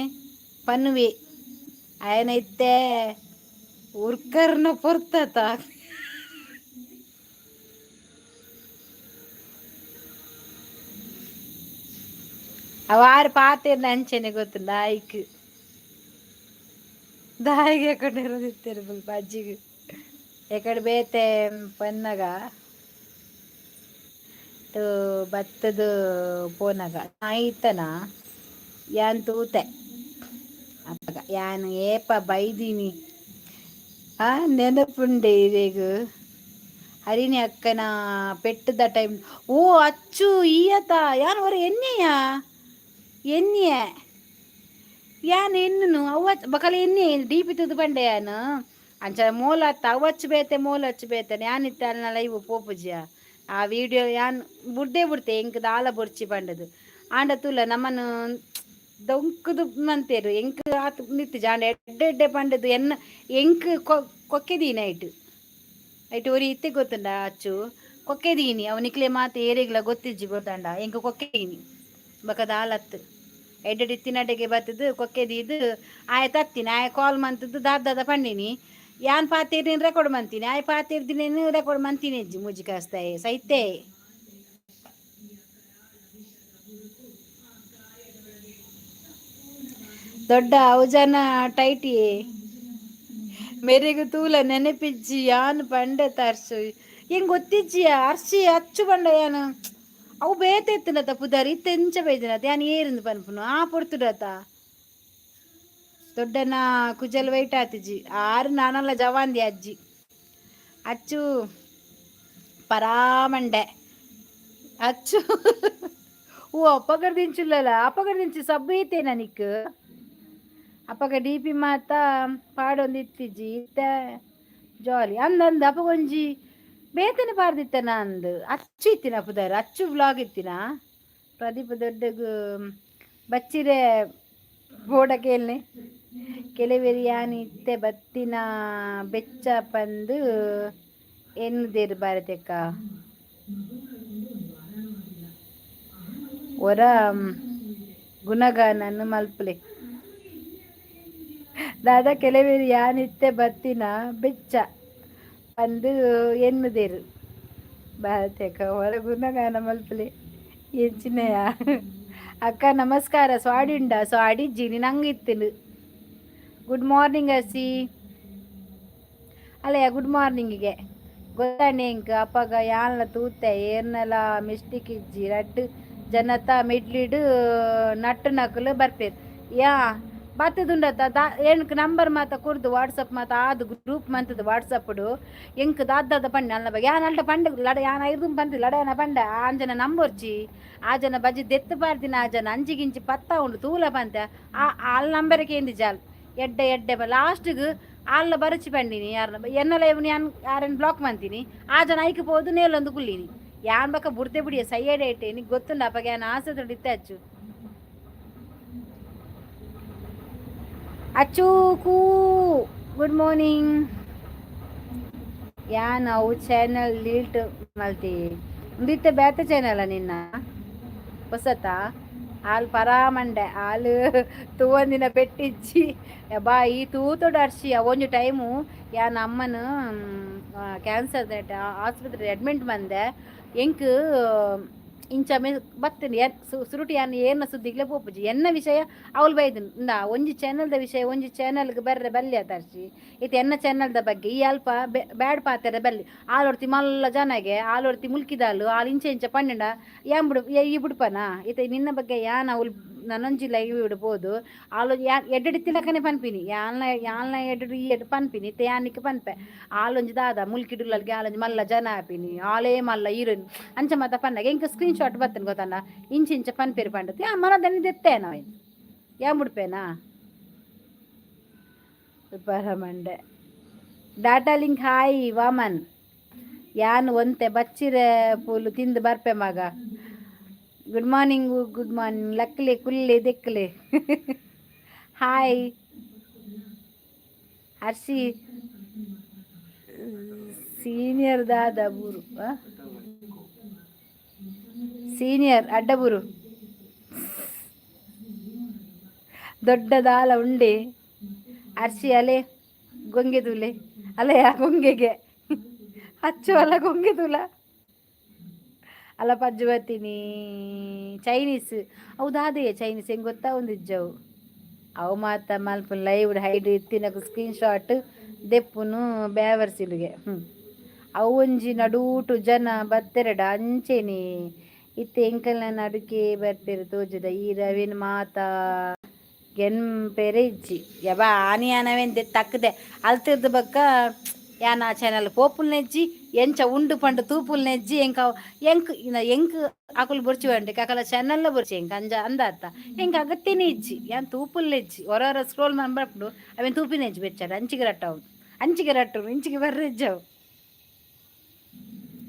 ಪನ್ನುವೆ ಆಯನ ಇತ್ತೆ ಉರ್ಕರ್ನ ಪೊರ್ತತ ಅವಾರು ಪಾತೇರ್ನ ಅಂಚೆನೆ ಗೊತ್ತು ದಾಯಿಗೆ ಎಕಡೆ ಇರೋದಿತ್ತೇರು ಸ್ವಲ್ಪ ಅಜ್ಜಿಗೆ ಎಕಡೆ ಬೇತೆ ಪನ್ನಗ ಭತ್ತದ ಪೋನಗ ಆಯ್ತನ ಯಾನ್ ತೂತೆ ಅಪ್ಪಗ ಯಾನ್ ಏಪ ಬೈದೀನಿ ನೆನಪುಂಡೆ ಇರೇಗ ಹರಿಣಿ ಅಕ್ಕನ ಪೆಟ್ಟದ ಟೈಮ್ ಓ ಅಚ್ಚು ಈಯತ ಯಾನ್ ಹೊರ ಎನ್ನಿಯ ಯಾನ್ ಎನ್ನು ಅವತ್ ಬಕಲ ಎನ್ನಿ ಡಿಪಿ ತುದು ಬಂಡೆ ಯಾನು ಅಂಚ ಮೋಲ ಅತ್ತ ಅವಚ್ಚು ಬೇತೆ ಮೋಲ ಹಚ್ಚು ಬೇತೆ ಯಾನ್ ಇತ್ತ ಅಲ್ಲ ಲೈವ್ ಪೋಪುಜಿಯ ಆ ವಿಡಿಯೋ ಯಾನ್ ಬುಡ್ಡೆ ಬಿಡ್ತೆ ಎಂಕ್ ದಾಲ ಬೊರ್ಚಿ ಬಂಡದು ಆಂಡ ತುಲ ನಮ್ಮನ್ನು ದೊಂಕುದು ಮಂತೇರು ಎಂಕ್ ಆತು ನಿತ್ತು ಜಾಂಡ ಎಡ್ಡೆ ಎಡ್ಡೆ ಪಂಡದು ಎನ್ನ ಎಂಕ್ ಕೊಕ್ಕೆದೀನಿ ಐಟು ಒರಿ ಇತ್ತೆ ಗೊತ್ತುಂಡ ಅಚ್ಚು ಕೊಕ್ಕೆದೀನಿ ಅವನಿಕ್ಲೆ ಮಾತು ಏರೆಗ್ಲ ಗೊತ್ತಿಜ್ಜಿ ಗೊತ್ತಂಡ ಎಂಕ್ ಕೊಕ್ಕೆದೀನಿ ಬಕ ದಾಲತ್ತು ಎಡ್ಡೆಡ್ ಇತ್ತಿನಡೆಗೆ ಬತ್ತದು ಕೊಕ್ಕೆದೀದು ಆಯ ತತ್ತೀನಿ ಆಯ ಕಾಲ್ ಮಂತದ್ದು ದಾದ ಪಂಡಿನಿ ಯಾನ್ ಪಾತೇರಿನ ರೆಕಾರ್ಡ್ ಮಂತೀನಿ ಆಯ ಪಾತೇರ್ದಿನೇನು ರೆಕಾರ್ಡ್ ಮಂತೀನಿ ಅಜ್ಜಿ ಮುಜ್ಜಿ ಕಾಸ್ತಾಯಿ ಸೈತೆ ದೊಡ್ಡ ಅವಜನ ಟೈಟಿ ಮೇರೆಗೆ ತೂಲ ನೆನಪಿಜ್ಜಿ ಯಾನ್ ಪಂಡೆ ತರ್ಸು ಹೆಂಗ್ ಗೊತ್ತಿಜ್ಜಿಯ ಅರ್ಸಿ ಅಚ್ಚು ಬಂಡ ಯಾನು ಅವು ಬೇತೆ ಎತ್ತಿನತ ಪುದಾರಿ ತೆಂಚ ಬೇದಿನತ ಯಾನ್ ಏರಿಂದ ಪನ್ಪುನು ಆ ಪೊರ್ತುಡತ ದೊಡ್ಡನ ಕುಜಲ್ ವೈಟ್ ಆತಿಜಿ ಆರು ನಾನಲ್ಲ ಜವಾಂದಿ ಅಜ್ಜಿ ಅಚ್ಚು ಪರಾಮಂಡೆ ಅಚ್ಚು ಓ ಅಪಗರ್ದಿಂಚುಲ್ಲ ಅಪಗರ್ದಿಂಚು ಸಬ್ಬೈತೆ ನನಕ್ ಅಪ್ಪಗ ಡಿ ಪಿ ಮಾತ ಪಾಡೊಂದು ಇತ್ತಿಜ್ಜಿ ಇತ್ತ ಜಾಲಿ ಅಂದಂದು ಅಪ್ಪಗೊಂಜಿ ಬೇತನೆ ಪಾರ್ದಿತ್ತನ ಅಂದು ಅಚ್ಚು ಇತ್ತಿನ ಪುದಾರ ಅಚ್ಚು ವ್ಲಾಗ್ ಇತ್ತಿನ ಪ್ರದೀಪ ದೊಡ್ಡಗು ಬಚ್ಚಿರೆ ಬೋಡ ಕೇಳ್ನೆ ಕೆಲವೆರಿ ಯಾನ್ ಇತ್ತೆ ಬತ್ತಿನ ಬೆಚ್ಚ ಪಂದು ಎನ್ನುದೇರು ಭಾರತಕ್ಕ ಒರ ಗುಣಗಾನನ್ನು ಮಲ್ಪಲೆ ದಾದ ಕೆಲವೇರಿ ಯಾನಿತ್ತೆ ಬತ್ತಿನ ಬೆಚ್ಚ ಅಂದು ಎನ್ನುದೇರು ಭಾರತಕ್ಕ ಹೊರ ಗುಣಗಾನ ಮಲ್ಪಲೆ ಎಂಚಿನೆಯ ಅಕ್ಕ ನಮಸ್ಕಾರ ಸ್ವಾಡಿಂಡ ಸ್ವಾಡಿಜ್ಜಿ ನಂಗಿತ್ತಿನು ಗುಡ್ ಮಾರ್ನಿಂಗ್ ಅಸಿ ಅಲ್ಲಯ್ಯ ಗುಡ್ ಮಾರ್ನಿಂಗಿಗೆ ಗೊತ್ತಾಣೆ ಇಂಕ ಅಪ್ಪಗ ಯಾನ್ಲ ತೂತೆ ಏರ್ನಲ ಮಿಸ್ಟೇಕ್ ಇಜ್ಜಿ ರಡ್ಡು ಜನತ ಮಿಡ್ಲಿಡು ನಟ್ಟು ನಕಲು ಬರ್ಪೇರು ಯಾ ಬತ್ತದುಂಡತ ಏನಕ್ಕೆ ನಂಬರ್ ಮಾತ ಕುರ್ದು ವಾಟ್ಸಪ್ ಮಾತ ಆದು ಗ್ರೂಪ್ ಮಂತದ್ದು ವಾಟ್ಸಪ್ಡು ಎಂಕ್ ದಾದ ಪಂಡ ಅಲ್ಲ ಬಗೆ ಯಾನ್ ಅಲ್ಟ ಪಂಡ ಲಡ ಯಾನ್ ಐದು ಪಂತ ಲಡನ ಪಂಡ ಆಂಜನ ನಂಬರ್ಚಿ ಆ ಜನ ಬಜ್ಜಿ ದೆತ್ತು ಪಾರ್ದಿನ ಆ ಜನ ಅಂಚಿಗಿಂಚಿ ಪತ್ತ ಉಂಡು ತೂಲ ಪಂತ ಆಲ್ ನಂಬರ್ಗೆ ಎಂದಿ ಜಾಲ್ ಎಡ್ಡೆ ಎಡ್ಡೆ ಲಾಸ್ಟ್ಗೆ ಆಲ್ಲ ಬರಚಿ ಪಂಡಿನಿ ಯಾರನ್ನ ಎನ್ನಲ ಇವನು ಯಾನ್ ಯಾರನ್ನು ಬ್ಲಾಕ್ ಮಂತೀನಿ ಆ ಜನ ಐಕೆ ಹೋದು ನೇಲೊಂದು ಕುಲ್ಲಿನಿ ಯಾನ್ ಬಕ್ಕ ಬುಡ್ದೆ ಬಿಡಿಯ ಸೈಯಡ್ ಐಟೆ ನಿಂಗೆ ಗೊತ್ತುಂಡ ಅಪ್ಪಗೆ ಯಾನ್ ಆಸೆ ತೊಂಡು ಇತ್ತೆ ಅಚ್ಚು ಅಚ್ಚೂಕು ಗುಡ್ ಮಾರ್ನಿಂಗ್ ಯಾನ್ ಅವು ಚಾನಲ್ ಲೀಲ್ಟ್ ಮಲ್ತಿ ಉಂದಿತ್ತೆ ಬೇತೆ ಚಾನಲ ನಿನ್ನ ಹೊಸತಾ ಹಾಲು ಪರಾಮಂಡೆ ಹಾಲು ತೂವೊಂದಿನ ಪೆಟ್ಟಿಚ್ಚಿ ಬಾ ಈ ತೂತೊಡು ಅರ್ಶಿ ಒಂಜು ಟೈಮು ಯಾನ್ ಅಮ್ಮನ ಕ್ಯಾನ್ಸರ್ ಆಸ್ಪತ್ರೆ ಅಡ್ಮಿಂಟ್ ಬಂದೆ ಎಂಕ್ ಇಂಚ ಮೇ ಬರ್ತೇನೆ ಸುರುಟಿ ಯಾನ್ ಏನ ಸುದ್ದಿಗ್ಲೆ ಪೋಪುಜಿ ಎನ್ನ ವಿಷಯ ಅವಳು ಬೈದನು ನಾ ಒಂಜಿ ಚಾನಲ್ದ ವಿಷಯ ಒಂಜಿ ಚಾನಲ್ಗೆ ಬರ್ರೆ ಬಲ್ಯ ತರ್ಸಿ ಇದು ಎನ್ನ ಚಾನಲ್ದ ಬಗ್ಗೆ ಈ ಅಲ್ಪ ಬ್ಯಾಡ್ ಪಾತೆರ ಬಲ್ಲಿ ಆಲೊಡ್ತಿ ಮಲ್ಲ ಜನಗೆ ಆಲೊಡ್ತಿ ಮುಲ್ಕಿದಾಲು ಆಲ್ ಇಂಚೆ ಇಂಚ ಪನ್ನెండ ಯಾನ್ ಬಿಡು ಈ ಬಿಡ್ಪನ ಇದು ನಿನ್ನ ಬಗ್ಗೆ ಯಾನ್ ಅವಳು ನನ್ನೊಂಜಿ ಲೈವ್ ಇಡ್ಬೋದು ಆಲು ಎಡ್ಡೆಡು ತಿಲಕನೆ ಪನ್ಪಿನಿ ಯಾಲ್ನ ಎಡ್ಡೆಡು ಈ ಎಡ್ಡು ಪನ್ಪಿನಿ ಇತ್ತೆ ಯಾನಿಕ್ಕೆ ಪನ್ಪೆ ಆಲೊಂಜಿ ದಾದ ಮುಲ್ಕಿಡುಲಲ್ಗೆ ಆಲೊಂಜಿ ಮಲ್ಲ ಜನ ಆಪಿನಿ ಆಲೇ ಮಲ್ಲ ಹೀರೋಯಿನ್ ಅಂಚ ಮಾತ ಪಂಡಾಗ ಎಂಕ ಸ್ಕ್ರೀನ್ ಶಾಟ್ ಬರ್ತೇನೆ ಗೊತ್ತಂಡ ಇಂಚ ಇಂಚ ಪನ್ಪೇರು ಪಂಡತಿ ಆ ಮನದಲ್ಲಿ ದೆತ್ತೇನ ಯಾನ್ ಬಿಡ್ಪೇನಾ ಪರಮಂಡೆ ಡಾಟಾ ಲಿಂಕ್ ಹಾಯ್ ವಾಮನ್ ಯಾನು ಒಂತೆ ಬಚ್ಚಿರೆ ಪೂಲು ತಿಂದು ಬರ್ಪೆ ಮಗ good morning ಲಕ್ಲೆ ಕುಲ್ಲೆ ದೆಕ್ಕಲೆ hi Hershey senior ದಾದ ಬೂರು ಸೀನಿಯರ್ ಅಡ್ಡಬೂರು ದೊಡ್ಡದಾಲ ಉಂಡೆ ಅರ್ಶಿ ಅಲೆ ಗೊಂಗೆ ತೂಲೆ ಅಲೆಯ ಗೊಂಗೆಗೆ ಹಚ್ಚು ಅಲ್ಲ ಗೊಂಗೆ ತೂಲ ಅಲ್ಲ ಪಜ್ಜು ಬರ್ತೀನಿ ಚೈನೀಸ್ ಹೌದಾದೇ ಚೈನೀಸ್ ಹೆಂಗೆ ಗೊತ್ತಾ ಒಂದು ಇಜ್ಜವು ಅವು ಮಾತ ಮಲ್ಪ ಲೈವ್ ಹೈಡ್ ಇತ್ತಿನకు ಸ್ಕ್ರೀನ್ ಶಾಟ್ ದೆಪ್ಪುನು ಬ್ಯಾವರ್ಸಿಲ್ಗೆ ಅವು ಒಂಜಿ ನಡೂಟು ಜನ ಬತ್ತೆರಡ ಅಂಚೆನಿ ಇತ್ತೆ ಎಂಕಲ್ನ ನಡುಕೆ ಬರ್ತೆರು ತೋಜದ ಈ ರವಿನ ಮಾತ ಗೆನ್ಪೆರೆ ಇಜ್ಜಿ ಯಬ ಆನಿಯಾನವೆಂದೆ ತಕ್ಕದೆ ಅಲ್ತಿರ್ದ ಬಕ್ಕ ಯಾನ ಚಾನಲ್ ಪೋಪುಲ್ ನೆಜ್ಜಿ ಎಂಚ ಉಂಡು ಪಂಡು ತೂಪುಲ್ ನೆಜ್ಜಿ ಎಂಕ್ ಅಕುಲು ಬೊರ್ಚಿ ಬಂಡೆ ಕಾಕಲ ಚಾನಲ್ ಬೊರ್ಚಿ ಎಂಕ ಅಂಜ ಅಂದಾತ ಎಂಕ ಅಗತ್ಯನೇ ಇಜ್ಜಿ ಯಾನ್ ತೂಪುಲ್ ನೆಜ್ಜಿ ಹೊರ ಸ್ಕ್ರೋಲ್ ಮಾಡ್ಬಿಡು ಅವೇನು ತೂಪಿನ ನೆಜ್ಜಿ ಬೆಚ್ಚಾಡ ಅಂಚಿಗೆ ರಟ್ಟವು ಅಂಚಿಗೆ ರಟ್ಟು ಇಂಚಿಗೆ ಬರ್ರಿ ಇಜ್ಜವು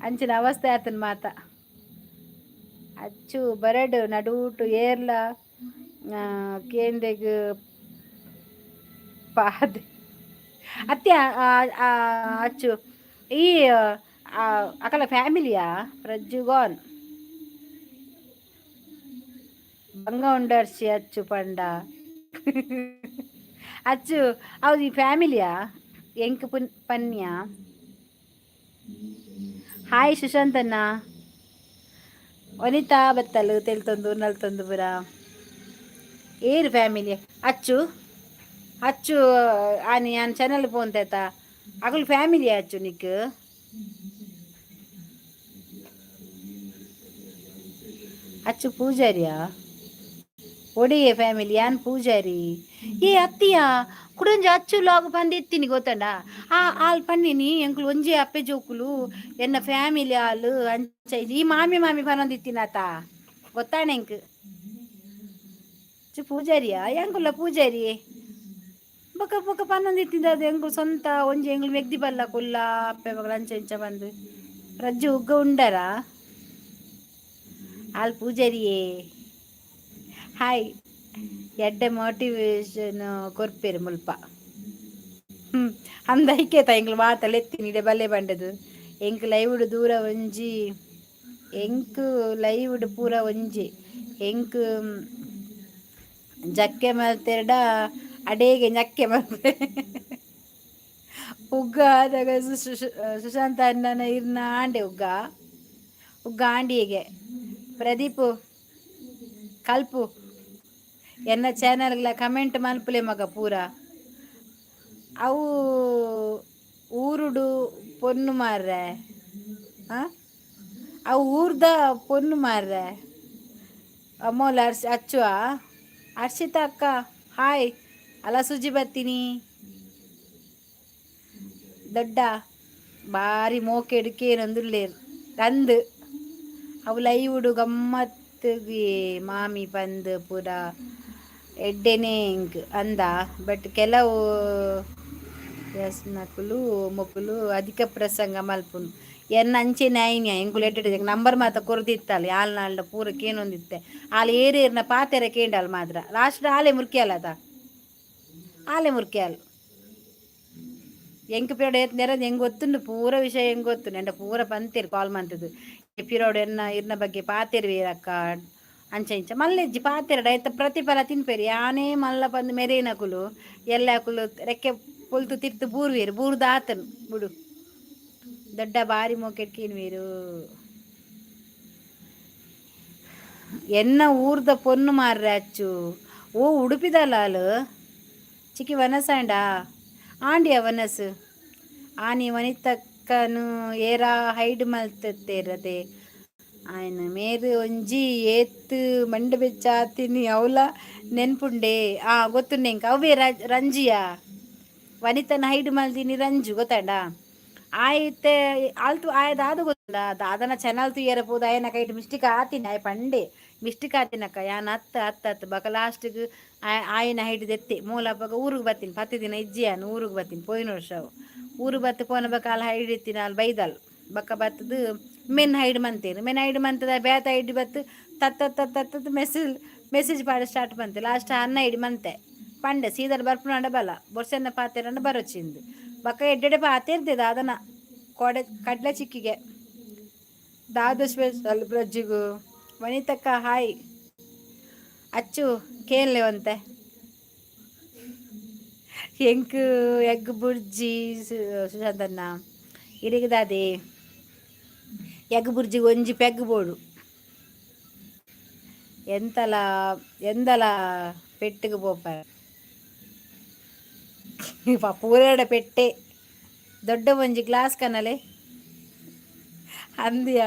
ಅಂಚಿನ ಅವಸ್ಥೆ ಆತನ ಮಾತ ಅಚ್ಚು ಬರಡು ನಡೂಟು ಏರ್ಲ ಕೇಂದ್ರೆಗ್ ಪಾದೆ ಅತ್ಯ ಅಚ್ಚು ಈ ಅಕಲ ಫ್ಯಾಮಿಲಿಯಾ ಪ್ರಜ್ಜುಗೋನ್ ಬಂಗ ಉಂಡರ್ಸಿ ಅಚ್ಚು ಪಂಡ ಅಚ್ಚು ಹೌದು ಈ ಫ್ಯಾಮಿಲಿಯಾ ಎಂಕ್ ಪನ್ಯ ಹಾಯ್ ಸುಶಾಂತಣ್ಣ ವನಿತಾ ಬತ್ತಲು ತೆಲ್ತೊಂದು ನಲ್ತೊಂದು ಬುರ ಏರು ಫ್ಯಾಮಿಲಿ ಅಚ್ಚು ಅಚ್ಚು ಆನಿ ಆನ್ ಚಾನಲ್ ಪೋಂತೇತ ಅಕುಲು ಫ್ಯಾಮಿಲಿ ಅಚ್ಚು ನಿಕ್ ಅಚ್ಚು ಪೂಜಾರಿಯಾ ಒಡೆಯ ಫ್ಯಾಮಿಲಿ ಯಾನ್ ಪೂಜಾರಿ ಏ ಅತ್ತಿಯ ಕುಡಂಜ ಅಚ್ಚು ಲಾಗ್ ಬಂದಿತ್ತೀನಿ ಗೊತ್ತಂಡ ಆಲ್ ಪನ್ನಿನಿ ಎಂಕುಲು ಒಂಜೆ ಅಪ್ಪೆ ಜೋಕುಲು ಎನ್ನ ಫ್ಯಾಮಿಲಿ ಆಲು ಅಂಚ ಈ ಮಾಮಿ ಪನೊಂದಿತ್ತಿನಾತ ಗೊತ್ತಾಣ ಎಂಕ್ ಪೂಜಾರಿಯಾ ಎಂಕುಲ್ಲ ಪೂಜಾರಿ ಬೊಕ್ಕ ಬೊಕ್ಕ ಪನ್ನೊಂದಿತ್ತಿಂದ ಅದು ಎಂಕುಲು ಸ್ವಂತ ಒಂಜಿ ಎಂಕುಲು ಮೆಗ್ದಿ ಬಲ್ಲ ಕುಲ್ಲ ಅಪ್ಪೆ ಮಗಳು ಅಂಚ ಇಂಚ ಬಂದು ರಜ್ಜು ಉಗ್ಗ ಉಂಡರ ಆಲ್ ಪೂಜಾರಿಯೇ ಹಾಯ್ ಎಡ್ಡೆ ಮೋಟಿವೇಶನ್ ಕೊರ್ಪೇರು ಮುಲ್ಪ ಅಂದ ಐಕೇತ ಎಂಕ್ಲು ಮಾತಲ್ಲ ಎತ್ತಿನಿಡೆ ಬಲ್ಲೆ ಬಂಡದು ಎಂಕ್ ಲೈವ್ಡ್ ದೂರ ಒಂಜಿ ಎಂಕ್ ಲೈವ್ಡ್ ಪೂರ ಒಂಜಿ ಎಂಕ್ ಜಕ್ಕೆ ಮಲ್ತೆರಡ ಅಡೇಗೆ ñಕ್ಕೆ ಮಲ್ತೆ ಉಗ್ಗ ಆದಾಗ ಸುಶಾಂತ ಅಣ್ಣನ ಇರ್ನ ಆಂಡೆ ಉಗ್ಗ ಆಂಡಿಗೆ ಪ್ರದೀಪ್ ಕಲ್ಪು ಎನ್ನ ಚಾನಲ್ಗಳ ಕಮೆಂಟ್ ಮಲ್ಪಲೆ ಮಗ ಪೂರ ಅವು ಊರುಡು ಪೊನ್ನು ಮಾರ್ರೆ ಅವು ಊರ್ದ ಪೊನ್ನು ಮಾರ್ರೆ ಅಮ್ಮೋಲ ಅಚ್ಚುವ ಹರ್ಷಿತಾ ಅಕ್ಕ ಹಾಯ್ ಅಲ್ಲ ಸುಜಿ ಬರ್ತೀನಿ ದೊಡ್ಡ ಭಾರಿ ಮೋಕೆಡ್ಕೇನೊಂದುಲ್ಲೇರು ತಂದು ಅವು ಲೈವ್ಡು ಗಮ್ಮತ್ತಿಗೆ ಮಾಮಿ ಬಂದು ಪೂರ ಎಡ್ಡೆನೇ ಇಂಕ್ ಅಂದ ಬಟ್ ಕೆಲವು ನಕುಲು ಮೊಕುಲು ಅಧಿಕ ಪ್ರಸಂಗ ಮಲ್ಪುನು ಎನ್ನ ಅಂಚೆ ನಾಯಿನ್ಯ ಎಂಕುಲು ಎಡ್ಡೆ ನಂಬರ್ ಮಾತ ಕೊರ್ದಿತ್ತಲ್ಲ ಯಾಲ್ ನಾಳ್ದ ಪೂರ ಕೇನೊಂದಿತ್ತೆ ಆಲ್ ಏರೇರ್ನ ಪಾತೆರ ಕೇಂಡಲ್ ಮಾತ್ರ ಲಾಸ್ಟ್ ಆಲೆ ಮುರ್ಕ್ಯಾಲದ ಆಲೆ ಮುರ್ಕ್ಯಾಲ್ ಎಂಕ್ ಪಿರೋಡು ಏತ್ ನೆರದು ಹೆಂಗೆ ಗೊತ್ತುಂಡು ಪೂರ ವಿಷಯ ಹೆಂಗೆ ಗೊತ್ತು ಎಂಡ ಪೂರ ಪಂತೇರು ಕಾಲ್ ಮಂತದ್ದು ಪಿರೋಡು ಇರ್ನ ಬಗ್ಗೆ ಪಾತೆರು ವೀರಕ್ಕ ಅಂಚ ಇಂಚ ಮಲ್ಲೆಜ್ಜಿ ಪಾತೆರಡ ಐತ ಪ್ರತಿಫಲ ತಿನ್ಪೇರಿ ಯಾನೇ ಮಲ್ಲ ಬಂದು ಮೆರೇನಕುಲು ಎಲ್ಲಾಕುಲು ರೆಕ್ಕೆ ಪೊಲ್ತು ತಿರ್ತು ಬೂರ್ದ ಆತನು ಬಿಡು ದೊಡ್ಡ ಬಾರಿ ಮೋಕೆಟ್ಕೇನ್ವೀರು ಎನ್ನ ಊರ್ದ ಪೊನ್ನು ಮಾರ್ರೆ ಅಚ್ಚು ಓ ಉಡುಪಿದಲ್ಲ ಅಲು ಚಿಕ್ಕಿ ವನಸಾಂಡ ಆಂಡಿಯ ವನಸು ಆನಿ ವನಿತಕ್ಕನು ಏರ ಹೈಡ್ ಮಲ್ತೇರದೆ ಆಯ್ನ ಮೇರು ಒಂಜಿ ಏತ್ ಮಂಡ ಬೆಚ್ಚಾತಿನಿ ಅವಲ ನೆನ್ಪುಂಡೆ ಗೊತ್ತುಂಡೆಂಕ ಅವೇ ರಂಜಿಯ ವನಿತನ ಹೈಡ್ ಮಲ್ದಿನಿ ರಂಜು ಗೊತ್ತಾಂಡ ಆಯ್ತೆ ಆಲ್ತು ಆಯ್ದಾದ ಗೊತ್ತುಂಡ ದಾದನ ಚಾನಲ್ ತು ಏರಬಹುದು ಆಯನ ಕೈಟ್ ಮಿಸ್ಟೇಕ್ ಆತೀನಿ ಆಯ್ ಪಂಡೆ ಮಿಸ್ಟೇಕ್ ಆತಿನಕ್ಕ ಯಾನ್ ಹತ್ತು ಬಕ ಲಾಸ್ಟಿಗೆ ಆಯಿನ ಹಿಡಿದೆತ್ತಿ ಮೂಲಪ್ಪಗ ಊರಿಗೆ ಬರ್ತೀನಿ 10 ದಿನ ಇಜ್ಜಿಯಾನು ಊರಿಗೆ ಬರ್ತೀನಿ ಪೋಯಿನ ವರ್ಷ ಊರಿಗೆ ಬತ್ತು ಪೋನ ಬಕ ಅಲ್ಲಿ ಹಿಡಿತೀನಿ ಅಲ್ಲಿ ಬೈದಲ್ ಬಕ್ಕ ಬತ್ತದು ಮೆನ್ ಹೈಡ್ ಮಂತೇನು ಮೆನ್ ಹೈಡ್ ಮಂತದ ಬೇತ ಹಿಡಿ ಬತ್ತು ತತ್ತತ್ತು ಮೆಸೇಜ್ ಪಾಡ ಸ್ಟಾರ್ಟ್ ಬಂತೆ ಲಾಸ್ಟ್ ಅನ್ನ ಹಿಡಿ ಮಂತೆ ಪಂಡೆ ಸೀದರ್ ಬರ್ಪುನಾಂಡ ಬಲ ಬೊರ್ಸೆನ್ನ ಪಾತೆರಂಡ ಬರೋಚಿಂದು ಬಕ್ಕ ಎಡ್ಡೆಡೆ ಪಾತೆ ಇರ್ತದೆ ಅದನ್ನ ಕೊಡೆ ಕಡ್ಲೆ ಚಿಕ್ಕಿಗೆ ದಾದ ಸ್ಪೆಷಲ್ ಬ್ರಜ್ಜಿಗೂ ವನಿತಕ್ಕ ಹಾಯ್ ಅಚ್ಚು ಕೇಳಲೆವಂತೆ ಎಂಕ್ ಎಗ್ ಬುರ್ಜಿ ಸುಶಾಂತನ್ನ ಇರಿಗದಾದೆ ಎಗ್ ಬುರ್ಜಿ ಒಂಜಿ ಪೆಗ್ ಬೋಡು ಎಂದಲ ಪೆಟ್ಟಿಗೆ ಪೋಪ ಪೂರಡ ಪೆಟ್ಟೆ ದೊಡ್ಡ ಒಂಜಿ ಗ್ಲಾಸ್ ಕನಲೆ ಅಂದಿಯ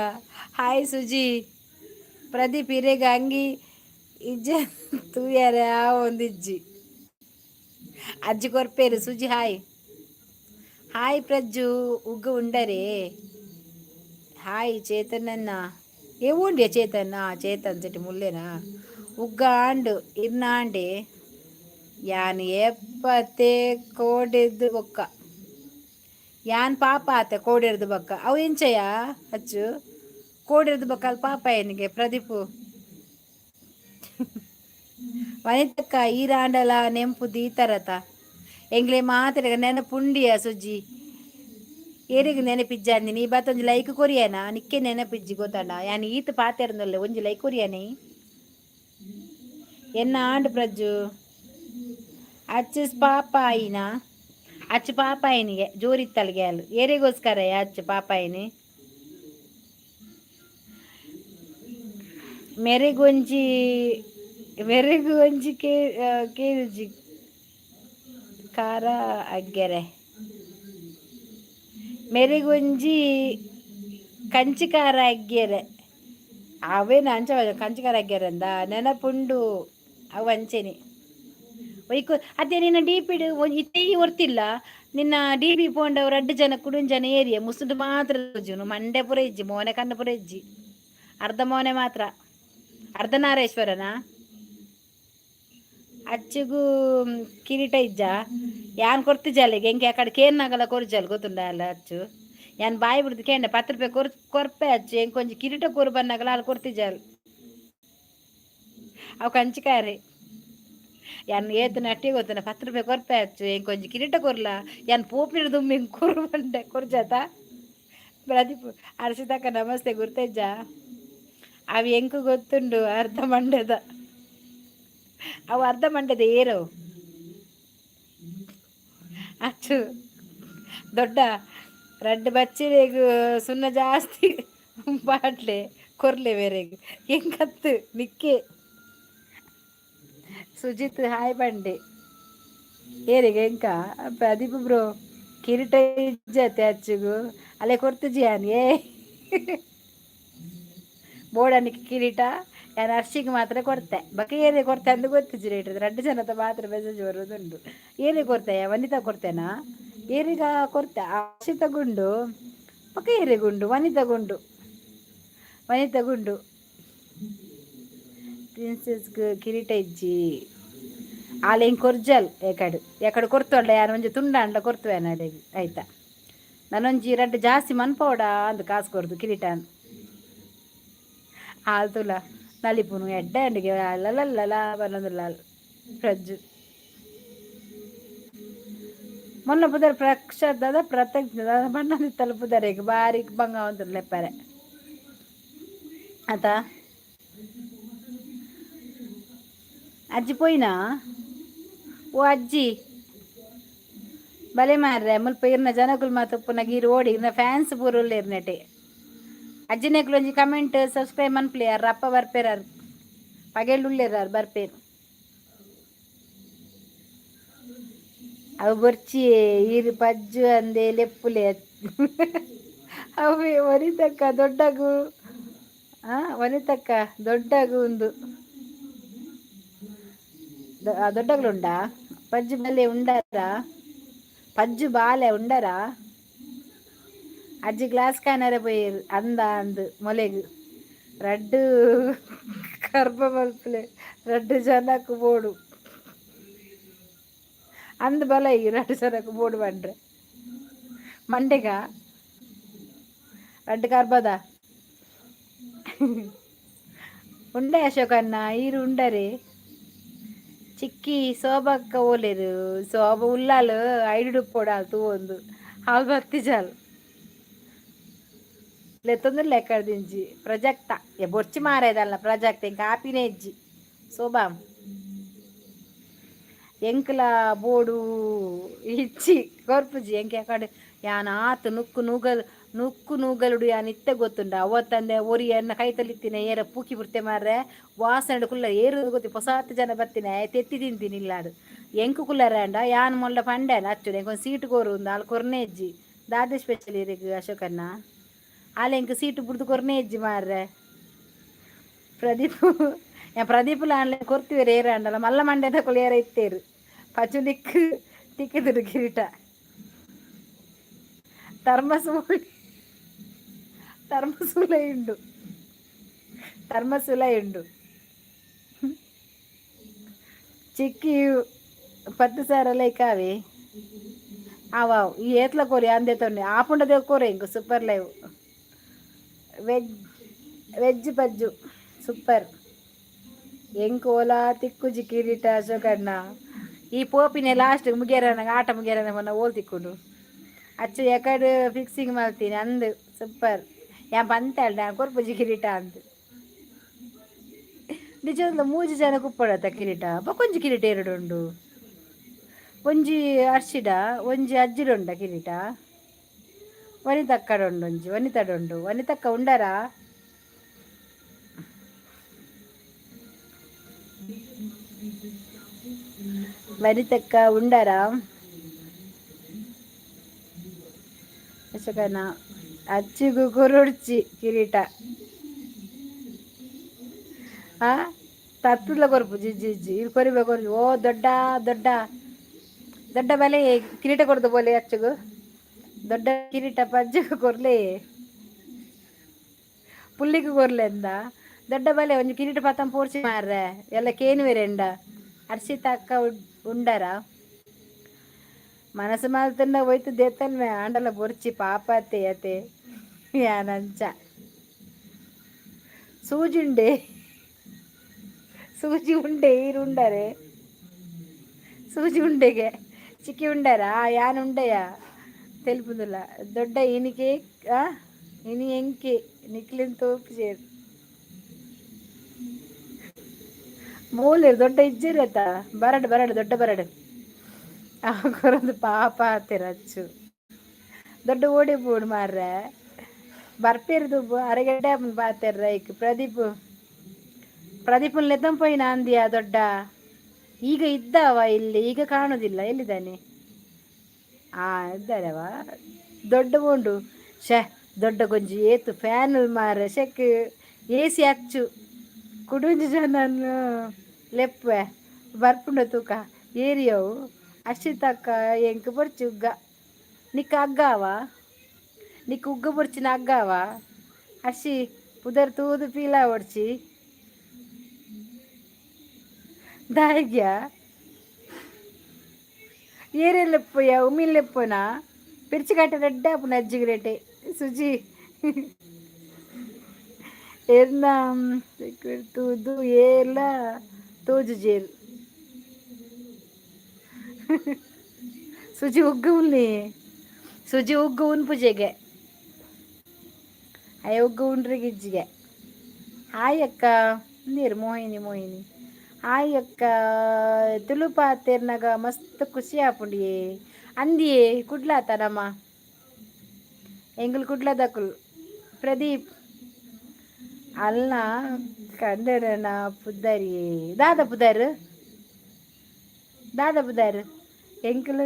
ಹಾಯ್ ಸುಜಿ ಪ್ರದೀಪ್ ಇರೇಗ ಅಂಗಿ ಇಜ್ಜ ತೂಯಾರ ಒಂದಿಜ್ಜಿ ಅಜ್ಜಿ ಕೊರ್ಪೇರು ಸುಜಿ ಹಾಯ್ ಹಾಯ್ ಪ್ರಜ್ಜು ಉಗ್ಗ ಉಂಡರೆ ಹಾಯ್ ಚೇತನನ್ನ ಏವುಂಡೆ ಚೇತನ್ ಚಟಿ ಮುಲ್ಲೆನಾ ಉಗ್ಗ ಆಂಡು ಇರ್ನಾಂಡೆ ಯಾನ್ ಎಪ್ಪತ್ತೆ ಕೋಡೆದು ಬೊಕ್ಕ ಯಾನ್ ಪಾಪ ಆತ ಕೋಡೆರ್ದು ಬೊಕ್ಕ ಅವು ಎಂಚಯ್ಯ ಅಚ್ಚು ಕೋಡೆರ್ದು ಬೊಕ್ಕ ಅಲ್ಲಿ ಪಾಪ ಏನಿಗೆ ಪ್ರದೀಪು ವನಿತಕ್ಕ ಈರಾಂಡಲ ನೆಂಪುದು ಈ ಥರತ ಎಂಗ್ಲೆ ಮಾತ್ರ ನೆನಪುಂಡಿಯ ಸುಜ್ಜಿ ಏರಿಗೆ ನೆನಪಿಜ್ಜಂದಿ ನೀ ಬತ್ತೊಂಜಿ ಲೈಕ್ ಕೊರಿಯನ ನಿಕ್ಕೆ ನೆನಪಿಜ್ಜಿ ಗೊತ್ತಂಡ ಯಾನ್ ಈತ ಪಾತೆರ್ನೊಲ್ಲೆ ಒಂಜಿ ಲೈಕ್ ಕೊರಿಯನಿ ಎನ್ನ ಆಂಡು ಪ್ರಜ್ಜು ಅಚ್ಚು ಪಾಪಾಯಿನ ಅಚ್ಚು ಪಾಪಾಯಿನಿಗೆ ಜೋರಿತ್ತಲ್ಗೆ ಅಲ್ಲು ಏರಿಗೋಸ್ಕರ ಅಚ್ಚು ಪಾಪಾಯಿನಿ ಮೆರೆಗೊಂಜಿ ಕೇಳುಜಿ ಖಾರ ಅಗ್ಗೆರೆ ಮೆರೆಗೊಂಜಿ ಕಂಚಿಕಾರ ಅಗ್ಗೆರೆ ಅವೇನು ಅಂಚ ಕಂಚಿಕಾರ ಅಗ್ಗೆರೆ ಅಂದ ನೆನಪುಂಡು ಅವು ಅಂಚೆನಿ ಒಯ್ಕು ಅದೇ ನಿನ್ನ ಡಿ ಪಿ ಇತ್ತೇ ಹೊರ್ತಿಲ್ಲ ನಿನ್ನ ಡಿ ಪಿ ಪೋಂಡವು 2 ಜನ ಕುಡುನ್ ಜನ ಏರಿಯ ಮುಸುಂಡು ಮಾತ್ರ ಜುನು ಮಂಡೆ ಪುರ ಇಜ್ಜಿ ಮೋನೆ ಕಣ್ಣು ಪುರ ಇಜ್ಜಿ ಅರ್ಧ ಮೋನೆ ಮಾತ್ರ ಅರ್ಧನಾರೇಶ್ವರನ ಅಚ್ಚಿಗೂ ಕಿರೀಟ ಇಜ್ಜ ಯಾನ್ ಕೊರ್ತಿಜಲ್ಲಿಗೆ ಎಂಕೆ ಆ ಕಡೆ ಕೇರ್ನಾಗಲ್ಲ ಕೊರ್ಜಲ್ ಗೊತ್ತುಂಡ ಅಲ್ಲ ಅಚ್ಚು ಯಾನ್ ಬಾಯಿ ಬಿಡ್ದು ಕೇಂಡೆ 10 ರೂಪಾಯಿ ಕೊರ್ಪೆ ಅಚ್ಚು ಹೆಂಗೆ ಕೊಂಚ ಕಿರೀಟ ಕೊರು ಬನ್ನಾಗಲ್ಲ ಅಲ್ಲಿ ಕೊರ್ತಿಜಲ್ ಅವು ಕಂಚಿಕಾರೆ ಯಾನ್ ಏತನ ಅಟ್ಟಿ ಗೊತ್ತನ 10 ರೂಪಾಯಿ ಕೊರ್ಪೆ ಅಚ್ಚು ಹೆಂಗೆ ಕೊಂಚ ಕಿರೀಟ ಕೊರ್ಲ ಯಾನ್ ಪೋಪಿನ ದುಮ್ಮಿ ಕೊರು ಬಂಡೆ ಕೊರ್ಜಾತ ಪ್ರದೀಪ್ ಅರ್ಷಿತಕ್ಕ ನಮಸ್ತೆ ಗುರ್ತಜ್ಜ ಅವು ಹೆಂಕು ಗೊತ್ತುಂಡು ಅರ್ಧ ಮಂಡ್ಯದ ಏರು ಅಚ್ಚು ದೊಡ್ಡ 2 ಬಚ್ಚಿರೆಗು ಸುಣ್ಣ ಜಾಸ್ತಿ ಬಾಟ್ಲೆ ಕೊರ್ಲೆ ಬೇರೆಗು ಹೆಂಗತ್ತು ನಿಕ್ಕೆ ಸುಜಿತ್ ಹಾಯ್ ಬಂಡೆ ಏರಿಗೆ ಹೆಂಕ ಪ್ರದೀಪ್ ಬ್ರೋ ಕಿರೀಟ ಇಜ್ಜತೆ ಅಚ್ಚುಗು ಅಲ್ಲೇ ಕೊರ್ತಿಜಿ ಯಾನ್ ಬೋಡನಿಗೆ ಕಿರೀಟ ಯಾರು ಅರ್ಶಿಗೆ ಮಾತ್ರ ಕೊಡ್ತೆ ಬಕ ಏನೇ ಕೊಡ್ತೆ ಅಂತ ಗೊತ್ತಿಜ್ಜಿ ರೇಟ್ 2 ಜನದ ಮಾತ್ರ ಮೆಸೇಜ್ ಬರೋದುಂಡು ಏನೇ ಕೊಡ್ತೆ ವನಿತಾ ಕೊಡ್ತೇನಾ ಏರಿಗ ಕೊಡ್ತೆ ಅರ್ಶಿ ತಗೊಂಡು ಬಕ ಏರಿಗುಂಡು ವನಿತಾ ಗುಂಡು ಪ್ರಿನ್ಸೆಸ್ಗೆ ಕಿರೀಟ ಇಜ್ಜಿ ಆಲೆ ಹಿಂಗೆ ಕೊರ್ಜಲ್ ಎಕಡೆ ಕೊರ್ತೊಳ್ಳ ಯಾರು ಒಂಜಿ ತುಂಡ ಅಂಡ್ಲ ಕೊರ್ತವೆ ನಡೆಗೆ ಆಯ್ತಾ ನಾನೊಂಜಿ 2 ಜಾಸ್ತಿ ಮನ್ಪೋಡ ಅಂದ್ ಕಾಸು ಕೊರ್ದು ಕಿರೀಟನ್ ಆಲ್ತುಲ ನಲಿಪುನು ಎಡ್ಡೆ ಅಂಡಿಗೆ ಅಲ್ಲಲ್ಲ ಬನ್ನೊಂದುಲ್ಲ ಪ್ರಜ್ಜು ಮೊನ್ನ ಪುದರ್ ಪ್ರಕ್ಷದ ಪ್ರತ್ಯಕ್ಷ ಬಣ್ಣದಿತ್ತಲ್ಲ ಪುದರಿಗೆ ಬಾರಿ ಬಂಗ ಅಂತ ಲೆಪ್ಪರೆ ಆತ ಅಜ್ಜಿ ಪೋಯಿನಾ ಓ ಅಜ್ಜಿ ಬಲೆ ಮಾರ್ರೆ ಮುಲ್ಪ ಇರ್ನ ಜನಕುಲ್ ಮಾತು ಪುನಃ ಗೀರು ಓಡಿ ಇರ್ನ ಫ್ಯಾನ್ಸ್ ಪೂರ ಇರ್ನೆಟೆ ಅಜ್ಜಿನೇಕ್ಲು ಒಂಜಿ ಕಮೆಂಟ್ ಸಬ್ಸ್ಕ್ರೈಬ್ ಮನ್ಪ್ಲಿ ಯಾರು ಅಪ್ಪ ಬರ್ಪೇರಾರು ಪಗೆಳ್ಳುಳ್ಳೇರಾರು ಬರ್ಪೇರು ಅವು ಬರ್ಚಿ ಈರು ಪಜ್ಜು ಅಂದೆ ಲೆಪ್ಪುಲೆ ಅವು ವನಿತಕ್ಕ ದೊಡ್ಡಗು ಒಂದು ದೊಡ್ಡಗಳುಂಡಾ ಪಜ್ಜು ಬಲ್ಲೆ ಉಂಡಾರ ಪಜ್ಜು ಬಾಲೆ ಉಂಡರ ಅಜ್ಜಿ ಗ್ಲಾಸ್ ಕಾನರ ಪೋಯಿರು ಅಂದ ಅಂದು ಮೊಲೆಗು ರಡ್ಡು ಕರ್ಬ ಮಲ್ಪಲೆ 2 ಜನಕ್ಕೆ ಬೋಡು ಅಂದ್ ಬಲ ಈ 2 ಜನಕ್ಕೆ ಬೋಡು ಬಂಡ್ರೆ ಮಂಡೆಗ 2 ಕರ್ಬದ ಉಂಡೆ ಅಶೋಕನ್ನ ಈರು ಉಂಡರೆ ಚಿಕ್ಕಿ ಶೋಭಕ್ಕ ಓಲೇರು ಶೋಭ ಉಲ್ಲಾಲು ಐಡು ಪೋಡಾಲ್ ತೂ ಒಂದು ಹಾಲು ಬತ್ತಿ ಜಾಲು ಲೆತ್ತೊಂದು ಲೆಕ್ಕ ದಿಂಜಿ ಪ್ರೊಜೆಕ್ಟ ಬೊರ್ಚಿ ಮಾರೇದಲ್ಲ ಪ್ರೊಜೆಕ್ಟ್ ಎಂಕ ಆಪಿನೇ ಇಜ್ಜಿ ಶೋಭಾ ಎಂಕಲ ಬೋಡು ಇಚ್ಚಿ ಕೊರ್ಪುಜಿ ಎಂಕೆ ಕಡೆ ಯಾನ್ ಆತು ನುಕ್ಕು ನೂಗಲುಡು ಯಾನ್ ಇತ್ತೆ ಗೊತ್ತುಂಡ ಅವತ್ತಂದೆ ಒರಿ ಎನ್ನ ಕೈ ತಲಿತ್ತಿನ ಏರ ಪೂಕಿ ಬಿಡ್ತೆ ಮಾರ್ರೆ ವಾಸನೆ ಕುಲ್ಲ ಏರು ಗೊತ್ತಿ ಹೊಸಾತ್ತು ಜನ ಬತ್ತಿನ ತೆತ್ತಿ ತಿಂತೀನಿ ಇಲ್ಲಾಡು ಎಂಕು ಕುಲ್ಲರಂಡ ಯಾನ್ ಮೊಲ್ಲ ಪಂಡೆನ ಅಚ್ಚು ಎಂಕೊಂದು ಸೀಟ್ ಕೋರು ಒಂದು ಅಲ್ಲಿ ಕೊರ್ನೆ ಇಜ್ಜಿ ದಾದಿ ಸ್ಪೆಷಲ್ ಇರಿಗೆ ಅಶೋಕನ್ನ ಅಲ್ಲಿ ಎಂಕ್ ಸೀಟ್ ಬಿಡ್ದು ಕೊರ್ನೆ ಇಜ್ಜಿ ಮಾರ್ರೆ ಪ್ರದೀಪ್ ಆನ್ಲೈನ್ ಕೊರ್ತೀವಿ ಏರ ಅಂಡಲ್ಲ ಮಲ್ಲ ಮಂಡ್ಯದ ಕೊಳಿಯರ ಇತ್ತೇರು ಪಚ್ಚು ತಿಕ್ಕಿದ್ರು ಕಿರೀಟ ಧರ್ಮಸೂಲ ಇಂಡು ಚಿಕ್ಕಿ 10 ಸಾರಲ್ಲ ಇಕ್ಕಾವೆ ಅವಾವ್ ಈ ಏತ್ಲ ಕೋರಿ ಅಂದೆ ತೊಂಡೆ ಆಪುಂಡದೇ ಕೋರೆ ಇಂಕು ಸೂಪರ್ ಲೈವ್ ವೆಜ್ ಬಜ್ಜು ಸೂಪರ್ ಎಂಕು ಓಲಾ ತಿಕ್ಕುಜಿ ಕಿರೀಟ ಅಶೋಕಣ್ಣ ಈ ಪೋಪಿನ ಲಾಸ್ಟ್ ಮುಗಿಯರನ ಆಟ ಮುಗಿಯರನ ಮೊನ್ನ ಓಲ್ ತಿಕ್ಕೊಂಡು ಅಚ್ಚು ಎಕಡೆ ಫಿಕ್ಸಿಂಗ್ ಮಾಡ್ತೀನಿ ಅಂದು ಸೂಪರ್ ಯಾನ್ ಬಂತಾಳ ನಾನು ಕೊರ್ಪುಜಿ ಕಿರೀಟ ಅಂದು ನಿಜವಲ್ಲ 3 ಜನ ಕುಪ್ಪಡತ್ತ ಕಿರೀಟ ಬೊಕೊಂಜಿ ಕಿರೀಟ 2 ಉಂಡು ಒಂಜಿ ಅರ್ಶಿಡ ಒಂಜಿ ಅಜ್ಜಿಡುಂಡ ಕಿರೀಟ ವನಿತಕ್ಕಡುಂಡು ಒಂಜಿ ವನಿತಡುಂಡು ವನಿತಕ್ಕ ಉಂಡರ ವನಿತಕ್ಕ ಉಂಡರ ಅಶೋಕನ ಅಚ್ಚಿಗೂ ಕೊರೊಡ್ಚಿ ಕಿರೀಟ ತತ್ತುಲ ಕೊರ್ಪು ಜಿಜ್ಜಿ ಇದು ಕೊರಿಬೇಕು ಓ ದೊಡ್ಡ ದೊಡ್ಡ ದೊಡ್ಡ ಬಲೆ ಕಿರೀಟ ಕೊಡ್ದು ಬೋಲೆ ಅಚ್ಚುಗು ದೊಡ್ಡ ಕಿರೀಟ ಪಜ್ಜಗೂ ಕೊರ್ಲೆ ಪುಲ್ಲಿಗೂ ಕೊರ್ಲೆ ಅಂದ ದೊಡ್ಡ ಬಲೆ ಒಂಜಿ ಕಿರೀಟ ಪತ್ತಂ ಪೋರ್ಸಿ ಮಾರ್ರೆ ಎಲ್ಲ ಕೇನುವೆರೆಂಡ ಅರ್ಷಿತ ಅಕ್ಕ ಉಂಡರ ಮನಸ್ಸು ಮಾಲ್ತಂಡ ಹೋಯ್ತು ದೇತನ್ವೆ ಆಂಡಲ ಬೊರ್ಚಿ ಪಾಪ ಅತ್ತೆ ಯಾನಂಚ ಸೂಜಿ ಉಂಡೆ ಈರುಂಡರೆ ಸೂಜಿ ಉಂಡೆಗೆ ಚಿಕ್ಕಿ ಉಂಡರ ಯಾನ್ ಉಂಡೆಯ ತೆಲುಪುದಿಲ್ಲ ದೊಡ್ಡ ಇನಿಕೆ ಇನಿ ಎಂಕಿ ನಿಕ್ಲಿನ್ ತೋಪು ಸೇರು ಮೂಲೇರು ದೊಡ್ಡ ಇಜ್ಜಿರತ್ತ ಬರಡು ದೊಡ್ಡ ಬರಡು ಕೊರೊಂದು ಪಾಪ ಆತಿರಚ್ಚು ದೊಡ್ಡ ಓಡಿ ಬೋಡು ಮಾರ್ರೆ ಬರ್ಪಿರ್ದು ಅರಗಡ್ಡೆ ಬಾತಿರ್ರ ಈಗ ಪ್ರದೀಪನ್ ಲೆತ್ತಂ ಪೋಯಿನ ಅಂದಿಯ ದೊಡ್ಡ ಈಗ ಇದ್ದಾವ ಇಲ್ಲಿ ಈಗ ಕಾಣುದಿಲ್ಲ ಎಲ್ಲಿದ್ದಾನೆ ಇದ್ದಾರವ ದೊಡ್ಡ ಬೋಂಡು ದೊಡ್ಡ ಗೊಂಜಿ ಏತು ಫ್ಯಾನ್ ಮಾರ ಶೆಕ್ AC ಹಚ್ಚು ಕುಡುಂಜಿ ಜನನ್ನು ಲೆಪ್ಪೆ ಬರ್ಪುಂಡ ತೂಕ ಏರಿಯವು ಅರ್ಷಿತಕ್ಕ ಎಂಕ್ ಬೊರ್ಚಿ ಉಗ್ಗ ನಿಕ್ಕ ಅಗ್ಗಾವ ನಿಕ್ಕ ಉಗ್ಗ ಬೊರ್ಚಿನ ಅಗ್ಗಾವ ಅರ್ಷಿ ಪುದರ್ ತೂದು ಪೀಲ ಒಡ್ಚಿ ದಾಯಿಗ್ಯ ಏರೆಲ್ಲೆಪ್ಪಯ್ಯ ಉಮಿಲ್ಲೆಪ್ಪನ ಪಿರ್ಚಿಕಟ್ಟೆ ರೆಡ್ಡೆ ಅಪ್ಪನ ಅಜ್ಜಿಗಿರೇಟೆ ಸುಜಿ ಎನ್ನ ತೂದು ಏಲ ತೋಜು ಜೇರು ಸುಜಿ ಉಗ್ಗು ಉನ್ಪುಜೆಗೆ ಅಯ್ಯ ಉಗ್ಗು ಉಂಡ್ರಿಗೆ ಇಜ್ಜಿಗೆ ಹಾಯ್ ಅಕ್ಕ ನೀರು ಮೋಹಿನಿ ಹಾಯ್ ಅಕ್ಕ ತುಳುಪಾತೇರ್ನಾಗ ಮಸ್ತ್ ಖುಷಿ ಆಪುಂಡಿಯೇ ಅಂದಿಯೇ ಕುಡ್ಲಾತ ನಮ್ಮ ಎಂಗ್ಳು ಕುಡ್ಲದಕ್ಕುಲ್ ಪ್ರದೀಪ್ ಅಲ್ಲ ಕಂಡನ ಪುದ್ದರಿಯೇ ದಾದ ಪುದಾರ್ ಎಂಕಲ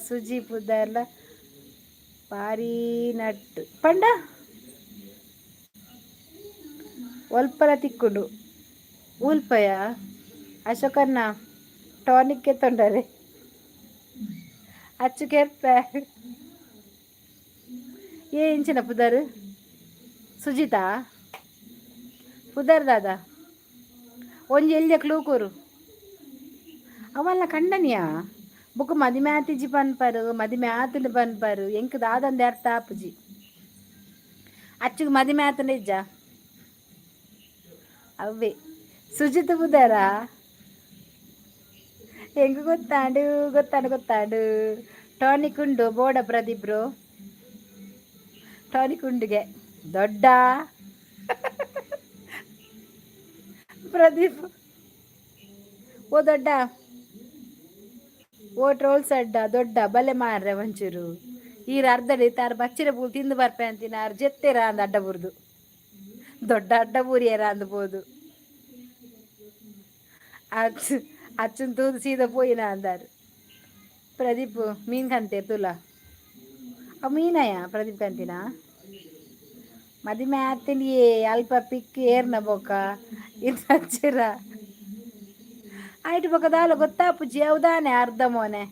ಸುಜಿ ಪುದ್ದಾರ್ಲ ಪಾರಿ ನಟ್ ಪಂಡ ಒಲ್ಪಲ ತಿಕ್ಕುಂಡು ಊಲ್ಪಯ ಅಶೋಕನ್ನ ಟಾನಿಕ್ ತೊಂಡರೆ ಅಚ್ಚು ಕೆರ್ಪೆ ಇಂಚಿನ ಪುದಾರು ಸುಜಿತಾ ಪುದರ್ ದಾದ ಒಂಜಿ ಎಲ್ಯ ಕ್ಲೂಕೂರು ಅವಲ್ಲ ಕಂಡನಿಯಾ ಬುಕ್ ಮದಿ ಮ್ಯಾತಿಜಿ ಪನ್ಪರು ಮದಿ ಮ್ಯಾತುಲು ಪನ್ಪರು ಎಂಕ್ ದಾದಂದೆ ಅರ್ಥ ಆಪುಜಿ ಅಚ್ಚುಗ್ ಮದಿ ಮ್ಯಾತಂಡ ಇಜ್ಜ ಅವೇ ಸುಜಿತ್ ಬುದಾರ ಹೆಂಗ ಗೊತ್ತಾಡು ಟಾನಿಕ್ ಉಂಡು ಬೋಡ ಪ್ರದೀಪ್ ಬ್ರೋ ಟಾನಿಕ್ ಉಂಡುಗೆ ದೊಡ್ಡ ಪ್ರದೀಪ್ ಓ ದೊಡ್ಡ ಓ ಟ್ರೋಲ್ಸ್ ಅಡ್ಡ ದೊಡ್ಡ ಬಲೆ ಮಾರ್ರೆ ಒಂಚೂರು ಈರ ಅರ್ಧಡಿ ತಾರ ಬಚ್ಚಿರ ಪೂಲ್ ತಿಂದು ಬರ್ಪೆ ಅಂತಿನ ಆರು ಜೆತ್ತೆರ ಅಂದ ಅಡ್ಡ ಬುರ್ದು ದೊಡ್ಡ ಅಡ್ಡ ಬೂರಿಯರ ಅಂದ್ಬೋದು ಅಚ್ಚನ್ ತೂದು ಸೀದಾ ಪೋಯಿನ ಅಂದಾರು ಪ್ರದೀಪ್ ಮೀನ್ ಕಂತೆ ತುಲ ಅವ್ ಮೀನಯ್ಯ ಪ್ರದೀಪ್ ಕಂತಿನ ಮದಿ ಮ್ಯಾತಿನಿ ಅಲ್ಪ ಪಿಕ್ ಏರ್ನ ಬೊಕ್ಕ ಇದು ಹಚ್ಚಿರ ಆಯ್ತು ಬೊಕ್ಕ ದಾಲ ಗೊತ್ತಾಪುಜಿ ಯಾವ್ದಾನೆ ಅರ್ಧ ಮೋನೆ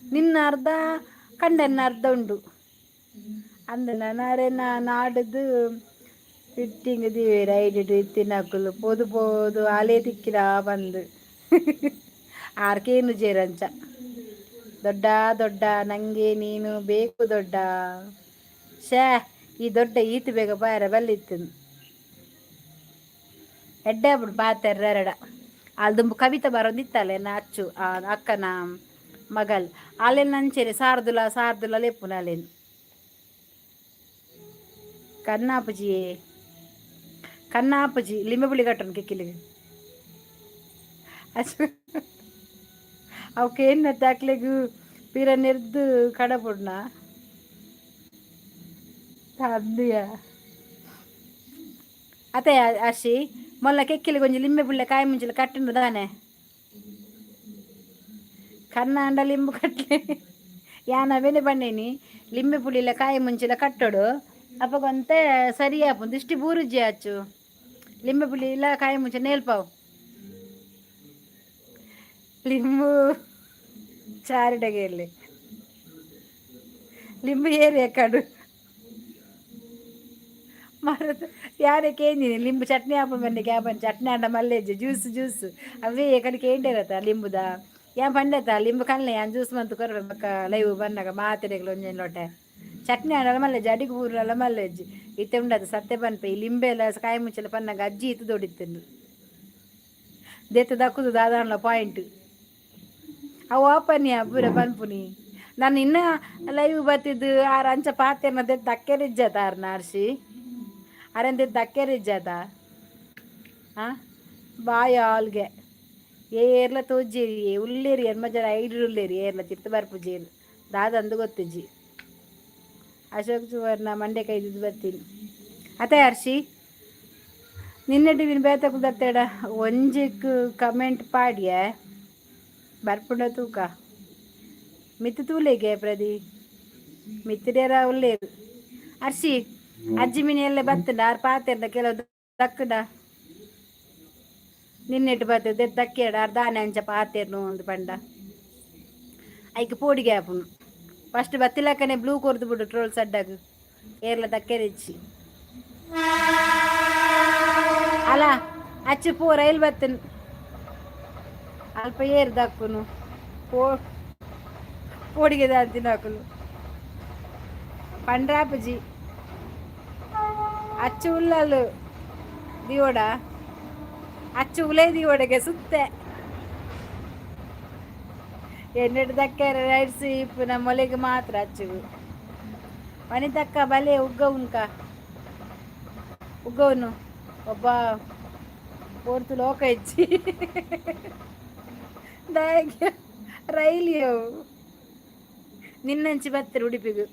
ನಿನ್ನ ಅರ್ಧ ಕಂಡನ್ನ ಅರ್ಧ ಉಂಡು ಅಂದ ನಾರೆ ನಾಡದು ಫಿಟ್ಟಿಂಗ್ ದಿವೆ ರೈಡ್ ತಿನ್ನಕುಲು ಪೋದು ಪೋದು ಆಲೇ ತಿಕ್ಕಿರ ಬಂದು ಆರ್ಕೇನು ಜೇರಂಚ ದೊಡ್ಡ ದೊಡ್ಡ ನಂಗೆ ನೀನು ಬೇಕು ದೊಡ್ಡ ಶೇ ಈ ದೊಡ್ಡ ಈತು ಬೇಗ ಬಾರ ಬಲ್ಲಿತ್ತು ಎಡ್ಡೆ ಬಿಡು ಪಾತೆರ್ರಡ ಅಲ್ದುಂಬು ಕವಿತೆ ಬರೋದಿತ್ತಲ್ಲ ನಾ ಅಚ್ಚು ಅಕ್ಕನ ಮಗಲ್ ಅಲ್ಲೇನು ನಂಚೇರಿ ಸಾರ್ದುಲ ಲೆಪ್ಪುನ ಅಲ್ಲೇನು ಕನ್ನಾಪುಜಿ ಲಿಂಬೆ ಬುಳಿ ಕಟ್ಟನು ಕಿಕ್ಕಿಲಿಗೆ ಅಚ್ಚು ಅವಕ್ಕೇನು ತಾಕ್ಲೆಗು ಪೀರ ನೆರ್ದು ಕಡಪುಡ್ನ ಅಂದಿಯ ಅತ್ತೆ ಅರ್ಷಿ ಮೊಲ್ಲ ಕೆಕ್ಕಿಲಿಗೆ ಒಂಜಿ ಲಿಂಬೆ ಬುಳ್ಳೆ ಕಾಯಿ ಮುಂಚಿಲ ಕಟ್ಟುಂಡು ದಾನೆ ಕನ್ನ ಅಂಡ ಲಿಂಬು ಕಟ್ಲೆ ಯಾನ ಬೆನೆ ಬಣ್ಣೇನಿ ಲಿಂಬೆ ಪುಳಿಲ ಕಾಯಿ ಮುಂಚಿಲ ಕಟ್ಟೋಡು ಅಪ್ಪಗೊಂತೆ ಸರಿ ಆಪುಂಡು ಇಷ್ಟಿ ಬೂರುಜಿ ಆಚು ಲಿಂಬೆ ಪುಳಿ ಇಲ್ಲ ಕಾಯಿ ಮುಂಚೆ ನೇಲ್ಪಾವು ಲಿಂಬು ಚಾರಿಡಗೆಯಲ್ಲಿ ಲಿಂಬು ಏರಿ ಕಡು ಮರದ ಯಾರೇ ಕೇಂದಿನಿ ಲಿಂಬು ಚಟ್ನಿ ಹಾಪ ಬಂದೆ ಕ್ಯಾಬನ್ ಚಟ್ನಿ ಅಂಡ ಮಲ್ಲೆಜ್ಜೆ ಜ್ಯೂಸ್ ಅವೇ ಕಡೆಗೆ ಕೇಂಡಿರತ್ತ ಲಿಂಬುದ ಯಾ ಪಂಡತ ಲಿಂಬು ಕಲ್ಲೆ ಯಾನ್ ಜ್ಯೂಸ್ ಮಂತು ಕೊರಬೇಕ ಲೈವ್ ಬಂದಾಗ ಮಾತಿರೆಗಳು ಒಂಜೇನು ಲೋಟೆ ಚಟ್ನಿ ಅಂಡಲ್ಲ ಮಲ್ಲೆಜ್ಜಿ ಅಡಿಗೆ ಊರಲ್ಲ ಮಲ್ಲೆಜ್ಜಿ ಇತ್ತೆ ಉಂಡದು ಸತ್ತೆ ಪನ್ಪೆ ಈ ಲಿಂಬೆಲ್ಲ ಕಾಯಿ ಮುಚ್ಚಲ ಪನ್ನಾಗ ಅಜ್ಜಿ ಇತ್ತು ದೊಡಿತ್ತಂದು ದೆತ್ತು ದಕ್ಕುದು ದಾದಾನ್ಲ ಪಾಯಿಂಟ್ ಅವು ಓಪನ್ಯ ಪೂರ ಪನ್ಪುನಿ ನಾನು ಇನ್ನ ಲೈವ್ ಬತ್ತಿದ್ದು ಆರ ಅಂಚ ಪಾತೆರ್ನ ದೆತ್ತು ಅಕ್ಕೆರಿಜ್ಜತ ಆರ್ನ ಆರ್ಸಿ ಅರೆಂದ ದಕ್ಕೆರಿಜ್ಜದ ಹಾಂ ಬಾಯ ಆಲ್ಗೆ ಏರ್ಲ ತೋಜ್ಜೇರಿ ಉಳ್ಳೇರಿ ಮಜರ ಐಡ್ರು ಉಳ್ಳೇರಿ ಏರ್ಲ ತಿರ್ತು ಬರ್ಪುಜೇರು ದಾದಂದು ಗೊತ್ತಿಜ್ಜಿ ಅಶೋಕ್ ಸುವರ್ಣ ಮಂಡೆ ಕೈದಿದ್ದು ಬರ್ತೀನಿ ಅತ್ತೆ ಹರ್ಷಿ ನಿನ್ನೆ ಟಿವಿನ ಬೇತ ಕುದತ್ತೇಡ ಒಂಜಿಕ್ ಕಮೆಂಟ್ ಪಾಡ್ಯ ಬರ್ಪುಂಡ ತೂಕ ಮಿತ್ತು ತೂಲೆಗೆ ಪ್ರದಿ ಮಿತ್ತಿರೇರ ಉಳ್ಳೇರು ಹರ್ಷಿ ಅಜ್ಜಿ ಮೀನು ಎಲ್ಲ ಬತ್ತಂಡ ಆರು ಪಾತೆರ್ದ ಕೆಲವು ದಕ್ಕಡ ನಿನ್ನೆಟ್ಟು ಬರ್ತದೆ ದಕ್ಕೇಡ ಆರು ದಾನೆ ಅಂಚ ಪಾತೆರ್ನು ಒಂದು ಪಂಡ ಐಕೆ ಪೋಡಿಗೆ ಆಪುನು ಫಸ್ಟ್ ಬತ್ತಿಲಕ್ಕನೆ ಬ್ಲೂ ಕೊರ್ದು ಬಿಡು ಟ್ರೋಲ್ ಸಡ್ಡಾಗ ಏರ್ಲ ದಕ್ಕೆರಿಚ್ಚಿ ಅಲ್ಲ ಅಚ್ಚು ಪೋ ರೈಲ್ ಬತ್ತನು ಅಲ್ಪ ಏರು ದಕ್ಕುನು ಪೋಡಿಗೆ ದಾಂತಿನ ಹಾಕಲು ಪಂಡ್ರಾಪಜಿ ಅಚ್ಚು ಉಲ್ಲಲು ದಿವೋಡ ಅಚ್ಚು ಉಲೇ ದಿವೋಡೆಗೆ ಸುತ್ತೆ ಎನ್ನೆಡು ದಕ್ಕ ರೈಡ್ಸಿ ಇಪ್ಪು ನಮ್ಮ ಮೊಲೆಗೆ ಮಾತ್ರ ಅಚ್ಚು ಮಣಿತಕ್ಕ ಬಲೆ ಉಗ್ಗವನು ಒಬ್ಬ ಪೋರ್ತು ಲೋಕ ಇಚ್ಚಿ ದಾಯ ರೈಲಿಯವು ನಿನ್ನಂಚಿ ಬತ್ತರು ಉಡುಪಿಗೂ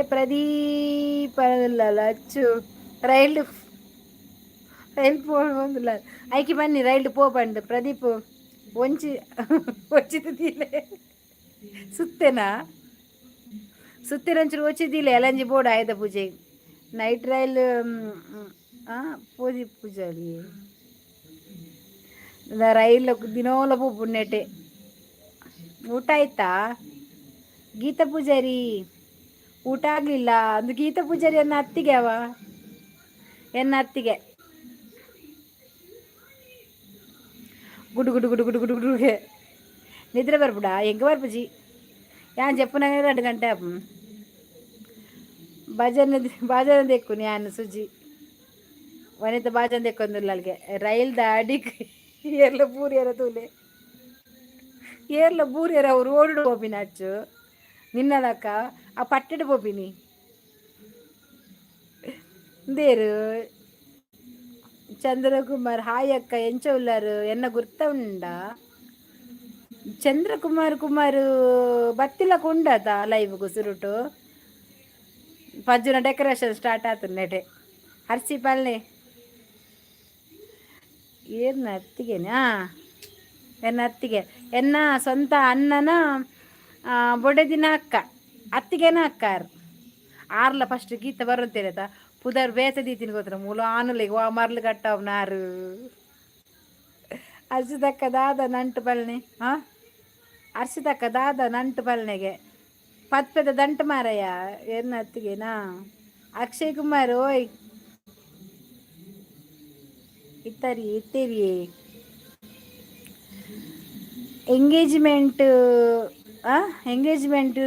ಪ್ರದೀಪಲ್ಲ ಅಚ್ಚು ರೈಲ್ ಪೋಂದಿಲ್ಲ ಐಕಿ ಬನ್ನಿ ರೈಲ್ ಪೋ ಬಂದು ಪ್ರದೀಪ್ ಒಚ್ಚಿದಿಲ್ಲ ಸುತ್ತೇನಾ ಸುತ್ತಿರಂಚೂರು ಒಚ್ಚಿದಿಲ್ಲ ಎಲಂಜಿ ಬೋರ್ಡ್ ಆಯ್ದ ಪೂಜೆ ನೈಟ್ ರೈಲ್ ಪೂಜೆ ಪೂಜಾರಿ ರೈಲ್ ದಿನೋಲ ಪುಣ್ಯಟೆ ಊಟ ಆಯ್ತಾ ಗೀತಾ ಪೂಜಾರಿ ಊಟ ಆಗಲಿಲ್ಲ ಅದು ಗೀತಾ ಪೂಜಾರಿ ಎನ್ನ ಅತ್ತಿಗೆ ಅವ ಎನ್ನ ಅತ್ತಿಗೆ ಗುಡು ಗುಡು ಗುಡು ಗುಡು ಗುಡು ಗುಡುಗೆ ನಿದ್ರೆ ಬರ್ಬಿಡ ಹೆಂಗೆ ಬರ್ಬಜಿ ಯಾನ್ ಜಪ್ಪನಾಗ 2 ಗಂಟೆ ಬಾಜನ ದೆಕ್ಕು ನಾನು ಸುಜಿ ವನಿತ ಬಾಜನ ದೆಕ್ಕೊಂದಿಲ್ಲ ಅಲ್ಲಿಗೆ ರೈಲ್ ದಾಡಿ ಏರ್ಲ ಬೂರಿಯರ ತೂಲೆ ಏರ್ಲ ಬೂರಿಯರ ಅವ್ರು ಓಡಿಡು ಹೋಪಿನ ಅಚ್ಚು ನಿನ್ನಲಕ್ಕ ಆ ಪಟ್ಟೆಡು ಹೋಪಿನಿ ದೇರು ಚಂದ್ರಕುಮಾರ್ ಹಾಯ್ ಅಕ್ಕ ಎಂಚ ಉಳ್ಳಾರು ಎನ್ನ ಗುರ್ತ ಉಂಡ ಚಂದ್ರಕುಮಾರ್ ಬತ್ತಿಲ್ಲ ಕೊಂಡತ ಲೈವ್ಗೂ ಸುರುಟು ಪಜ್ಜುನ ಡೆಕೋರೇಷನ್ ಸ್ಟಾರ್ಟ್ ಆಯ್ತು ನೆಟೆ ಹರ್ಸಿ ಪಲ್ಲೆ ಏನ ಅತ್ತಿಗೆನಾ ಎನ್ನ ಅತ್ತಿಗೆ ಎನ್ನ ಸ್ವಂತ ಅಣ್ಣನ ಬೊಡೆದಿನ ಅಕ್ಕ ಅತ್ತಿಗೆನ ಅಕ್ಕಾರು ಆರ್ಲ ಫಸ್ಟ್ ಗೀತ ಬರುತ್ತೇನೆ ಪುದರ್ ಬೇಸದೀತಿನ ಗೊತ್ತರ ಮೂಲ ಆನುಲಿಗೆ ವಾ ಮರ್ಲು ಕಟ್ಟವ್ ನಾರು ಅರ್ಸಿದಕ್ಕ ದಾದ ನಂಟು ಬಲ್ನೆ ಅರ್ಸಿದಕ್ಕ ದಾದ ನಂಟು ಬಲ್ನೆಗೆ ಪತ್ಪೆದ ದಂಟು ಮಾರಯ್ಯ ಏನ ಅತ್ತಿಗೆನಾ ಅಕ್ಷಯ್ ಕುಮಾರ್ ಓಯ್ ಇತ್ತೇರಿ ಎಂಗೇಜ್ಮೆಂಟ್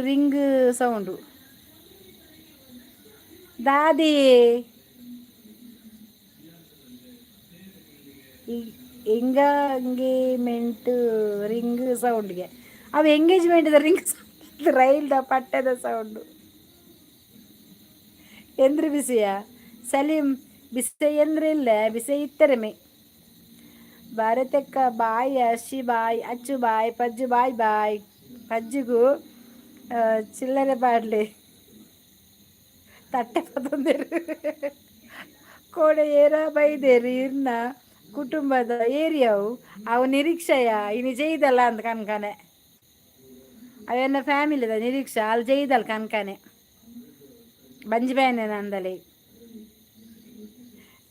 ರಿಂಗ್ ಸೌಂಡು ದಾದಿ ಎಂಗೇಜ್ಮೆಂಟ್ ರಿಂಗ್ ಸೌಂಡ್ಗೆ ಅವು ಎಂಗೇಜ್ಮೆಂಟ್ದ ರಿಂಗ್ ರೈಲ್ದ ಪಟ್ಟದ ಸೌಂಡು ಎಂದ್ರೆ ಬಿಸಿಯ ಸಲೀಂ ಬಿಸೆ ಎಂದ್ರೆ ಇಲ್ಲ ಬಿಸೆ ಇತ್ತರಮೆ ಭಾರತಕ್ಕ ಬಾಯ್ ಅರ್ಶಿ ಬಾಯ್ ಅಚ್ಚು ಬಾಯ್ ಪಜ್ಜು ಬಾಯ್ ಪಜ್ಜಿಗೂ ಚಿಲ್ಲರೆ ಬಾಡ್ಲೆ ತಟ್ಟೆ ಪತಂದೇರು ಕೋಡೆ ಏರ ಬೈದೇರು ಇರ್ನ ಕುಟುಂಬದ ಏರಿಯಾವು ಅವು ನಿರೀಕ್ಷೆಯ ಇನ್ನು ಜೈದಲ್ಲ ಅಂತ ಕನ್ಕನೆ ಅವೆನ್ನ ಫ್ಯಾಮಿಲಿದ ನಿರೀಕ್ಷೆ ಅಲ್ಲಿ ಜೈದಲ್ಲ ಕನ್ಕನೆ ಬಂಜ್ಬೇನೆ ನಂದಲಿ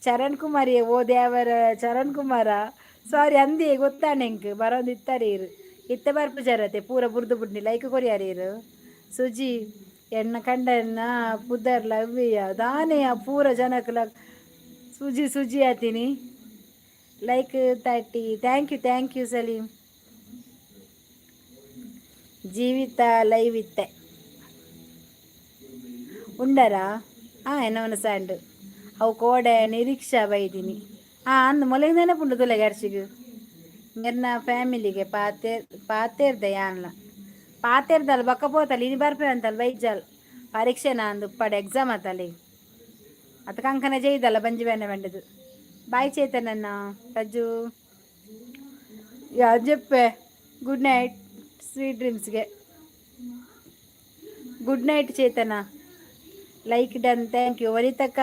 ಚರಣ್ ಕುಮಾರಿ ಓ ದೇವರ ಚರಣ್ ಕುಮಾರ ಸಾರಿ ಅಂದಿ ಗೊತ್ತಾಣೆಂಕ್ ಬರೋದಿತ್ತಾರೆ ಇರು ಇತ್ತೆ ಬರ್ಪು ಜರತೆ ಪೂರ ಬುರ್ದು ಬುಡ್ನಿ ಲೈಕ್ ಕೊರಿಯಾರೀರು ಸುಜಿ ಎಣ್ಣ ಕಂಡನ್ನ ಪುದರ್ಲ ಅವ್ವಿಯ ದಾನೆಯ ಪೂರ ಜನಕ್ಲ ಸುಜಿ ಆತೀನಿ like 30 thank you Salim Jeevitha live ಇತ್ತೆ ಉಂಡರಾ ಎನ್ನವನ ಸ್ಯಾಂಡ್ ಅವು ಕೋಡೆ ನಿರೀಕ್ಷಾ ಬೈದಿನಿ ಅಂದು ಮೊಲಗೆ ನೆನಪುಂಡು ತುಲೆ ಗರ್ಸಿಗು ಮೆರ್ನ ಫ್ಯಾಮಿಲಿಗೆ ಪಾತೇರ್ದೆ ಯಾನ್ಲ ಪಾತೇರ್ದಲ್ಲ ಬಕ್ಕ ಪೋತಲ್ಲ ಇನಿ ಬರ್ಪೆ ಅಂತಲ್ಲ ಬೈಜಲ್ ಪರೀಕ್ಷೆನ ಅಂದು ಉಪ್ಪಡೆ ಎಕ್ಸಾಮ್ ಆತಲ್ಲಿ ಅದು ಕಂಕನ ಜೈದಲ್ಲ ಬಂಜಿ ಬೇನೆ ಬಂಡದು ಬಾಯ್ ಚೇತನನ್ನ ರಜ್ಜು ಜಪ್ಪೆ ಗುಡ್ ನೈಟ್ ಸ್ವೀಟ್ ಡ್ರೀಮ್ಸ್ಗೆ good night Chetana like done thank you ವನಿತಕ್ಕ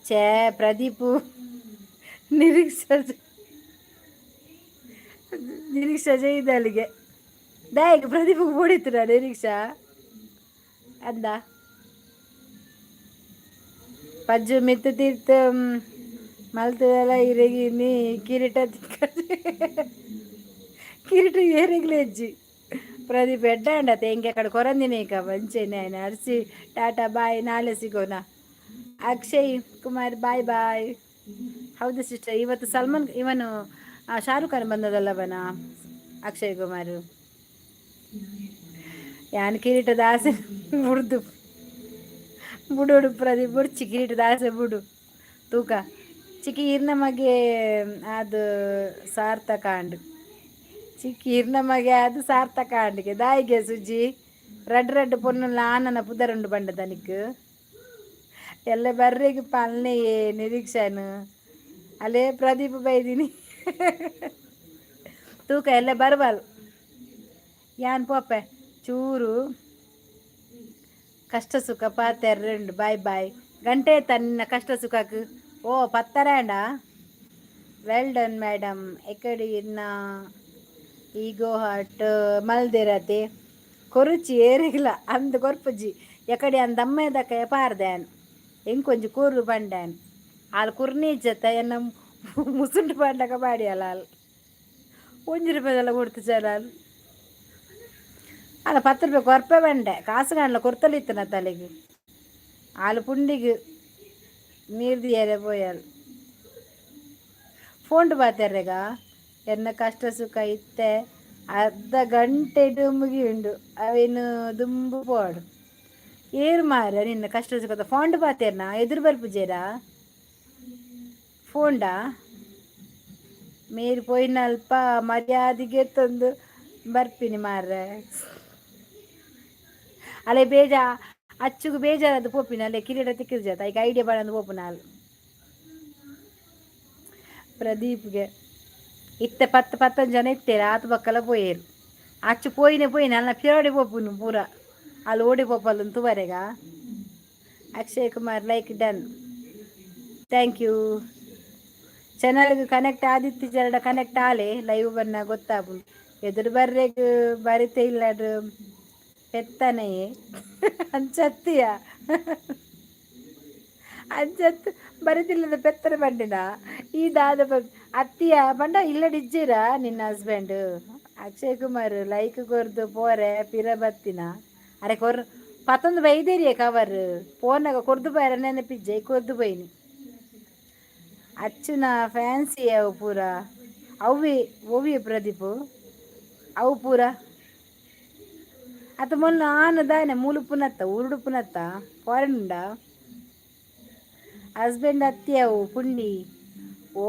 ಛೇ ಪ್ರದೀಪು ನಿರೀಕ್ಷಾ ಜೈದಲ್ಲಿಗೆ ದಾಯಿಗೆ ಪ್ರದೀಪಕ್ಕೆ ಓಡಿತು ನಿರೀಕ್ಷಾ ಅಂದ ಪಜ್ಜು ಮಿತ್ತು ತೀರ್ಥ ಮಲ್ತದೆಲ್ಲ ಇರಗಿನಿ ಕಿರೀಟ ಏರಿಗ್ಲೆ ಹೆಜ್ಜಿ ಪ್ರದೀಪ್ ಎಡ್ಡಾಂಡತೆ ಹೆಂಗೆ ಕಡೆ ಕೊರಂದಿನಿ ಈಗ ಮಂಚೆನೆ ಅರ್ಸಿ ಟಾಟಾ ಬಾಯ್ ನಾಳೆ ಸಿಗೋಣ ಅಕ್ಷಯ್ ಕುಮಾರ್ ಬಾಯ್ ಹೌದು ಸಿಸ್ಟರ್ ಇವತ್ತು ಸಲ್ಮಾನ್ ಇವನು ಶಾರುಖ್ ಖಾನ್ ಬಂದದಲ್ಲವನ ಅಕ್ಷಯ್ ಕುಮಾರ್ ಯಾನ್ ಕಿರೀಟದ ಆಸೆ ಬುಡು ಪ್ರದೀಪ್ ಬುಡ್ಚಿ ಕಿರೀಟದ ಆಸೆ ಬುಡು ತೂಕ ಚಿಕ್ಕಿ ನಮಗೆ ಅದು ಸಾರ್ಥಕ ಅಂಡು ಚಿಕ್ಕಿ ನಮಗೆ ಅದು ಸಾರ್ಥಕ ಅಂಡಿಗೆ ದಾಯಿಗೆ ಸುಜ್ಜಿ ರಡ್ ಪೊನ್ನುಲ್ಲ ಆನನ ಪುದರುಂಡು ಬಂಡದ ನಿಕ್ಕು ಎಲ್ಲ ಬರ್ರೆಗೆ ಪಲ್ನೆಯೇ ನಿರೀಕ್ಷಾನು ಅಲ್ಲೇ ಪ್ರದೀಪ್ ಬೈದಿನಿ ತೂಕ ಎಲ್ಲ ಬರ್ಬಲ್ ಯಾನ್ ಪೋಪೆ ಚೂರು ಕಷ್ಟ ಸುಖ ಪಾತೆರ್ರೆಂಡು ಬಾಯ್ ಗಂಟೆ ತನ್ನ ಕಷ್ಟ ಸುಖಕ್ಕೆ ಓ ಪತ್ತರಾಂಡ ವೆಲ್ ಡನ್ ಮೇಡಮ್ ಎಕಡೆ ಇನ್ನ ಈಗೋ ಹಾಟ್ ಮಲ್ದಿರತೆ ಕೊರುಚಿ ಏರಿಗಿಲ್ಲ ಅಂದು ಕೊರ್ಪುಜಿ ಎಕಡೆ ಅಂದಮ್ಮೇದಕ್ಕ ಎಪಾರ್ದ್ಯಾನ್ ಎಂಕೊಂಜಿ ಕೂರು ಬಂಡ್ಯಾನ್ ಆಲ್ ಕುರ್ನೀಜತ್ತ ಎನ್ನ ಮುಸುಂಡು ಬಂಡಕ ಬಾಡಿ ಅಲ್ಲ 1 ರೂಪಾಯಿದೆಲ್ಲ ಕೊಡ್ತು ಚಾಲ ಅಲ್ಲ 10 ರೂಪಾಯಿ ಕೊರಪೆ ಬಂಡೆ ಕಾಸು ಕಾಣಲ ಕೊರ್ತಲಿತ್ತನ ತಲೆಗೆ ಆಳು ಪುಂಡಿಗೆ ನೀರ್ದಿಯಾರೆ ಪೋಯಾಳು ಫೋನ್ ಬಾತಾರ್ರೆಗ ಎನ್ನ ಕಷ್ಟ ಸುಖ ಇತ್ತೆ ಅರ್ಧ ಗಂಟೆ ಡುಮ್ಮಿಗೆ ಉಂಡು ಅವೇನು ದುಂಬು ಪೋಡು ಏರು ಮಾರ ನಿನ್ನ ಕಷ್ಟ ಸುಖದ ಫೋಂಡ್ ಬಾತೇರ್ನ ಎದುರು ಬರ್ಪುಜೇರಾ ಫೋಂಡಾ ಮೇರು ಪೋಯಿನ ಅಲ್ಪ ಮರ್ಯಾದೆಗೆ ತಂದು ಬರ್ತೀನಿ ಮಾರ್ರೆ ಅಲ್ಲೇ ಅಚ್ಚುಗು ಬೇಜಾರದು ಪೋಪಿನ ಅಲ್ಲೇ ಕಿರೀಟ ತಿಕ್ಕಿದ ಜಾತ ಈಗ ಐಡಿಯಾ ಬಾಳಂದು ಪೋಪು ನಾಲ್ ಪ್ರದೀಪ್ಗೆ ಇತ್ತೆ 10 ಜನ ಇತ್ತೇರ ಆತು ಬಕ್ಕಲ ಪೋಯೇರು ಅಚ್ಚು ಪೋಯಿನ ಅಲ್ಲ ಪಿರೋಡಿ ಪೋಪುನು ಪೂರ ಅಲ್ಲಿ ಓಡಿ ಪೋಪಲ್ಲ ತುವರೆಗ Akshay Kumar like done thank you ಚಾನಲ್ಗೆ ಕನೆಕ್ಟ್ ಆದಿತ್ಯ ಜರಡ ಕನೆಕ್ಟ್ ಆಲೆ ಲೈವ್ ಬನ್ನ ಗೊತ್ತಾಪು ಎದುರು ಬರ್ರೆಗ್ ಬರಿತೆ ಇಲ್ಲ ಅದು ಪೆತ್ತನೆಯೇ ಅಂಚತ್ತಿಯ ಅಂಚತ್ತು ಬರಿತಿಲ್ಲದ ಪೆತ್ತನೆ ಬಂಡಿನ ಈ ದಾದ ಅತ್ತಿಯ ಬಂಡ ಇಲ್ಲ ಡಿಜ್ಜಿರ ನಿನ್ನ ಹಸ್ಬೆಂಡ್ ಅಕ್ಷಯ್ ಕುಮಾರ್ ಲೈಕ್ ಕೊರ್ದು ಪೋರೆ ಪಿರ ಬತ್ತಿನ ಅರೆ ಪತ್ತೊಂದು ಬೈದೇರಿಯ ಕವರ್ ಫೋನಾಗ ಕೊರ್ದು ಬಾರ ನೆನಪಿಜ್ಜೆ ಕೊರ್ದು ಬೈನಿ ಅಚ್ಚುನ ಫ್ಯಾನ್ಸಿ ಅವು ಪೂರ ಅವಿ ಪ್ರದೀಪ್ ಅವು ಪೂರ ಅತ ಮೊನ್ನ ಆನದಾನೆ ಮೂಲು ಉರುಡು ಪುನತ್ತ ಫಾರಿನ್ ಉಂಡ ಹಸ್ಬೆಂಡ್ ಅತ್ತಿ ಅವು ಪುಂಡಿ ಓ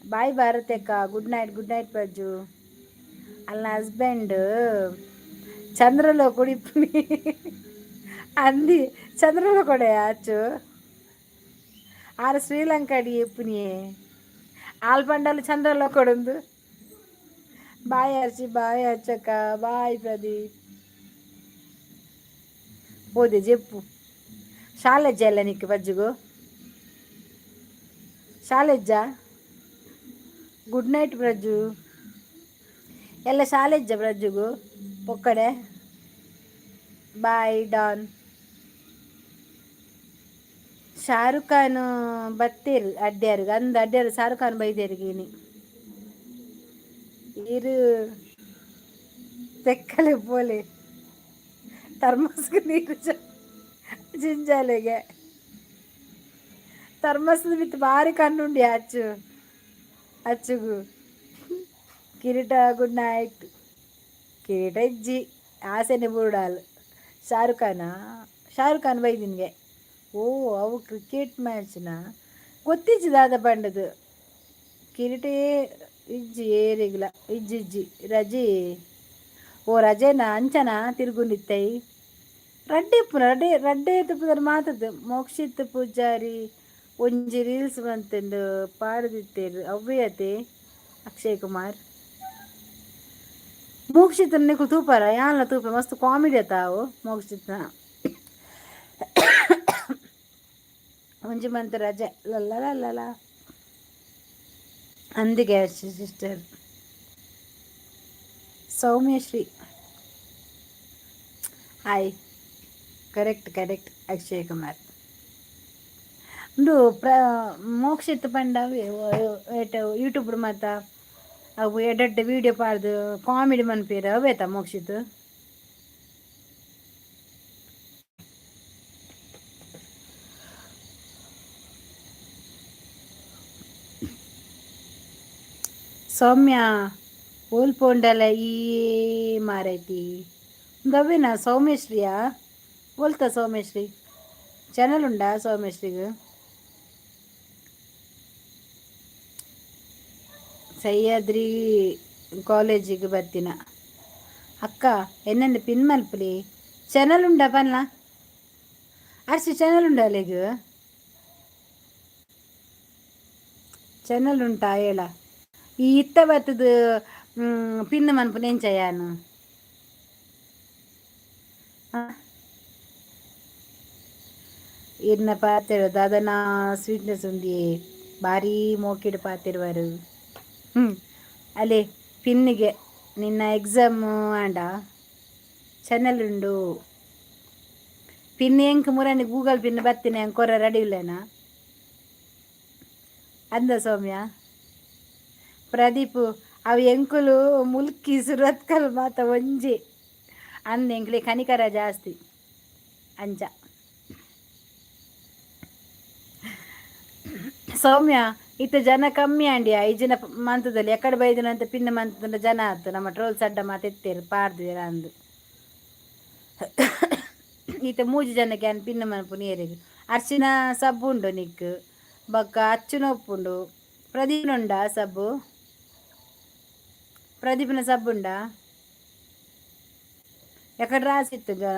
ಬಾಯ್ ಭಾರತಕ್ಕ ಗುಡ್ ನೈಟ್ ಪ್ರಜ್ಜು ಅಲ್ಲ ಹಸ್ಬೆಂಡ್ ಚಂದ್ರలో ಕುಡಿಪುನಿ ಅಂದಿ ಚಂದ್ರలో ಕೊಡೆ ಆಚು ಆರು ಶ್ರೀಲಂಕಾ ಅಡಿ ಎಪ್ಪುನಿಯೇ ಆಲ್ಪಂಡಲು ಚಂದ್ರలో ಕೊಡೊಂದು ಬಾಯ್ ಹರ್ಷಿ ಬಾಯ್ ಹಚ್ಚಕ್ಕ ಬಾಯ್ ಪ್ರದೀಪ್ ಹೋದೆ ಜೆಪ್ಪು ಶಾಲೆಜ್ಜ ಎಲ್ಲ ನಿಕ್ಕೆ ಬಜ್ಜುಗು ಶಾಲೆಜ್ಜ ಗುಡ್ ನೈಟ್ ಪ್ರಜ್ಜು ಎಲ್ಲ ಶಾಲೆಜ್ಜ ಪ್ರಜ್ಜುಗು ಪೊಕ್ಕಡೆ ಬಾಯ್ ಡಾನ್ ಶಾರುಖ್ ಖಾನ್ ಬತ್ತೇರು ಅಡ್ಡ್ಯಾರು ಅಂದ ಅಡ್ಡ್ಯಾರು ಶಾರುಖ್ ಖಾನ್ ಬೈದೇರಿಗೀನಿ ಇರು ತೆಕ್ಕಲೆ ಪೋಲೆ ಥರ್ಮಸ್ಗೆ ನೀರು ಜಿಂಜಾಲೆಗೆ ಥರ್ಮಸ್ದು ಬಿತ್ತು ಭಾರಿ ಕಣ್ಣುಂಡಿ ಅಚ್ಚುಗು ಕಿರೀಟ ಗುಡ್ ನೈಟ್ ಕಿರೀಟ ಇಜ್ಜಿ ಆಸೆನೆ ಬುರುಡಾಲ್ ಶಾರುಖ್ ಖಾನ್ ಬೈದಿನ್ಗೆ ಓ ಅವು ಕ್ರಿಕೆಟ್ ಮ್ಯಾಚ್ನ ಗೊತ್ತಿಜ್ಜಿ ದಾದ ಬಂಡದು ಕಿರೀಟೇ ಇಜ್ಜಿ ಏರಿಗ್ಲ ಇಜ್ಜಿ ರಜೆ ಓ ರಜೆನ ಅಂಚನ ತಿರುಗುನಿತ್ತೈ ರಡ್ಡೆ ತುಪ್ಪದ ಮಾತದ್ದು ಮೋಕ್ಷಿತ್ ಪೂಜಾರಿ ಒಂಜಿ ರೀಲ್ಸ್ ಬಂತಂದು ಪಾಡ್ದಿತ್ತೇರು ಅವ್ಯತೆ ಅಕ್ಷಯ್ ಕುಮಾರ್ ಮೋಕ್ಷಿತ್ ನಿಕ್ಕು ತೂಪಾರ ಯಾನ್ಲ ತೂಪ ಮಸ್ತ್ ಕಾಮಿಡಿ ಅತಾವು ಮೋಕ್ಷಿತ್ನ ಒಂಜಿ ಮಂತ್ ರಜೆ ಲಲ್ಲ ಅಂದಿಗೆ sister Soumyashree hi correct Akshay Kumar ಉಂದು ಮೋಕ್ಷಿತ್ ಪಂಡ ಯೂಟ್ಯೂಬ್ ಮಾತ ಅವು ಎಡ್ಡೆ ವೀಡಿಯೋ ಪಾಡ್ದು ಕಾಮಿಡಿ ಮನ್ಪೇರು ಅವೇತ ಮೋಕ್ಷಿತ್ ಸೌಮ್ಯ ಓಲ್ಪೋಂಡಲ ಈ ಮಾರೈತಿ ಗವೇನಾ ಸೌಮ್ಯಶ್ರೀಯಾ ಓಲ್ತಾ ಸೌಮ್ಯಶ್ರೀ ಚಾನಲ್ ಉಂಡಾ ಸೌಮ್ಯಶ್ರೀಗೆ ಸಹ್ಯಾದ್ರಿ ಕಾಲೇಜಿಗೆ ಬರ್ತೀನ ಅಕ್ಕ ಎನ್ನಂದು ಪಿನ್ ಮಲ್ಪಲಿ ಚಾನಲ್ ಉಂಡಾ ಪನ್ಲ ಅರ್ಸಿ ಚಾನಲ್ ಉಂಡಾ ಅಲ್ಲಿಗ ಚಾನಲ್ ಉಂಟಾ ಹೇಳ ಈ ಇತ್ತ ಬತ್ತದು ಪಿನ್ ಮನ್ಪು ನೆಂಚಯಾನು ಇರ್ನ ಪಾತಿರೋದು ಅದನ್ನ ಸ್ವೀಟ್ನೆಸ್ ಉಂದಿ ಭಾರಿ ಮೋಕಿಡು ಪಾತಿರುವರು ಅಲ್ಲೇ ಪಿನ್ನಿಗೆ ನಿನ್ನ ಎಕ್ಸಾಮು ಆಂಡ ಚಾನಲ್ ಉಂಡು ಪಿನ್ ಎಂಕ್ ಮುರನಿ ಗೂಗಲ್ ಪಿನ್ ಬತ್ತೀನಿ ಹೆಂಗೆ ಕೊರ ರೆಡಿ ಇಲ್ಲೇನಾ ಅಂದ ಸೌಮ್ಯ ಪ್ರದೀಪ್ ಅವು ಎಂಕುಲು ಮುಲ್ಕಿ ಸುರತ್ಕಲ್ ಮಾತ ಒಂಜಿ ಅಂದ ಎಂಕ್ಲೆ ಕನಿಕರ ಜಾಸ್ತಿ ಅಂಚ. ಸೌಮ್ಯ ಇತ್ತ ಜನ ಕಮ್ಮಿ ಅಂಡಿಯ ಈಜಿನ ಮಂತದಲ್ಲಿ ಎಕಡೆ ಬೈದಿನಂತ ಪಿನ್ನ ಮಂತದ ಜನ ಆಯ್ತು ನಮ್ಮ ಟ್ರೋಲ್ ಸಡ್ಡ ಮಾತು ಎತ್ತೇರು ಪಾಡ್ದಿರ ಅಂದು ಈತ ಮೂಜಿ ಜನಕ್ಕೆ ಅನ್ ಪಿನ್ನ ಮನಪು ನೀರಿಗೆ ಅರ್ಚಿನ ಸಬ್ಬು ಉಂಡು ನಿಕ್ ಬಕ್ಕ ಅಚ್ಚುನ ಉಪ್ಪುಂಡು ಪ್ರದೀಪ್ನುಂಡ ಸಬ್ಬು ಪ್ರದೀಪ್ನ ಸಬ್ಬುಂಡ ಎಕಡೆ ರಾಸಿತ್ತು ಜನ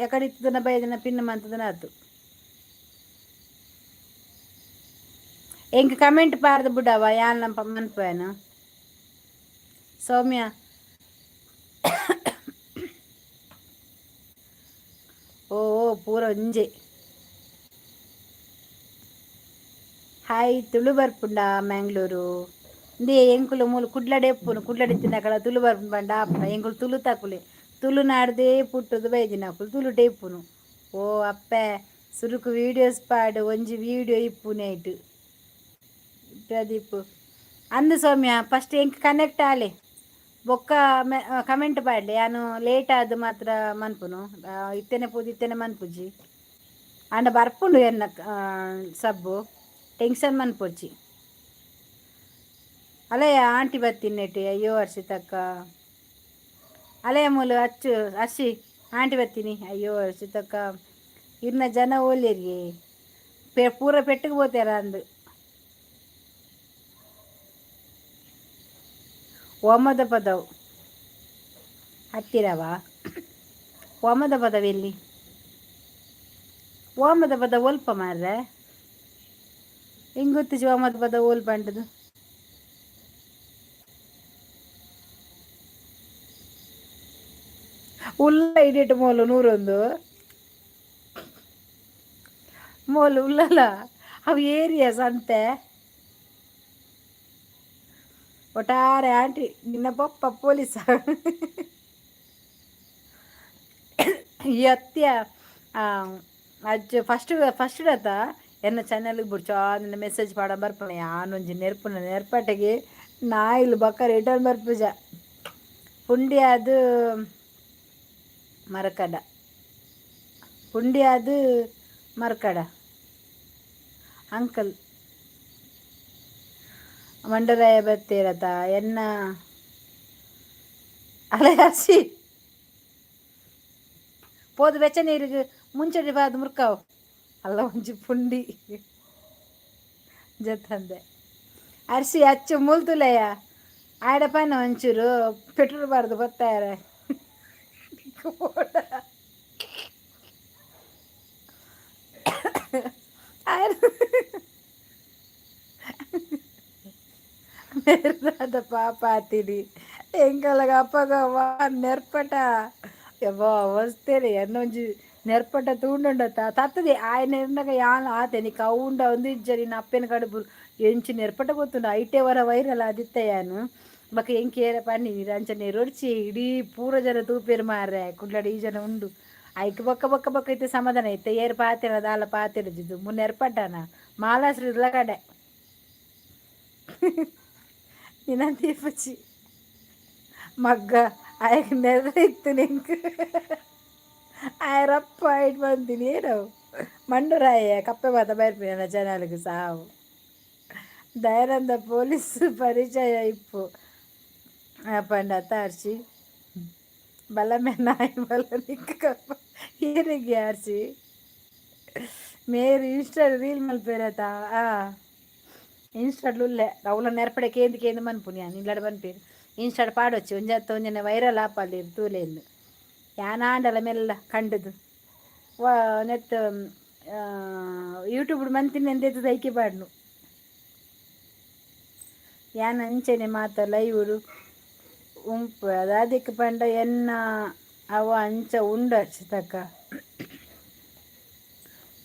ಎಕಡೆ ಇತ್ತದನ ಬೈದಿನ ಪಿನ್ನ ಮಂತದನ ಆಯ್ತು ಎಂಕ್ ಕಮೆಂಟ್ ಪಾರ್ದು ಬಿಡವ ಯಾನ್ ನಮ್ಮ ಮನ್ಪೇನು ಸೌಮ್ಯ. ಓ ಪೂರ ಒಂಜೆ ಹಾಯ್ ತುಳು ಬರ್ಪುಂಡ ಮ್ಯಾಂಗ್ಳೂರು ಇಂದೇ ಎಂಕುಲು ಮೂಲು ಕುಡ್ಲಡೆ ಎಪ್ಪುನು ಕುಡ್ಲಡೆ ತಿನ್ನಕಳ ತುಳು ಬರ್ಪುಂಡು ಬಂಡ ಆಪುನ ಎಂಕುಲು ತುಳು ತಕುಲೆ ತುಳು ನಾಡ್ದೇ ಪುಟ್ಟದು ಬೈದಿನಕುಲು ತುಳು ಟೇಪುನು. ಓ ಅಪ್ಪೆ ಸುರುಕು ವೀಡಿಯೋಸ್ ಪಾಡು ಒಂಜಿ ವೀಡಿಯೋ ಇಪ್ಪುನೇಟು ಪ್ರದೀಪ್ ಅಂದು ಸೌಮ್ಯ ಫಸ್ಟ್ ಎಂಕ್ ಕನೆಕ್ಟ್ ಆಲೆ ಬೊಕ್ಕ ಕಮೆಂಟ್ ಪಾಡ್ಲೆ ನಾನು ಲೇಟ್ ಆದ ಮಾತ್ರ ಮನ್ಪುನು ಇತ್ತೇನೆ ಪೂಜಿ ಇತ್ತೇನೆ ಮನ್ಪುಜಿ ಅಂಡ ಬರ್ಪುಂಡು ಎನ್ನ ಸಬ್ಬು ಟೆನ್ಷನ್ ಮನ್ಪೊಚ್ಚಿ ಅಲೆಯ ಆಂಟಿ ಬತ್ತಿನೆಟ್ಟಿ ಅಯ್ಯೋ ಹರ್ಷಿತಕ್ಕ ಅಲೆಯ ಮೂಲು ಅಚ್ಚು ಹರ್ಷಿ ಆಂಟಿ ಬತ್ತೀನಿ ಅಯ್ಯೋ ಹರ್ಷಿತಕ್ಕ ಇನ್ನ ಜನ ಓಲೇರಿ ಪೂರ ಪೆಟ್ಟಿಗೆ ಹೋಗ್ತಾರ ಅಂದು ಒಮ್ಮದ ಪದವು ಹತ್ತಿರವಾ ಒಮ್ಮದ ಪದವೆಲ್ಲಿ ಓಮದ ಪದ ಒಲ್ಪ ಮಾರ್ರೆ ಹಿಂಗೆ ಗೊತ್ತಿಜಿ ಓಮದ ಪದ ಓಲ್ಪ ಅಂಟದು ಉಲ್ಲ ಇಡಿಟ್ಟು ಮೋಲು 101 ಮೋಲು ಉಲ್ಲಲ್ಲ ಅವು ಏರಿಯಾ ಸಂತೆ ಒಟ್ಟಾರೆ ಆಂಟಿ ನಿನ್ನ ಪಪ್ಪ ಪೊಲೀಸ ಎತ್ಯ ಅಜ್ಜ ಫಸ್ಟ್ ಡತ ಎನ್ನ ಚಾನಲ್ಗೆ ಬಿಡ್ಚೋ ನಿನ್ನ ಮೆಸೇಜ್ ಪಾಡ ಬರ್ಪಣ ಯಾನೊಂಜಿ ನೆರ್ಪಟೆಗೆ ನಾಯಿಲು ಬಕ್ಕ ರಿಟರ್ನ್ ಬರ್ಪುಜ ಪುಂಡಿ ಅದು ಮರಕಡ ಪುಂಡಿ ಅದು ಮರಕಡ ಅಂಕಲ್ ಮಂಡರಾಯ ಬತ್ತೇರತ ಎನ್ನ ಅಲೆ ಹಸಿ ಪೋದು ಬೆಚ್ಚ ನೀರಿಗೆ ಮುಂಚೆ ಬಾದು ಮುರ್ಕಾವು ಅಲ್ಲ ಒಂಜಿ ಪುಂಡಿ ಜತ್ತಂದೆ ಅರ್ಸಿ ಅಚ್ಚು ಮೂಲ್ತುಲೆಯ ಆಡಪನ ಒಂಚೂರು ಪೆಟ್ರೋಲ್ ಬಾರ್ದು ಬರ್ತಾರೆ మెర్రాద పాపాతిని ఎంకలగ అప్పగవ్వ నెర్పట ఎవ్వ వస్తేనే ఎన్నొంచి నెర్పట తూండుండత తత్తది ఆయన ఎండగ యాన్ ఆతే నీకు అవుండ ఉంది జరి ನಪ್ಪೆನ ಕಡುಬು ಎಂಚು ನೆರ್ಪಟ ಗೊತ್ತುಂಡು ಐಟೆ ವರ ವೈರಲ್ ಆದಿತ್ತಯ್ಯಾನು ಬಕ್ಕ ಎಂಕೇರ ಪನ್ನಿ ಅಂಚನೆ ರೊಡ್ಚಿ ಇಡೀ ಪೂರ ಜನ ತೂಪೇರು ಮಾರ್ರೆ ಕುಡ್ಲಡಿ ಈ ಜನ ಉಂಡು ಐಕ್ ಬಕ್ಕ ಬಕ್ಕ ಬಕ್ಕ ಐತೆ ಸಮಾಧಾನ ಐತೆ ಏರು ಪಾತಿರ ದಾಲ ಪಾತಿರಜಿದ್ದು ಮುನ್ನೆರ್ಪಟ್ಟನ ಮಾಲಾಶ್ರೀ ಇಲ್ಲ ಕಡೆ ನಿನ್ನಂತೀಪಚ್ಚಿ ಮಗ್ಗ ಆಯಕ್ ನೆರ ಇತ್ತು ನಿಂಗೆ ಆಯರಪ್ಪ ಇಟ್ಟು ಬಂತೀನಿ ಏನು ಮಂಡರಾಯ ಕಪ್ಪೆ ಮಾತ ಬರ್ತೀನಿ ಚಾನಲ್ಗೆ ಸಾವು ದಯಾನಂದ ಪೊಲೀಸ್ ಪರಿಚಯ ಇಪ್ಪು ಪಂಡ ತಾರ್ಸಿ ಬಲಮೆ ನಾಯಿ ಬಲ ನಿಕ್ಕ ಕಪ್ಪ ಏನಿಗೆ ಆರ್ಸಿ ಮೇರು ಇನ್ಸ್ಟಾ ರೀಲ್ ಮಲ್ಪೇರತ ಇನ್ಸ್ಟಾಡ್ಲುಲ್ಲೆ ಅವಳ ನೆರಪಡೆ ಕೇಂದು ಮನ್ಪುನಿಯ ನಿಲ್ಲಡ ಬನ್ಪೇರು ಇನ್ಸ್ಟಾಡ್ ಪಾಡೊಚ್ಚಿ ಒಂಜನೆ ವೈರಲ್ ಆಪಲ್ಲಿ ತೂಲೆಂದು ಯಾನಾಂಡಲ ಮೆಲ್ಲ ಕಂಡದು ನೆತ್ ಯೂಟ್ಯೂಬ್ ಮಂತಿನ ಎಂದೆತ್ತು ದೈಕೆ ಪಾಡ್ನು ಯಾನ್ ಅಂಚೆನೆ ಮಾತ ಲೈವ್ಡು ಉಂಪು ಅದಕ್ಕೆ ಪಂಡ ಎನ್ನ ಅವ ಅಂಚ ಉಂಡ ಚಿತಕ್ಕ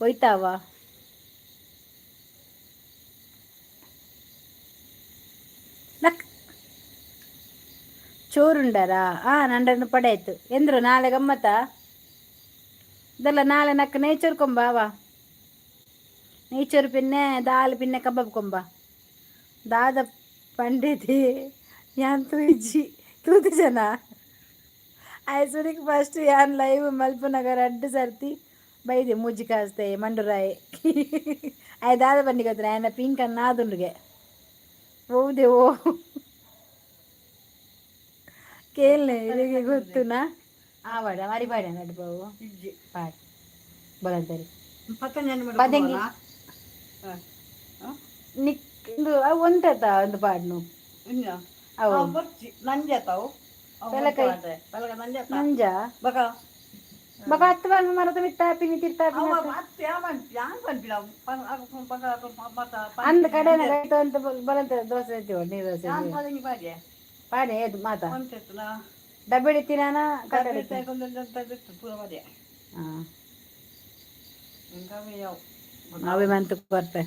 ಹೋಯ್ತಾವ ನಕ್ ಚೋರುಂಡರಾ ನಂಡನ್ನು ಪಡೆಯಿತು ಎಂದ್ರು ನಾಳೆ ಗಮ್ಮತ್ತ ಇದೆಲ್ಲ ನಾಳೆ ನಕ್ಕ ನೇಚರ್ ಕೊಂಬಾವ ನೇಚರ್ ಪಿನ್ನೆ ದಾಲ್ ಪಿನ್ನೆ ಕಬಾಬ್ ಕೊಂಬ ದಾದ ಪಂಡಿತಿ ಯಾನ್ ತೂಜಿ ತೂತು ಜನ ಆಯ್ಸುಡಿಗೆ ಫಸ್ಟ್ ಯಾನ್ ಲೈವ್ ಮಲ್ಪನಗರ ಅಡ್ಡು ಸರ್ತಿ ಬೈದೆ ಮೂಜಿ ಕಾಸ್ತೆ ಮಂಡುರಾಯ್ ಆಯ್ ದಾದ ಬನ್ನಿ ಗೊತ್ತರ ಆಯನ ಪಿಂಕ್ ಅನ್ನ ಆದುಂಡ್ರಿಗೆ ಹೌದೇ ಓ ಕೇಳನೆ ಇದಕ್ಕೆ ಗೊತ್ತುನಾ ಆವಾಡ ಮರಿ ಬಾಡ ನಡು ಬಾವು ಪಾಡ್ ಬರಂತಾರೆ ಪದಂಗಿ ನಿಕ್ ಇದು ಒಂಟತ ಒಂದು ಪಾಡ್ನು ಅವು ನಂಜತಾವು ನಂಜ ಬಕ ಬಕ ಹತ್ತು ಮರದ ಬಿಟ್ಟ ಪಿನಿ ತಿರ್ತಾ ಅಂದ ಕಡೆನ ಗೈತು ಅಂತ ಬರಂತ ದೋಸೆ ಐತಿವ ನೀರು ದೋಸೆ ಪಾಡೆ ಅದು ಮಾತಾ ಡಬ್ಬೆ ಇತ್ತಿನ ಅವೇ ಮಂತ ಬರ್ತೆ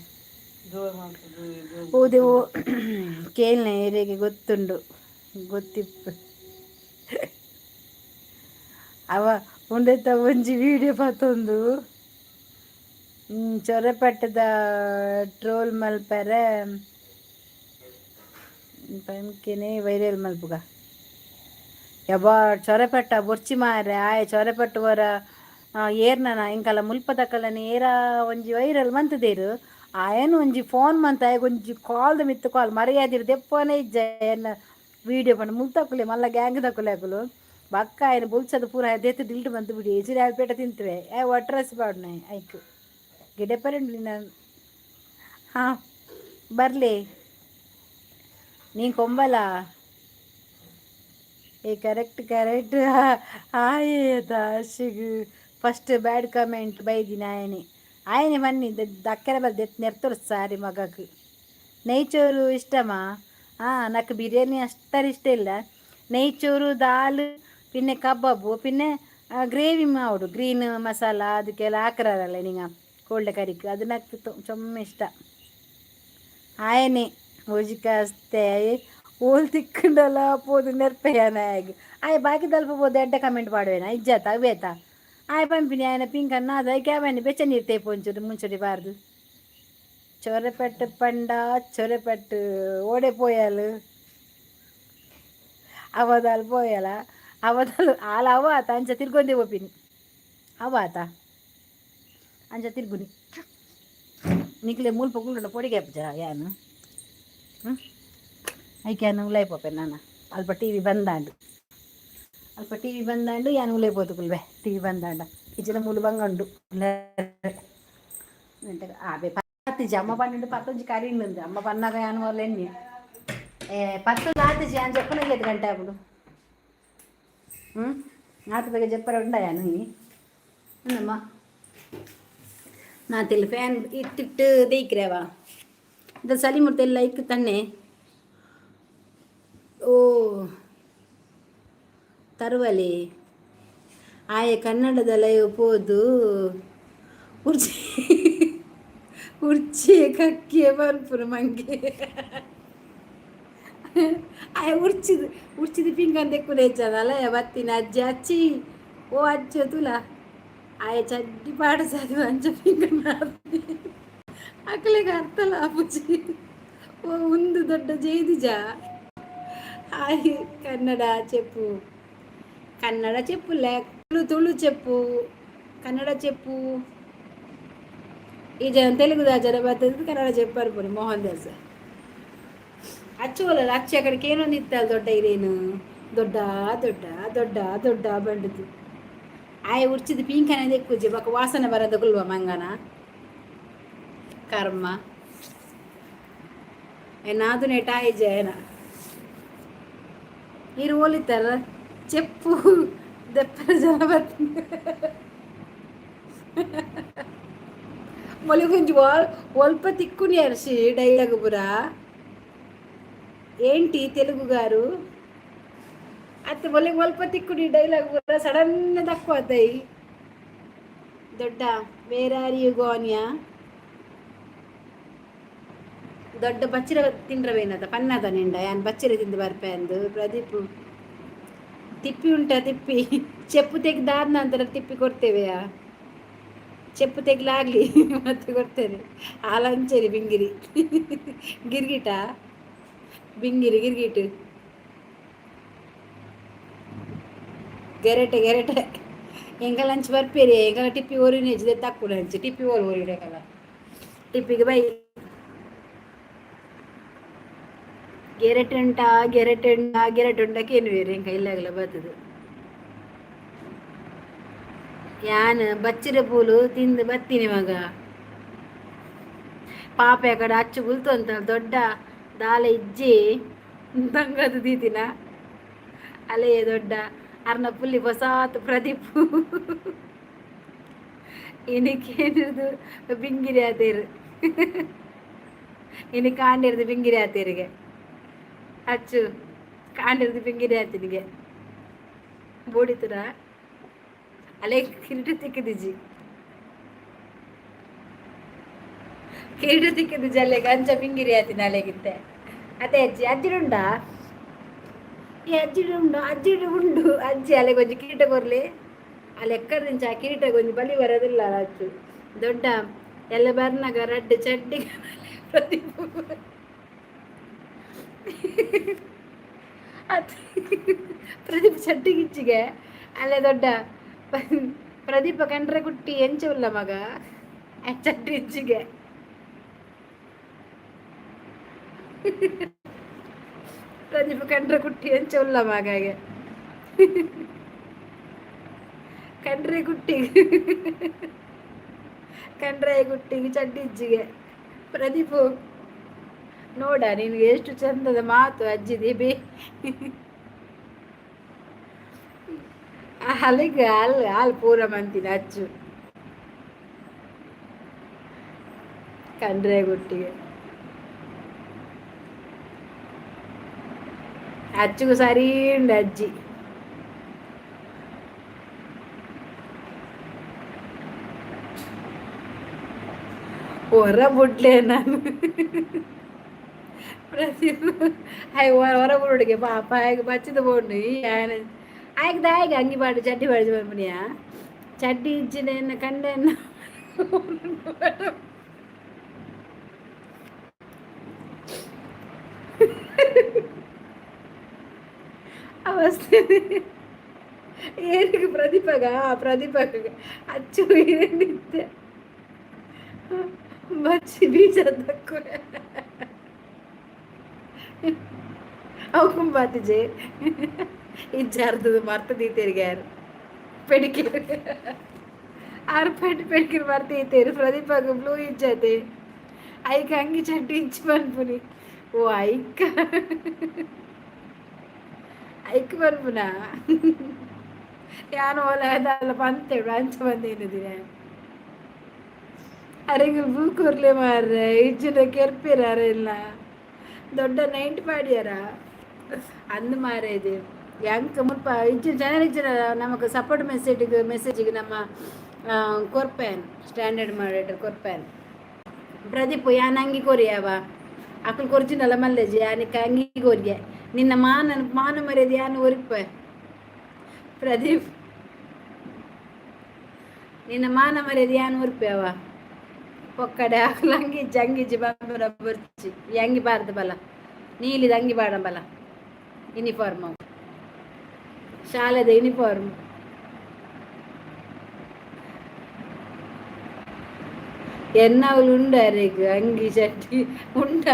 ಊದೆವು ಕೇಳ್ನೆ ಹಿರಿಗೆ ಗೊತ್ತುಂಡು ಗೊತ್ತಿಪ್ಪು ಅವ ಉಂಡೆತ್ತ ಒಂಜಿ ವಿಡಿಯೋ ಪತ್ತೊಂದು ಚೊರಪಟ್ಟದ ಟ್ರೋಲ್ ಮಲ್ಪರೆ ಪಂಕೆನೆ ವೈರಲ್ ಮಲ್ಪುಗ ಯಬ್ಬಾ ಚೊರಪಟ್ಟ ಬೊರ್ಚಿ ಮಾರೆ ಆಯ ಚೊರಪಟ್ಟು ವರ ಏರ್ನನ ಇಂಕಲ ಮುಲ್ಪದಕಲನ ಏರ ಒಂಜಿ ವೈರಲ್ ಮಂತದೇರು ಆಯನು ಒಂಜಿ ಫೋನ್ ಮಂತ ಆಯಗ ಒಂಜಿ ಕಾಲ್ದ ಮಿತ್ತು ಕಾಲ್ ಮರ್ಯಾದಿರು ದೆಪ್ಪನೇ ಇಜ್ಜ ಎನ್ನ ವೀಡಿಯೋ ಪಂಡ ಮುಲ್ತಕ್ಕುಲೆ ಮಲ್ಲ ಗ್ಯಾಂಗ್ ತಕ್ಕುಲೆ ಹಾಕಲು ಬಕ್ಕ ಆಯ್ನ ಬುಲ್ಸದ ಪೂರ ದೇತು ಡಿಲ್ಟ್ ಬಂತು ಬಿಡಿ ಎಜಿರಿ ಪೇಟ ತಿಂತವೆ ಒಟ್ರಸ್ ಪಾಡ್ನ ಆಯ್ತು ಗಿಡಪರಂಡ್ಲಿ ನಾನು ಹಾಂ ಬರಲಿ ನೀ ಕೊಂಬಲ ಏ ಕರೆಕ್ಟ್ ಕರೆಕ್ಟ್ ಆಯ್ತ ಶಿಗು ಫಸ್ಟ್ ಬ್ಯಾಡ್ ಕಮೆಂಟ್ ಬೈದಿನ ಆಯನೆ ಮನ್ನಿ ದಕ್ಕರೆ ಬರ್ದು ನೆರ್ತರು ಸಾರಿ ಮಗಕ್ಕೆ ನೈಚೂರು ಇಷ್ಟಮಾ ನಕ್ಕು ಬಿರಿಯಾನಿ ಅಷ್ಟರ ಇಷ್ಟ ಇಲ್ಲ ನೈಚೂರು ದಾಲ್ ಪಿನ್ನೆ ಕಬಾಬು ಪಿನ್ನೆ ಗ್ರೇವಿ ಮಾಡು ಗ್ರೀನ್ ಮಸಾಲ ಅದಕ್ಕೆಲ್ಲ ಹಾಕ್ರಲ್ಲ ನಿಂಗ ಕೋಲ್ಡ್ ಕರಿಕ್ ಅದು ನಕ್ಕು ಚೊಮ್ಮೆ ಇಷ್ಟ ಆಯನೆ ಹೋಜಿಕಾಸ್ತೆ ಓಲ್ ತಿಕ್ಕಂಡಲ್ಲ ಪೋದು ನೆರ್ಪೆಯನ ಆಗಿ ಆಯ್ ಬಾಕಿ ತಲ್ಪ ಪೋದು ಎಡ್ಡೆ ಕಮೆಂಟ್ ಮಾಡುವೇನ ಇಜ್ಜಾತ ಅವೇತ ಆಯ್ ಪಂಪಿನಿ ಆಯನ ಪಿಂಕ್ ಅನ್ನ ಅದ ಕ್ಯಾಬನಿ ಬೆಚ್ಚ ನೀರು ತೇಪು ಒಂಚೂರು ಮುಂಚೂರಿ ಬಾರ್ದು ಚೊರೆಪಟ್ಟು ಪಂಡ ಚೊರೆಪಟ್ಟು ಓಡೆ ಪೋಯಲು ಅವದಾಲು ಪೋಯಲ ಅವದಾಲು ಆಲ ಅವ ಆತ ಅಂಚ ತಿರ್ಗೊಂದೆ ಒಪ್ಪಿನಿ ಅವ ಆತ ಅಂಚ ತಿರ್ಗುನಿ ನಿಕ್ಲೆ ಮುಲ್ಪ ಕುಂಡ ಪೊಡಿಗೆ ಹಪ್ಪಜ ಯಾನು ಐಕ್ಯಾನು ಉಲಾಯ್ಪೋಪೆ ನಾನು ಅಲ್ಪ ಟಿ ವಿ ಬಂದಾಂಡು ಯಾನು ಉಲಾಯ್ಪೋತು ಕುಲ್ವೆ ಟಿ ವಿ ಬಂದಾಂಡ ಇಚ್ಚಿನ ಮೂಲು ಬಂಗಂಡು ಆಬೆ ಪತ್ತಿಜಿ ಅಮ್ಮ ಪನ್ನೆಂಡು ಪತ್ತೊಂಜಿ ಕರಿ ಉಂಡು ಅಮ್ಮ ಪನ್ನಾಗ ಯಾನು ವಲ್ಲ ಎಣ್ಣೆ ಪತ್ತೊಂದು ಆತಿಜಿ ಯಾನು చెప్పనే 5 ಗಂಟೆ ಆಗ್ಬಿಡು ಆತ ಬಗ್ಗೆ చెప్పರ ಉಂಡ ಯಾನು ಅಮ್ಮ ನಾತಿಲ್ ಫ್ಯಾನ್ ಇಟ್ಟಿಟ್ಟು ದೇಯ್ಕ್ರೇವಾ ಇದು ಸಲಿ ಮುರ್ತೆಲ್ಲ ಇಕ್ಕು ತನ್ನೆ ಓ ತರುವಲೆ ಆಯ ಕನ್ನಡದ ಲೈವ್ ಪೋದು ಉರ್ಚಿ ಕಕ್ಕಿಯ ಬರ್ಪುರು ಮಂಗೆ ಆಯ ಉರ್ಚಿದ ಪಿಂಗನ್ ತೆಕ್ಕುನೆ ಹೆಚ್ಚದಲ್ಲ ಬತ್ತಿನ ಅಜ್ಜಿ ಅಚ್ಚಿ ಓ ಅಜ್ಜ ತುಲ ಆಯ ಚಡ್ಡಿ ಪಾಡಸದು ಅಂಚ ಪಿಂಗನ್ ಮಾಡ್ತಿ ಅಕ್ಕಲಿಗೆ ಅರ್ಥಲ್ಲ ಅಪ್ಪುಜಿ ಓ ಒಂದು ದೊಡ್ಡ ಜೈದಿಜ ಆಯ್ ಕನ್ನಡ చెప్పులే ತುಳು చెప్పు కన్నడ చెప్పు ఈ జనం తెలుగు జర బతుంది కన్నడ చెప్పారు పోనీ మోహన్ దాస్ ಅಚ್ಚೋಲ್ಲ ಅಚ್ಚಿ ಆ ಕಡೆಗೆ ಏನೊಂದು ಇತ್ತಲ್ಲ ದೊಡ್ಡ ಇರೇನು ದೊಡ್ಡ ದೊಡ್ಡ ದೊಡ್ಡ ದೊಡ್ಡ ಬಂಡದು ಆಯ್ ಉರ್ಚಿದ ಪಿಂಕನ ದೆಕ್ಕುಜಿ ಬಕ ವಾಸನೆ ಬರದ ಗುಲ್ವ ಮಂಗನ ಕರ್ಮ ಏನಾದು ನೆಟಾಯಿ ಜಯನ ನೀರು ಹೋಲಿತಾರ చెప్పు దెప్పర జనబతి మళ్ళీ కొంచెం ఒల్ప తిక్కుని అరిసి డైలాగ్ బురా ఏంటి తెలుగు గారు అತ್ತೆ మళ్ళీ ఒల్ప తిక్కుని డైలాగ్ బురా సడన్ తక్కువ అవుతాయి ದೊಡ್ಡ వేర్ ఆర్ యు గోనియా ದೊಡ್ಡ ಬಚ್ಚಿರ ತಿಂದ್ರವೇನದ ಪನ್ನದ ನಿಂಡ ಯಾನ್ ಬಚ್ಚಿರ ತಿಂದು ಬರ್ಪೆ ಅಂದು ಪ್ರದೀಪ್ ತಿಪ್ಪಿ ಉಂಟ ತಿಪ್ಪಿ ಚೆಪ್ಪು ತೆಗ್ದಾದ ನಂತರ ತಿಪ್ಪಿ ಕೊಡ್ತೇವೆಯಾ ಚೆಪ್ಪು ತೆಗ್ಲಾಗ್ಲಿ ಮತ್ತೆ ಕೊಡ್ತೇನೆ ಆಲಂಚೇರಿ ಬಿಂಗಿರಿ ಗಿರ್ಗಿಟ ಬಿಂಗಿರಿ ಗಿರ್ಗಿಟ್ ಗೆರೆಟೆ ಗೆರೆಟೆ ಎಂಕಲ್ ಹಂಚಿ ಬರ್ಪೇರಿ ಎಂಕಲ್ ಟಿಪ್ಪಿ ಓರಿನ ಹೆಚ್ಚಿದೆ ತಕ್ಕುಡ ಹಂಚಿ ಟಿಪ್ಪಿ ಓರಿಡಕಲ್ಲ ಟಿಪ್ಪಿಗೆ ಬೈ ಗೆರೆಟೆ ಉಂಟಾ ಗೆರೆಟೆ ಉಂಟಾ ಗೆರೆಟೆ ಉಂಟಕ್ಕೇನು ಬೇರೆ ಎಂಕ ಇಲ್ಲಾಗಲ್ಲ ಬರ್ತದೆ ಯಾನ್ ಬಚ್ಚಿರ ಪೂಲು ತಿಂದು ಬತ್ತೀನಿ ಮಗ ಪಾಪ ಕಡೆ ಅಚ್ಚು ಬುಲ್ತು ಅಂತ ದೊಡ್ಡ ದಾಲೆ ಇಜ್ಜಿ ತಂಗದು ದೀತಿನ ಅಲೆ ದೊಡ್ಡ ಅರ್ನ ಪುಲ್ಲಿ ಹೊಸಾತ್ ಪ್ರದೀಪ್ ಇನಿಕೇನಿದು ಬಿಂಗಿರಿ ಆತೇರು ಇನಿ ಕಾಂಡಿರ್ದು ಬಿಂಗಿರಿ ಆತೇರಿಗೆ ಅಚ್ಚು ಕಾಂಡಿರ್ದು ಬಿಂಗಿರಿ ಆತನಿಗೆ ಬೋಡಿತುರ ಅಲೆ ಕಿರೀಟ ತಿಕ್ಕಿದಿಜಿ ಕಿರೀಟ ತಿಕ್ಕಿದಿಜಿ ಅಲ್ಲೆಗೆ ಅಂಚ ಬಿಂಗಿರಿ ಆತಿನ ಅಲೆಗಿತ್ತೆ ಅದೇ ಅಜ್ಜಿ ಅಜ್ಜಿಡುಂಡಾ ಈ ಅಜ್ಜಿಡು ಉಂಡು ಅಜ್ಜಿಡು ಉಂಡು ಅಜ್ಜಿ ಅಲೆ ಕೊಂಚ ಕಿರೀಟ ಕೊರ್ಲಿ ಅಲ್ಲಿ ಎಕ್ಕದಿಂಚ ಆ ಕಿರೀಟ ಕೊಂಚ ಬಲಿ ಬರೋದಿಲ್ಲ ಅಚ್ಚು ದೊಡ್ಡ ಎಲ್ಲ ಬರ್ನಾಗ ರಡ್ಡು ಚಡ್ಡಿ ಪ್ರದೀಪ ಪ್ರದೀಪ ಚಡ್ಡಿಗಿಚ್ಚಿಗೆ ಅಲ್ಲೇ ದೊಡ್ಡ ಪ್ರದೀಪ ಕಂಡ್ರೆ ಕುಟ್ಟಿ ಎಂಚುಲ್ಲ ಮಗ ಚಡ್ಡಿ ಇಚ್ಚಿಗೆ ಪ್ರದೀಪ ಕಂಡ್ರೆ ಕುಟ್ಟಿ ಎಂಚುಲ್ಲ ಮಗಾಗೆ ಕಂಡ್ರೆ ಕುಟ್ಟಿ ಕಂಡ್ರೆ ಕುಟ್ಟಿಗೆ ಚಡ್ಡಿ ಇಚ್ಚಿಗೆ ಪ್ರದೀಪು ನೋಡ ನಿನ್ಗೆ ಎಷ್ಟು ಚಂದದ ಮಾತು ಅಜ್ಜಿದಿ ಬೇ ಅಲ್ಲಿಗೆ ಹಾಲು ಪೂರ ಮಂತಿನ ಅಚ್ಚು ಕಂಡ್ರೆ ಗುಟ್ಟಿಗೆ ಅಚ್ಚುಗೂ ಸರಿ ಉಂಡು ಅಜ್ಜಿ ಹೊರ ಬಿಡ್ಲೆ ನಾನು ಪ್ರದೀಪ್ ಹೊರ ಬಿಡುಗೆ ಪಾಪ ಆಯ್ಕೆ ಬಚ್ಚಿದ ಬೋಂಡು ಆಯ್ಕದ ಆಯ್ಕೆ ಅಂಗಿ ಪಾಡು ಚಡ್ಡಿ ಪಾಡಿಸಿ ಬಂದ್ಬಿಡಿಯಾ ಚಡ್ಡಿ ಇಜ್ಜಿನ ಕಂಡನ್ನ ಅವಸ್ಥೆ ಏನಿಗೆ ಪ್ರದೀಪಗ ಅಚ್ಚು ಏನಿದ್ದೆ ಬಚ್ಚಿ ಬೀಜ ತಕ್ಕು ಅವಕ್ಕೂ ಬಾತಿಜೆ ಇಜ್ಜಾರ್ದು ಮರ್ತದೀತೇರಿಗೆ ಯಾರು ಪೆಡಿಕೆ ಆರು ಪೆಡಿಕಿರ್ ಮರ್ತೀತೇರು ಪ್ರದೀಪಾಗ ಬ್ಲೂ ಇಜ್ಜತೆ ಐಕ ಅಂಗಿ ಚಡ್ಡಿ ಇಚ್ಚಿ ಬಂದ್ಪುನಿ ಓ ಐಕ ಬರ್ಪುನ ಯಾನು ಓಲ ಅದಲ್ಲ ಪಂತೇಳು ಅಂಚ ಬಂದೇನಿದ್ದೀರ ಅರೆಗೆ ಬೂ ಕೂರ್ಲೆ ಮಾರ್ರೆ ಇಜ್ಜಿನ ಕೆರ್ಪಿರಾರ ಇಲ್ಲ ದೊಡ್ಡ ನೈಂಟ್ ಪಾಡ್ಯಾರ ಅಂದು ಮಾರ ಇದು ಎಂಕ ಮುಲ್ಪ ಇಜ್ಜಿನ ಜನರು ಇಜ್ಜಿನ ನಮಗೆ ಸಪೋರ್ಟ್ ಮೆಸೇಜಿಗೆ ನಮ್ಮ ಕೊರ್ಪ್ಯಾನ್ ಸ್ಟ್ಯಾಂಡರ್ಡ್ ಮಾಡೇಟರ್ ಕೊರ್ಪ್ಯಾನ್ ಪ್ರದೀಪ್ ಯಾನ್ ಅಂಗಿ ಕೊರಿಯವ ಅಕ್ಕಳು ಕೊರ್ಚಿನಲ್ಲ ಮಲ್ಲೇಜಿ ಯಾನಿಕ ಅಂಗಿ ಕೊರಿಯ ನಿನ್ನ ಮಾನ ಮರ್ಯಾದೆ ಯಾನು ಒರಿಪ ಪ್ರದೀಪ್ ನಿನ್ನ ಮಾನ ಮರ್ಯಾದೆ ಯಾನು ಒರಿಪವ ಒಕ್ಕಡೆ ಅಕ್ಕಳು ಅಂಗಿಜ್ಜಿ ಬಂಬರ ಬರ್ಚಿ ಈ ಅಂಗಿ ಬಾರ್ದು ಬಲ ನೀಲಿದ ಅಂಗಿ ಬಾಡ ಬಲ ಯೂನಿಫಾರ್ಮ್ ಶಾಲೆದ ಯೂನಿಫಾರ್ಮ್ ಎನ್ನವಳು ಉಂಡಾರೆಗ್ ಅಂಗಿ ಚಟ್ಟಿ ಉಂಡ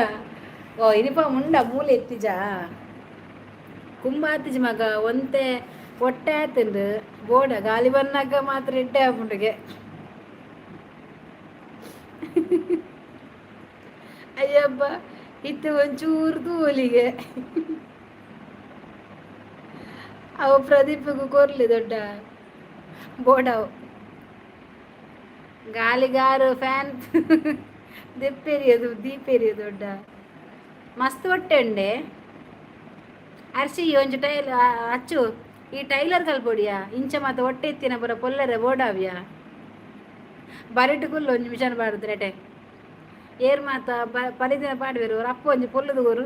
ಓ ಯೂನಿಫಾರ್ಮ್ ಉಂಡ ಮೂಲೆ ಎತ್ತಿಜ ಕುಂಬ ಆತಿಜ ಮಗ ಒಂತೆ ಹೊಟ್ಟೆ ಆತಂದು ಬೋಡ ಗಾಲಿ ಬನ್ನಾಗ ಮಾತ್ರ ಇಟ್ಟೆ ಆಗ್ಬಿಟ್ಟಿಗೆ ಅಯ್ಯಬ್ಬ ಇತ್ತು ಒಂಚೂರು ತೂಲಿಗೆ ಅವು ಪ್ರದೀಪಗೂ ಕೊರ್ಲಿ ದೊಡ್ಡ ಬೋಡವು ಗಾಲಿಗಾರು ಫ್ಯಾನ್ ದೀಪೇರಿಯ ದೊಡ್ಡ ಮಸ್ತ್ ಹೊಟ್ಟೆ ಉಂಡೆ ಅರ್ಸಿ ಒಂಚು ಅಚ್ಚು ಈ ಟೈಲರ್ ಕಲ್ಪೊಡಿಯಾ ಇಂಚ ಮಾತ ಹೊಟ್ಟೆ ಎತ್ತಿನ ಬರ ಪೊಲ್ಲರೆ ಬೋಡಾವ್ಯಾ ಬರಿಟ್ಟು ಕುಲ್ಲು ಒಂಜಿ ಮಿಷನ್ ಪಾಡುದ್ರೆಟೆ ಏರ್ ಮಾತ ಪರಿದಿನ ಪಾಡುವೆರು ಅವ್ರು ಅಪ್ಪ ಒಂಜಿ ಪೊಲ್ಲದು ಗೋರು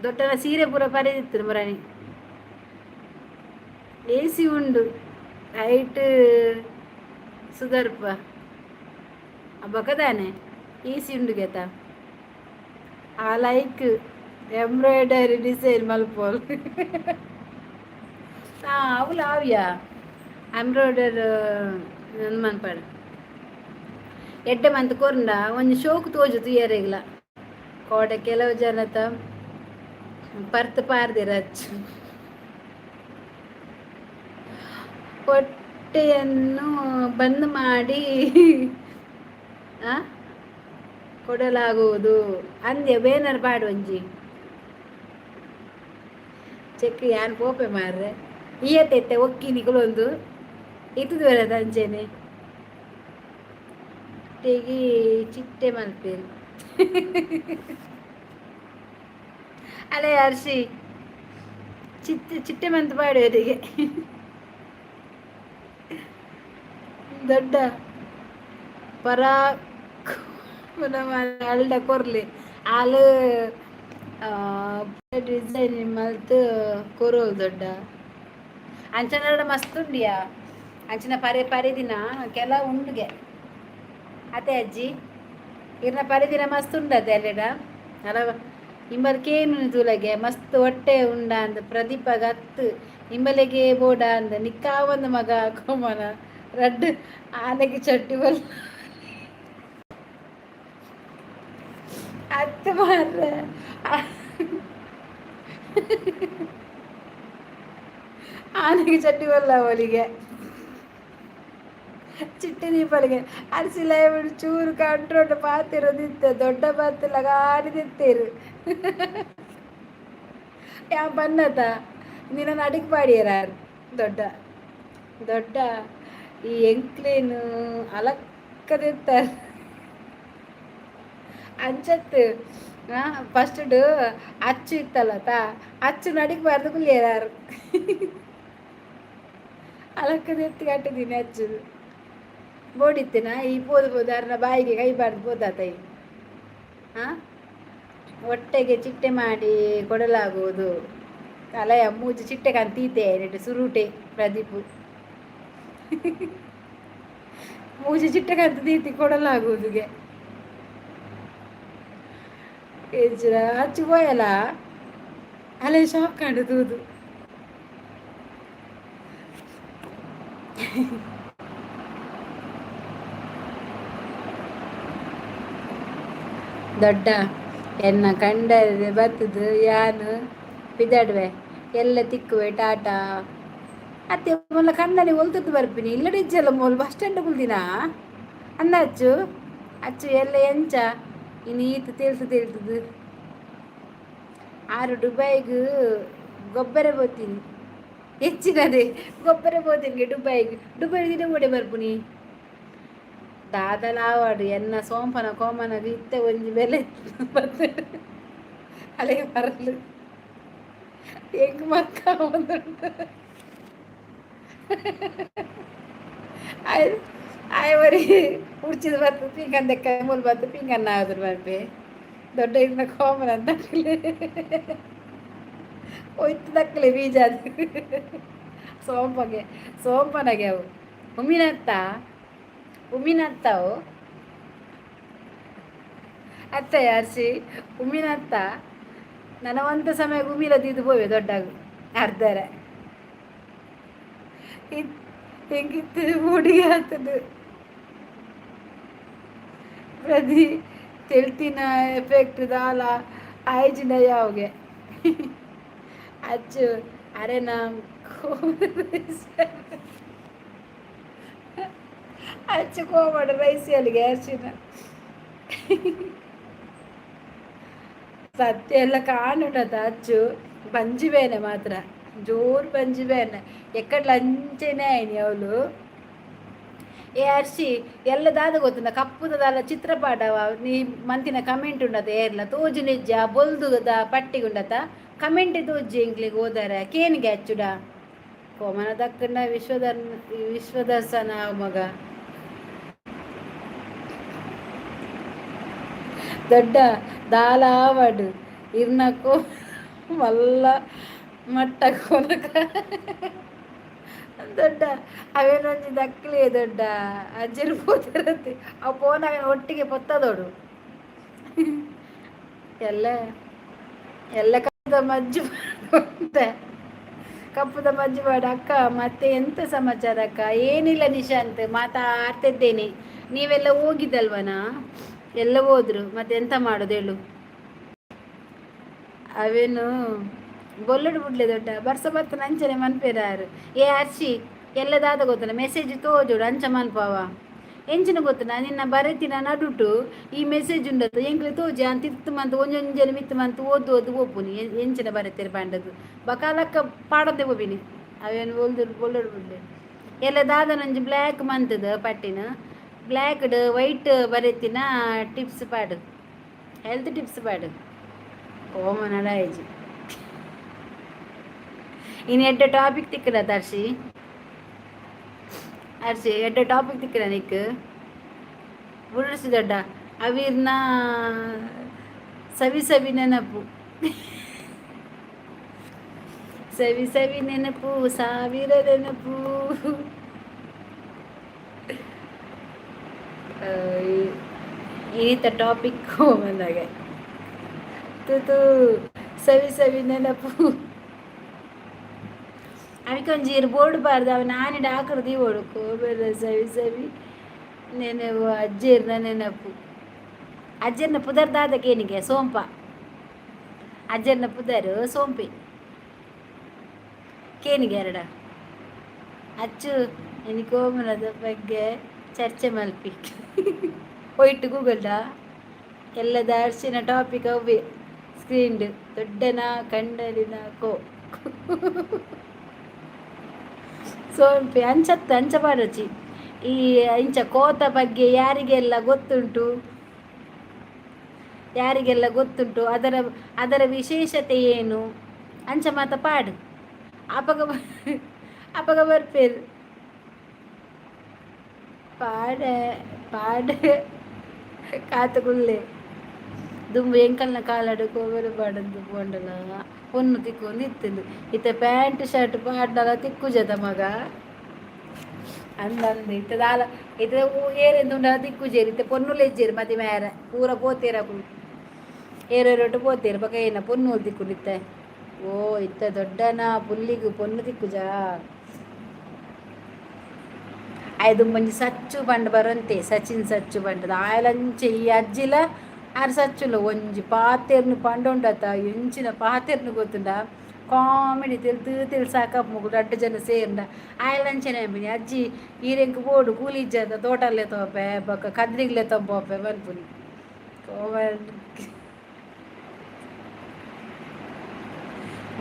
ದೊಡ್ಡನ ಸೀರೆ ಪೂರ ಪರಿದಿತ್ತು ಬರಾಣಿ ಎಸಿ ಉಂಡು ಹೈಟ್ ಸುಧರ್ಪ ಬಕದಾನೆ ಈಸಿ ಉಂಡು ಗೆತ ಆ ಲೈಕ್ ಎಂಬ್ರಾಯ್ಡರಿ ಡಿಸೈನ್ ಮಲ್ಪೋಲ್ ಅವಳು ಆವ್ಯಾ ಎಂಬ್ರಾಯ್ಡರ್ ನನ್ನ ಮನ್ಪಾಡು ಎಡ್ಡೆ ಮಂತ್ ಕೊರ್ಂಡ ಒಂಜಿ ಶೋಕು ತೋಜು ತುಯರೆಗ್ಲ ಕೋಡೆ ಕೆಲವು ಜನತ ಪರ್ತ್ ಪಾರ್ದಿರ ಹಚ್ಚು ಹೊಟ್ಟೆಯನ್ನು ಬಂದ್ ಮಾಡಿ ಕೊಡಲಾಗುವುದು ಅಂದ್ಯ ಬೇನರ್ ಪಾಡು ಒಂಜಿ ಚೆಕ್ ಯಾನ್ ಪೋಪೆ ಮಾರ್ರೆ ಈಯತ್ತೆ ಒಕ್ಕಿನಿಗಳೊಂದು ಇತ್ತದು ಬರದ ಅಂಚೆನೆ ತೆಗಿ ಚಿಟ್ಟೆ ಮಲ್ಪೇರು ಅಲ್ಲೇ ಅರ್ಷಿ ಚಿಟ್ಟೆ ಮಂತ್ ಪಾಡು ಅವರಿಗೆ ದೊಡ್ಡ ಪರಾಕ್ ಅಲ್ಡ ಕೊರ್ಲಿ ಆಲು ಡಿಸೈನ್ ಮಲ್ತು ಕೊರೋಲ್ ದೊಡ್ಡ ಅಂಚನ ಮಸ್ತ್ ಉಂಡಿಯಾ ಅಂಚನ ಪರೆ ಪರೆ ದಿನ ಕೆಲ ಉಂಡುಗೆ ಅತ್ತೆ ಅಜ್ಜಿ ಇರ್ನ ಪರೆ ದಿನ ಮಸ್ತ್ ಉಂಡತೆ ಅಲ್ಲೆಡ ಅಲ ಇಂಬಲ್ಕೇನು ತೂಲಗೆ ಮಸ್ತ್ ಹೊಟ್ಟೆ ಉಂಡ ಅಂದ ಪ್ರದೀಪಗ ಹತ್ತು ಇಂಬಲೆಗೆ ಬೋಡ ಅಂದ ನಿಕ್ಕಾವಂದ ಮಗ ಕೋಮನ ರಡ್ಡು ಆನೆಗೆ ಚಟ್ಟಿ ಬಲ್ ಹತ್ತು ಮಾರ್ರೆ ಆನೆಗೆ ಚಟ್ಟಿ ಬಲ್ಲ ಅವಳಿಗೆ ಚಿಟ್ಟಿ ದೀಪಲಿಗೆ ಅರಿಸಿಲ ಚೂರು ಕಂಟ್ರೋಲ್ ಪಾತಿರೋದಿತ್ತೆ ದೊಡ್ಡ ಪಾತಿ ಲಗಾಡಿದಿತ್ತೇರು ಯಾವ ಬನ್ನತ ನಿನ್ನ ಅಡಿಗೆ ಪಾಡಿಯರಾರು ದೊಡ್ಡ ದೊಡ್ಡ ಈ ಎಂಕ್ಲೇನು ಅಲಕ್ಕದಿರ್ತಾರೆ ಅಂಚತ್ತು ಫಸ್ಟ್ ಅಚ್ಚು ಇತ್ತಲ್ಲ ಅಚ್ಚು ನಡಿಗೆ ಬಾರ್ದು ಕುಲಿಯರಾರು ಅಲಕ್ಕದೆತ್ತಿ ಕಟ್ಟಿದ್ದೀನಿ ಅಚ್ಚು ಬೋಡಿತ್ತೇನ ಈ ಬೋದು ಅರ್ನ ಬಾಯಿಗೆ ಕೈ ಬಾರ್ದು ಬೋದಾತೈ ಹೊಟ್ಟೆಗೆ ಚಿಟ್ಟೆ ಮಾಡಿ ಕೊಡಲಾಗುವುದು ಅಲಯ ಮೂಜಿ ಚಿಟ್ಟೆ ಕಂತೀತೆ ನೆಟ್ಟು ಸುರುಟೆ ಪ್ರದೀಪು ಮೂಜಿ ಚಿಟ್ಟೆ ಕಂತ ತೀತಿ ಕೊಡಲಾಗುವುದುಗೆ ಎಜ್ರ ಹಚ್ಚು ಹೋಯಲ್ಲ ಅಲ್ಲೇ ಶಾಕ್ ಕಂಡು ತೂದು ದೊಡ್ಡ ಎನ್ನ ಕಂಡ ಬತ್ತದು ಯಾನು ಬಿದ್ದಾಡ್ವೆ ಎಲ್ಲ ತಿಕ್ಕುವೆ ಟಾಟಾ ಅತ್ತೆ ಮೊಲ್ಲ ಕಣ್ಣಲ್ಲಿ ಒಲ್ತದ್ದು ಬರ್ಪಿನಿ ಇಲ್ಲಡೆ ಇಜ್ಜಲ್ಲ ಮೊಲ್ ಬಸ್ ಸ್ಟ್ಯಾಂಡ್ ಕುಲ್ದಿನ ಅಂದ ಅಚ್ಚು ಅಚ್ಚು ಎಲ್ಲ ಎಂಚ ಇನ್ನು ಈತು ತೇಲ್ತದು ಆರು ದುಬೈಗೂ ಗೊಬ್ಬರ ಬೋತೀನಿ ಹೆಚ್ಚಿನದೇ ಗೊಬ್ಬರ ಬೋತೀನಿ ದುಬೈ ದಿನ ಓಡೆ ಬರ್ಪುನಿ ದಾದಲಾವಾಡು ಎನ್ನ ಸೋಂಪನ ಕೋಮನಗ ಇತ್ತೆ ಒಂಜಿ ಬೆಲೆ ಅಲ್ಲಿಗೆ ಬರಲು ಹೆಂಗ್ ಮಕ್ಕ ಆಯವರಿ ಉಡ್ಚಿದ ಬರ್ತದೆ ಪಿಂಗನ್ ದೆಕ್ಕ ಮೂಲ್ ಬರ್ತದೆ ಪಿಂಗನ್ನ ಆದ್ರ ಬರ್ಪೆ ದೊಡ್ಡ ಇನ್ನ ಕೋಮನ ದಕ್ಕಲೆ ಒಯ್ತು ದಕ್ಕಲೆ ಬೀಜ ಅದು ಸೋಂಪನಗೆ ಅವು ಉಮ್ಮಿನತ್ತಾವು ಅತ್ತ ಯಾರ್ಸಿ ಉಮ್ಮಿನತ್ತ ನನ್ನ ಒಂದು ಸಮಯ ಉಮ್ಮಿಲದಿದ್ದು ಹೋವೆ ದೊಡ್ಡಾಗು ಅರ್ಧರ ಹೆಂಗಿತ್ತು ಹುಡುಗಿ ಆಗ್ತದೆ ಪ್ರತಿ ತೆಳ್ತಿನ ಎಫೆಕ್ಟ್ ದಾಲ ಆಯ್ಜಿನ ಯಾವ್ಗೆ ಅಚ್ಚು ಅರೆ ಅಚ್ಚು ಕೋಮಡ ರೈಸಿ ಅಲ್ಲಿಗೆ ಅರ್ಶಿನ ಸತ್ಯ ಎಲ್ಲ ಕಾಣುಂಡತ ಅಚ್ಚು ಪಂಜಿಬೇನೆ ಮಾತ್ರ ಜೋರು ಪಂಜಿಬೇನೆ ಎಕ್ಕಡ್ಲ ಅಂಚೆನೆ ಆಯ್ನಿ ಅವಳು ಏ ಅರ್ಷಿ ಎಲ್ಲ ದಾದ ಗೊತ್ತುಂಡ ಕಪ್ಪುದಲ್ಲ ಚಿತ್ರಪಾಠವ ನೀ ಮಂತಿನ ಕಮೆಂಟ್ ಉಂಡತ ಏರ್ಲ ತೋಜು ನಿಜ್ಜ ಬೊಲ್ದುದ ಪಟ್ಟಿಗುಂಡತ ಕಮೆಂಟ್ ತೋಜಿ ಎಂಕ್ಲಿಗೆ ಹೋದಾರ ಕೇನಿಗೆ ಹಚ್ಚುಡ ಕೋಮನ ದಕ್ಕಂಡ ವಿಶ್ವದರ್ಶನ ಮಗ ದೊಡ್ಡ ದಾಲಾವಡು ಇರ್ನಕ್ಕೂ ಮಲ್ಲ ಮಟ್ಟ ಕೊನಕ ದೊಡ್ಡ ಅವೇನೊಂದು ದಕ್ಕಲಿ ದೊಡ್ಡ ಅಜ್ಜಿರ್ಬೋದಿರತ್ತೆ ಅವು ಫೋನ್ ಒಟ್ಟಿಗೆ ಪೊತ್ತದೋಡು ಎಲ್ಲ ಎಲ್ಲ ಕದ ಮಜ್ಜು ಅಂತ ಕಪ್ಪುದ ಮಂಜುವಾಡ ಅಕ್ಕ, ಮತ್ತೆ ಎಂತ ಸಮಾಚಾರ ಅಕ್ಕ? ಏನಿಲ್ಲ ನಿಶಾಂತ್, ಮಾತಾಡ್ತಿದ್ದೇನೆ. ನೀವೆಲ್ಲ ಹೋಗಿದ್ದಲ್ವನಾ? ಎಲ್ಲ ಹೋದ್ರು, ಮತ್ತೆ ಎಂತ ಮಾಡೋದು ಹೇಳು? ಅವೇನು ಬೊಲ್ಲಡು ಬಿಡ್ಲೆ ದೊಡ್ಡ ಬರ್ಸ ಬರ್ತಾನೆ ಅಂಚನೆ ಮನ್ಪೇರಾರು. ಏ ಅರ್ಷಿ, ಎಲ್ಲದಾದ ಗೊತ್ತನ ಮೆಸೇಜ್ ತೋಜೋಡು ಅಂಚ ಮನ್ಪಾವ ಎಂಚಿನ ಗೊತ್ತನ ನಿನ್ನ ಬರೆತಿನ ನಡುಟು ಈ ಮೆಸೇಜ್ ಉಂಡದು ಎಂಕ್ಲೆ ತೋಜಿ ಅಂತ ಇತ್ತು ಮಂತ್ ಒಂಜೊಂಜನ ಮಿತ್ತು ಮಂತ್ ಓದು ಓದು ಓಪುನಿ ಎಂಚಿನ ಬರೆತೀರಿ ಪಾಂಡದು ಬಕಾಲಕ್ಕ ಪಾಡದೆ ಹೋಬಿನಿ. ಅವೇನು ಬೊಲ್ಲಡು ಬಿಡ್ಲೆ ಎಲ್ಲ ದಾದ ನಂಜಿ ಬ್ಲ್ಯಾಕ್ ಮಂತದ ಪಟ್ಟಿನ ಬ್ಲ್ಯಾಕ್ಡ್ ವೈಟ್ ಬರೆತಿನ ಟಿಪ್ಸ್ ಪಾಡು, ಹೆಲ್ತ್ ಟಿಪ್ಸ್ ಪಾಡು ಓಮನಡ ಆಯ್ಜಿ. ಇನ್ನು ಎಡ್ಡೆ ಟಾಪಿಕ್ ತಿಕ್ಕಡ ತರ್ಸಿ ಅರ್ಸಿ ಎಡ್ಡೆ ಟಾಪಿಕ್ ತಿಕ್ಕಡ ನಿಕ್ ಬುಡ್ಸಿ ದೊಡ್ಡ ಅವಿರ್ನ ಸವಿ ಸವಿ ನೆನಪು ಸವಿ ಸವಿ ನೆನಪು ಸಾವಿರ ನೆನಪು. ಈತ ಟಾಪಿಕ್ ಬಂದಾಗೆ ತೂತು ಸವಿ ಸವಿ ನೆನಪು ಅವಿಕೊಂಜೀರು ಬೋರ್ಡ್ ಬಾರ್ದು ಅವನ ಆನಿಡ ಹಾಕಡ್ದು ಓಡುಕು ಬೇರೆ ಸವಿ ಸವಿ ನೆನಪು ಅಜ್ಜೀರ್ನ ನೆನಪು. ಅಜ್ಜರ್ನ ಪುದರ್ದಾದ ಕೇನಿಗೆ ಸೋಂಪ ಅಜ್ಜರ್ನ ಪುದರ್ ಸೋಂಪಿ ಕೇನಿಗೆ ಎರಡ ಅಚ್ಚು ಎನಿಕೋಮನದ ಬಗ್ಗೆ ಚರ್ಚೆ ಮಲ್ಪಿ ಹೋಯ್ತು ಗೂಗಲ್ಡ ಎಲ್ಲದ ಅರ್ಶಿನ ಟಾಪಿಕ್ ಅವೇ ಸ್ಕ್ರೀನ್ಡ್ ದೊಡ್ಡನ ಕಂಡಲಿನ ಕೋ ಸೋಂಪಿ ಅಂಚತ್ತ ಅಂಚಪಾಡಚಿ ಈ ಇಂಚ ಕೋತ ಬಗ್ಗೆ ಯಾರಿಗೆಲ್ಲ ಗೊತ್ತುಂಟು, ಯಾರಿಗೆಲ್ಲ ಗೊತ್ತುಂಟು ಅದರ ಅದರ ವಿಶೇಷತೆ ಏನು ಅಂಚ ಮಾತ ಪಾಡು ಅಪಗ ಅಪಗ ಬರ್ಪೇರು ಪಾಡ ಪಾಡ ಕಾತುಗುಳ್ಳೆ ದುಂಬು ಎಂಕಲ್ನ ಕಾಲಾಡು ಕೋವಲು ಪಾಡಂದು ಪೋಂಡಲ ಪೊನ್ನು ತಿಕ್ಕೊಂಡು ಇತ್ತಂದು ಇತ್ತ ಪ್ಯಾಂಟ್ ಶರ್ಟ್ ಪಾಡ್ಡಲ ತಿಕ್ಕುಜದ ಮಗ ಅಂದಂದು ಇತ್ತದಾಲ ಇತ್ತ ಏರೆಂದು ಉಂಡಲ ತಿಕ್ಕುಜೇರಿ ಇತ್ತ ಪೊನ್ನುಲು ಎಜ್ಜೇರಿ ಮದಿ ಮೇರ ಪೂರ ಪೋತೇರ ಏರೊಟ್ಟು ಪೋತೇರು ಬಕ ಏನ ಪೊನ್ನು ತಿಕ್ಕುನಿತ್ತ ಓ ಇತ್ತ ದೊಡ್ಡನ ಪುಲ್ಲಿಗು ಪೊನ್ನು ತಿಕ್ಕುಜಾ ಐದು ಮಂಜಿ ಸಚ್ಚು ಪಂಡ ಬರಂತೆ ಸಚಿನ್ ಸಚ್ಚು ಪಂಡದ ಆಯಲಂಚೆ ಈ ಅಜ್ಜಿಲ ಆರು ಸಚ್ಚುಲ ಒಂಜಿ ಪಾತೆರ್ನು ಪಂಡೊಂಡತ ಎಂಚಿನ ಪಾತೆರ್ನು ಗೊತ್ತುಂಡ ಕಾಮಿಡಿ ತಿಳ್ದು ಸಾಕಪ್ಪ ಮುಗುಡು ಅಡ್ಡ ಜನ ಸೇರ್ಂಡ ಆಯಲಂಚೆನೆ ಅಂಬಿನಿ ಅಜ್ಜಿ ಈರೆಂಕ್ ಬೋಡು ಕೂಲಿ ಇಜ್ಜದ ತೋಟಲ್ಲೇ ತೋಪೆ ಬೊಕ್ಕ ಕದ್ರಿಗ್ಲೆ ತಂಪೋಪೆ ಬರ್ಪುನಿ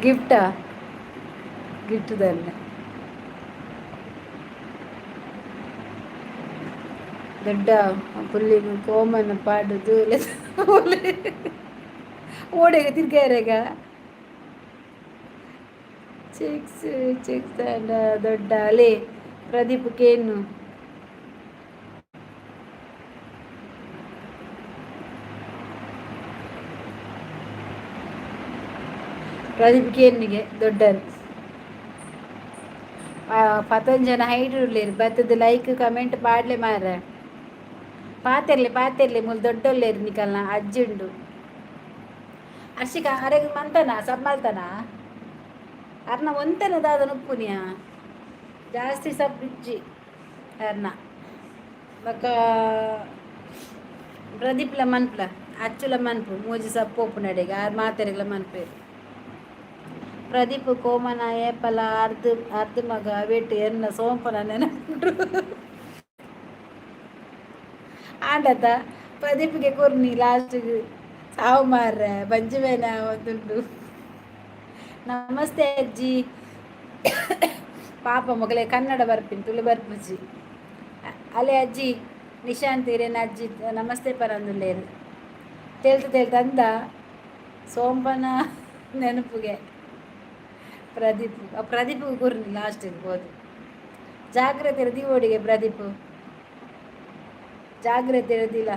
ಗಿಫ್ಟಾ ಗಿಫ್ಟ್ തന്നെ ದೊಡ್ಡ ಪುಲ್ಲಿ ಕೋಮನ ಪಾಡುದು ಓಡೆಗ ತಿರ್ಗಾರೆಗ ಚಿಕ್ಸ್ ಚಿಕ್ಸ್ ದೊಡ್ಡ ಅಲೆ ಪ್ರದೀಪ್ ಕೇನು ಪ್ರದೀಪ್ ಕೇನಿಗೆ ದೊಡ್ಡ ಪತಂಜನ ಹೈಟ್ ಉಳ್ಳೇರು ಬತ್ತದ ಲೈಕ್ ಕಮೆಂಟ್ ಪಾಡ್ಲೆ ಮಾರ ಪಾತೆರ್ಲೆ ಮುಲ್ ದೊಡ್ಡೊಲ್ಲೇರು ನಿಕಲ್ನ ಅಜ್ಜುಂಡು ಅರ್ಷಿಕ ಅರೆಗ್ ಮಂತನ ಸಬ್ಬಲ್ತನ ಅರ್ನ ಒಂತನ ದಾದ ಉಪ್ಪುನಿಯ ಜಾಸ್ತಿ ಸಬ್ಬಿಜ್ಜಿ ಅರ್ನ ಬಕ್ಕ ಪ್ರದೀಪ್ಲ ಮನ್ಪ್ಲ ಅಚ್ಚುಲ ಮನ್ಪು ಮೂಜಿ ಸಪ್ಪು ನಡೆಗ ಆರು ಮಾತೆರೆಗ್ಲ ಮನ್ಪೇರು ಪ್ರದೀಪ್ ಕೋಮನ ಏಪಲ ಅರ್ಧ ಮಗ ವೇಟ್ ಎನ್ನ ಸೋಂಪನ ನೆನಪುಂಟು ಆಂಡತ ಪ್ರದೀಪ್ಗೆ ಕೊರ್ನಿ ಲಾಸ್ಟ್ಗೆ ಸಾವು ಮಾರ್ರೆ ಬಂಜುವೇನ ಒಂದುಂಡು. ನಮಸ್ತೆ ಅಜ್ಜಿ ಪಾಪ ಮಗಳೇ ಕನ್ನಡ ಬರ್ಪಿನ್ ತುಳು ಬರ್ಪುಜಿ ಅಲೆ ಅಜ್ಜಿ ನಿಶಾಂತ್ ಇರೇನ ಅಜ್ಜಿ ನಮಸ್ತೆ ಪರಂದುಲ್ಲೇರು ತೇಳ್ತು ಅಂದ ಸೋಂಪನ ನೆನಪುಗೆ ಪ್ರದೀಪ್ ಕೊರ್ನಿ ಲಾಸ್ಟಿಗೆ ಹೋದು ಜಾಗ್ರತೆ ಇರದಿ ಓಡಿಗೆ ಪ್ರದೀಪ್ ಜಾಗ್ರತೆ ಇರೋದಿಲ್ಲ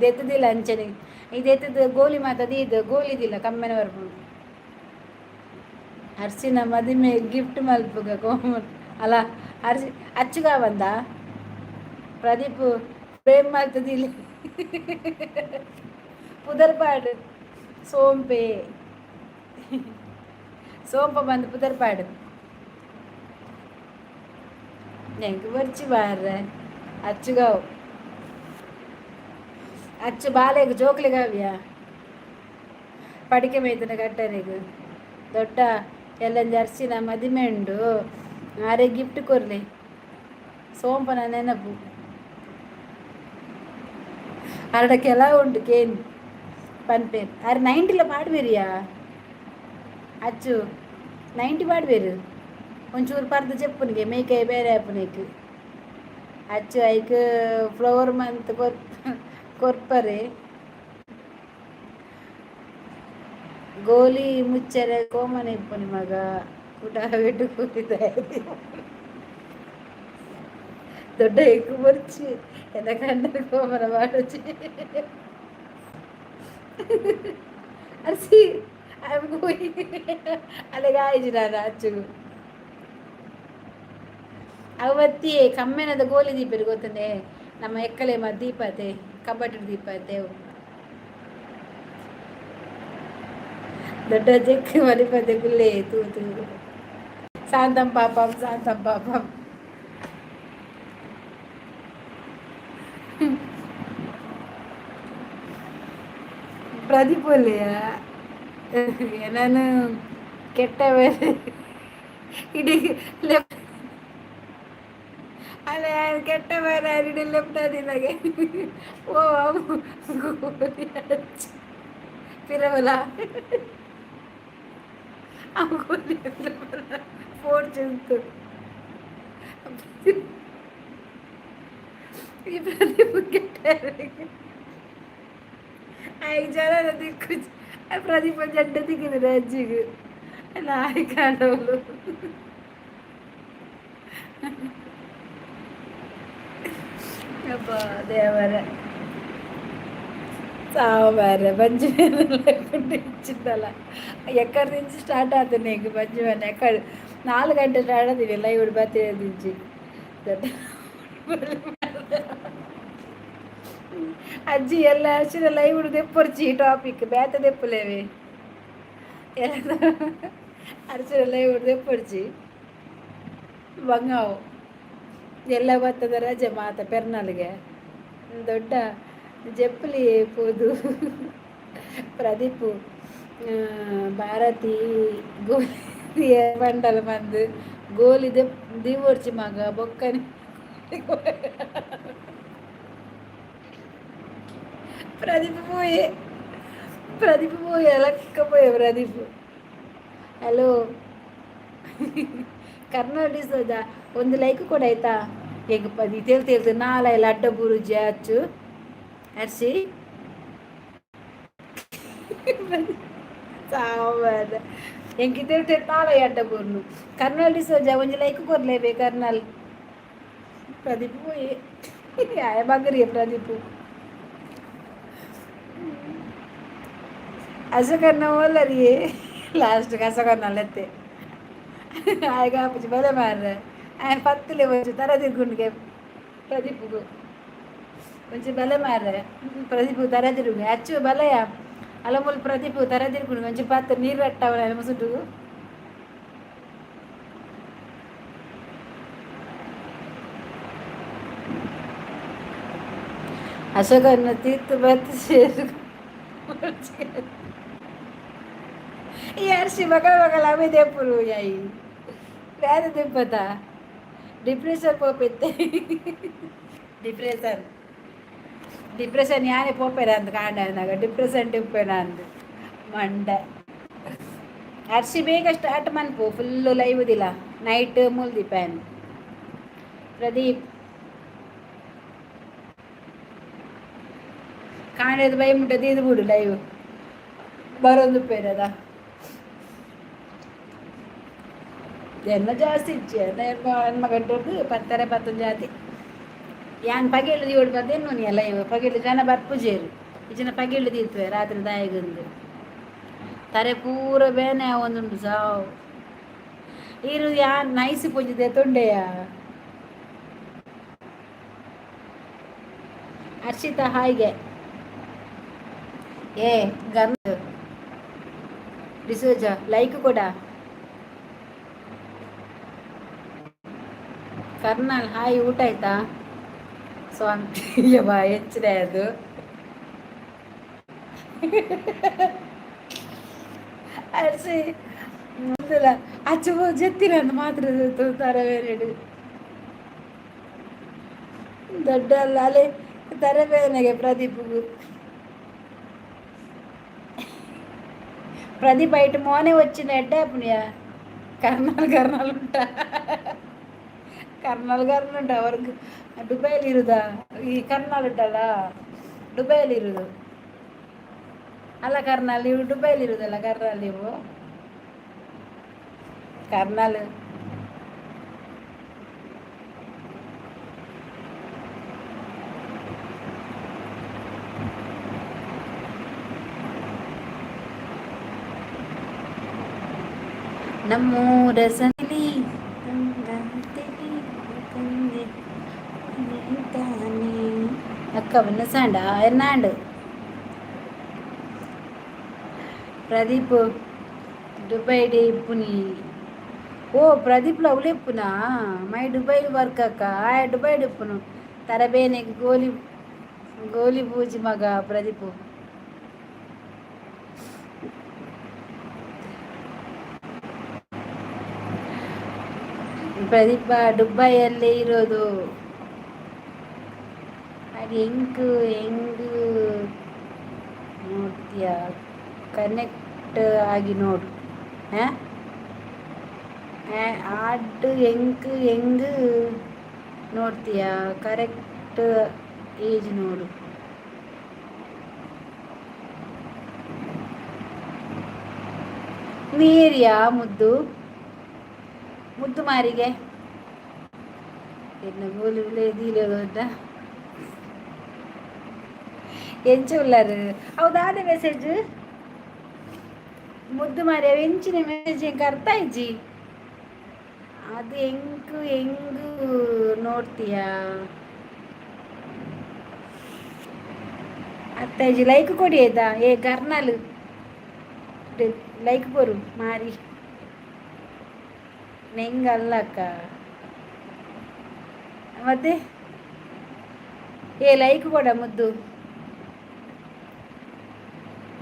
ದೆತ್ತದಿಲ್ಲ ಅಂಚನೆ ಇದೆತ್ತದ ಗೋಲಿ ಮಾತದ ಇದು ಗೋಲಿದಿಲ್ಲ ಕಮ್ಮೆನ ಬರ್ಬೋದು ಅರ್ಸಿನ ಮದುವೆ ಗಿಫ್ಟ್ ಮಲ್ಪುಗ ಕೋಮನ್ ಅಲ್ಲ ಅರ್ಸಿ ಅಚ್ಚುಗ ಬಂದ ಪ್ರದೀಪ್ ಪ್ರೇಮ್ ಮಾಡ್ತದಿಲ್ಲ ಪುದರ್ಪಾಡು ಸೋಂಪೆ ಸೋಂಪ ಬಂದು ಪುದರ್ಪಾಡು ನೆಂಗೆ ಬರ್ಚಿ ಬಾರ್ರೆ ಅಚ್ಚುಗಾವು ಅಚ್ಚು ಬಾಲೆಗೆ ಜೋಕ್ಲಿಗಾವ್ಯಾ ಪಡಿಕೆ ಮೇಯ್ತನ ಕಟ್ಟನೆಗೆ ದೊಡ್ಡ ಎಲ್ಲ ಜರ್ಸಿನ ಮದಿಮೆ ಉಂಡು ಆರೆ ಗಿಫ್ಟ್ ಕೊರ್ಲಿ ಸೋಂಪನ ನೆನಪು ಅರಡ ಕೆಲ ಉಂಟು ಕೇನ್ ಪನ್ಪೇರ್ ಅರೆ 90 ಪಾಡ್ಬೇರಿಯಾ ಅಚ್ಚು 90 ಪಾಡ್ಬೇರು ಒಂಚೂರು ಪರ್ದು ಚೆಪ್ಪುನಿಗೆ ಮೇಕೈ ಬೇರೆ ಆಪುನಿಗೆ ಅಚ್ಚು ಐಕ್ ಫ್ಲವರ್ ಮಂತ್ ಕೊರ್ಪರೆ ಗೋಲಿ ಮುಚ್ಚರೆ ಕೋಮನ ಇಪ್ಪುನಿ ಮಗ ಊಟ ಬಿಟ್ಟು ಕೂತಿದ್ದಾರೆ ದೊಡ್ಡ ಎಕ್ಕು ಬರ್ಚಿ ಎಂದ ಕಂಡ ಕೋಮನ ಮಾಡೋಚಿ ಅರ್ಸಿ ಅಲ್ಲಿಗೆ ಆಯ್ತು ನಾನು ಅಚ್ಚು ಅವತ್ತಿ ಕಮ್ಮೆನದ ಗೋಲಿ ದೀಪರು ಗೊತ್ತಂದೆ ನಮ್ಮ ಎಕ್ಕಲೆ ದೀಪತೆ ಕಬಡ್ಡಿ ದೀಪತೆ ದೊಡ್ಡ ಜೆಕ್ ಮಲಿಪದೆ ಗುಲ್ಲೆ ತೂತು ಶಾಂತಂ ಪಾಪಂ ಪ್ರದೀಪ್ ಒಳ್ಳೆಯ ನಾನು ಕೆಟ್ಟ ಇಡೀ ಲೆಫ್ಟ್ ಅಲ್ಲ ಕೆಟ್ಟ ಬೇರೆ ಇಡೀ ಲೆಫ್ಟ್ ಅದಿನಾಗೆ ಓ ಫಿರವಲ್ಲ ಫೋರ್ಚುನ್ತು ಈ ಪ್ರದೀಪ್ ಕೆಟ್ಟ 5 ಜನ ದಿಕ್ಕು ಪ್ರದೀಪ ಜಡ್ಡ ದಿಕ್ಕಿದ್ರೆ ಅಜ್ಜಿಗೆ ನಾಯಿ ಕಾಣೋಳು ಅಪ್ಪ ದೇವರ ಸಾಂಬಾರ ಬಂಜಿ ಇಚ್ಚಿದ್ದಲ್ಲ ಎಕ್ಕಡ ದಿಂಚಿ ಸ್ಟಾರ್ಟ್ ಆತನೆ ಈಗ ಬಂಜಿ ಮನೆ ಎಕ್ಕಡ 4 ಗಂಟೆ ಸ್ಟಾರ್ಟ್ ಆತೀವಿ ಎಲ್ಲ ಇವ್ರು ಬರ್ತೀವಿ ದಿಂಚಿ ದೊಡ್ಡ ಅಜ್ಜಿ ಎಲ್ಲ ಹಸಿರ ಲೈವ್ ದೆಪ್ಪರ್ಚಿ ಟಾಪಿಕ್ ಬೇತ ದೆಪ್ಪಲೇವೆ ಎಲ್ಲ ಹಸಿರ ಲೈವ್ ದೆಪ್ಪರ್ಚಿ ಬಂಗಾವು ಎಲ್ಲ ಬರ್ತದ ರಜೆ ಮಾತ ಪೆರ್ನಲ್ಗೆ ದೊಡ್ಡ ಜಪ್ಪಲಿ ಪೋದು ಪ್ರದೀಪು ಭಾರತಿ ಗೋಲಿ ಬಂಡಲ ಬಂದು ಗೋಲಿ ದಿವರ್ಚಿ ಮಗ ಬೊಕ್ಕನಿ ಪ್ರದೀಪ್ ಪೋಯೆ ಲಕ್ಕ ಪೋಯೆ ಪ್ರದೀಪ್ ಹಲೋ ಕರ್ನಾಟಕ ಒಂದು ಲೈಕ್ ಕೂಡ ಆಯ್ತಾ ಈಗ ತೇಳ್ತು ನಾಲ ಎಲ್ಲ ಅಡ್ಡ ಬುರುಜಿ ಹಚ್ಚು ಹರ್ಸಿ ಸಾವಾದ ಹೆಂಗೆ ತೇಳ್ತೇವೆ ನಾಲ ಅಡ್ಡ ಬೂರ್ನು ಕರ್ನಾಲ್ ಡಿಸೋಜ ಒಂದು ಲೈಕ್ ಕೊರ್ಲೇಬೇ ಕರ್ನಾಲ್ ಪ್ರದೀಪ್ ಪೋಯಿ ಆಯ ಬಗ್ರಿಯ ಪ್ರದೀಪ್ ಅಸಕರ್ನ ಓಲರಿಯೇ ಲಾಸ್ಟ್ ಕಸಕರ್ನಲ್ಲತ್ತೆ ಆಗ ಅಪ್ಪಚ್ಚಿ ಬಲೆ ಮಾರ್ರೆ ఆయన పత్తులే వచ్చి తర తిరుగుండికే ప్రదీప్కు కొంచెం బల మారే ప్రదీప్ తర తిరుగు అచ్చు బలయ అలములు ప్రదీప్ తర తిరుగుండు కొంచెం పత్త నీరు కట్టావు ఆయన ముసుడు అశోకన్న తీర్థ బతి చేరు ఈ అర్షి బగల అవి తెప్పులు అయ్యి పేద తిప్పతా ಡಿಪ್ರೆಷನ್ ಪೋಪೆತ್ತೆ ಡಿಪ್ರೆಷನ್ ಯಾನೇ ಪೋಪೆರ ಅಂತ ಕಾಂಡಾಗ ಡಿಪ್ರೆಷನ್ ಟಿಪ್ಪೇನ ಅಂದು ಮಂಡ ಹರ್ಷಿ ಬೇಗ ಸ್ಟಾರ್ಟ್ ಮನ್ಪು ಫುಲ್ಲು ಲೈವ್ ದಿಲ್ಲ ನೈಟ್ ಮುಲ್ದಿಪ್ಯಾನ್ ಪ್ರದೀಪ್ ಕಾಂಡದ ಬೈ ಮುಟ್ಟ ತೀದು ಬಿಡು ಲೈವ್ ಬರೋದು ಪೇರದ ಜನ ಜಾಸ್ತಿ ಇಚ್ಚೆ ಹೆಣ್ಮ ಗಂಟು 10 ಜಾತಿ ಯಾನ್ ಪಗೇಳು ದೀವಡು ಬರ್ದೇನು ನೀ ಎಲ್ಲ ಇವ ಪಗೇಳು ಜನ ಬರ್ಪುಜೇರು ಇಜನ ಪಗೇಳು ದೀತ್ವೆ ರಾತ್ರಿ ದಾಯಗಂದು ತರೆ ಪೂರ ಬೇನೆ ಒಂದುಂಟು ಸಾವು ಇರು ಯಾನ್ ನೈಸಿ ಪೂಜಿದೆ ತೊಂಡೆಯ ಹರ್ಷಿತಾ ಹಾಯ್ಗೆ ಏ ಗಂಧ ಡಿಸೋಜ ಲೈಕ್ ಕೊಡ ಕರ್ನಲ್ ಹಾಯ್, ಊಟ ಆಯ್ತಾ ಸ್ವಾಮಿ? ಬಾ ಹೆಚ್ಚಿದೆ ಅದು. ಅರ್ಸಿ ಮುಂದಲ ಅಚ್ಚು ಜೆತ್ತಿನ ಮಾತ್ರ ತರವೇರೆಡು ದೊಡ್ಡ ಅಲ್ಲ ಅಲೆ ತರಬೇನೆಗೆ ಪ್ರದೀಪ್ಗೂ. ಪ್ರದೀಪ್ ಐಟ್ ಮೋನೆ వచ్చిన ఎడ్డే పునియా కర్నల్ కర్నల్ ఉంటా ಕರ್ನಲ್ ಕರ್ನಲ್ ಉಂಟು ಅವ್ರಿಗೆ ದುಬೈಲಿ ಇರುದಾ ಈ ಕರ್ನಲ್ ಉಂಟಲ್ಲ ದುಬೈಲಿ ಇರುದು ಅಲ್ಲ ಕರ್ನಲ್ ನೀವು ದುಬೈಲಿ ಇರುದಲ್ಲ ಕರ್ನಲ್ ನೀವು ಕರ್ನಲ್ ನಮ್ಮೂರ ಸನಿಲಿ ಅಕ್ಕ ವಿನ್ನಸಾಂಡ ಎನ್ನಾಂಡು ప్రదీప్ దుబాయ్ డే ఇప్పుని ఓ ప్రదీప్లో అవులేప్పునా మై దుబాయ్ వర్క్ అక్క ఆ దుబాయ్ ఇప్పును తరబేనికి గోలి గోలి పూజి మగ ಪ್ರದೀಪ್ ಪ್ರದೀಪ ದುಬೈಯಲ್ಲೇ ಇರೋದು ಅದು ಹೆಂಗ್ ನೋಡ್ತೀಯ ಕನೆಕ್ಟ್ ಆಗಿ ನೋಡು ಆಡ್ ಹೆಂಗ್ ನೋಡ್ತೀಯ ಕರೆಕ್ಟ್ ಏಜ್ ನೋಡು ನೀರಿಯಾ ಮುದ್ದು ಮುದ್ದು ಮಾರಿಗೆ ಎನ್ನ ಗೋಲಿ ದೀಲೆ ದೊಡ್ಡ ಎಂಚ ಉಳ್ಳಾರು ಹೌದಾದ ಮೆಸೇಜ್ ಮುದ್ದು ಮಾರಿ ಅವ ಎಂಚಿನ ಮೆಸೇಜ್ ಹೆಂಗೆ ಅರ್ಥ ಇಜ್ಜಿ ಅದು ಹೆಂಗ್ ನೋಡ್ತೀಯ ಅತ್ತ ಇಜ್ಜಿ ಲೈಕ್ ಕೊಡಿ ಆಯ್ತಾ ಏ ಕರ್ನಲ್ ಲೈಕ್ ಕೊರು ಮಾರಿ ನೆಂಗಲ್ಲಕ್ಕ ಮತ್ತೆ ಏ ಲೈಕ್ ಕೊಡ ಮುದ್ದು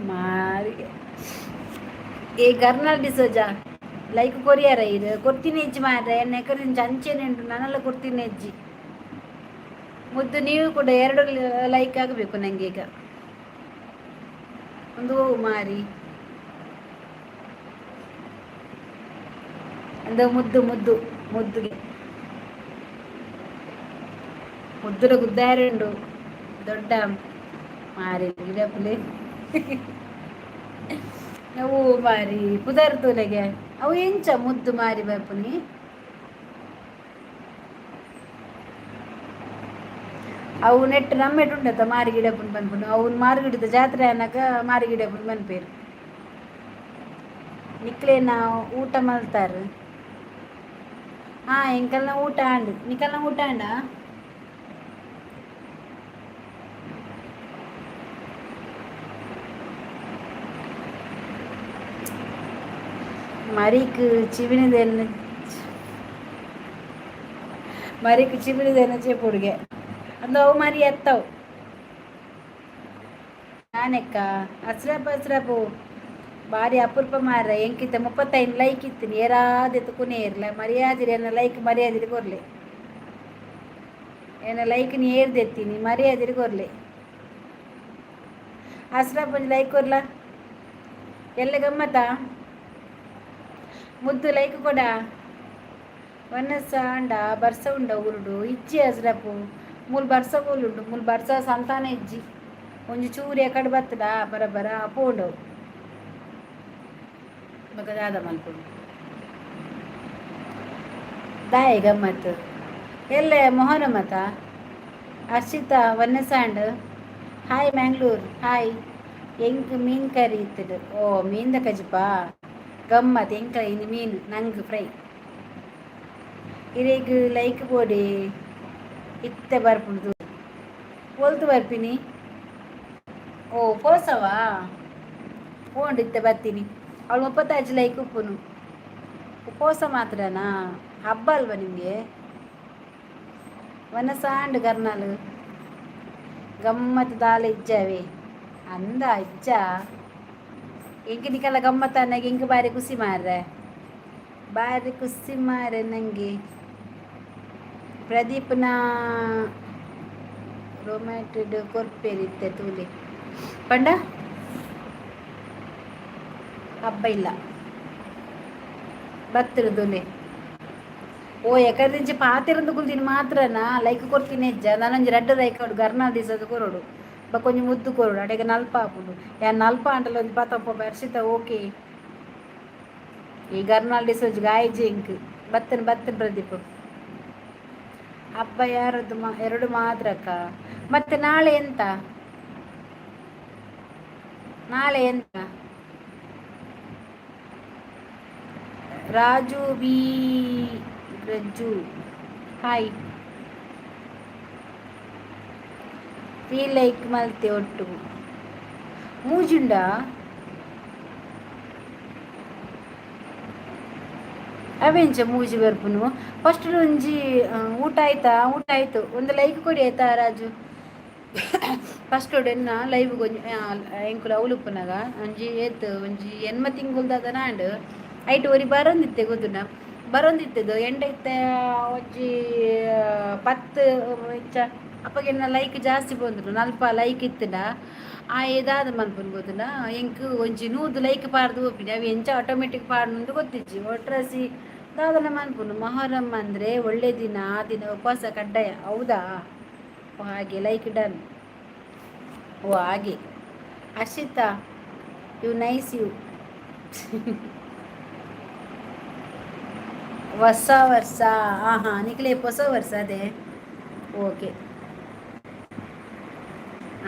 ಮಾರಿಗೆ ಏ ಕರ್ನಲ್ ಡಿಸೋಜಾ ಲೈಕ್ ಕೊರಿಯಾರ ಇದು ಕೊಡ್ತೀನಿ ಹೆಜ್ಜಿ ಮಾರ್ರೆ ಎನ್ನ ಅಂಚೆನೆ ಉಂಟು ನಾನೆಲ್ಲ ಕೊಡ್ತೀನಿ ಹೆಜ್ಜಿ ಮುದ್ದು ನೀವು ಕೂಡ 2 ಲೈಕ್ ಆಗಬೇಕು ನನಗೆ ಈಗ ಒಂದು ಮಾರಿ ಒಂದು ಮುದ್ದುಗೆ ಮುದ್ದುಡ ಗುದ್ದಾರುಂಡು ದೊಡ್ಡ ಮಾರಿ ಗಿಡಪುಲೆ ಅವು ಮಾರಿ ಕುದರ್ತುಲೆಗೆ ಅವು ಎಂಚ ಮುದ್ದು ಮಾರಿ ಬರ್ಪುನಿ ಅವು ನೆಟ್ಟು ನಮ್ಮೆಟ್ಟು ಉಂಡತ್ತ ಮಾರಿ ಗಿಡಪುನ್ ಬಂದ್ಪುನು ಅವ್ನು ಮಾರುಗಿಡದ ಜಾತ್ರೆ ಅನ್ನಕ ಮಾರಿ ಗಿಡಪುನ್ ಬಂದ್ಪೇರು ನಿಕ್ಲೇನ ಊಟ ಮಲ್ತಾರು ಎಂಕಲ್ನ ಊಟ ಆಂಡು ನಿಕಲ್ನ ಊಟ ಆಂಡ ಮರಿಕ್ ಚಿವಿನಿದೇನ ಚೇಪುಡ್ಗೆ ಅಂದು ಅವು ಮರಿ ಎತ್ತವು ನಾನೆಕ್ಕ ಹಸ್ರಪ್ಪು ಭಾರಿ ಅಪರೂಪ ಮಾರ ಎಂಕಿತ್ತ 35 ಲೈಕ್ ಇತ್ತೀನಿ ಏರಾದೆತ್ತು ಕುನೇ ಇರಲ ಮರ್ಯಾದಿರಿ ಏನ ಲೈಕ್ ಮರ್ಯಾದಿರಿ ಕೊರ್ಲೆ ಏನ ಲೈಕ್ ನೀ ಏರ್ದೆತ್ತೀನಿ ಮರ್ಯಾದಿರಿ ಕೊರ್ಲೆ ಹಸ್ರಪ್ಪ ಲೈಕ್ ಕೊರ್ಲ ಎಲ್ಲ ಗಮ್ಮತ್ತಾ ಮುದ್ದು ಲೈಕ್ ಕೊಡ ವನಸ ಅಂಡ ಬರ್ಸ ಉಂಡ ಉರುಡು ಇಜ್ಜಿ ಹಸ್ರಪ್ಪು ಮೂಲ್ ಬರ್ಸ ಕೂಲುಂಡು ಮೂಲ್ ಬರ್ಸ ಸಂತಾನ ಇಜ್ಜಿ ಒಂಜಿ ಚೂರಿ ಕಡೆ ಬತ್ತದ ಬರಬರ ಪೋಂಡವು ಮಗ ದಾದ ಮಲ್ಪುಂಡು ದಾಯ ಗಮ್ಮತ್ತು ಎಲ್ಲೇ ಮೊಹರಮತ ಹರ್ಷಿತಾ ವನ್ನಸಾಂಡ್ ಹಾಯ್ ಮ್ಯಾಂಗ್ಳೂರ್ ಹಾಯ್ ಎಂಕ್ ಮೀನ್ ಕರಿ ಇತ್ತದು ಓ ಮೀನ್ದ ಕಜಿಪಾ ಗಮ್ಮತ್ ಎಂಕ ಇನ್ನು ಮೀನು ನಂಗೆ ಫ್ರೈ ಇರೇಗ ಲೈಕ್ ಬೋಡಿ ಇತ್ತೆ ಬರ್ಪುಂಡು ಒಲ್ತು ಬರ್ಪಿನಿ ಓ ಪೋಸವಾ ಪೋಂಡು ಇತ್ತೆ ಬರ್ತೀನಿ ಅವಳು 35 ಲೈಕ್ ಉಪ್ಪುನು ಪೋಸ ಮಾತ್ರನಾ ಹಬ್ಬ ಅಲ್ವಾ ನಿಮಗೆ ವನಸಾಂಡ್ ಕರ್ನಾಲ್ ಗಮ್ಮತ್ ದಾಲ ಇಜ್ಜಾವೆ ಅಂದ ಇಜ್ಜ ಎಂಕ್ ನಿಕಲ್ಲ ಗಮ್ಮತ್ ಅನ್ನಗೆ ಎಂಕ್ ಬಾರಿ ಖುಷಿ ಮಾರ್ರೆ ಬಾರಿ ಖುಷಿ ಮಾರೆ ನಂಗೆ ಪ್ರದೀಪ್ನ ರೊಮ್ಯಾಟೆಡ್ ಕೊರ್ಪೆರಿತ್ತೆ ತೂಲೆ ಪಂಡ ಹಬ್ಬ ಇಲ್ಲ ಬತ್ತಿರದೊಲೆ ಓ ಎಕದಿಂಚಿ ಪಾತಿರಂದು ಕುಲ್ದಿನ ಮಾತ್ರನಾ ಲೈಕ್ ಕೊರ್ತೀನಿ ಹೆಜ್ಜ ನಾನೊಂಜಿ ರಡ್ಡು ಲೈಕ್ ಕೊಡು ಗರ್ನಾಲ್ ದಿಸದ ಕೊರಡು ಕೊಂಚ ಮುದ್ದು ಕೊರಡು ಅಡೆಗೆ ನಲ್ಪ ಹಾಪುಂಡು ಯಾ ನಲ್ಪ ಅಂಟಲ್ಲ ಒಂದು ಪತಪ್ಪ ಬರ್ಷಿತ ಓಕೆ ಈ ಗರ್ನಾಲ್ ಡಿಸೋಜ್ ಗಾಯ್ಜಿ ಇಂಕ್ ಬತ್ತನ್ ಬತ್ತನ್ ಪ್ರದೀಪ್ ಹಬ್ಬ ಯಾರದ್ದು ಎರಡು ಮಾತ್ರ ಅಕ್ಕ ಮತ್ತೆ ನಾಳೆ ಎಂತ ನಾಳೆ ಎಂತ ರಾಜು ಬಿ ರಜ್ಜು ಹಾಯ್ ಫೀಲ್ ಲೈಕ್ ಮಲ್ತೆ ಒಟ್ಟು ಮೂಜುಂಡ ಅವೆಂಚ ಮೂಜಿ ಬರ್ಪುನು ಫಸ್ಟ್ ಒಂಜಿ ಊಟ ಆಯ್ತಾ ಊಟ ಆಯ್ತು ಒಂದು ಲೈಕ್ ಕೊಡಿ ಆಯ್ತಾ ರಾಜು ಫಸ್ಟ್ ಎನ್ನ ಲೈವ್ ಎಂಕುಲು ಅವಲುಪ್ಪುನಗ ಒಂಜಿ ಏತ್ ಒಂಜಿ ಎನ್ಮ ತಿಂಗುಲ್ದಾದ ನಾಂಡ್ ಐಟ್ ಒರಿ ಬರೊಂದಿತ್ತೆ ಗೊತ್ತುಂಡ ಬರೊಂದಿತ್ತದು ಎಂಡ ಇತ್ತೆ ಒಂಜಿ 10 ಇಚ್ಚ ಅಪ್ಪಗೆನ್ನ ಲೈಕ್ ಜಾಸ್ತಿ ಬಂದ್ರು ನಲ್ಪ ಲೈಕ್ ಇತ್ತುಂಡ ಆ ಏದಾದ ಮನ್ಪುನ್ ಗೊತ್ತುಂಡ ಎಂಕ್ ಒಂಜಿ 100 ಲೈಕ್ ಪಾಡ್ದು ಒಪ್ಪಿನಿ ಅವು ಎಂಚ ಆಟೋಮೆಟಿಕ್ ಪಾಡ್ನುಂದು ಗೊತ್ತಿಜ್ಜಿ ಒಟ್ರಸಿ ದಾದನ ಮನ್ಪುನು ಮೊಹರಂ ಅಂದರೆ ಒಳ್ಳೆ ದಿನ ಆ ದಿನ ಉಪವಾಸ ಕಡ್ಡಾಯ ಹೌದಾ ಹಾಗೆ ಲೈಕ್ ಡನ್ ಓ ಹಾಗೆ ಹರ್ಷಿತಾ ಯು ನೈಸ್ ಯು ಹೊಸ ವರ್ಷ ಹಾಂ ಹಾಂ ನಿಖಿಲೇ ಹೊಸ ವರ್ಷ ಅದೇ ಓಕೆ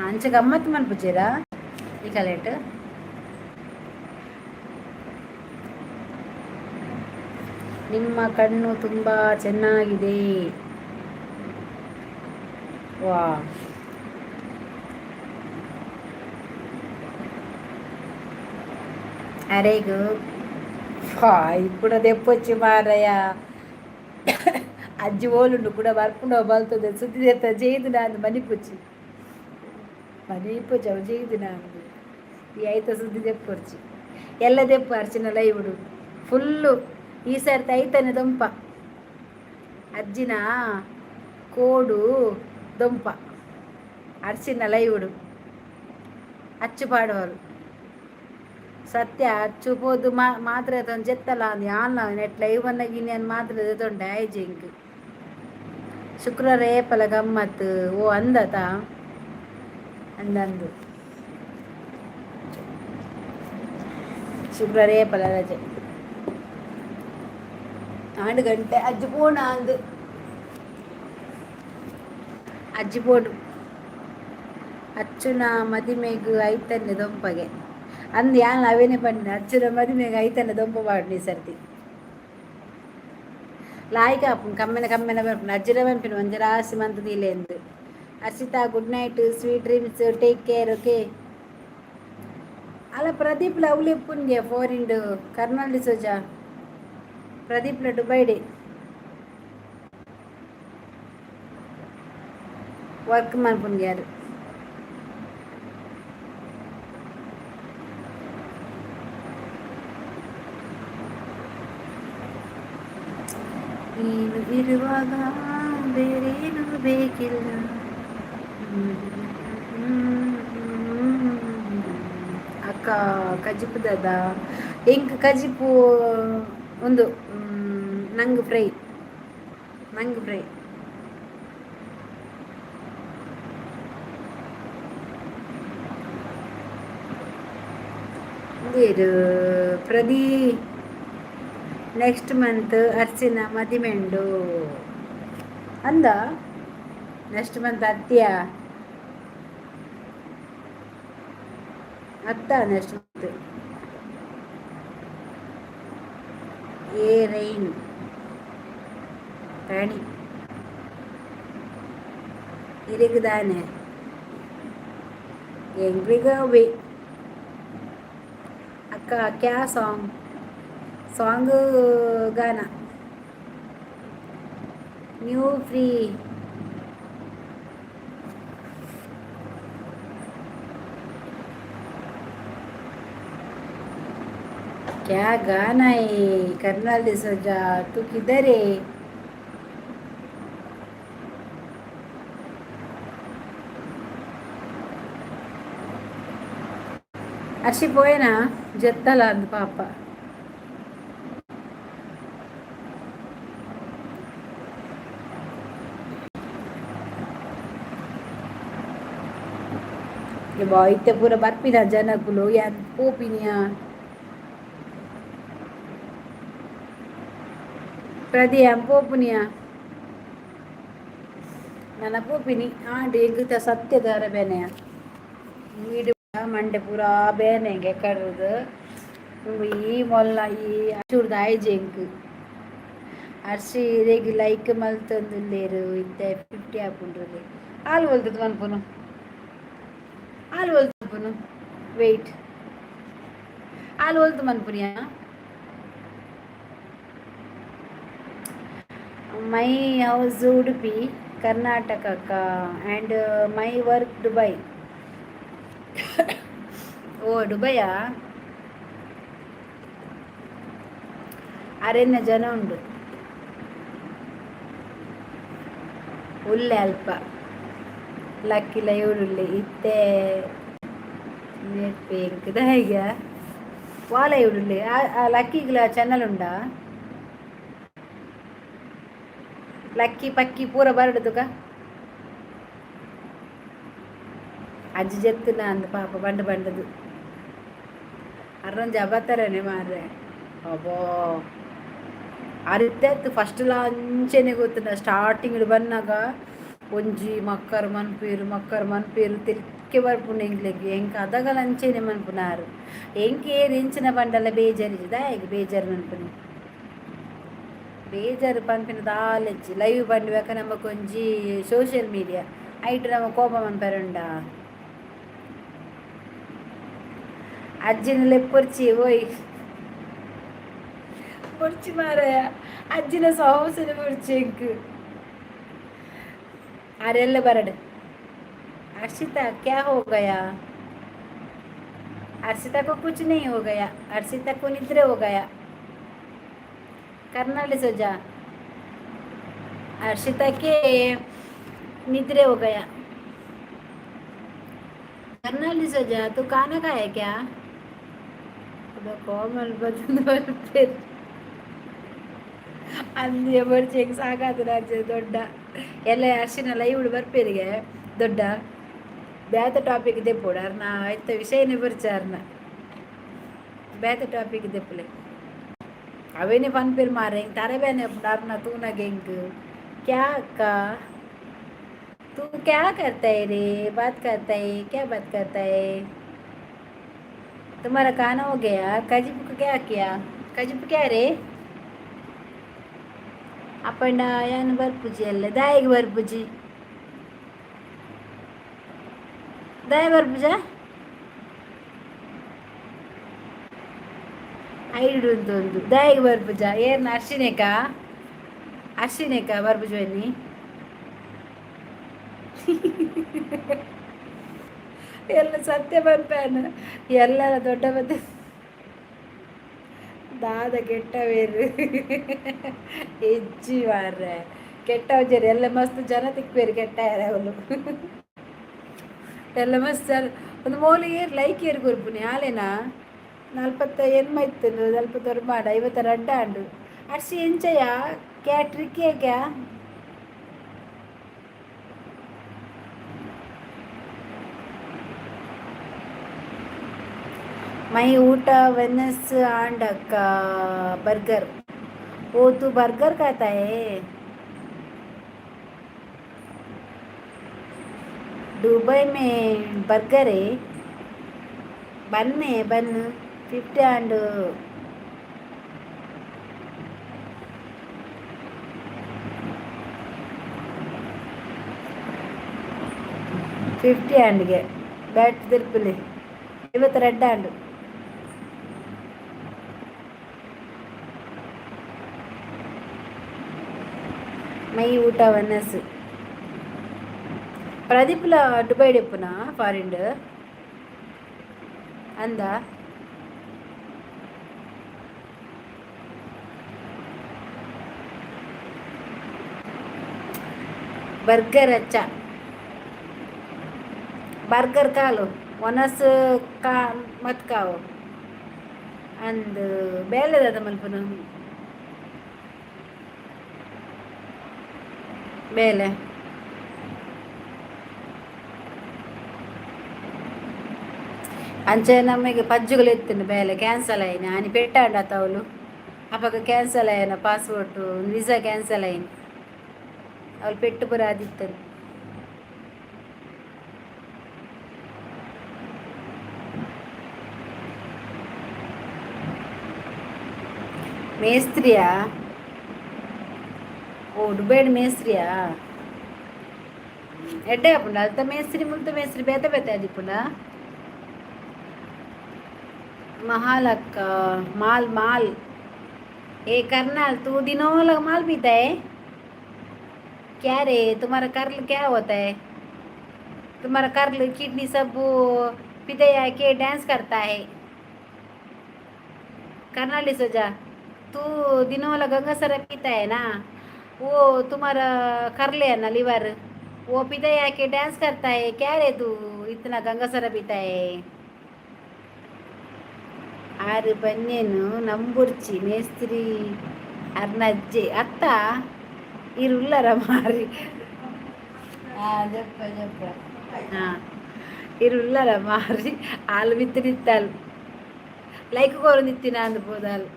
ಅಂಚೆ ಗಮ್ಮತ್ತು ಮನ್ಪುಜೀರಾ ಈ ಕಲೆಟ್ ನಿಮ್ಮ ಕಣ್ಣು ತುಂಬ ಚೆನ್ನಾಗಿದೆ ವಾ ಅರೆಗು ఇప్పుడు తెప్పొచ్చి మారయ్య అజ్జి ఓలుండు కూడా వర్పుండో బలుతుంది శుద్ధి చేస్తా చేయదు నాంది మనిపొచ్చి అవి చేయదు నాంది ఈ అయితే శుద్ధి తెప్పొచ్చి ఎల్ల తెప్పు అర్చిన లైవుడు ఫుల్లు ఈసారి అయితేనే దుంప అజ్జిన కోడు దుంప అర్చిన లైవుడు అచ్చు పాడవారు ಸತ್ಯ ಚುಪೋದು ಮಾತ್ರ ಜೆತ್ತಲ್ಲ ಅಂದು ಆನ್ಲೈನ್ ಎಟ್ಲ ಇವನ್ನಾಗಿನಿ ಅನ್ ಮಾತ್ರ ತೊಂಡೆ ಐಜಿಂಕ್ ಶುಕ್ರವಾರ ಏಪಲ ಗಮ್ಮತ್ ಓ ಅಂದತ ಅಂದಂದು ಶುಕ್ರವಾರ ಏಪಲ ರಜೆ 4 ಗಂಟೆ ಅಜ್ಜಿ ಪೋಣ ಅಂದು ಅಜ್ಜಿ ಪೋಡು ಅಚ್ಚುನ ಮದಿಮೆಗು ಐತನ್ನೆ ದೊಂಪಗೆ ಅಂದು ಯಾನ್ ಅವೇನೆ ಪಂಡಿನ ಅಚ್ಚುನ ಮದಿಮೆಗೆ ಐತನ್ನೆ ದೊಂಪ ಪಾಡ್ನಿ ಸರ್ತಿ ಲಾಯ್ಕ ಕಮ್ಮೆನ ಕಮ್ಮೆನ ಬರ್ಪುನ ಅಜ್ಜಿರ ಬಂಪಿನ ಒಂಜ ರಾಸಿ ಮಂತ್ ನೀಲೆ ಎಂದು Harshita good night sweet dreams take care okay ಅಲ್ಲ ಪ್ರದೀಪ್ಲ ಅವಲಿಪ್ಪುನ್ಗೆ ಫೋರಿಂಡು ಕರ್ನಾಲ್ ಡಿಸೋಜ ಪ್ರದೀಪ್ಲ ದುಬೈಡೆ ವರ್ಕ್ ಮನ್ಪುನ್ಗೆ ಯಾರು ನೀನು ಇರುವಾಗ ಬೇರೇನು ಬೇಕಿಲ್ಲ ಅಕ್ಕ ಕಜಿಪು ದಾದ ಎಂಕ್ ಕಜಿಪು ಒಂದು ನಂಗ್ ಫ್ರೈ ಬೇರು ಪ್ರದೀ ನೆಕ್ಸ್ಟ್ ಮಂತ್ ಅರ್ಚಿನ ಮದಿಮೆಂಡು ಅಂದ ನೆಕ್ಸ್ಟ್ ಮಂತ್ ಅತ್ಯ ನೆಕ್ಸ್ಟ್ ಮಂತ್ ಏ ರೈನ್ ರಾಣಿ ಇರಿಗದಾನೆ ಎಂಗ್ರಿಗವೆ ಅಕ್ಕ ಕ್ಯಾ ಸಾಂಗ್ ಗಾನ ನ್ಯೂ ಫ್ರೀ क्या गाना है कर्नल डिसोजा, तू किधर है? అలసిపోయినా జత్తల అంది పాప. ಇತ್ತೆ ಪೂರ ಬರ್ಪಿನ ಜನಕ್ಕುಲು ಪೋಪಿನಿಯ ಪ್ರದಿ ಪೋಪುನಿಯ ನನ್ನ ಪೋಪಿನಿ ಆಂಟಿ ಎಂಗುತ್ತ ಸತ್ಯದಾರ ಬೇನೆಯ వీడు మండే పూరా బేనంగే కర్రదు ఈ మొల్ల ఈ చూడదు ఐ జంక్ అర్సి రేగి లైక్ మల్తుంది లేరు ఇంత 50 ఆపుంటుంది ఆలు వెళ్తుంది అనుకును ఆలు వెళ్తును వెయిట్ ఆలు వెళ్తాం అనుకునియా my house Udupi Karnataka and my work Dubai. ಓ ದುಬೈಯಾ? ಅರೆನ್ನ ಜನ ಉಂಡು ಉಲ್ಲೆ ಅಲ್ಪ ಲಕ್ಕಿಲ ಇವಳುಳ್ಳಿ ಇತ್ತೆ ನೆಟ್ಪೇಂಕದ ಹೇಗೆ ವಾಲ ಇವಳುಳ್ಳಿ ಆ ಲಕ್ಕಿಗಳ ಚಾನಲ್ ಉಂಡಾ? ಲಕ್ಕಿ ಪಕ್ಕಿ ಪೂರ ಬರಡುದುಗ ಅಜ್ಜಿ ಜೆತ್ತುನ ಅಂದ ಪಾಪ ಬಂಡು ಬಂಡದು ಅರ್ರೊಂದು ಜಬತ್ತಾರನೆ ಮಾರ್ರೆ ಅಬ್ಬೋ ಅರಿದ್ದೆತ್ತು ಫಸ್ಟ್ಲ ಅಂಚೆನೆ ಗೊತ್ತಿನ ಸ್ಟಾರ್ಟಿಂಗ್ ಬಂದಾಗ ಒಂಜಿ ಮಕ್ಕರ್ ಮನ್ಪೇರು ತಿರ್ಕೆ ಬರ್ಪುಂಡು ಎಂಗ್ಲೆಗೆ ಎಂಕ ಅದಗಲ ಅಂಚೆನೆ ಮನ್ಪುನಾರು ಎಂಕೆ ಎಂಚಿನ ಬಂಡಲ್ಲ ಬೇಜಾರಿದ ಹೇಗೆ ಬೇಜಾರು ಮನ್ಪುನಿ ಬೇಜಾರು ಪನ್ಪಿನ ದಾಲೆಜ್ಜಿ ಲೈವ್ ಬಂಡ್ಬೇಕ ನಮಕ್ ಒಂಜಿ ಸೋಷಿಯಲ್ ಮೀಡಿಯಾ ಐಟ್ ನಮ್ಮ ಕೋಪ ಮನ್ಪರುಂಡ ಅಜ್ಜಿನ ಲೆಪ್ಪೊರ್ಚಿ ಓಯ್ ಪೊರ್ಚಿ ಮಾರಾಯ ಅಜ್ಜಿನ ಸಹೋಸನ ಪೊರ್ಚಿ ಎಂಕ್ ಅರೆಲ್ಲ ಬರಡು. अर्शिता क्या हो गया? अर्शिता को कुछ नहीं हो गया, अर्शिता को निद्रे हो गया. कर्नल सोजा अर्शिता के निद्रे हो गया. कर्नल सोजा तू खाना खाया क्या? ಕೋಮಲ್ ಬಂದು ಅಂದಿ ಬರ್ಚೆಗೆ ಸಾಕಾದ ರಾಜ್ಯ ದೊಡ್ಡ ಎಲ್ಲ ಅರ್ಶಿನ ಲೈವ್ ಬರ್ಪೇರಿಗೆ ದೊಡ್ಡ ಬೇತ ಟಾಪಿಕ್ ದೆಪ್ಪೋಡ ಅರ್ನ ಆಯ್ತ ವಿಷಯನೇ ಬರ್ಚಾರ್ನ ಬೇತ ಟಾಪಿಕ್ ದೆಪ್ಪಲೆ ಅವೇನೇ ಪನ್ಪೇರು ಮಾರೆ ಹಿಂಗೆ ತರಬೇನೆ ಅರ್ನ ತೂನಾಗೆ ಹಿಂಗೆ ಕ್ಯಾ ಅಕ್ಕ तू क्या करता है रे? बात करता है क्या? बात करता है? तुम्हारा खाना हो गया? कजिप को क्या किया? कजिप क्या रे? आपण यान ಬರ್ಪುಜಿ ಅಲ್ಲ ದಾಯಿಗೆ ಬರ್ಪುಜಿ ದಾಯ ಬರ್ಪುಜ ಐಡು ಒಂದು ದಾಯಿಗೆ ಬರ್ಪುಜ ಏನ್ ಅರ್ಶಿನೇಕ ಬರ್ಪುಜ ಬನ್ನಿ ಎಲ್ಲ ಸತ್ಯ ಬರ್ಪಾನ ಎಲ್ಲರ ದೊಡ್ಡ ಮತ್ತೆ ದಾದ ಕೆಟ್ಟವೇರು ಹೆಚ್ಚಿ ಮಾರ್ರೆ ಕೆಟ್ಟವಜರು ಎಲ್ಲ ಮಸ್ತ್ ಜನ ತಿಕ್ಬೇರು ಕೆಟ್ಟ ಅವಳು ಎಲ್ಲ ಮಸ್ತ್ ಜನ ಒಂದು ಮೋಲಿಗೆ ಲೈಕ್ ಏರು ಕೊರ್ಪುನಿ ಆಲೇನಾ 40 ಎನ್ಮೈತ್ತು 40 ಮಾಡ 50 ಅಡ್ಡಾಂಡು ಅರ್ಸಿ ಎಂಚಯ್ಯ ಕ್ಯಾ ಟ್ರಿಕ್ ಕ್ಯಾ मैं ऊट वेनस आंड का बर्गर. ओ तू बर्गर खाता है? दुबई में बर्गर है बन में बन 50 and 50 and ಗೆ ಬ್ಯಾಟ್ ತಿರ್ಪಲಿ 50 ರೆಡ್ ಹ್ಯಾಂಡ್ మై ఊట వన్నస్ ప్రదీప్ల దుబాయ్ డెప్పున ఫారిన్ అందా ಬರ್ಗರ್ ಅಚ್ಚ ಬರ್ಗರ್ ಕಾಲು ಒನಸ್ ಕಾ ಮತ್ ಕಾವು ಅಂದ್ ಬೇಲೆದ ಮಲ್ಪನು ಬೇಲೆ ಅಂಚೆ ನಮಗೆ ಪಜ್ಜುಗಳು ಎತ್ತಿನ ಬೇಲೆ ಕ್ಯಾನ್ಸಲ್ ಆಯ್ನ అని పెట్టాడు అతవులు అప్పక క్యాన్సల్ అయిన పాస్పోర్ట్ వీసా క్యాన్సల్ అయింది వాళ్ళు పెట్టుబడి ఆదిత్తారు మేస్త్రియా ఓ డుబేడ్ మేస్త్రియా ఎడ్డే అప్పుడు అల్త మేస్త్రి ముంత మేస్త్రి బేత బేత అది ఇప్పుడు महालक माल माल ए करनाल तू दिनों लग माल पीता है क्या रे तुम्हारा कर्ल क्या होता है तुम्हारा कर्ल किडनी सब पीते के डांस करता है करनाली सजा तू दिनों लग गंगा सर पीता है ना वो तुम्हारा कर्ल है ना लिवर वो पीते के डांस करता है क्या रे तू इतना गंगा सर पीता है ಆರು ಬನ್ನೇನು ನಂಬುರ್ಚಿ ಮೇಸ್ತ್ರಿ ಅರ್ನಜ್ಜೆ ಅತ್ತ ಇರುಲ್ಲರ ಮಾರಿ చెప్ప చెప్ప ఇరుల్లర మారి ఆలు విత్తినిత్తాలు లైక్ కోరు నిత్తిన అందుపోదాలు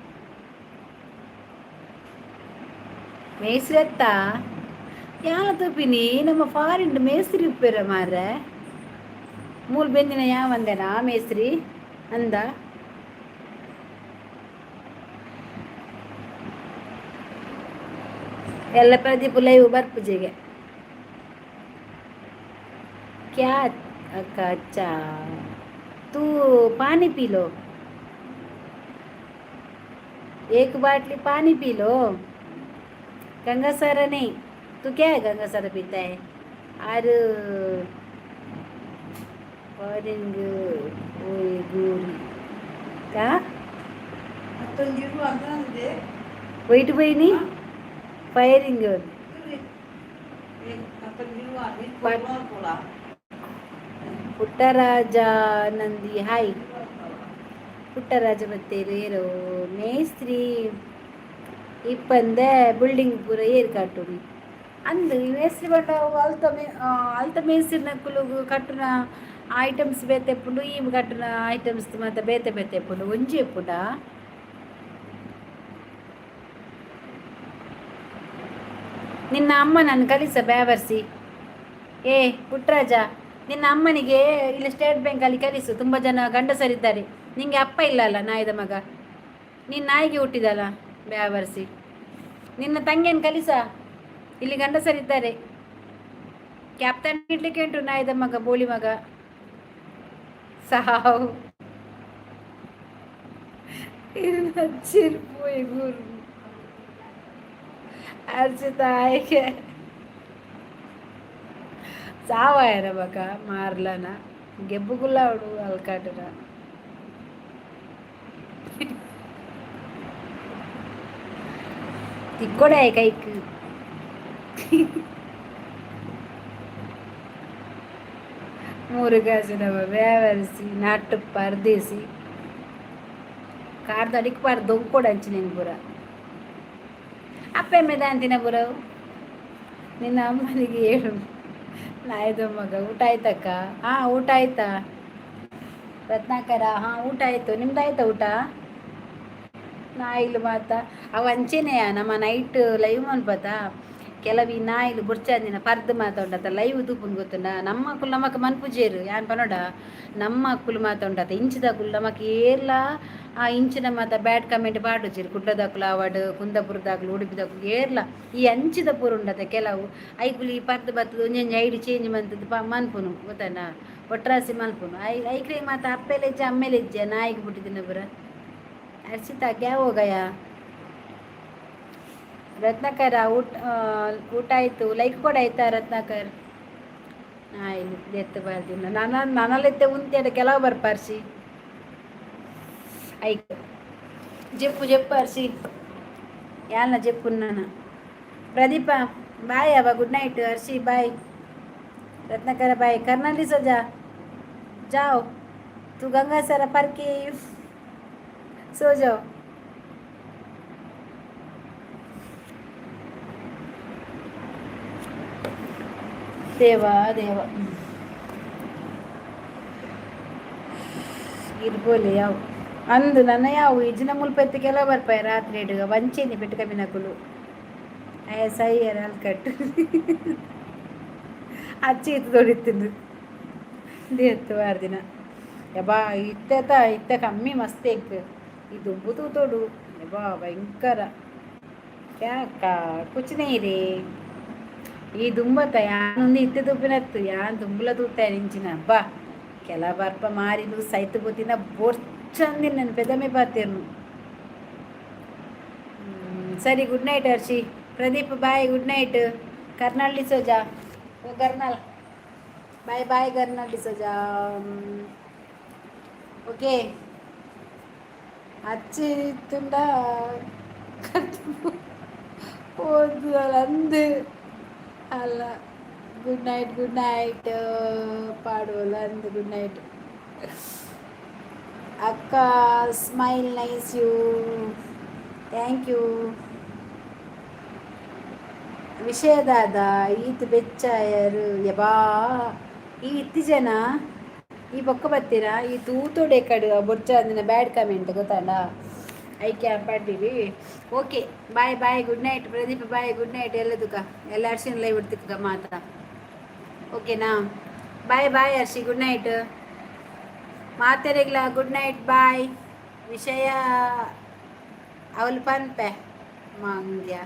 ಮೇಸ್ತ್ರಿ ಅತ್ತ ಯಾಲ ತಪ್ಪಿನಿ ನಮ್ಮ ಫಾರಿನ್ ಮೇಸ್ತ್ರಿ ಉಪ್ಪೇರ ಮಾರ ಮೂಲ್ ಬೆಂದಿನ ಯಾವಂದೆನಾ ಮೇಸ್ತ್ರಿ ಅಂದ ಎಲ್ಲ ಪ್ರದೀಪ್ ಲೈವ್ ಬರ್ಪುಜೆಗೆ क्या अक्का अच्छा तू पानी पी लो एक बाटली पानी पी लो गंगा सारा नहीं तू क्या है गंगा सारा पीता है और ऑरेंज ओए गोरी क्या वेट बहिनी ಫೈರಿಂಗ್ ಪುಟ್ಟರಾಜ ನಂದಿ ಹಾಯ್ ಪುಟ್ಟರಾಜ ಮತ್ತೆ ರೇರೋ ಮೇಸ್ತ್ರಿ ಇಪ್ಪಂದ ಬಿಲ್ಡಿಂಗ್ ಪೂರ ಏರ್ ಕಟ್ಟುಡಿ ಅಂದು ಮೇಸ್ತ್ರಿ ಬಟ್ಟ ಅಲ್ತ ಮೇಸ್ತ್ರಿ ನಕ್ಕಲು ಕಟ್ಟುನ ಐಟಮ್ಸ್ ಬೇತೆಪ್ಪುಂಡು ಈ ಕಟ್ಟುನ ಐಟಮ್ಸ್ ಮತ್ತೆ ಬೇತೆ ಬೇತೆಪ್ಪುಂಡು ಒಂಜಿ ಎಪ್ಪುಡ ನಿನ್ನ ಅಮ್ಮ ನಾನು ಕಲಿಸ ಬ್ಯಾವರ್ಸಿ ಏ ಪುಟ್ರಾಜ ನಿನ್ನ ಅಮ್ಮನಿಗೆ ಇಲ್ಲಿ ಸ್ಟೇಟ್ ಬ್ಯಾಂಕಲ್ಲಿ ಕಲಿಸು ತುಂಬ ಜನ ಗಂಡಸರಿದ್ದಾರೆ ನಿಂಗೆ ಅಪ್ಪ ಇಲ್ಲ ಅಲ್ಲ ನಾಯಿದ ಮಗ ನೀನು ನಾಯಿಗೆ ಹುಟ್ಟಿದಲ್ಲ ಬ್ಯಾವರ್ಸಿ ನಿನ್ನ ತಂಗಿಯನ್ನು ಕಲಿಸ ಇಲ್ಲಿ ಗಂಡಸರಿದ್ದಾರೆ ಕ್ಯಾಪ್ಟನ್ ಇಡ್ಲಿಕ್ಕೆ ಉಂಟು ನಾಯಿದ ಮಗ ಬೋಳಿ ಮಗ ಸಾವು ಚಿರ್ಪೋಯ್ ಗುರು अर्चिता चावायरा बघा मारला ना ಗೆಬ್ಬುಗುಲ್ಲಾವಡು ಅಲ್ಕಾಟರ ತಿಕ್ಕೊಡೆ ಕೈಕ್ ಮೂರು ಗಾಸಿನವ ವ್ಯಾವರಿಸಿ ನಾಟು ಪರ್ದೇಸಿ ಕಾರ್ದ ಅಡಿಕ್ ಪಾರ್ ದೊಂಕೊಡ ಹಂಚಿನ ಪುರ ಅಪ್ಪೆ ಮೇಲೆ ಅಂತಿನ ಬುರವು ನಿನ್ನ ಅಮ್ಮನಿಗೆ ಹೇಳು ನಾಯ್ದು ಮಗ ಊಟ ಆಯ್ತಕ್ಕ ಹಾಂ ಊಟ ಆಯ್ತಾ ರತ್ನಾಕರ ಹಾಂ ಊಟ ಆಯಿತು ನಿಮ್ದು ಆಯ್ತಾ ಊಟ ನಾಯಿಲು ಮಾತಾ ಅವು ಅಂಚೆನೆಯ ನಮ್ಮ ನೈಟ್ ಲೈವ್ ಅನ್ಪತಾ ಕೆಲವು ಈ ನಾಯಿಲು ಬುರ್ಚಾದಿನ ಪರ್ದು ಮಾತಾಡತ್ತ ಲೈವ್ ತೂಪುನ್ ಗೊತ್ತುಂಡ ನಮ್ಮ ಅಕ್ಕುಲು ನಮಕ್ ಮನ್ಪುಜೇರು ಯಾನ್ ಪನೋಡ ನಮ್ಮ ಅಕ್ಕುಲು ಮಾತಾಡತ್ತ ಇಂಚಿದಕ್ಕುಲು ನಮಕ್ ಏರ್ಲ ಆ ಇಂಚಿನ ಮಾತ ಬ್ಯಾಡ್ ಕಮೆಂಟ್ ಪಾಡುಜೇರು ಕುಡ್ಲದಕ್ಕುಲು ಅವಾರ್ಡ್ ಕುಂದಪುರದಾಗ್ಲು ಉಡುಪಿದಕ್ಕಲು ಏರ್ಲ ಈ ಅಂಚಿದ ಪೂರ ಉಂಡತ ಕೆಲವು ಐಕುಲು ಈ ಪರ್ದು ಬತ್ತದು ಒಂಜೊಂಜಿ ಐಡಿ ಚೇಂಜ್ ಮಂತದ್ದು ಮನ್ಪುನು ಗೊತ್ತಣ್ಣ ಒಟ್ರಾಸಿ ಮನ್ಪುನು ಐಕ್ರೆ ಮಾತ ಅಪ್ಪೆಲೆಜ್ಜೆ ಅಮ್ಮೆಲೆಜ್ಜೆ ನಾಯಿಗೆ ಬಿಟ್ಟಿದ್ದಿನ ಪುರ अर्चिता क्या हो गया रत्नाकर ಊಟ ಆಯಿತು ಲೈಕ್ ಕೂಡ ಆಯ್ತಾ ರತ್ನಾಕರ್ ಇಲ್ಲಿ ಎತ್ತು ಬರ್ದಿನ ನನ್ನಲೆತ್ತೆ ಉಂತೆಡ ಕೆಲವು ಬರ್ಪಾರ್ಸಿ ಐಕ್ ಜೆಪ್ಪು ಅರ್ಸಿ ಯಾಲ್ನ ಜೆಪ್ಪು ನಾನು ಪ್ರದೀಪ बाय अब good night Harshi bye Ratnakar bye कर्नाली सो जा जाओ तू गंगा सर पर के सो जाओ ದೇವ ದೇವ ಇರ್ಬೋಲಿ ಯಾವ ಅಂದು ನನ್ನ ಯಾವ ಇಜಿನ ಮುಲ್ಪೆತ್ತಿಗೆಲ್ಲ ಬರ್ಪಾಯ ರಾತ್ರಿ ಇಡುಗ ವಂಚೇನಿ ಬೆಟ್ಟ ಕಬ್ಬಿನಕುಲು ಅಯ್ಯ ಸೈಯರ್ ಅಲ್ಕಟ್ಟು ಅಚ್ಚಿ ಇತ್ತು ತೊಡಿತಿದ್ದು ದೇತ್ತು ವಾರ ದಿನ ಯಬಾ ಇತ್ತ ಕಮ್ಮಿ ಮಸ್ತ್ ಎಗ್ ಇದು ಬುತು ತೊಡು ಯಬಾ ಭಯಂಕರ ಯಾಕ ಕುಚನೇ ಇರೇ ಈ ದುಂಬತ್ತ ಯಾನೊಂದು ಇತ್ತೆ ತುಪ್ಪಿನತ್ತು ಯಾನ್ ದುಂಬುಲ ತೂತಾಯ ನಿಂಚಿನ ಬಾ ಕೆಲ ಬರ್ಪ ಮಾರಿದು ಸೈತು ಗೊತ್ತಿನ ಬೋರ್ಚಂದಿ ನನ್ನ ಪೆದಮೆ ಪಾತಿರ್ನು ಸರಿ good night Harshi Pradeep bye good night ಕರ್ನಾಳಿ ಸೋಜಾ ಓ ಕರ್ನಾಲ್ ಬಾಯ್ ಬಾಯ್ ಕರ್ನಾಳಿ ಸೋಜಾ ಓಕೆ ಅಚ್ಚಿ ತುಂಡ ಒಂದು ಅಂದು ಅಲ್ಲ ಗುಡ್ ನೈಟ್ ಪಾಡುವಲ್ಲ ಅಂದು ಗುಡ್ ನೈಟ್ ಅಕ್ಕ smile nice you thank you ವಿಷಯದಾದ ಈತ್ ಬೆಚ್ಚಾಯರು ಯಬಾ ಈ ಇತ್ತಿ ಜನ ಈ ಬೊಕ್ಕ ಬತ್ತೀರಾ ಈ ತೂತೋಡೆ ಕಡು ಬೊಚ್ಚ ಅಂದಿನ ಬ್ಯಾಡ್ ಕಮೆಂಟ್ ಗೊತ್ತಾಂಡ ಐ ಕ್ಯಾಪ್ ಅಡ್ಡಿವಿ okay bye bye good night Pradeep bye good night ಎಲ್ಲದಕ್ಕ ಎಲ್ಲ ಅರ್ಶಿನ ಲೈವ್ ಇಡ್ತಿಕ್ಕ ಮಾತ್ರ ಓಕೆನಾ bye bye Harshi good night ಮಾತೆರೆಗ್ಲ ಗುಡ್ ನೈಟ್ ಬಾಯ್ ವಿಷಯ ಅವಳು ಪನ್ಪೆ ಮಂಗ್ಯ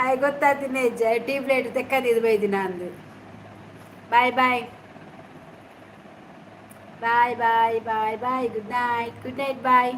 ಆಯ್ ಗೊತ್ತಾತೀನಿ ಟ್ಯೂಬ್ಲೈಟ್ ತೆಕ್ಕದಿದ್ದು ಬೈದಿನ ಅಂದು ಬಾಯ್ ಬಾಯ್ ಬಾಯ್ ಬಾಯ್ ಬಾಯ್ ಬಾಯ್ ಗುಡ್ ನೈಟ್ ಬಾಯ್